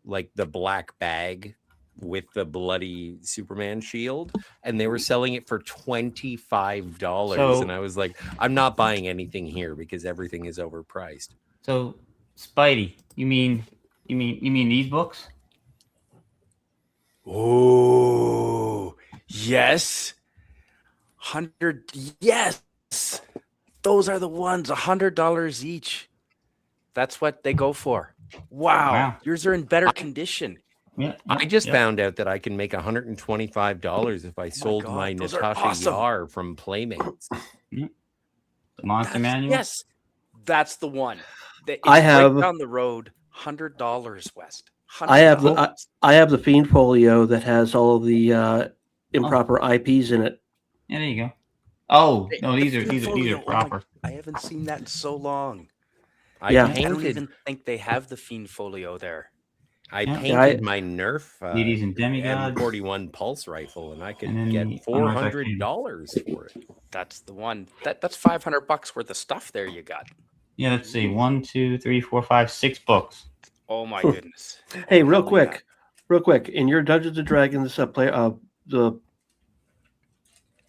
like the black bag with the bloody Superman shield, and they were selling it for $25. And I was like, I'm not buying anything here because everything is overpriced. So, Spidey, you mean these books? Oh, yes. 100, yes. Those are the ones, $100 each. That's what they go for. Wow. Yours are in better condition. Yeah, I just found out that I can make $125 if I sold my those are Natasha awesome. Yar from Playmates. The Monster Manual? Yes, that's the one. It's I have- right down the road, $100, West. I have $100. I have the Fiend Folio that has all of the improper IPs in it. Yeah, there you go. Oh no, The these are Fiend proper. I haven't seen that in so long. I Yeah. I don't painted. even think they have the Fiend Folio there. I Yeah. painted my Nerf Ladies and Demigods. M41 pulse rifle, and I could And then get the $400 for it. That's the one. That's $500 worth of stuff there you got. Yeah, let's see. 1, 2, 3, 4, 5, 6 books. Oh my goodness. Hey, real Hell quick, in your Dungeons and Dragons player the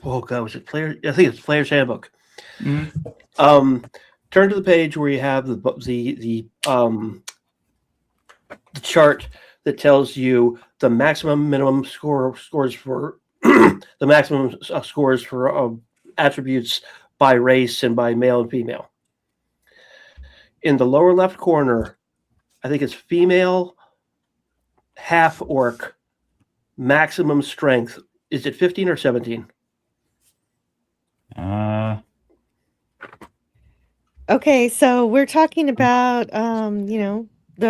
was it player? I think it's Player's Handbook. Mm-hmm. Turn to the page where you have the chart that tells you the maximum minimum scores for the maximum scores for attributes by race and by male and female. In the lower left corner, I think it's female, half orc, maximum strength. Is it 15 or 17? Okay, so we're talking about the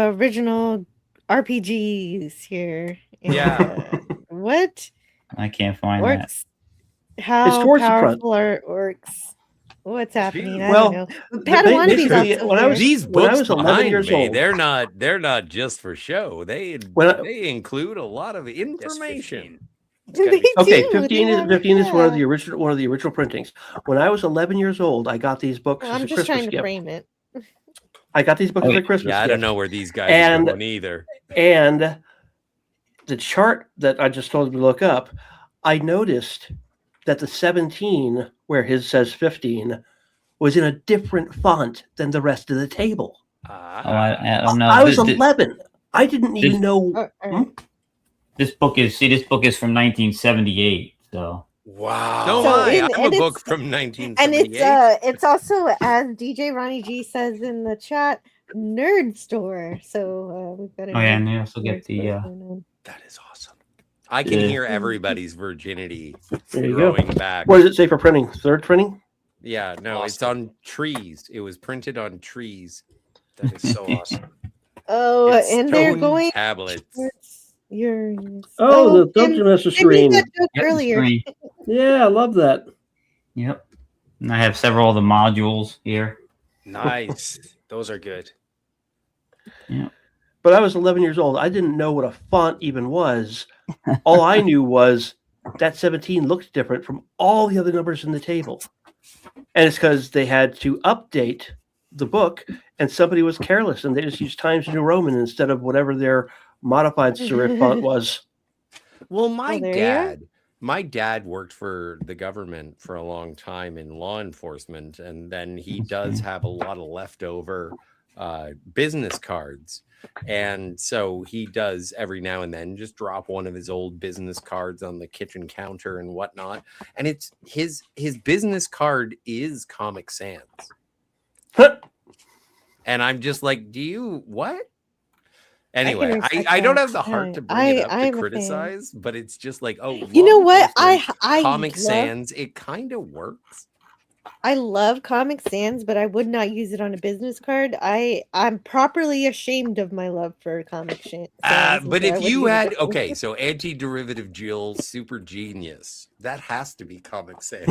original RPGs here. And, Yeah. what I can't find that. orcs? How towards the front. powerful are orcs? What's happening? I Well, don't know. But Padawani's basically, also when I here. was- These when I books was 11 behind years me, old. they're not just for show. They include a lot of information. They Okay, do. 15 They is have 15 is one of that. the original printings. When I was 11 years old, I got these books Well, as I'm a just Christmas trying to gift. frame it. I got these books as a Christmas Yeah, I gift. don't know where these guys And- are going either. And the chart that I just told you to look up, I noticed that the 17, where his says 15, was in a different font than the rest of the table. I don't know. I was 11. I didn't even know. This book is from 1978. So wow. No, So I in- have a and book it's- from And 1978. it's also, as DJ Ronnie G says in the chat, nerd store. So we've got a Oh, yeah, nerd- and you also get nerd the, store going on. That is awesome. I can Yeah. hear everybody's virginity There you go. growing back. What does it say for printing? Third printing? Yeah, no, it's on trees. It was printed on trees. That is so awesome. Oh, It's and they're stone going tablets. towards Uranus. Oh, the Tim- Dungeon Master Tim made screen. that joke Yep, the earlier. screen. Yeah, I love that. Yep. And I have several of the modules here. Nice. Those are good. But I was 11 years old. I didn't know what a font even was. All I knew was that 17 looked different from all the other numbers in the table. And it's because they had to update the book, and somebody was careless, and they just used Times New Roman instead of whatever their modified serif font was. Well, my there you are. my dad worked for the government for a long time in law enforcement, and then he does have a lot of leftover business cards. And so he does every now and then just drop one of his old business cards on the kitchen counter and whatnot. And it's his business card is Comic Sans. And I'm just like, do you what? Anyway, respect I don't that. have the heart to bring it up I'm a to fan. criticize, but it's just like, oh, You know law what? enforcement, I Comic love- Sans, it kind of works. I love Comic Sans, but I would not use it on a business card. I'm properly ashamed of my love for Comic Sans. But so I if wouldn't you use it. had okay, so anti-derivative Jill, super genius, that has to be Comic Sans.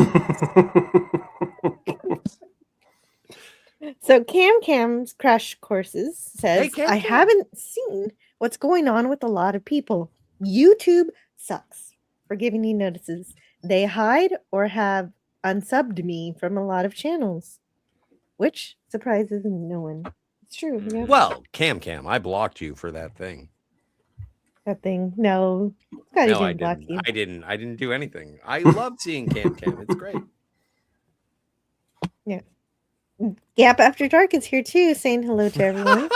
So Cam's Crash Courses says, Hey, Cam I Cam. haven't seen what's going on with a lot of people. YouTube sucks for giving you notices. They hide or have unsubbed me from a lot of channels, which surprises no one. It's true. Yeah. Well, Cam, I blocked you for that thing. That thing. No. Scotty No, I didn't block didn't. you. I didn't do anything. I love seeing Cam. It's great. Yeah. Gap After Dark is here too, saying hello to everyone.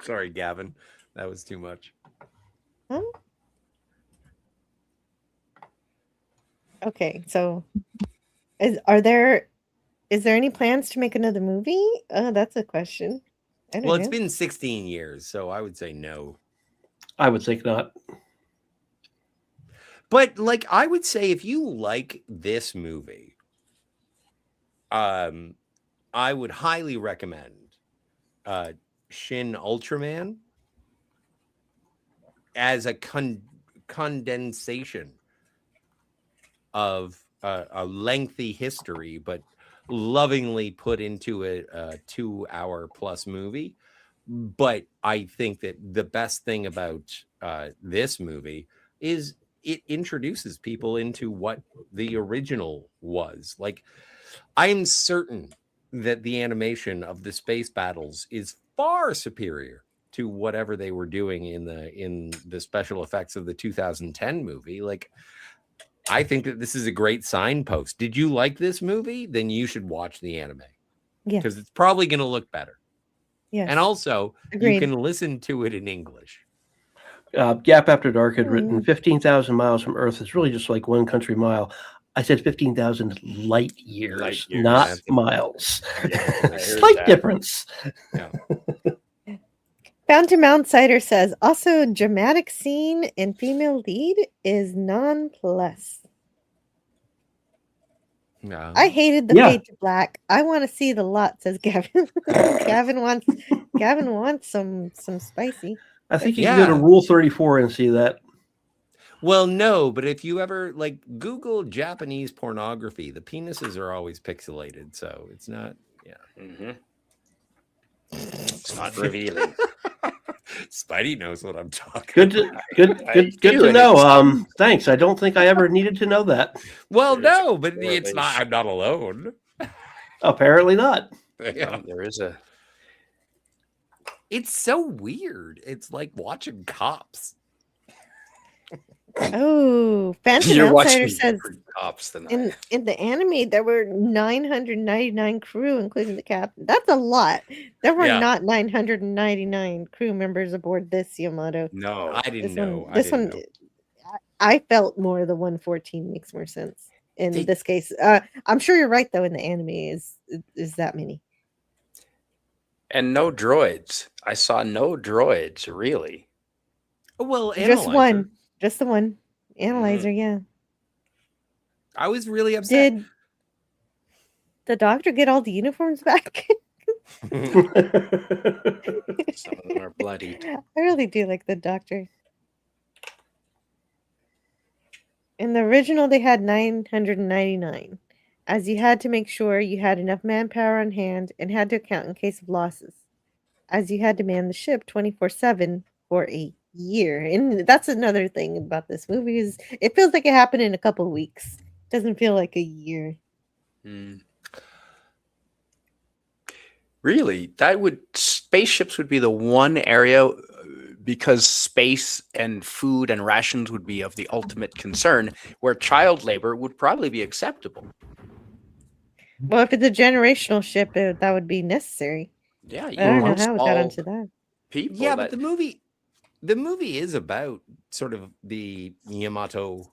Sorry, Gavin. That was too much. Huh? Okay, so Is there any plans to make another movie? That's a question. I don't Well, know. it's been 16 years, so I would say no. I would think not. But like, I would say if you like this movie, I would highly recommend Shin Ultraman as a condensation of a lengthy history, but lovingly put into a 2-hour plus movie. But I think that the best thing about this movie is it introduces people into what the original was. Like, I'm certain that the animation of the space battles is far superior to whatever they were doing in the special effects of the 2010 movie. Like, I think that this is a great signpost. Did you like this movie? Then you should watch the anime. Yeah. Because it's probably going to look better. Yes. And also, Agreed. you can listen to it in English. Gap After Dark had written 15,000 miles from Earth is really just like one country mile. I said 15,000 light years, not miles. Slight difference. Yeah. Fountain Mount Cider says, also dramatic scene and female lead is non-plus. No. I hated the fade to black. I want to see the lot, says Gavin. Gavin wants some spicy. I think you can go to Rule 34 and see that. Well, no, but if you ever like Google Japanese pornography, the penises are always pixelated, so it's not. Yeah. Mm-hmm. It's not revealing. Spidey knows what I'm talking. Good to know. Thanks. I don't think I ever needed to know that. Well, no, but it's not. I'm not alone. Apparently not. Yeah. There is a. It's so weird. It's like watching Cops. Oh, Phantom You're Outsider watching says Cops tonight. in the anime there were 999 crew, including the captain. That's a lot. There were not 999 crew members aboard this Yamato. No, I didn't know. I felt more the 114 makes more sense in this case. I'm sure you're right though. In the anime, is that many? And no droids. I saw no droids, really. Well, Just one. Just the one. Analyzer, yeah. I was really upset. Did the doctor get all the uniforms back? Some of them are bloodied. I really do like the doctor. In the original, they had 999, as you had to make sure you had enough manpower on hand and had to account in case of losses, as you had to man the ship 24/7 for a year. And that's another thing about this movie is it feels like it happened in a couple of weeks. It doesn't feel like a year. Really, spaceships would be the one area because space and food and rations would be of the ultimate concern, where child labor would probably be acceptable. Well, if it's a generational ship, that would be necessary. Yeah, I don't know how it got onto that. People. Yeah, but the movie is about sort of the Yamato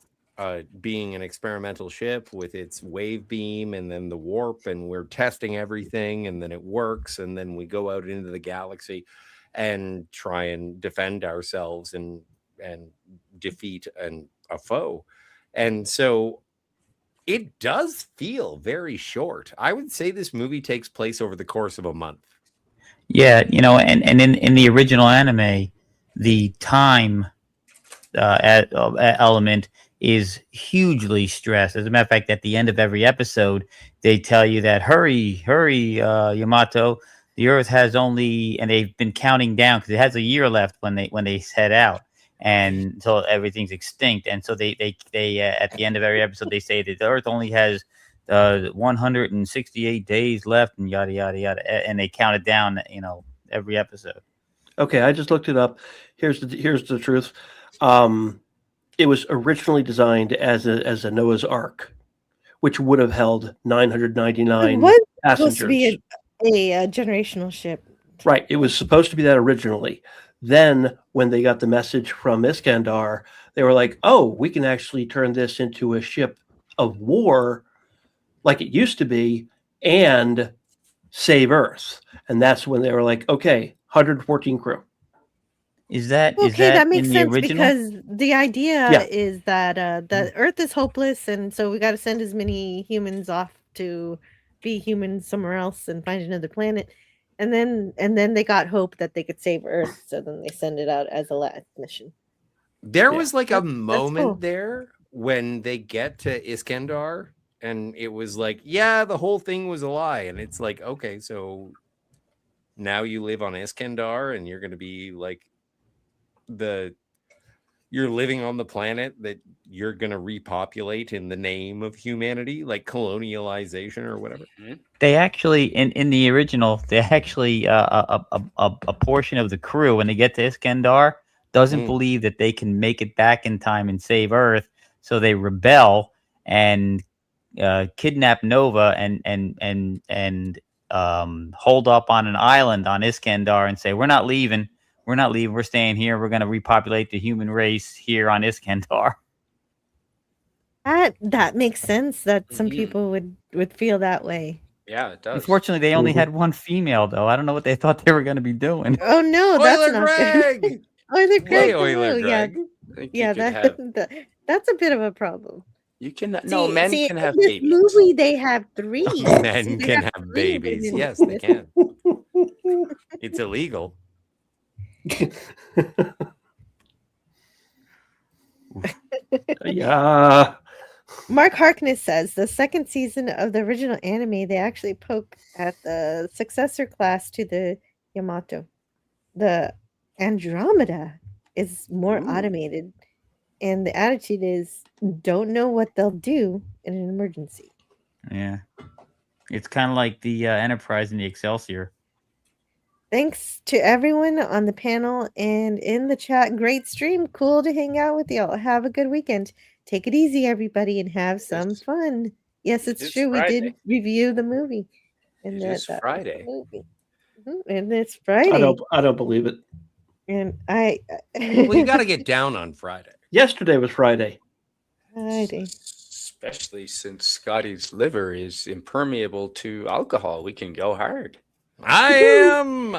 being an experimental ship with its wave beam and then the warp, and we're testing everything, and then it works, and then we go out into the galaxy and try and defend ourselves and defeat a foe. And so it does feel very short. I would say this movie takes place over the course of a month. Yeah, and in the original anime, the time element is hugely stressed. As a matter of fact, at the end of every episode, they tell you that hurry, Yamato. The Earth has only, and they've been counting down because it has a year left when they head out, and until everything's extinct. And so they at the end of every episode they say that the Earth only has 168 days left, and yada yada yada, and they count it down, every episode. Okay, I just looked it up. Here's the truth. It was originally designed as a Noah's Ark, which would have held 999 passengers. Supposed to be a generational ship. Right. It was supposed to be that originally. Then, when they got the message from Iskandar, they were like, "Oh, we can actually turn this into a ship of war like it used to be and save Earth. And that's when they were like, okay, 114 crew. Is that Okay, that makes in the sense original? because the idea Yeah. is that the Earth is hopeless, and so we got to send as many humans off to be humans somewhere else and find another planet, and then they got hope that they could save Earth, so then they send it out as a last mission. There was like a That's moment cool. there when they get to Iskandar, and it was like, yeah, the whole thing was a lie. And it's like, okay, so now you live on Iskandar and you're going to be like you're living on the planet that you're going to repopulate in the name of humanity, like colonialization or whatever. They actually, in the original, they actually a portion of the crew, when they get to Iskandar, doesn't believe that they can make it back in time and save Earth, so they rebel and kidnap Nova and hold up on an island on Iskandar and say, we're not leaving, we're staying here, we're going to repopulate the human race here on Iskandar. That makes sense that some people would feel that way. Yeah, it does. Unfortunately, they only had one female, though. I don't know what they thought they were going to be doing. Oh no, that's Euler not Greg! good. Euler Greg, Hey, Euler hello, yeah, Greg. I think yeah, you could that, have, that's a bit of a problem. you can no men can have in this babies. movie they have three. Men See, they can have have three babies. women Yes, in they this. can. It's illegal. Yeah. Mark Harkness says the second season of the original anime, they actually poke at the successor class to the Yamato. The Andromeda is more automated, and the attitude is don't know what they'll do in an emergency. Yeah. It's kind of like the Enterprise and the Excelsior. Thanks to everyone on the panel and in the chat. Great stream. Cool to hang out with y'all. Have a good weekend. Take it easy, everybody, and have some fun. Yes, it's is true. Friday. We did review the movie. And It is that was the Friday. movie. And it's Friday. I don't believe it. And I Well, you got to get down on Friday. Yesterday was Friday. Friday. Especially since Scotty's liver is impermeable to alcohol. We can go hard. I am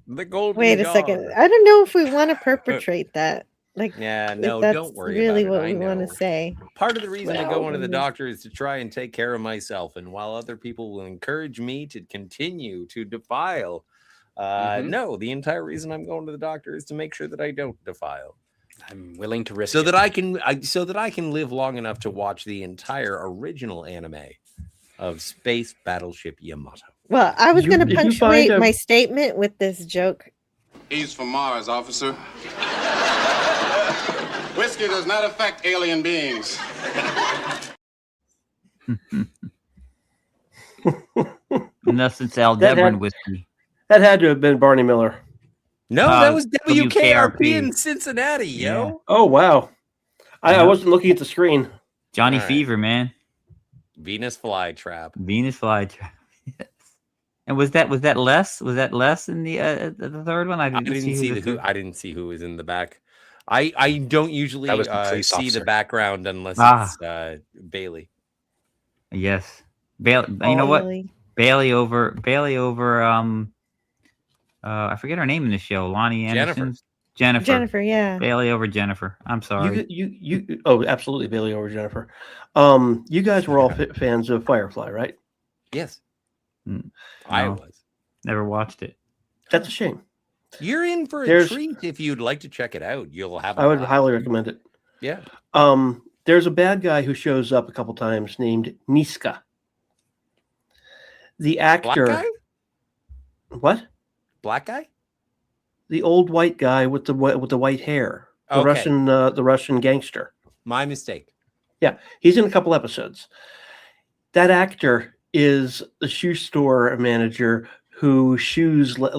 the golden Wait a god. second. I don't know if we want to perpetrate that. Like, Yeah, if no, that's don't worry really about it. what I we want know. to say. Part of the reason I go Well, into the doctor is to try and take care of myself. And while other people will encourage me to continue to defile, no, the entire reason I'm going to the doctor is to make sure that I don't defile. I'm willing to risk so it. that I can live long enough to watch the entire original anime of Space Battleship Yamato. Well, I was going to did you punctuate find a- my statement with this joke. He's from Mars, officer. Whiskey does not affect alien beings. Unless it's That Aldebaran had- whiskey. That had to have been Barney Miller. No, that was WKRP. WKRP in Cincinnati, yo. Yeah. Oh, wow. I Yeah. wasn't looking at the screen. Johnny All right. Fever, man. Venus flytrap. Venus flytrap. Yes. And was that less? Was that less in the third one? I didn't see who who. I didn't see who was in the back. I don't usually That was the police see officer. the background unless Ah. it's Bailey. Yes. Bailey. You know what? Really? Bailey over. I forget her name in the show. Lonnie Anderson. Jennifer. Jennifer, yeah. Bailey over Jennifer. I'm sorry. You oh, absolutely, Bailey over Jennifer. You guys were all fans of Firefly, right? Yes, Mm, I no. was. Never watched it. That's a shame. You're in for a There's- treat if you'd like to check it out. You'll have. I would laugh. highly recommend it. Yeah. There's a bad guy who shows up a couple times named Niska. The Black actor. guy. What? Black guy. The old white guy with the white hair. The Okay. Russian gangster. My mistake. Yeah, he's in a couple episodes. That actor is the shoe store manager who shoos Les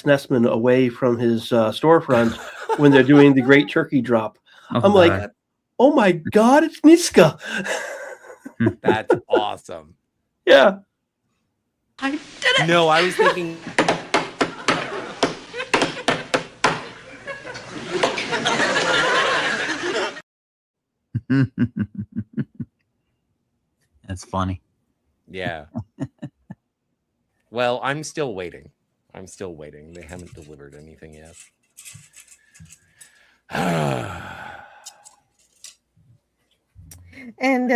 Nessman away from his storefront when they're doing the Great Turkey Drop. Oh, I'm like, God. oh my God, it's Niska. That's awesome. Yeah. No, I was thinking. That's funny. Yeah. Well, I'm still waiting. They haven't delivered anything yet. And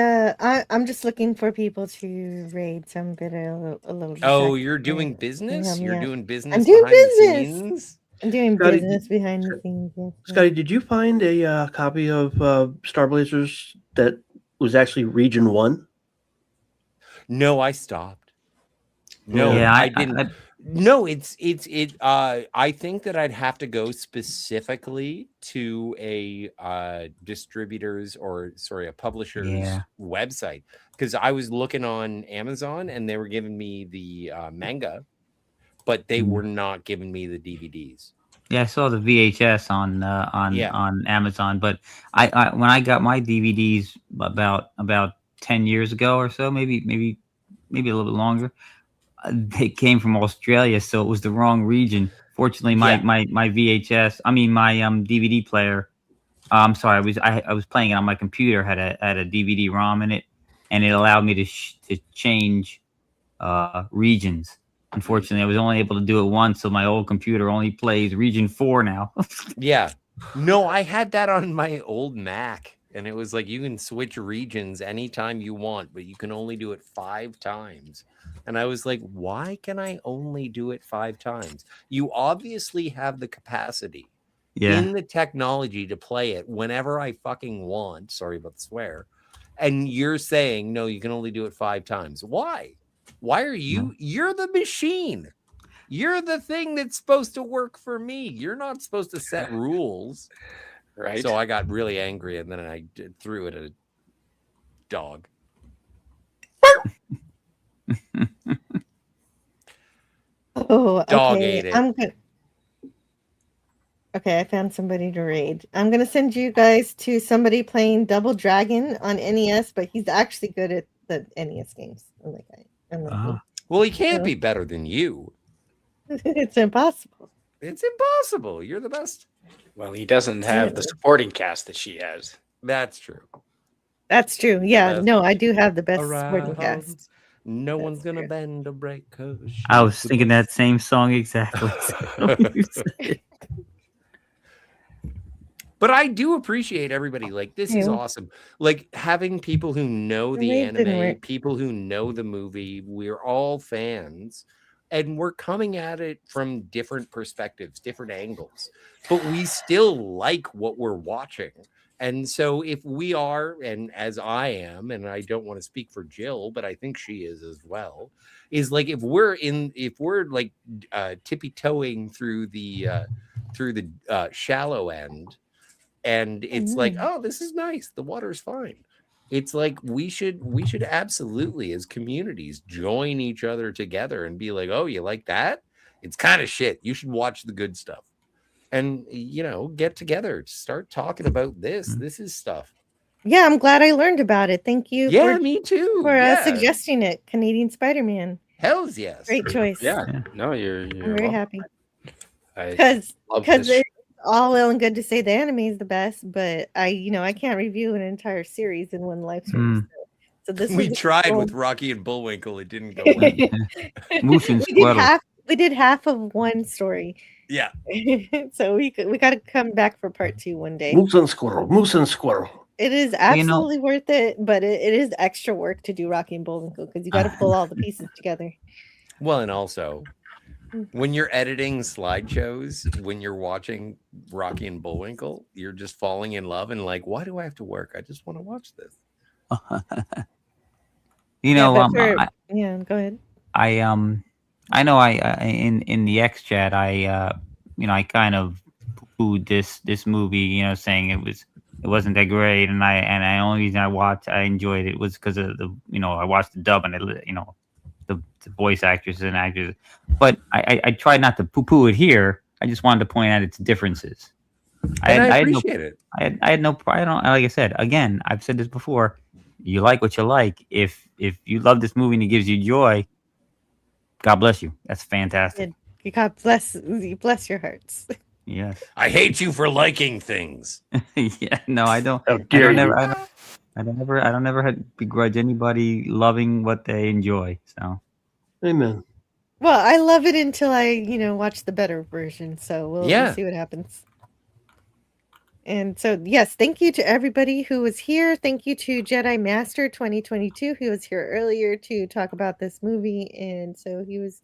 I'm just looking for people to raid, so I'm a little Oh, distracted. you're doing business? You're doing I'm business doing behind the business. scenes? I'm doing Scotty, business behind the scenes. Yes, Scotty, did you find a copy of Star Blazers that was actually Region 1? No, I stopped. No, Yeah, I didn't. No, I think that I'd have to go specifically to a distributor's a publisher's website, because I was looking on Amazon and they were giving me the manga, but they were not giving me the DVDs. Yeah, I saw the VHS on Amazon, but I when I got my DVDs about 10 years ago or so, maybe a little bit longer, they came from Australia, so it was the wrong region. Fortunately, my VHS, my DVD player, I'm sorry, I was playing it on my computer, had a DVD ROM in it, and it allowed me to change regions. Unfortunately, I was only able to do it once, so my old computer only plays region 4 now. Yeah. No, I had that on my old Mac, and it was like you can switch regions anytime you want, but you can only do it 5 times. And I was like, why can I only do it 5 times? You obviously have the capacity in the technology to play it whenever I fucking want. Sorry about the swear. And you're saying, no, you can only do it 5 times. Why? Why are you? You're the machine. You're the thing that's supposed to work for me. You're not supposed to set rules. Right. So I got really angry, and then I threw it at a dog. Oh, okay. Dog ate it. Okay, I found somebody to raid. I'm gonna send you guys to somebody playing Double Dragon on NES, but he's actually good at the NES games. Well, he can't be better than you. It's impossible. It's impossible. You're the best. Well, he doesn't have the supporting cast that she has. That's true. That's true. Yeah, no, I do have the best supporting cast. No one's gonna bend or break. I was thinking that same song exactly. But I do appreciate everybody. Like, this is awesome. Like, having people who know the anime, people who know the movie, we're all fans, and we're coming at it from different perspectives, different angles, but we still like what we're watching. And so if we are, and as I am, and I don't want to speak for Jill, but I think she is as well, is like, if we're like tippy toeing through the shallow end, and it's like, oh, this is nice, the water's fine. It's like we should absolutely, as communities, join each other together and be like, oh, you like that? It's kind of shit. You should watch the good stuff. And, get together, start talking about this. This is stuff. Yeah, I'm glad I learned about it. Thank you. Yeah, me too. For suggesting it. Canadian Spider-Man. Hells yes. Great choice. Yeah. No, you're I'm very happy. Because it's all well and good to say the anime is the best, but I can't review an entire series in one live stream. So this we tried with Rocky and Bullwinkle. It didn't go well. We did half of one story. Yeah. So we got to come back for part 2 one day. Moose and squirrel. It is absolutely worth it, but it is extra work to do Rocky and Bullwinkle because you got to pull all the pieces together. Well, and also, when you're editing slideshows, when you're watching Rocky and Bullwinkle, you're just falling in love and like, why do I have to work? I just want to watch this. Go ahead. I know in the X chat I kind of pooed this movie, saying it wasn't that great, and the only reason I enjoyed it was because of I watched the dub and the voice actors and actors, but I tried not to poo it here. I just wanted to point out its differences. I appreciate it. I had no pride on. Like I said, again, I've said this before. You like what you like. If you love this movie and it gives you joy, God bless you. That's fantastic. God bless your hearts. Yes. I hate you for liking things. Yeah. No, I don't. How I dare don't you? ever. I don't ever begrudge anybody loving what they enjoy. So. Amen. Well, I love it until I, watch the better version. So we'll see what happens. And so, yes, thank you to everybody who was here. Thank you to Jedi Master 2022 who was here earlier to talk about this movie. And so he was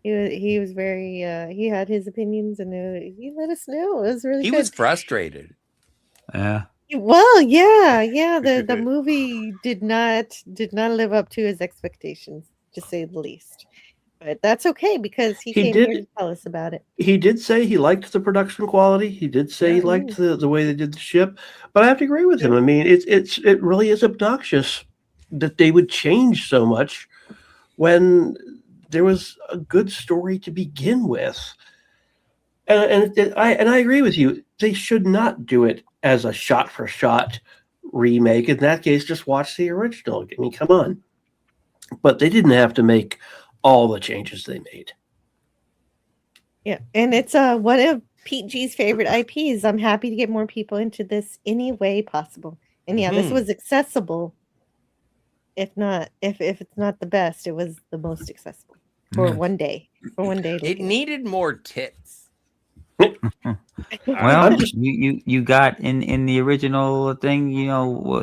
very he had his opinions and he let us know. It was really He good. was frustrated. Yeah. Well, yeah. The movie did not live up to his expectations, to say the least. But that's okay because he came here to tell us about it. He did say he liked the production quality. He did say he liked the way they did the ship. But I have to agree with him. I mean, it really is obnoxious that they would change so much when there was a good story to begin with. And I agree with you. They should not do it as a shot-for-shot remake. In that case, just watch the original. I mean, come on. But they didn't have to make all the changes they made. Yeah, and it's one of Pete G's favorite IPs. I'm happy to get more people into this any way possible. And yeah, this was accessible. If it's not the best, it was the most accessible for one day. It needed more tits. Well, you got in the original thing,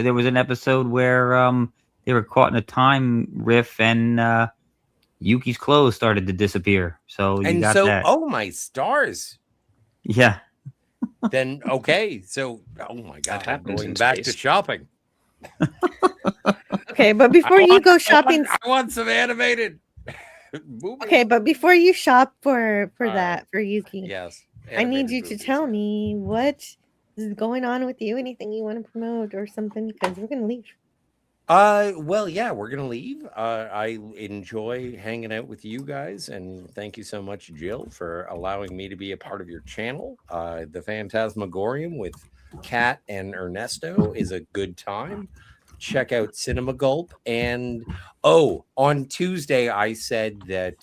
there was an episode where they were caught in a time riff and Yuki's clothes started to disappear. So you got that. Oh my stars. Yeah. Then okay. So oh my god, I'm going back to shopping. Okay, but before you go shopping, I want some animated. Okay, but before you shop for Yuki, yes, I need you to tell me what is going on with you. Anything you want to promote or something, because we're gonna leave. Well, yeah, we're gonna leave. I enjoy hanging out with you guys, and thank you so much, Jill, for allowing me to be a part of your channel. The Phantasmagorium with Kat and Ernesto is a good time. Check out Cinema Gulp. And on Tuesday, I said that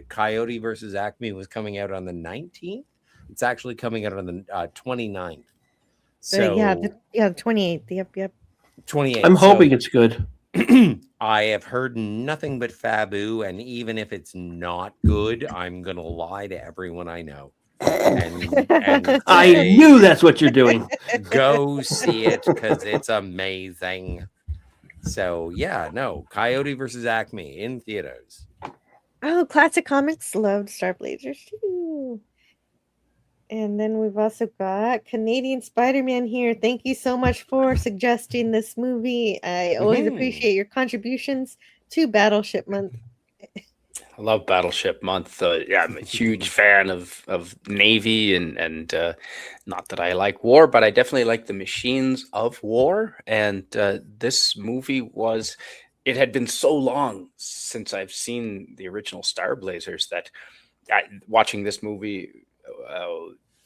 Coyote versus Acme was coming out on the 19th. It's actually coming out on the 29th. So the 28th. Yep. 28th. I'm hoping it's good. I have heard nothing but Fabu, and even if it's not good, I'm gonna lie to everyone I know. And I knew that's what you're doing. Go see it because it's amazing. So yeah, no, Coyote versus Acme in theaters. Oh, Classic Comics loved Star Blazers too. And then we've also got Canadian Spider-Man here. Thank you so much for suggesting this movie. I always appreciate your contributions to Battleship Month. I love Battleship Month. Yeah, I'm a huge fan of Navy and not that I like war, but I definitely like the machines of war. And this movie it had been so long since I've seen the original Star Blazers that watching this movie,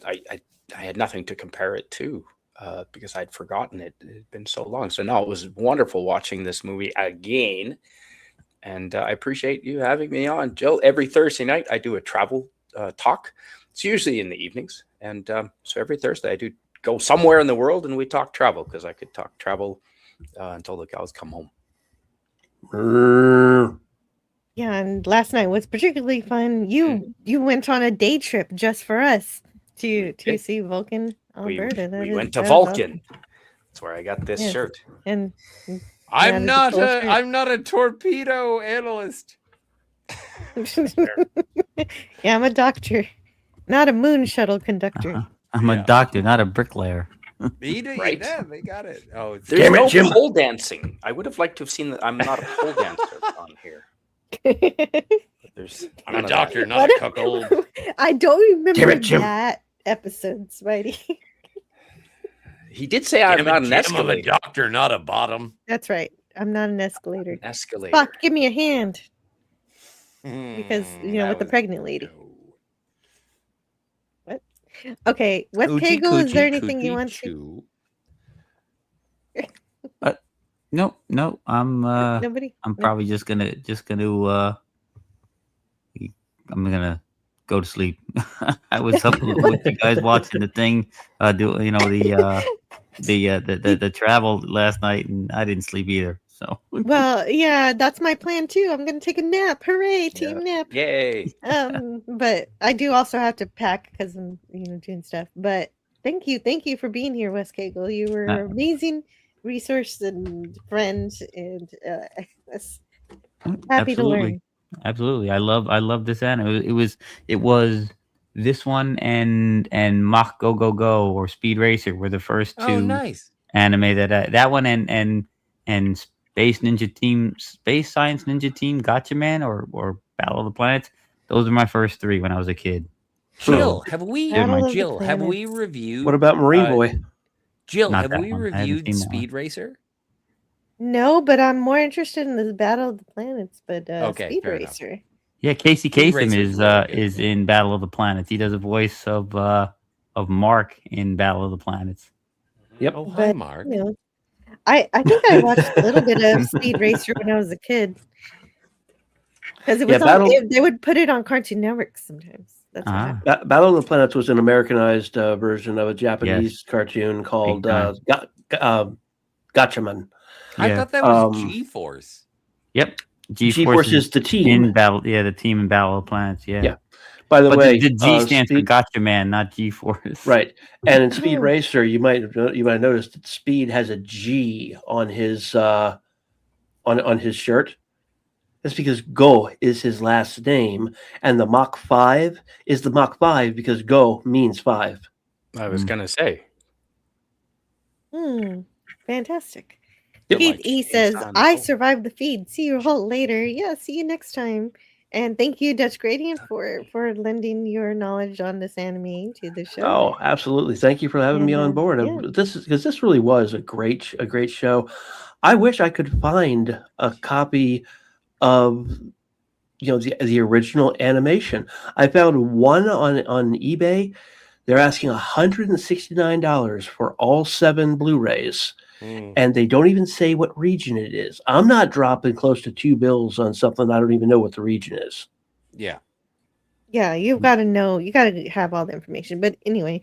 I had nothing to compare it to because I'd forgotten it. It had been so long. So no, it was wonderful watching this movie again. And I appreciate you having me on, Jill. Every Thursday night, I do a travel talk. It's usually in the evenings. And so every Thursday, I do go somewhere in the world and we talk travel because I could talk travel until the cows come home. Yeah, and last night was particularly fun. You went on a day trip just for us to see Vulcan, Alberta. We went to Vulcan. Awesome. That's where I got this shirt. And I'm not a torpedo analyst. Yeah, I'm a doctor, not a moon shuttle conductor. I'm a doctor, not a bricklayer. Right? Yeah, they got it. Oh, there's no pole dancing. I would have liked to have seen that. I'm not a pole dancer on here. I'm a doctor, not a cuckold. I don't remember that episode, Spidey. He did say I'm not an escalator. I'm a doctor, not a bottom. That's right. I'm not an escalator. Escalator. Fuck, give me a hand. Because, with the pregnant lady. What? Okay, West Kegel, is there anything you want to? No. I'm nobody. I'm probably just gonna I'm gonna go to sleep. I was up with you guys watching the thing, the travel last night, and I didn't sleep either. So well, yeah, that's my plan too. I'm gonna take a nap. Hooray, team nap. Yay. But I do also have to pack because I'm, doing stuff. But thank you for being here, Wes Cagle. You were an amazing resource and friend, and happy to learn. Absolutely. I love this anime. It was this one and Mach Go Go Go or Speed Racer were the first two anime that one and Space Science Ninja Team Gotcha Man or Battle of the Planets. Those were my first three when I was a kid. Jill, have we Planets. reviewed What about Marine Boy? Jill, Not have that we one. I haven't reviewed seen that Speed Racer? No, but I'm more interested in the Battle of the Planets. But Okay, Speed fair enough. Racer. Yeah, Casey Speed Kasem Racer's really good. is in Battle of the Planets. He does a voice of Mark in Battle of the Planets. Yep. Oh, hi, But, Mark. I think I watched a little bit of Speed Racer when I was a kid. Because it was they would put it on Cartoon Network sometimes. That's what happened. Battle of the Planets was an Americanized version of a Japanese cartoon called Gatchaman. I thought that was G-Force. Yep. G-Force is the team in Battle. Yeah, the team in Battle of the Planets. Yeah. Yeah. By the way, the G stands for Gotcha Man, not G-Force. Right. And in Speed Racer, you might notice that Speed has a G on his on his shirt. That's because Go is his last name, and the Mach 5 is the Mach 5 because Go means 5. I was gonna say. Fantastic. Yep. Keith E says, I survived the feed. See you all later. Yeah, see you next time. And thank you, Dutch Gradient, for lending your knowledge on this anime to the show. Oh, absolutely! Thank you for having me on board. Yeah. This really was a great show. I wish I could find a copy of the original animation. I found one on eBay. They're asking $169 for all 7 Blu-rays. And they don't even say what region it is. I'm not dropping close to $2 on something I don't even know what the region is. Yeah. Yeah, you've got to know. You got to have all the information. But anyway,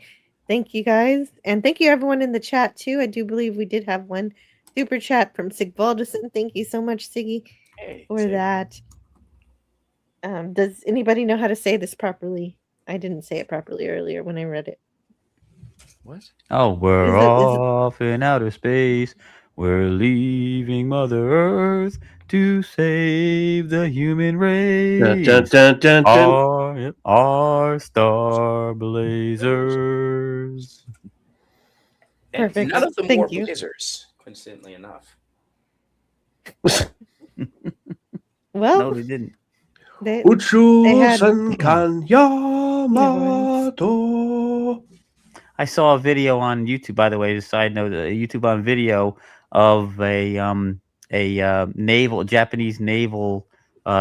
thank you guys. And thank you everyone in the chat too. I do believe we did have one super chat from Sig Baldison. Thank you so much, Siggy, for that. Does anybody know how to say this properly? I didn't say it properly earlier when I read it. What? Oh, we're off in outer space. We're leaving Mother Earth to save the human race. Dun, dun, dun, dun. Our star blazers. And Perfect. none of them Thank wore you. blazers, coincidentally enough. Well, No, they didn't. They Uchu had Senkan Yamato. I saw a video on YouTube, by the way, a side note, YouTube on video of a Japanese naval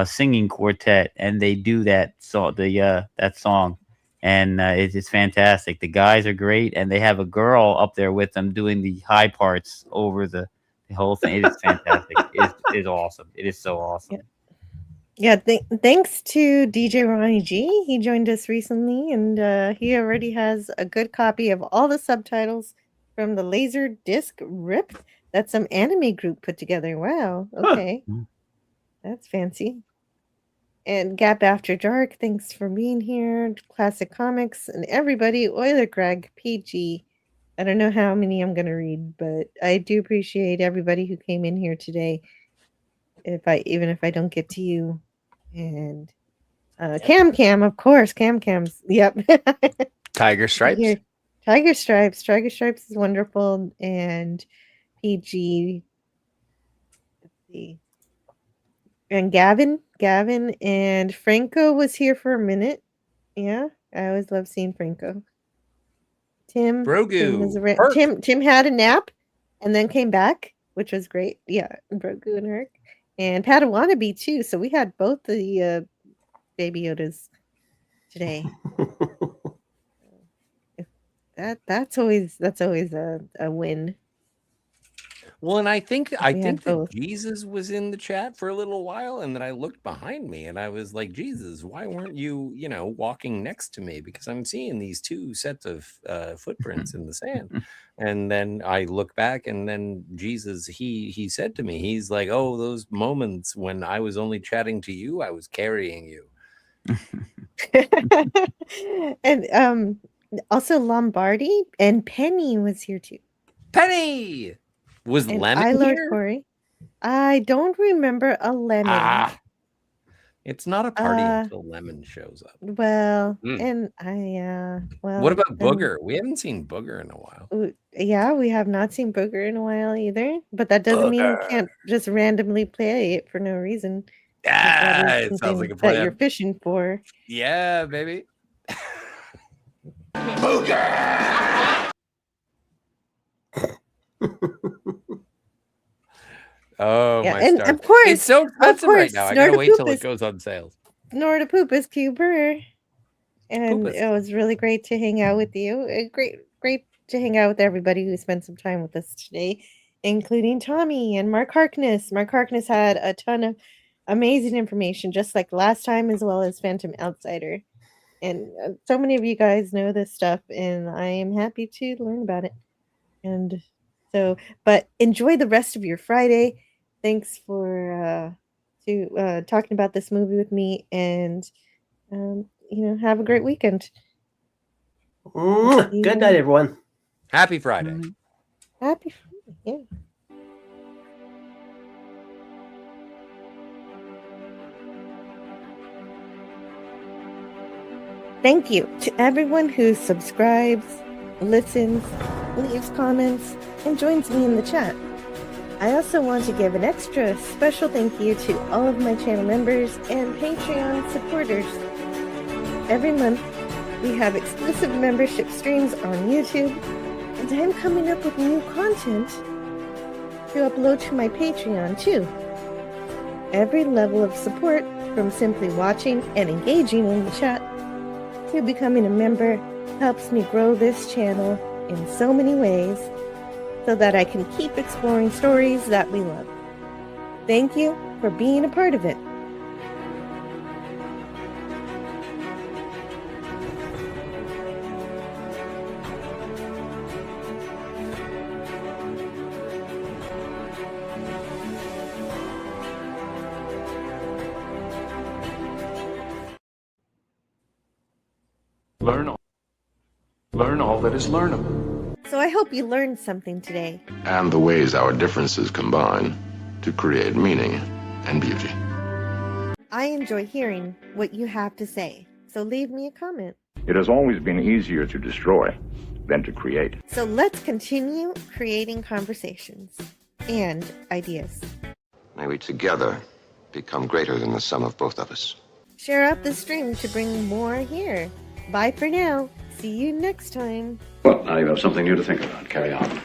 singing quartet, and they do that song, and it's fantastic. The guys are great, and they have a girl up there with them doing the high parts over the whole thing. It is fantastic. It's awesome. It is so awesome. Yeah, thanks to DJ Ronnie G. He joined us recently, and he already has a good copy of all the subtitles from the laser disc rip that some anime group put together. Wow, okay. That's fancy. And Gap After Dark, thanks for being here. Classic Comics, and everybody. Oiler Greg, PG. I don't know how many I'm going to read, but I do appreciate everybody who came in here today. Even if I don't get to you. And Cam, of course. Cam's. Yep. Tiger Stripes. Here. Tiger Stripes. Tiger Stripes is wonderful. And PG. Let's see. And Gavin and Franco was here for a minute. Yeah, I always love seeing Franco. Tim had a nap and then came back, which was great. Yeah, Brogu and Eric. And Padawannabe too. So we had both the Baby Yodas today. That's always a win. Well, and I think We had that both. Jesus was in the chat for a little while, and then I looked behind me and I was like, Jesus, why weren't you, walking next to me? Because I'm seeing these two sets of footprints in the sand. And then I look back, and then Jesus, he said to me, he's like, oh, those moments when I was only chatting to you, I was carrying you. And also Lombardi and Penny was here too. Penny was And Lemon Lord here? Corey. I don't remember a lemon. It's not a party until Lemon shows up. Well, Mm. and I well. What about Booger? We haven't seen Booger in a while. Yeah, we have not seen Booger in a while either. But that doesn't mean you can't just randomly play it for no reason. It sounds like a that plan. you're fishing for. Yeah, baby. Oh, Yeah, my and stars. of course, It's so expensive right now. I gotta wait till it goes on sale. Snortapoopas Cuber. And Poopus. it was really great to hang out with you. Great to hang out with everybody who spent some time with us today, including Tommy and Mark Harkness. Mark Harkness had a ton of amazing information, just like last time, as well as Phantom Outsider. And so many of you guys know this stuff, and I am happy to learn about it. And so, but enjoy the rest of your Friday. Thanks for talking about this movie with me, and have a great weekend. Good night, everyone. Happy Friday. Happy Friday. Yeah. Thank you to everyone who subscribes, listens, leaves comments, and joins me in the chat. I also want to give an extra special thank you to all of my channel members and Patreon supporters. Every month, we have exclusive membership streams on YouTube, and I'm coming up with new content to upload to my Patreon too. Every level of support, from simply watching and engaging in the chat to becoming a member, helps me grow this channel in so many ways so that I can keep exploring stories that we love. Thank you for being a part of it. Learn all that is learnable. So I hope you learned something today. And the ways our differences combine to create meaning and beauty. I enjoy hearing what you have to say, so leave me a comment. It has always been easier to destroy than to create. So let's continue creating conversations and ideas. May we together become greater than the sum of both of us. Share out the stream to bring more here. Bye for now. See you next time. Well, now you have something new to think about. Carry on.